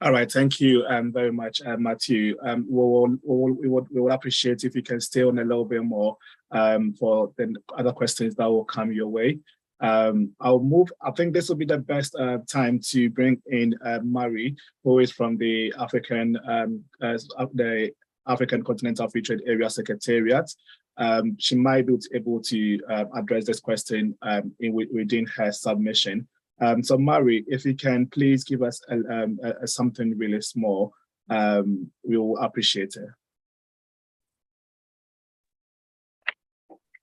All right, thank you very much, Matthew. We would appreciate if you can stay on a little bit more for the other questions that will come your way. I'll move. I think this will be the best time to bring in Mari, who is from the African Continental Free Trade Area Secretariat. She might be able to address this question within her submission. So Mari, if you can please give us something really small, we will appreciate it.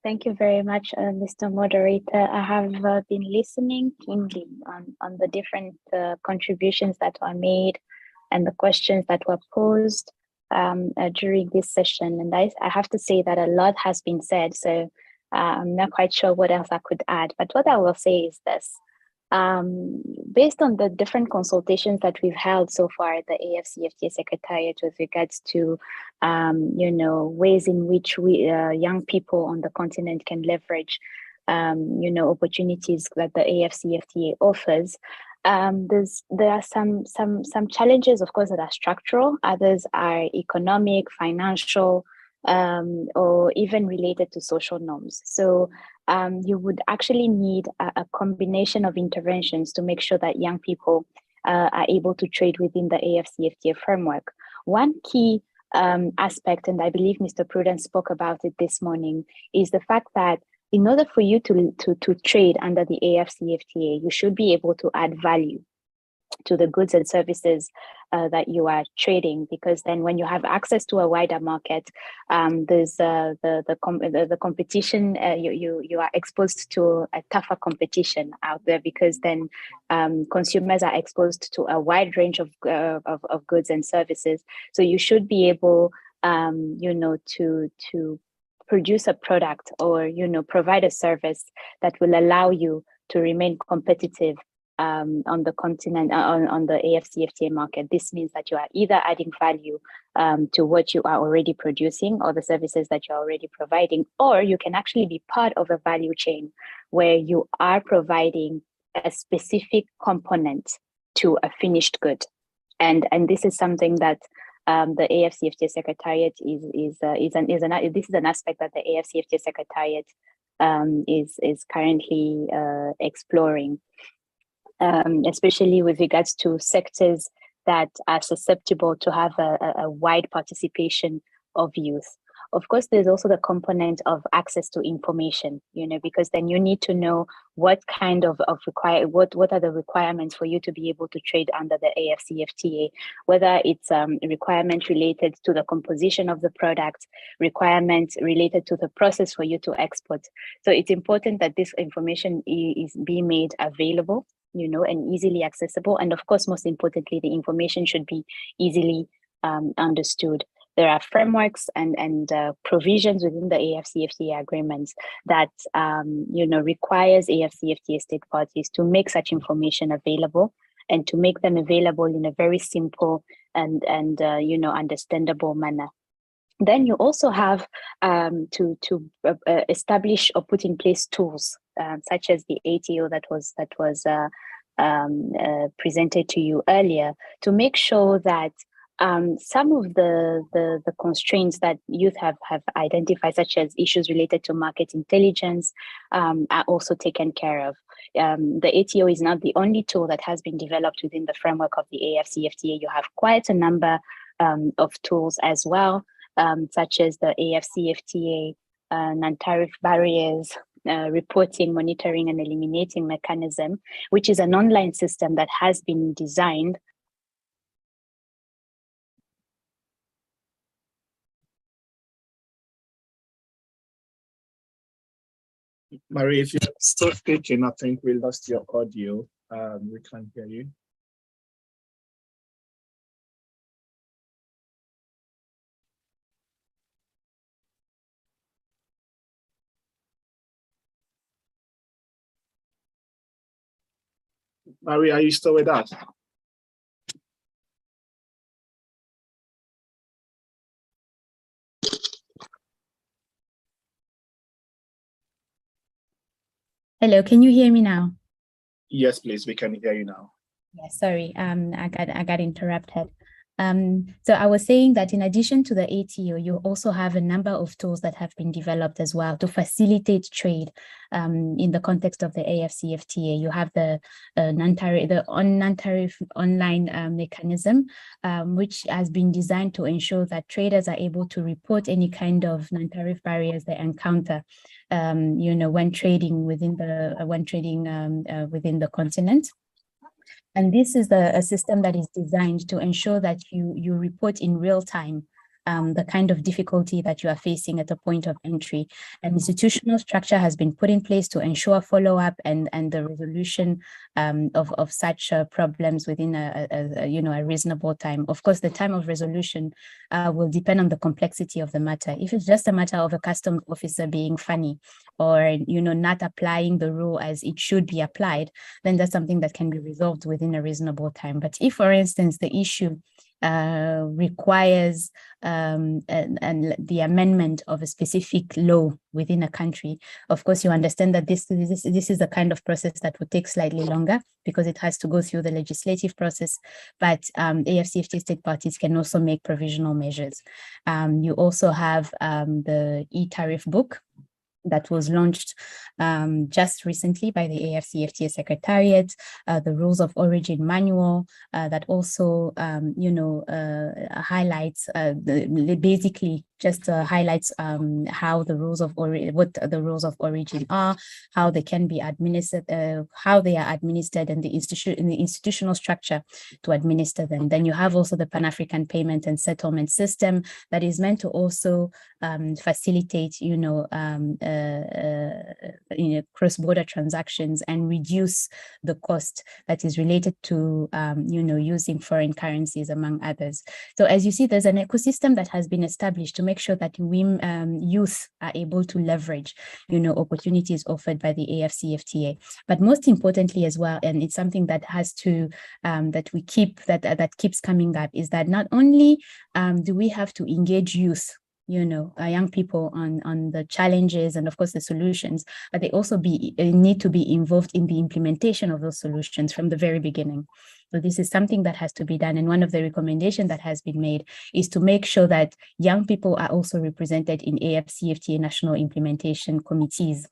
Thank you very much, Mr. Moderator. I have been listening keenly on the different contributions that were made and the questions that were posed during this session. And I have to say that a lot has been said, so I'm not quite sure what else I could add. But what I will say is this. Based on the different consultations that we've held so far at the AFCFTA Secretariat with regards to, you know, ways in which we young people on the continent can leverage, you know, opportunities that the AFCFTA offers, there are some challenges, of course, that are structural. Others are economic, financial, or even related to social norms. So you would actually need a combination of interventions to make sure that young people are able to trade within the AFCFTA framework. One key aspect, and I believe Mr. Prudence spoke about it this morning, is the fact that in order for you to trade under the AFCFTA, you should be able to add value to the goods and services that you are trading, because then when you have access to a wider market, there's the competition, you are exposed to a tougher competition out there, because then consumers are exposed to a wide range of goods and services. So you should be able, to produce a product or, provide a service that will allow you to remain competitive on the continent, on the AFCFTA market. This means that you are either adding value to what you are already producing or the services that you're already providing, or you can actually be part of a value chain where you are providing a specific component to a finished good. And this is something that the AFCFTA Secretariat this is an aspect that the AFCFTA Secretariat is currently exploring. Especially with regards to sectors that are susceptible to have a wide participation of youth. Of course, there's also the component of access to information, because then you need to know what kind of what are the requirements for you to be able to trade under the AFCFTA, whether it's requirements related to the composition of the product, requirements related to the process for you to export. So it's important that this information is being made available, and easily accessible. And of course, most importantly, the information should be easily understood. There are frameworks and provisions within the AFCFTA agreements that, requires AFCFTA state parties to make such information available, and to make them available in a very simple and understandable manner. Then you also have to establish or put in place tools such as the ATO that was presented to you earlier, to make sure that some of the constraints that youth have identified, such as issues related to market intelligence, are also taken care of. The ATO is not the only tool that has been developed within the framework of the AFCFTA. You have quite a number of tools as well, such as the AFCFTA non-tariff barriers, reporting, monitoring, and eliminating mechanism, which is an online system that has been designed Marie, if you're still speaking, I think we lost your audio. We can't hear you. Marie, are you still with us? Hello, can you hear me now? Yes, please, we can hear you now. Yeah, sorry, I got interrupted. So I was saying that in addition to the ATO, you also have a number of tools that have been developed as well to facilitate trade in the context of the AFCFTA. You have the non-tariff online mechanism, which has been designed to ensure that traders are able to report any kind of non-tariff barriers they encounter, when trading within the continent. And this is a system that is designed to ensure that you report in real time the kind of difficulty that you are facing at the point of entry. An institutional structure has been put in place to ensure follow-up and the resolution of such problems within a reasonable time. Of course, the time of resolution will depend on the complexity of the matter. If it's just a matter of a customs officer being funny or not applying the rule as it should be applied, then that's something that can be resolved within a reasonable time. But if, for instance, the issue requires and the amendment of a specific law within a country, of course, you understand that this is the kind of process that would take slightly longer because it has to go through the legislative process. But AFCFTA state parties can also make provisional measures. You also have the e-tariff book that was launched just recently by the AFCFTA Secretariat, the Rules of Origin Manual that also, highlights basically just highlights how the rules of what the rules of origin are, how they can be administered, how they are administered, and the institutional structure to administer them. Then you have also the Pan-African Payment and Settlement System that is meant to also facilitate, cross-border transactions and reduce the cost that is related to, using foreign currencies, among others. So as you see, there's an ecosystem that has been established to make sure that youth are able to leverage, opportunities offered by the AFCFTA. But most importantly as well, and it's something that has to, that keeps coming up, is that not only do we have to engage youth, young people on the challenges and of course the solutions, but they also need to be involved in the implementation of those solutions from the very beginning. So this is something that has to be done. And one of the recommendations that has been made is to make sure that young people are also represented in AFCFTA national implementation committees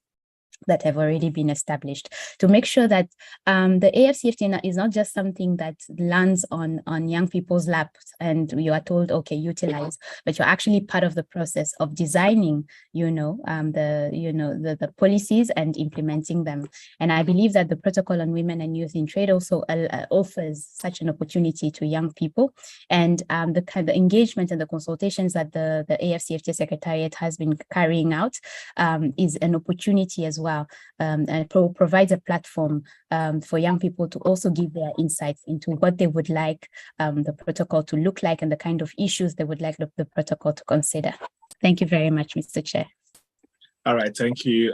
that have already been established, to make sure that the AFCFTA is not just something that lands on young people's laps and you are told, okay, utilize, but you're actually part of the process of designing, the policies and implementing them. And I believe that the Protocol on Women and Youth in Trade also offers such an opportunity to young people, and the kind of engagement and the consultations that the AFCFTA Secretariat has been carrying out is an opportunity as well. And provides a platform for young people to also give their insights into what they would like the protocol to look like and the kind of issues they would like the protocol to consider. Thank you very much, Mr. Chair. All right, thank you,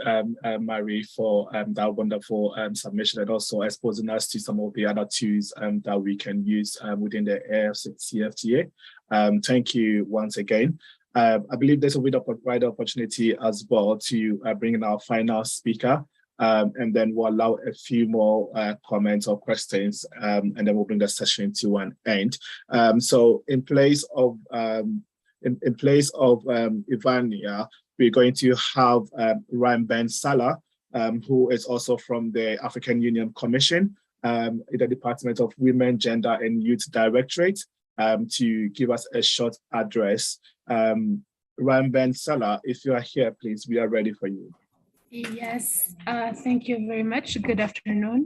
Marie, for that wonderful submission and also exposing us to some of the other tools that we can use within the AFCFTA. Thank you once again. I believe there's a wider opportunity as well to bring in our final speaker, and then we'll allow a few more comments or questions, and then we'll bring the session to an end. So in place of Ivania, we're going to have Ryan Salah, who is also from the African Union Commission, in the Department of Women, Gender and Youth Directorate, to give us a short address. Ryan Salah, if you are here, please, we are ready for you. Yes, thank you very much. Good afternoon.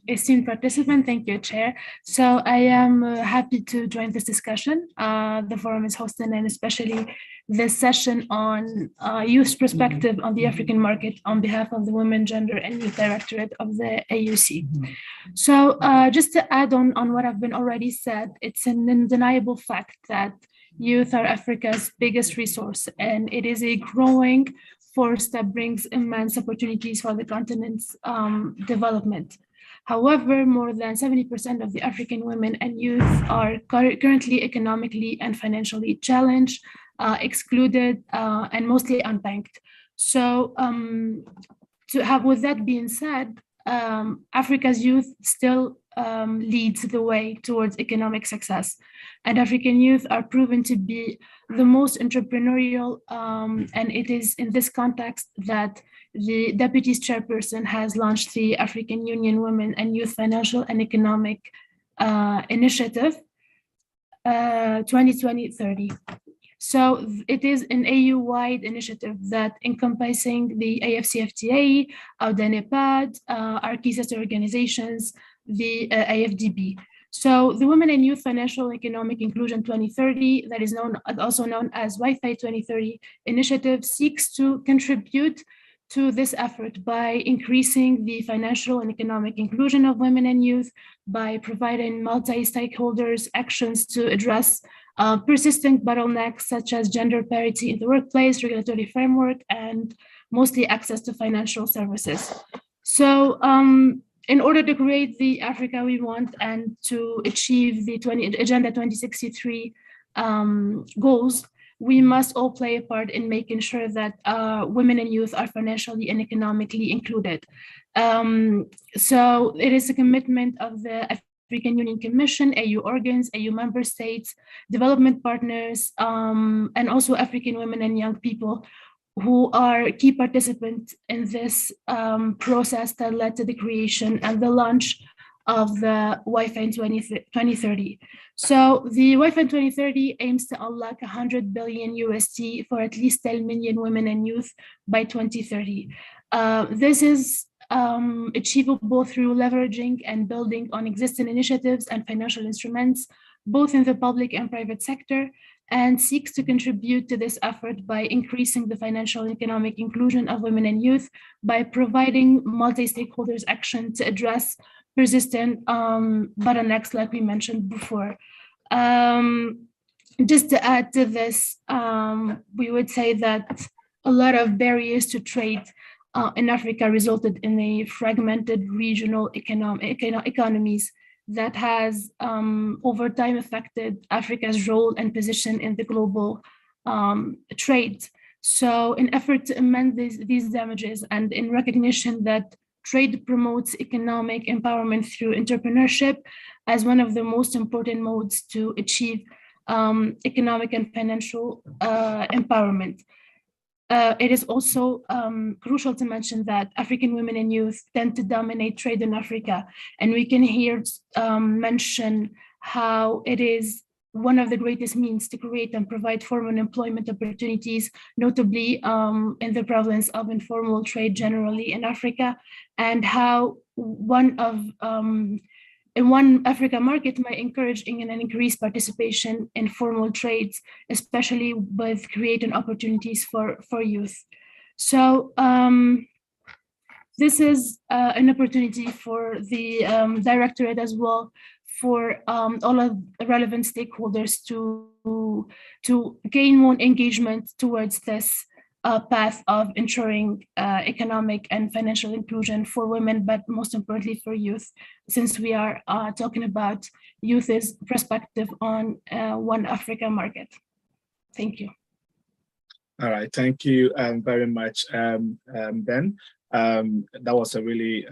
Esteemed participant, thank you, Chair. So I am happy to join this discussion. The forum is hosting, and especially this session on youth perspective on the African market on behalf of the Women, Gender and Youth Directorate of the AUC. So just to add on what have been already said, it's an undeniable fact that youth are Africa's biggest resource, and it is a growing force that brings immense opportunities for the continent's development. However, more than 70% of the African women and youth are currently economically and financially challenged, excluded, and mostly unbanked. So with that being said, Africa's youth still leads the way towards economic success. And African youth are proven to be the most entrepreneurial, and it is in this context that the Deputy's Chairperson has launched the African Union Women and Youth Financial and Economic Initiative 2020-30. So it is an AU-wide initiative that encompassing the AFCFTA, Undp, our key sister organizations, the AFDB. So the Women and Youth Financial and Economic Inclusion 2030, that is also known as Wi-Fi 2030 initiative, seeks to contribute to this effort by increasing the financial and economic inclusion of women and youth, by providing multi-stakeholders actions to address persistent bottlenecks such as gender parity in the workplace, regulatory framework, and mostly access to financial services. So in order to create the Africa we want and to achieve the Agenda 2063 goals, we must all play a part in making sure that women and youth are financially and economically included. So it is a commitment of the African Union Commission, AU organs, AU member states, development partners, and also African women and young people who are key participants in this process that led to the creation and the launch of the Wi-Fi 2030. So the Wi-Fi 2030 aims to unlock 100 billion USD for at least 10 million women and youth by 2030. This is achievable through leveraging and building on existing initiatives and financial instruments, both in the public and private sector, and seeks to contribute to this effort by increasing the financial and economic inclusion of women and youth by providing multi-stakeholders action to address persistent bottlenecks like we mentioned before. Just to add to this, we would say that a lot of barriers to trade in Africa resulted in a fragmented regional economies that has over time affected Africa's role and position in the global trade. So in effort to amend these damages and in recognition that trade promotes economic empowerment through entrepreneurship as one of the most important modes to achieve economic and financial empowerment. It is also crucial to mention that African women and youth tend to dominate trade in Africa, and we can here mention how it is one of the greatest means to create and provide formal employment opportunities, notably in the prevalence of informal trade generally in Africa, and how in one Africa market might encourage an increased participation in formal trades, especially with creating opportunities for youth. So this is an opportunity for the Directorate as well, for all of the relevant stakeholders to gain more engagement towards this path of ensuring economic and financial inclusion for women, but most importantly for youth, since we are talking about youth's perspective on one Africa market. Thank you. All right, thank you very much, Ben. That was a really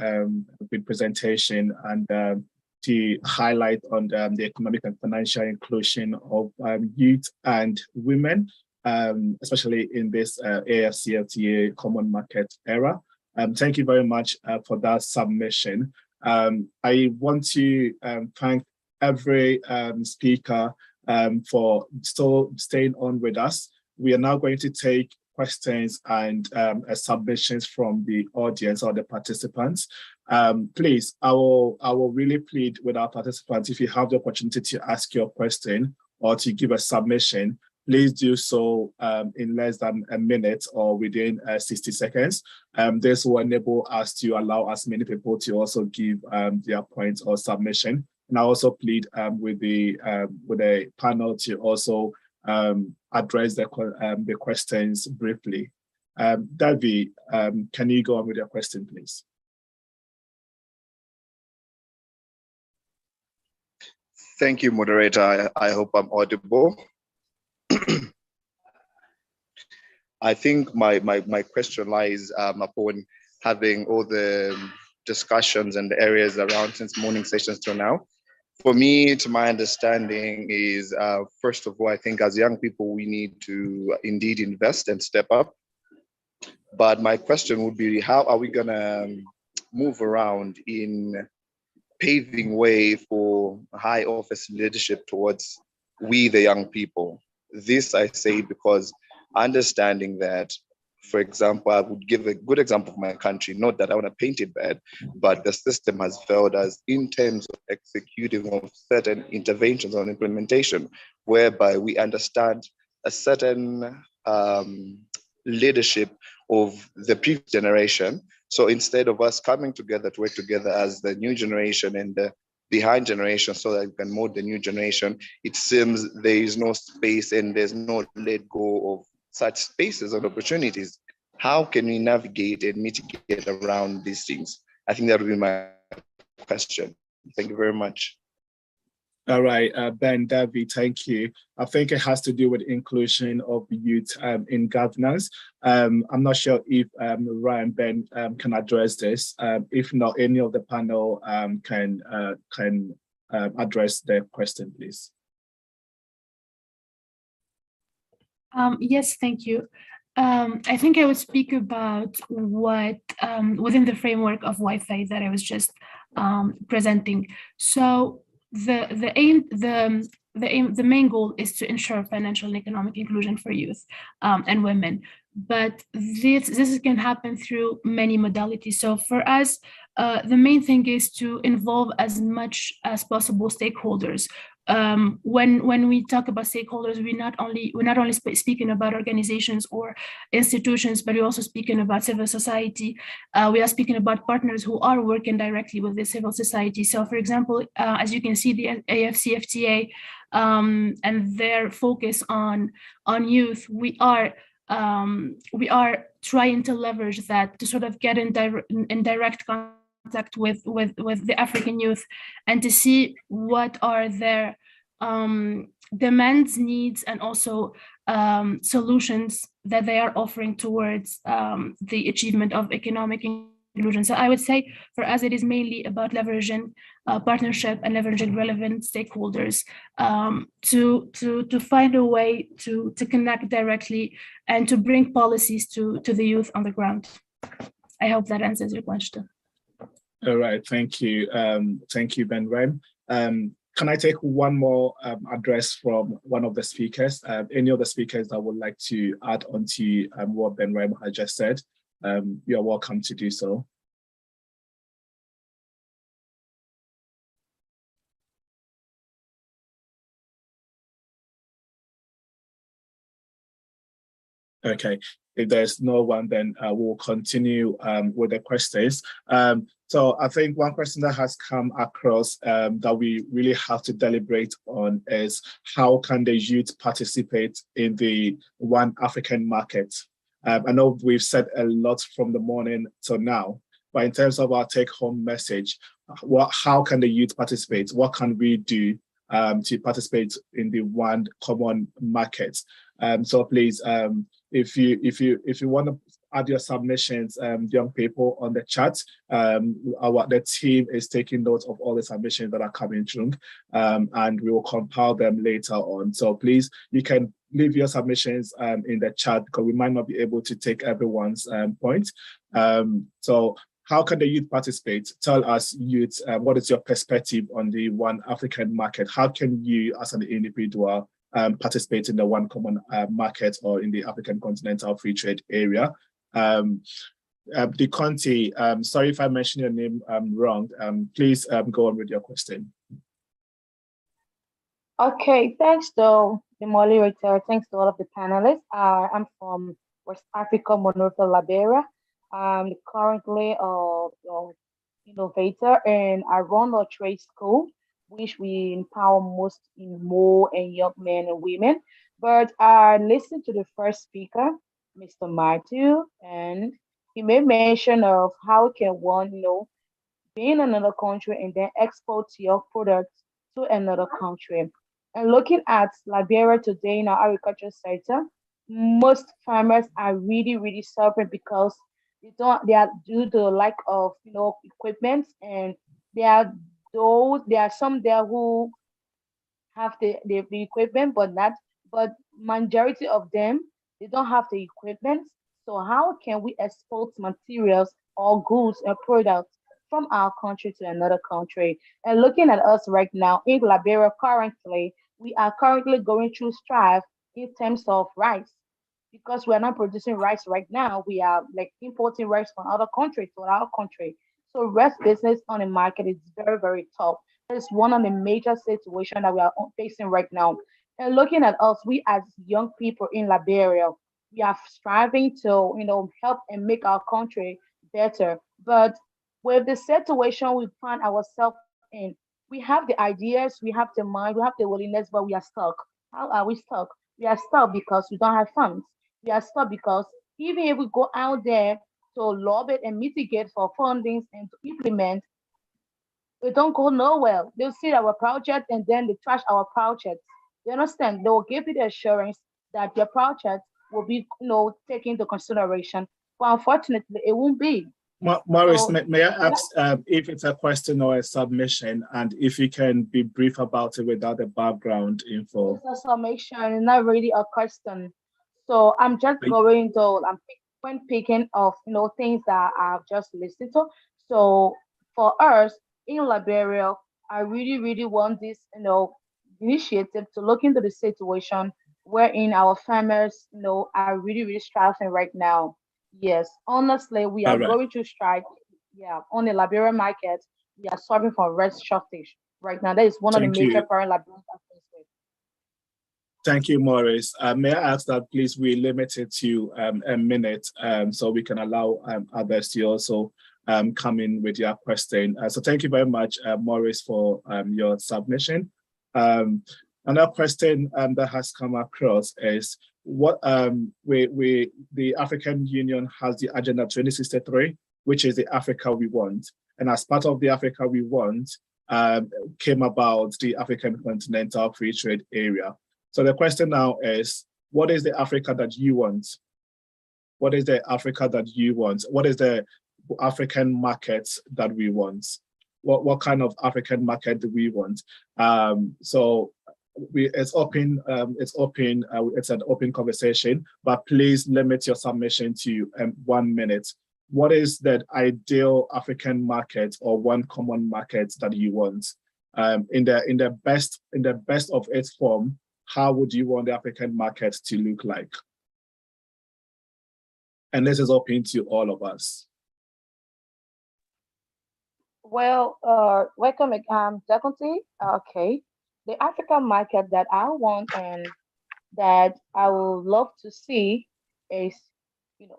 good presentation, and to highlight on the economic and financial inclusion of youth and women, especially in this AFCFTA common market era. Thank you very much for that submission. I want to thank every speaker for still staying on with us. We are now going to take questions and submissions from the audience or the participants. Please, I will really plead with our participants, if you have the opportunity to ask your question or to give a submission, please do so in less than a minute or within 60 seconds. This will enable us to allow as many people to also give their points or submission. And I also plead with the panel to also address the questions briefly. Davi, can you go on with your question, please? Thank you, moderator. I hope I'm audible. I think my question lies upon having all the discussions and the areas around since morning sessions till now. For me, to my understanding is, first of all, I think as young people, we need to indeed invest and step up. But my question would be, how are we gonna move around in paving way for high office leadership towards we, the young people? This I say because understanding that, for example, I would give a good example of my country, not that I want to paint it bad, but the system has failed us in terms of executing of certain interventions on implementation, whereby we understand a certain leadership of the previous generation. So instead of us coming together to work together as the new generation and the behind generation so that we can mold the new generation, it seems there is no space and there's no let go of such spaces and opportunities. How can we navigate and mitigate around these things? I think that would be my question. Thank you very much. All right, Ben, David, thank you. I think it has to do with inclusion of youth in governance. I'm not sure if Ryan, Ben can address this. If not, any of the panel can address the question, please. Yes, thank you. I think I would speak about what within the framework of Wi-Fi that I was just presenting. So the main goal is to ensure financial and economic inclusion for youth and women. But this can happen through many modalities. So for us, the main thing is to involve as much as possible stakeholders. When we talk about stakeholders, we're not only speaking about organizations or institutions, but we're also speaking about civil society. We are speaking about partners who are working directly with the civil society. So, for example, as you can see, the AFCFTA and their focus on youth, we are trying to leverage that to sort of get in direct contact with the African youth and to see what are their demands, needs, and also solutions that they are offering towards the achievement of economic inclusion. So I would say for us, it is mainly about leveraging partnership and leveraging relevant stakeholders to find a way to connect directly and to bring policies to the youth on the ground. I hope that answers your question. All right, thank you. Thank you, Ben Rem. Can I take one more address from one of the speakers? Any of the speakers that would like to add on to what Ben Rem has just said, you're welcome to do so. Okay, if there's no one, then we'll continue with the questions. So I think one question that has come across that we really have to deliberate on is how can the youth participate in the One African market? I know we've said a lot from the morning to now, but in terms of our take-home message, how can the youth participate? What can we do to participate in the One Common Market? So please, if you want to add your submissions, young people on the chat, the team is taking note of all the submissions that are coming through, and we will compile them later on. So please, you can leave your submissions in the chat because we might not be able to take everyone's point. So how can the youth participate? Tell us, youth, what is your perspective on the One African market? How can you, as an individual, participate in the One Common Market or in the African Continental Free Trade Area? DeConti, sorry if I mentioned your name wrong. Please go on with your question. Okay, thanks to the moderator. Thanks to all of the panelists. I'm from West Africa, Monrovia, Liberia. I'm currently an innovator, and I run a trade school, which we empower most in more and young men and women. But I listened to the first speaker, Mr. Matthew, and he made mention of how can one, be in another country and then export your products to another country. And looking at Liberia today in our agriculture sector, most farmers are really, really suffering because they are due to the lack of equipment, and there are some there who have the equipment but majority of them, they don't have the equipment. So how can we export materials or goods or products from our country to another country? And looking at us right now in Liberia currently, we are currently going through strife in terms of rice, because we are not producing rice right now. We are like importing rice from other countries to our country. So rice business on the market is very, very tough. It's one of the major situations that we are facing right now. And looking at us, we as young people in Liberia, we are striving to, help and make our country better. But with the situation we find ourselves in, we have the ideas, we have the mind, we have the willingness, but we are stuck. How are we stuck? We are stuck because we don't have funds. We are stuck because even if we go out there to lobby and mitigate for fundings and to implement it don't go nowhere. They'll see our project and then they trash our project. You understand? They will give you the assurance that your project will be, taken into consideration. But unfortunately, it won't be. Maurice, So, may I ask if it's a question or a submission, and if you can be brief about it without the background info? it's a summation, not really a question. So I'm just going to, I'm picking of, things that I've just listened to. So for us in Liberia, I really, really want this, initiative to look into the situation wherein our farmers, are really, really struggling right now. Yes, honestly, we are All right. going to strike. Yeah, on the Liberian market, we are suffering from rest shortage right now. That is one of the Thank major you. foreign Liberians. Thank you, Maurice. May I ask that please we limit it to a minute so we can allow others to also come in with your question. So thank you very much, Maurice, for your submission. Another question that has come across is what the African Union has the Agenda 2063, which is the Africa we want. And as part of the Africa we want came about the African Continental Free Trade Area. So the question now is, what is the Africa that you want? What is the Africa that you want? What is the African market that we want? What kind of African market do we want? So it's open. It's an open conversation, but please limit your submission to 1 minute. What is the ideal African market or one common market that you want? In the best of its form, how would you want the African market to look like? And this is open to all of us. Well, welcome, Jaconti. Okay, the African market that I want and that I would love to see is,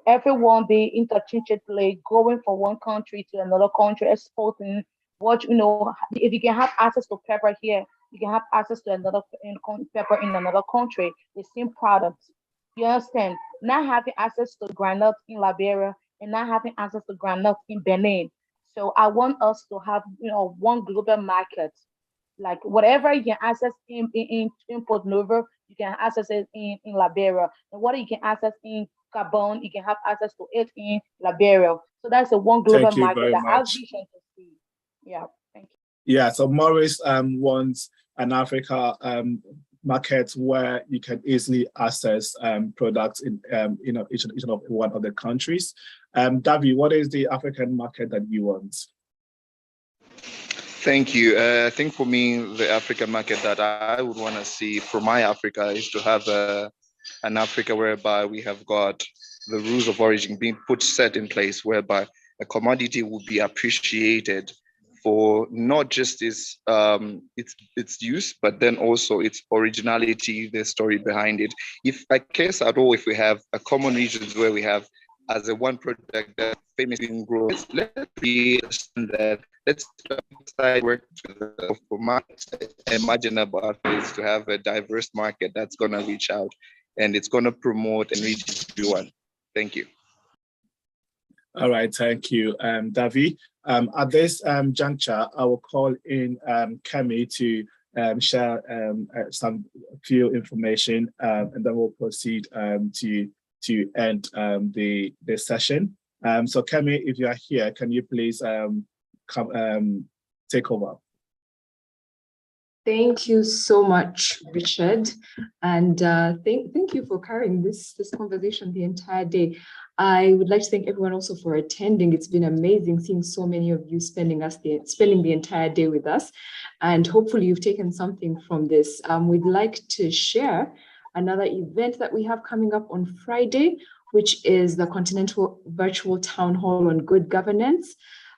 everyone be interchangeably going from one country to another country, exporting what, if you can have access to pepper here, you can have access to another pepper in another country, the same product. You understand? Not having access to groundnut in Liberia and not having access to groundnut in Benin. So I want us to have, one global market. Like whatever you can access in Port Novo, you can access it in Liberia. And what you can access in Gabon, you can have access to it in Liberia. So that's a one global Thank you market very that I much. vision to see. Yeah, thank you. Yeah, so Maurice wants an Africa market where you can easily access products in each of one of the countries. Davi, what is the African market that you want? Thank you. I think for me, the African market that I would want to see for my Africa is to have an Africa whereby we have got the rules of origin being set in place, whereby a commodity will be appreciated for not just its use, but then also its originality, the story behind it. If a case at all, if we have a common regions where we have as a one product that famously grows, let's be that. Let's work for markets. Imaginable is to have a diverse market that's going to reach out and it's going to promote and reach everyone. Thank you. All right, thank you, Davi. At this juncture, I will call in Kemi to share some few information, and then we'll proceed to end the session. So Kemi, if you are here, can you please take over? Thank you so much, Richard, and thank you for carrying this conversation the entire day. I would like to thank everyone also for attending. It's been amazing seeing so many of you spending the entire day with us, and hopefully you've taken something from this. We'd like to share another event that we have coming up on Friday, which is the Continental Virtual Town Hall on Good Governance.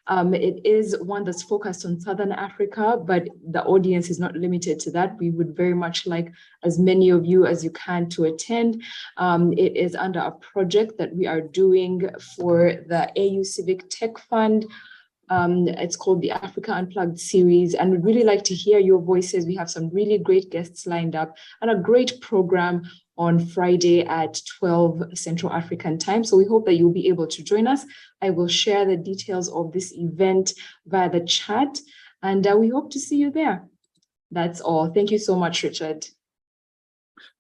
It is one that's focused on Southern Africa, but the audience is not limited to that. We would very much like as many of you as you can to attend. It is under a project that we are doing for the AU Civic Tech Fund. It's called the Africa Unplugged series, and we'd really like to hear your voices. We have some really great guests lined up and a great program on Friday at 12 Central African time. So we hope that you'll be able to join us. I will share the details of this event via the chat. And we hope to see you there. That's all. Thank you so much, Richard.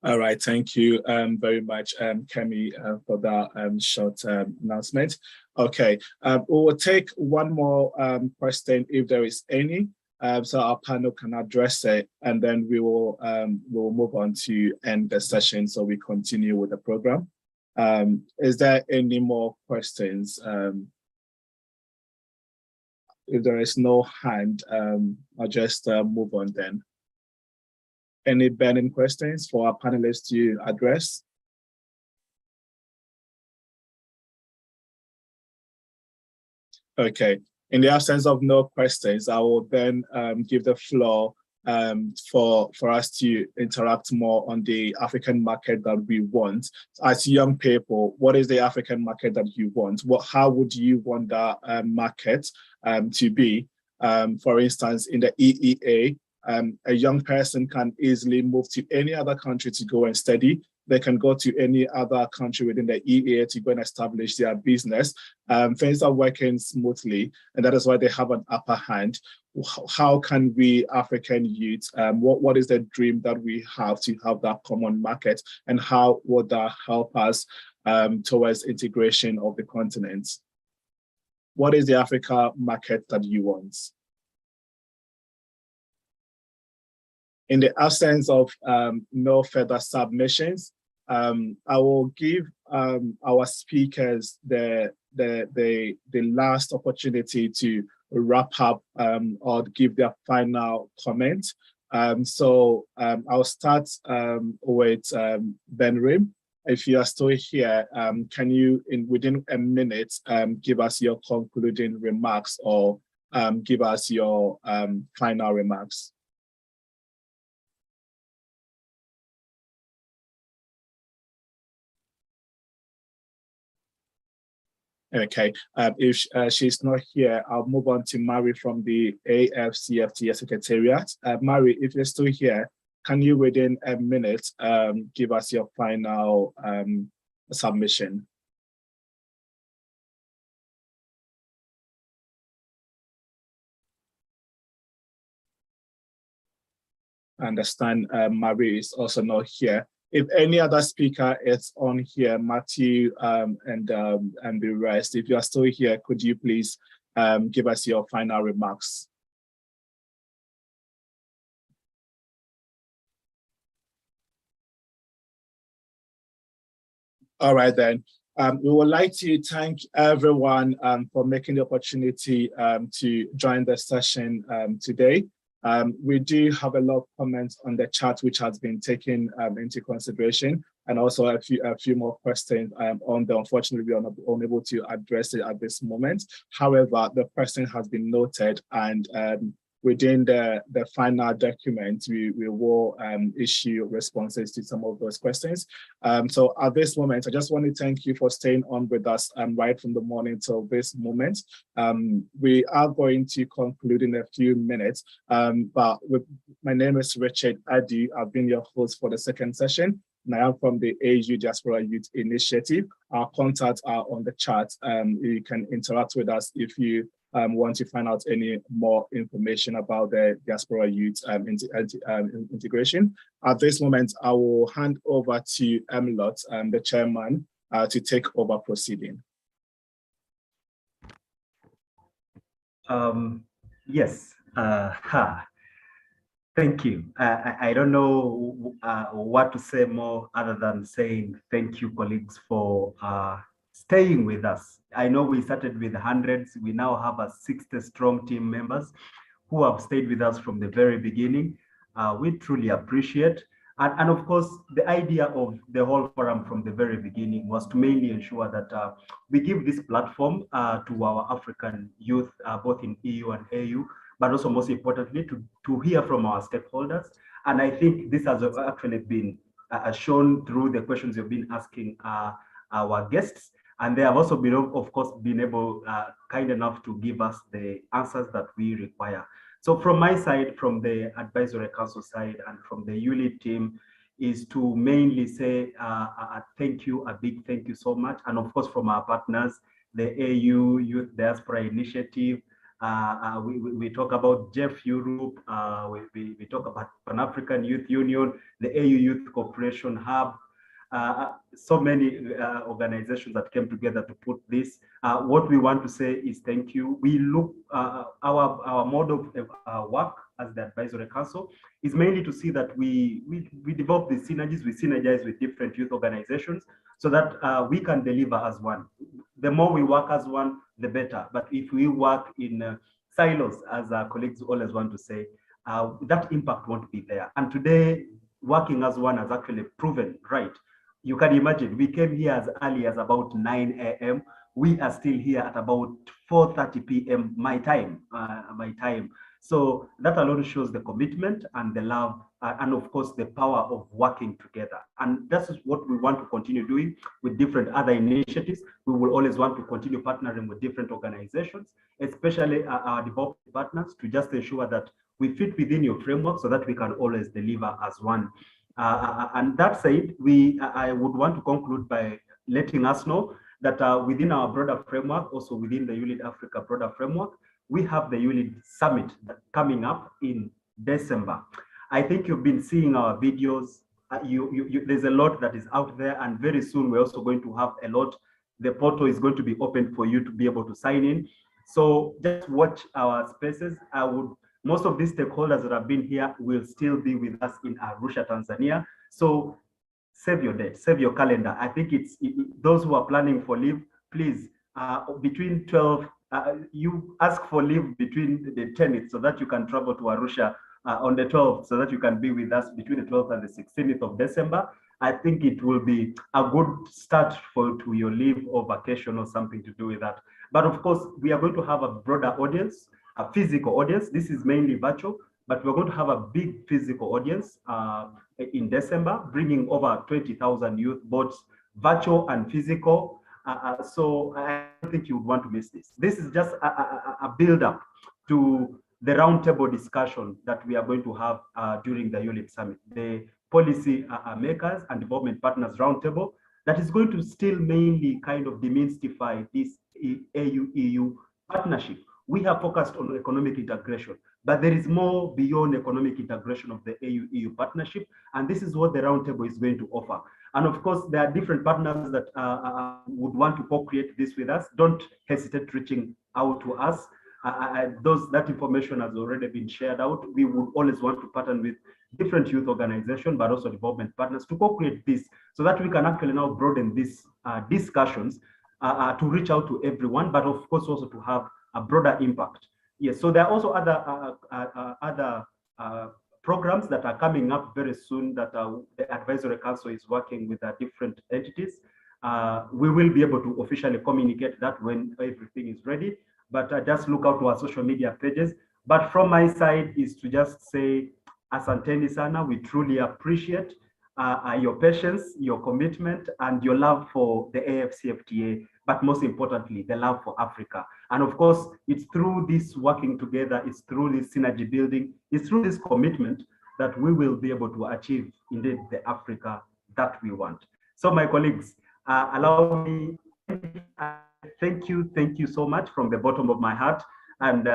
All right, thank you very much, Kemi, for that short announcement. Okay, we will take one more question if there is any, so our panel can address it, and then we'll move on to end the session so we continue with the program. Is there any more questions? If there is no hand, I'll just move on then. Any burning questions for our panelists to address? Okay, in the absence of no questions, I will then give the floor for us to interact more on the African market that we want. As young people, what is the African market that you want? How would you want that market to be? For instance, in the EEA, a young person can easily move to any other country to go and study. They can go to any other country within the EEA to go and establish their business. Things are working smoothly, and that is why they have an upper hand. How can we African youth, what is the dream that we have to have that common market, and how would that help us towards integration of the continent? What is the Africa market that you want? In the absence of no further submissions, I will give our speakers the last opportunity to wrap up or give their final comment. So I'll start with Ben Rim. If you are still here, can you, within a minute, give us your concluding remarks or give us your final remarks? Okay, if she's not here, I'll move on to Mary from the AFCFTA Secretariat. Mary, if you're still here, can you within a minute give us your final submission? I understand Mary is also not here. If any other speaker is on here, Matthew and the rest, if you are still here, could you please give us your final remarks? All right then. We would like to thank everyone for making the opportunity to join the session today. We do have a lot of comments on the chat which has been taken into consideration, and also a few more questions on the, unfortunately we are not unable to address it at this moment. However, the question has been noted, and within the final document, we will issue responses to some of those questions. So at this moment, I just want to thank you for staying on with us right from the morning till this moment. We are going to conclude in a few minutes, but my name is Richard Adu. I've been your host for the second session, and I am from the AU Diaspora Youth Initiative. Our contacts are on the chat. You can interact with us if you want to find out any more information about the Diaspora Youth integration. At this moment, I will hand over to Emlot, the chairman, to take over proceeding. Yes. Thank you. I don't know what to say more other than saying thank you, colleagues, for staying with us. I know we started with hundreds. We now have a 60-strong team members who have stayed with us from the very beginning. We truly appreciate. And of course, the idea of the whole forum from the very beginning was to mainly ensure that we give this platform to our African youth, both in EU and AU, but also most importantly, to hear from our stakeholders. And I think this has actually been shown through the questions you've been asking our guests. And they have also been, of course, been able, kind enough to give us the answers that we require. So from my side, from the advisory council side, and from the ULI team, is to mainly say thank you, a big thank you so much. And of course, from our partners, the AU Youth Diaspora Initiative, We talk about Jeff Europe, we talk about Pan-African Youth Union, the AU Youth Cooperation Hub, so many organizations that came together to put this. What we want to say is thank you. We look, our mode of work as the Advisory Council is mainly to see that we develop the synergies, we synergize with different youth organizations so that we can deliver as one. The more we work as one, the better. But if we work in silos, as our colleagues always want to say, that impact won't be there. And today, working as one has actually proven right. You can imagine, we came here as early as about 9 a.m. We are still here at about 4:30 p.m. my time. So that alone shows the commitment and the love, and of course, the power of working together. And that's what we want to continue doing with different other initiatives. We will always want to continue partnering with different organizations, especially our development partners, to just ensure that we fit within your framework so that we can always deliver as one. And that said, I would want to conclude by letting us know that within our broader framework, also within the ULEAD Africa broader framework, we have the ULEAD Summit coming up in December. I think you've been seeing our videos. There's a lot that is out there, and very soon we're also going to have a lot. The portal is going to be open for you to be able to sign in. So just watch our spaces. Most of these stakeholders that have been here will still be with us in Arusha, Tanzania. So save your date, save your calendar. I think those who are planning for leave, please, between 12, you ask for leave between the 10th so that you can travel to Arusha on the 12th, so that you can be with us between the 12th and the 16th of December. I think it will be a good start to your leave or vacation or something to do with that. But of course, we are going to have a broader audience, a physical audience. This is mainly virtual, but we're going to have a big physical audience in December, bringing over 20,000 youth, both virtual and physical. So I don't think you would want to miss this. This is just a build-up to the roundtable discussion that we are going to have during the ULEAD Summit, the policy makers and development partners roundtable that is going to still mainly kind of demystify this AU-EU partnership. We have focused on economic integration, but there is more beyond economic integration of the AU-EU partnership, and this is what the roundtable is going to offer. And of course, there are different partners that would want to co-create this with us. Don't hesitate reaching out to us. That information has already been shared out. We would always want to partner with different youth organizations, but also development partners to co-create this so that we can actually now broaden these discussions to reach out to everyone, but of course also to have a broader impact. Yes, so there are also other programs that are coming up very soon that the Advisory Council is working with different entities. We will be able to officially communicate that when everything is ready, but just look out to our social media pages. But from my side is to just say, asanteni sana, we truly appreciate your patience, your commitment, and your love for the AFCFTA, but most importantly, the love for Africa. And of course, it's through this working together, it's through this synergy building, it's through this commitment that we will be able to achieve indeed the Africa that we want. So my colleagues, allow me, thank you so much from the bottom of my heart. And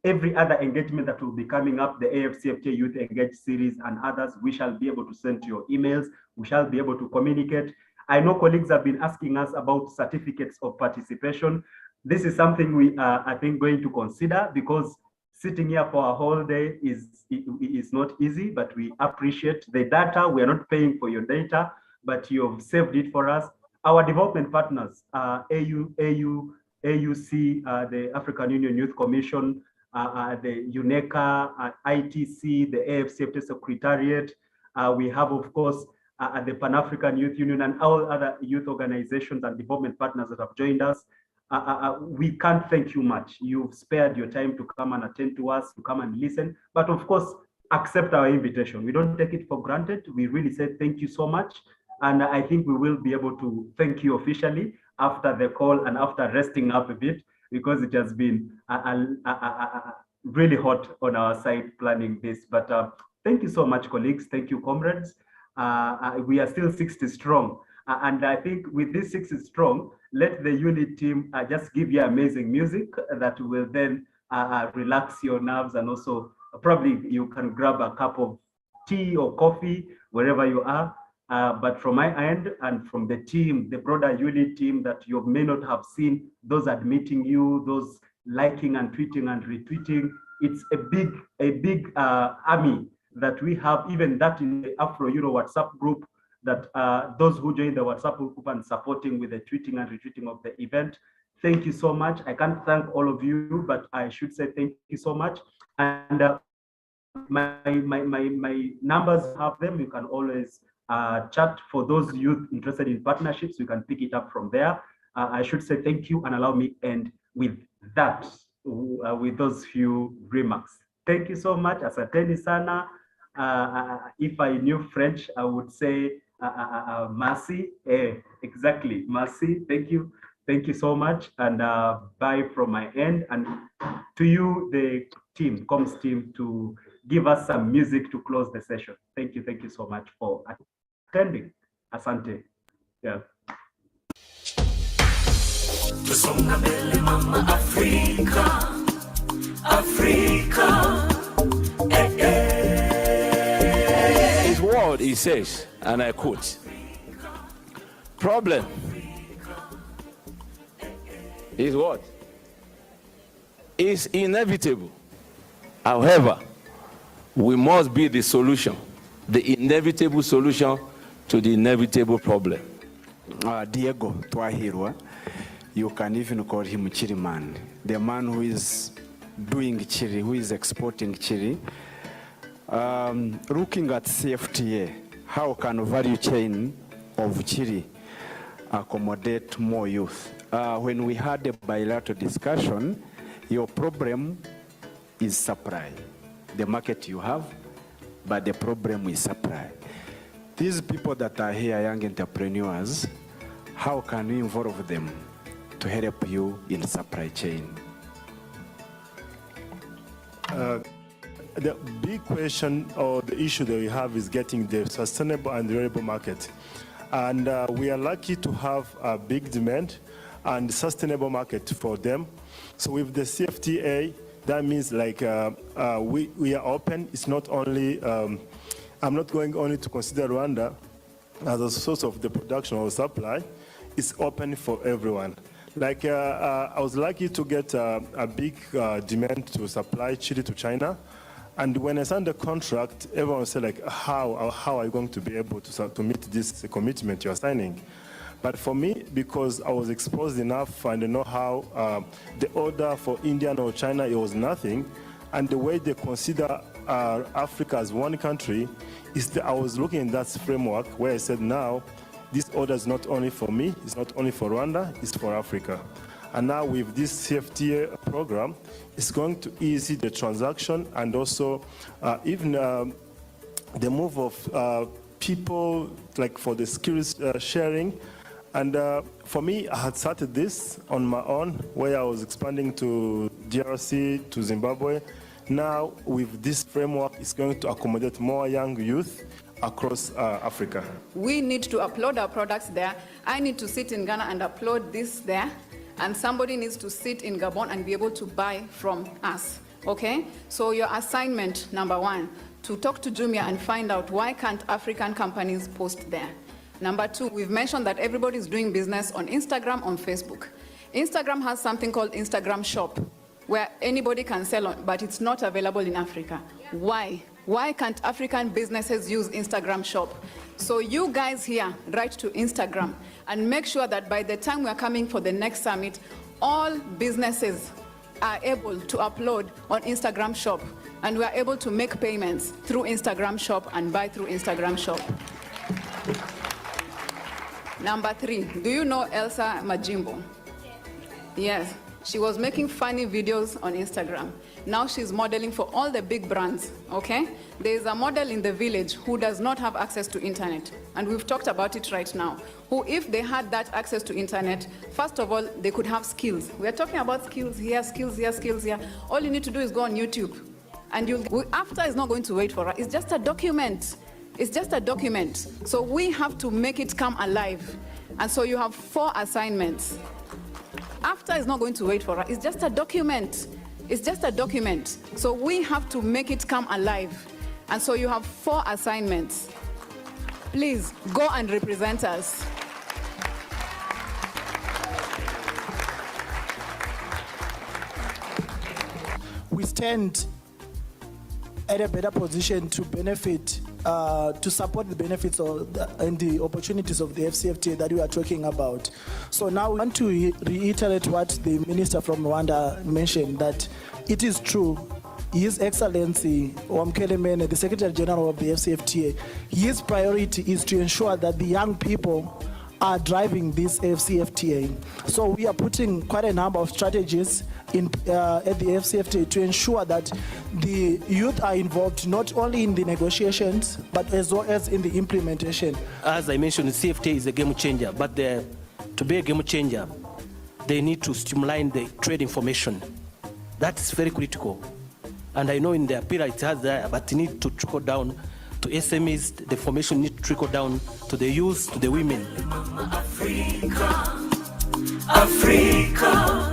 every other engagement that will be coming up, the AFCFTA Youth Engage series and others, we shall be able to send to your emails. We shall be able to communicate. I know colleagues have been asking us about certificates of participation. This is something we are, I think, going to consider, because sitting here for a whole day is not easy, but we appreciate the data. We are not paying for your data, but you've saved it for us. Our development partners, AUC, the African Union Youth Commission, the UNECA, ITC, the AFCFTA Secretariat. We have, of course, the Pan-African Youth Union and all other youth organizations and development partners that have joined us. We can't thank you much. You've spared your time to come and attend to us, to come and listen, but of course, accept our invitation. We don't take it for granted. We really say thank you so much. And I think we will be able to thank you officially after the call and after resting up a bit, because it has been really hot on our side planning this. But thank you so much, colleagues. Thank you, comrades. We are still 60 strong. And I think with this 60 strong, let the unit team just give you amazing music that will then relax your nerves, and also probably you can grab a cup of tea or coffee wherever you are. But from my end and from the team, the broader unit team that you may not have seen, those admitting you, those liking and tweeting and retweeting, it's a big army that we have, even that in the AFRO-EURO WhatsApp group, that those who join the WhatsApp group and supporting with the tweeting and retweeting of the event. Thank you so much. I can't thank all of you, but I should say thank you so much. And my numbers, have them. You can always chat. For those youth interested in partnerships, you can pick it up from there. I should say thank you and allow me end with that, with those few remarks. Thank you so much. Asanteni sana. If I knew French, I would say merci. Exactly, merci. Thank you. Thank you so much. And bye from my end. And to you, the team, comms team, to give us some music to close the session. Thank you so much for attending. Asante. Yeah. Tusonga mbele mama Afrika, Afrika. His word, he says, and I quote, problem is what? Is inevitable. However, we must be the solution, the inevitable solution to the inevitable problem. Diego Twahirwa, you can even call him Chiri Man, the man who is doing chiri, who is exporting chiri. Looking at Fcfta, how can value chain of chiri accommodate more youth? When we had a bilateral discussion, your problem is supply. The market you have, but the problem is supply. These people that are here, young entrepreneurs, how can we involve them to help you in supply chain? The big question or the issue that we have is getting the sustainable and durable market. And we are lucky to have a big demand and sustainable market for them. So with the Fcfta, that means like we are open. It's not only, I'm not going only to consider Rwanda as a source of the production or supply. It's open for everyone. Like I was lucky to get a big demand to supply chili to China. And when I signed the contract, everyone said like, how are you going to be able to meet this commitment you're signing? But for me, because I was exposed enough and I know how the order for India or China, it was nothing. And the way they consider Africa as one country, is that I was looking in that framework where I said now, this order is not only for me, it's not only for Rwanda, it's for Africa. And now with this Fcfta program, it's going to ease the transaction and also even the move of people, like for the skills sharing. And for me, I had started this on my own, where I was expanding to DRC, to Zimbabwe. Now, with this framework, it's going to accommodate more young youth across Africa. We need to upload our products there. I need to sit in Ghana and upload this there. And somebody needs to sit in Gabon and be able to buy from us, okay? So your assignment, number one, to talk to Jumia and find out why can't African companies post there. Number two, we've mentioned that everybody is doing business on Instagram, on Facebook. Instagram has something called Instagram Shop, where anybody can sell on, but it's not available in Africa. Why? Why can't African businesses use Instagram Shop? So you guys here, write to Instagram and make sure that by the time we are coming for the next summit, all businesses are able to upload on Instagram Shop, and we are able to make payments through Instagram Shop and buy through Instagram Shop. Number three, do you know Elsa Majimbo? Yes, she was making funny videos on Instagram. Now she's modeling for all the big brands, okay? There is a model in the village who does not have access to internet, and we've talked about it right now, who if they had that access to internet, first of all, they could have skills. We are talking about skills here, skills here, skills here. All you need to do is go on YouTube, and AFTA is not going to wait for us. It's just a document. It's just a document. So we have to make it come alive. And so you have 4 assignments. AFTA is not going to wait for us. It's just a document. It's just a document. So we have to make it come alive. And so you have 4 assignments. Please go and represent us. We stand at a better position to benefit, to support the benefits and the opportunities of the Fcfta that we are talking about. So now we want to reiterate what the minister from Rwanda mentioned, that it is true. His Excellency Wamkele Mene, the Secretary General of the Fcfta, his priority is to ensure that the young people are driving this Fcfta. So we are putting quite a number of strategies in at the Fcfta to ensure that the youth are involved not only in the negotiations but as well as in the implementation. As I mentioned, CFTA is a game changer, but to be a game changer, they need to streamline the trade information. That's very critical. And I know in their pillar it has there, but it needs to trickle down to SMEs. The information needs to trickle down to the youth, to the women. Africa.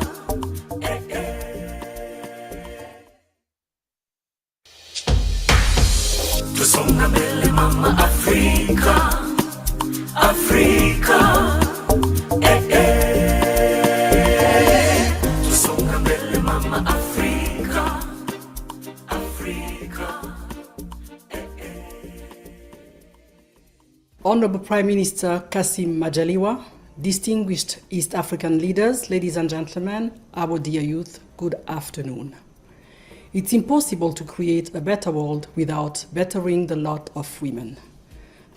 Tusonga mbele mama Afrika, Afrika, Tusonga mbele mama Afrika, Afrika, Honorable Prime Minister Kassim Majaliwa, distinguished East African leaders, ladies and gentlemen, our dear youth, good afternoon. It's impossible to create a better world without bettering the lot of women.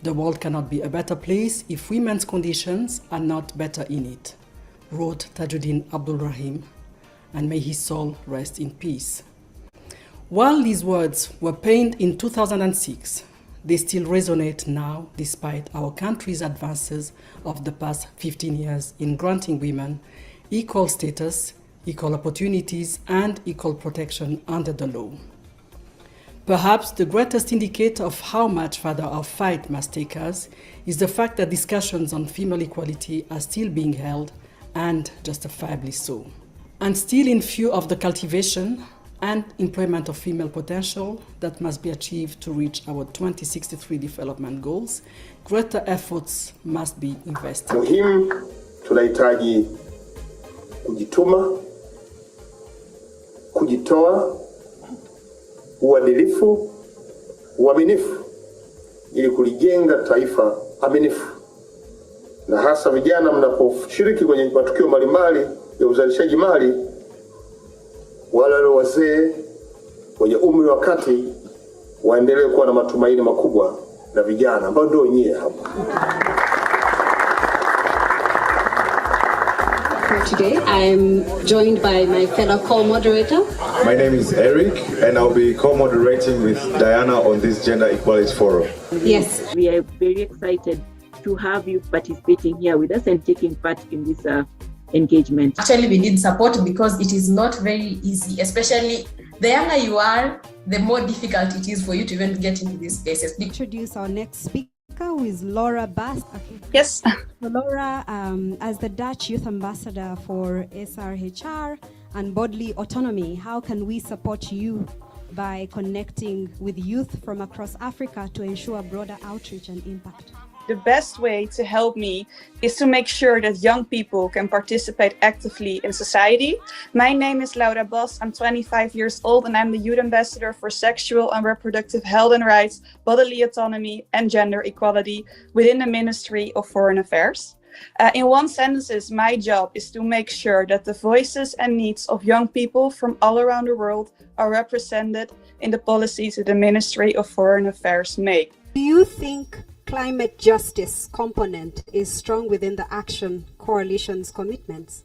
The world cannot be a better place if women's conditions are not better in it, wrote Tajuddin Abdul Rahim, and may his soul rest in peace. While these words were penned in 2006, they still resonate now despite our country's advances of the past 15 years in granting women equal status, equal opportunities, and equal protection under the law. Perhaps the greatest indicator of how much further our fight must take us is the fact that discussions on female equality are still being held, and justifiably so. And still in view of the cultivation and employment of female potential that must be achieved to reach our 2063 development goals, greater efforts must be invested. Muhimu tunahitaji kujituma, kujitoa, uadilifu, uaminifu ili kulijenga taifa aminifu. Na hasa vijana mnaposhiriki kwenye matukio mbalimbali ya uzalishaji mali, wale wazee wenye umri wa kati waendelee kuwa na matumaini makubwa na vijana ambao ndio wenyewe hapa. Today I'm joined by my fellow co-moderator. My name is Eric and I'll be co-moderating with Diana on this Gender Equality Forum. Yes. We are very excited to have you participating here with us and taking part in this engagement. Actually, we need support because it is not very easy, especially the younger you are, the more difficult it is for you to even get into these spaces. Introduce our next speaker, who is Laura Bast. Okay. Yes. So Laura, as the Dutch Youth Ambassador for SRHR and bodily autonomy, how can we support you by connecting with youth from across Africa to ensure broader outreach and impact? The best way to help me is to make sure that young people can participate actively in society. My name is Laura Bas, I'm 25 years old and I'm the Youth Ambassador for Sexual and Reproductive Health and Rights, Bodily Autonomy and Gender Equality within the Ministry of Foreign Affairs. In one sentence, my job is to make sure that the voices and needs of young people from all around the world are represented in the policies that the Ministry of Foreign Affairs make. Do you think climate justice component is strong within the Action Coalition's commitments?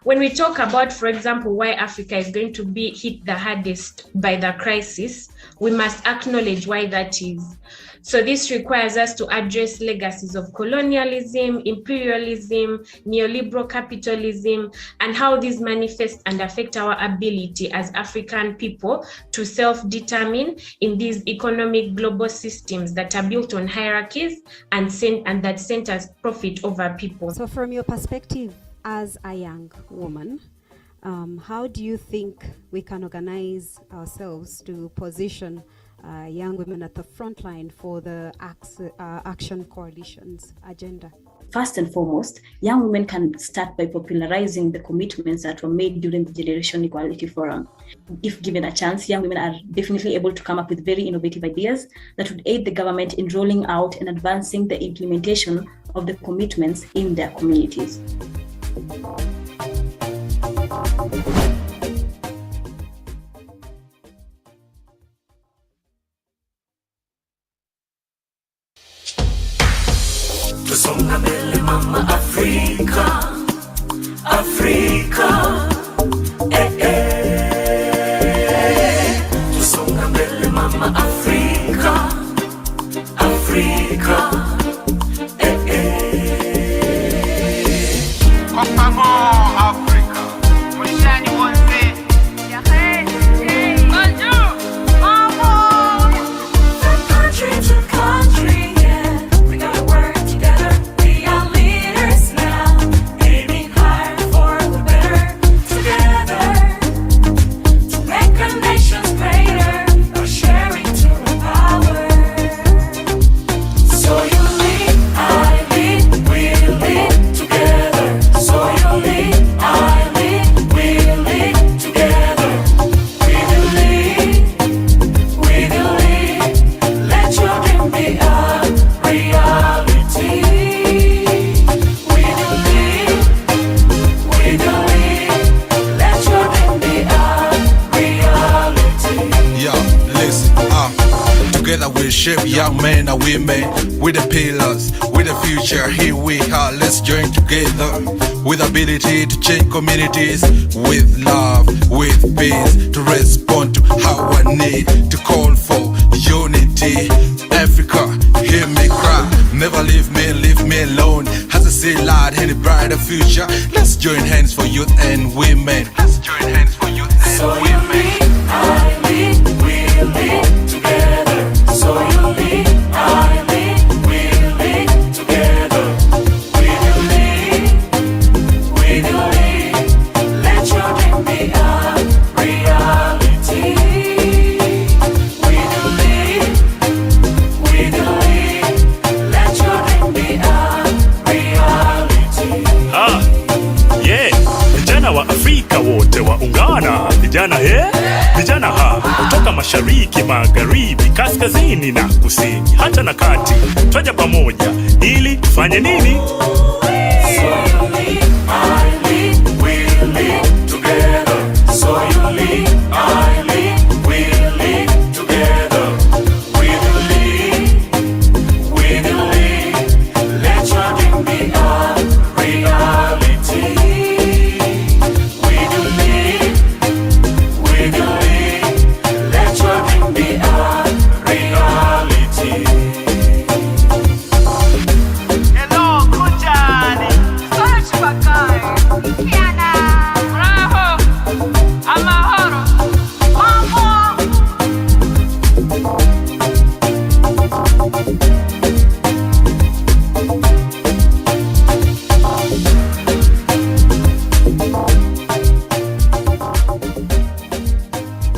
When we talk about, for example, why Africa is going to be hit the hardest by the crisis, we must acknowledge why that is. So this requires us to address legacies of colonialism, imperialism, neoliberal capitalism, and how these manifest and affect our ability as African people to self-determine in these economic global systems that are built on hierarchies and that centers profit over people. So from your perspective as a young woman, how do you think we can organize ourselves to position young women at the front line for the Action Coalition's agenda? First and foremost, young women can start by popularizing the commitments that were made during the Generation Equality Forum. If given a chance, young women are definitely able to come up with very innovative ideas that would aid the government in rolling out and advancing the implementation of the commitments in their communities. Tusonga mbele mama Afrika, Afrika, Tusonga mbele mama Afrika, Afrika, Kwa favor Afrika, mwishani wonse, ya hey, bonjour, mama. From country to country, yeah, we gotta work together. We are leaders now, aiming high for the better. Together, to make our nations greater, or sharing to empower. So you lead, I lead, we lead together. So you lead, I lead, we lead together. We will lead, we will lead. Let your dream be a reality. We will lead, we will lead. Let your dream be a reality. Yeah, listen, together we shape young men and women. With the pillars, with the future, here we are. Let's join together with ability to change communities, with love, with peace, to respond to our need, to call for unity. Africa, hear me cry, never leave me alone. As I see light in a brighter future, let's join hands for youth and women. Let's join hands for youth and So you women. lead, I lead, we lead together. So you lead, I lead, we lead together. We will lead, we will lead. Let your dream be a reality. We will lead, we will lead. Let your dream be a reality. Yeah, vijana wa Afrika wote waungana, vijana vijana kutoka mashariki, magharibi, kaskazini na kusini, hata na kati, twaja pamoja ili tufanye nini?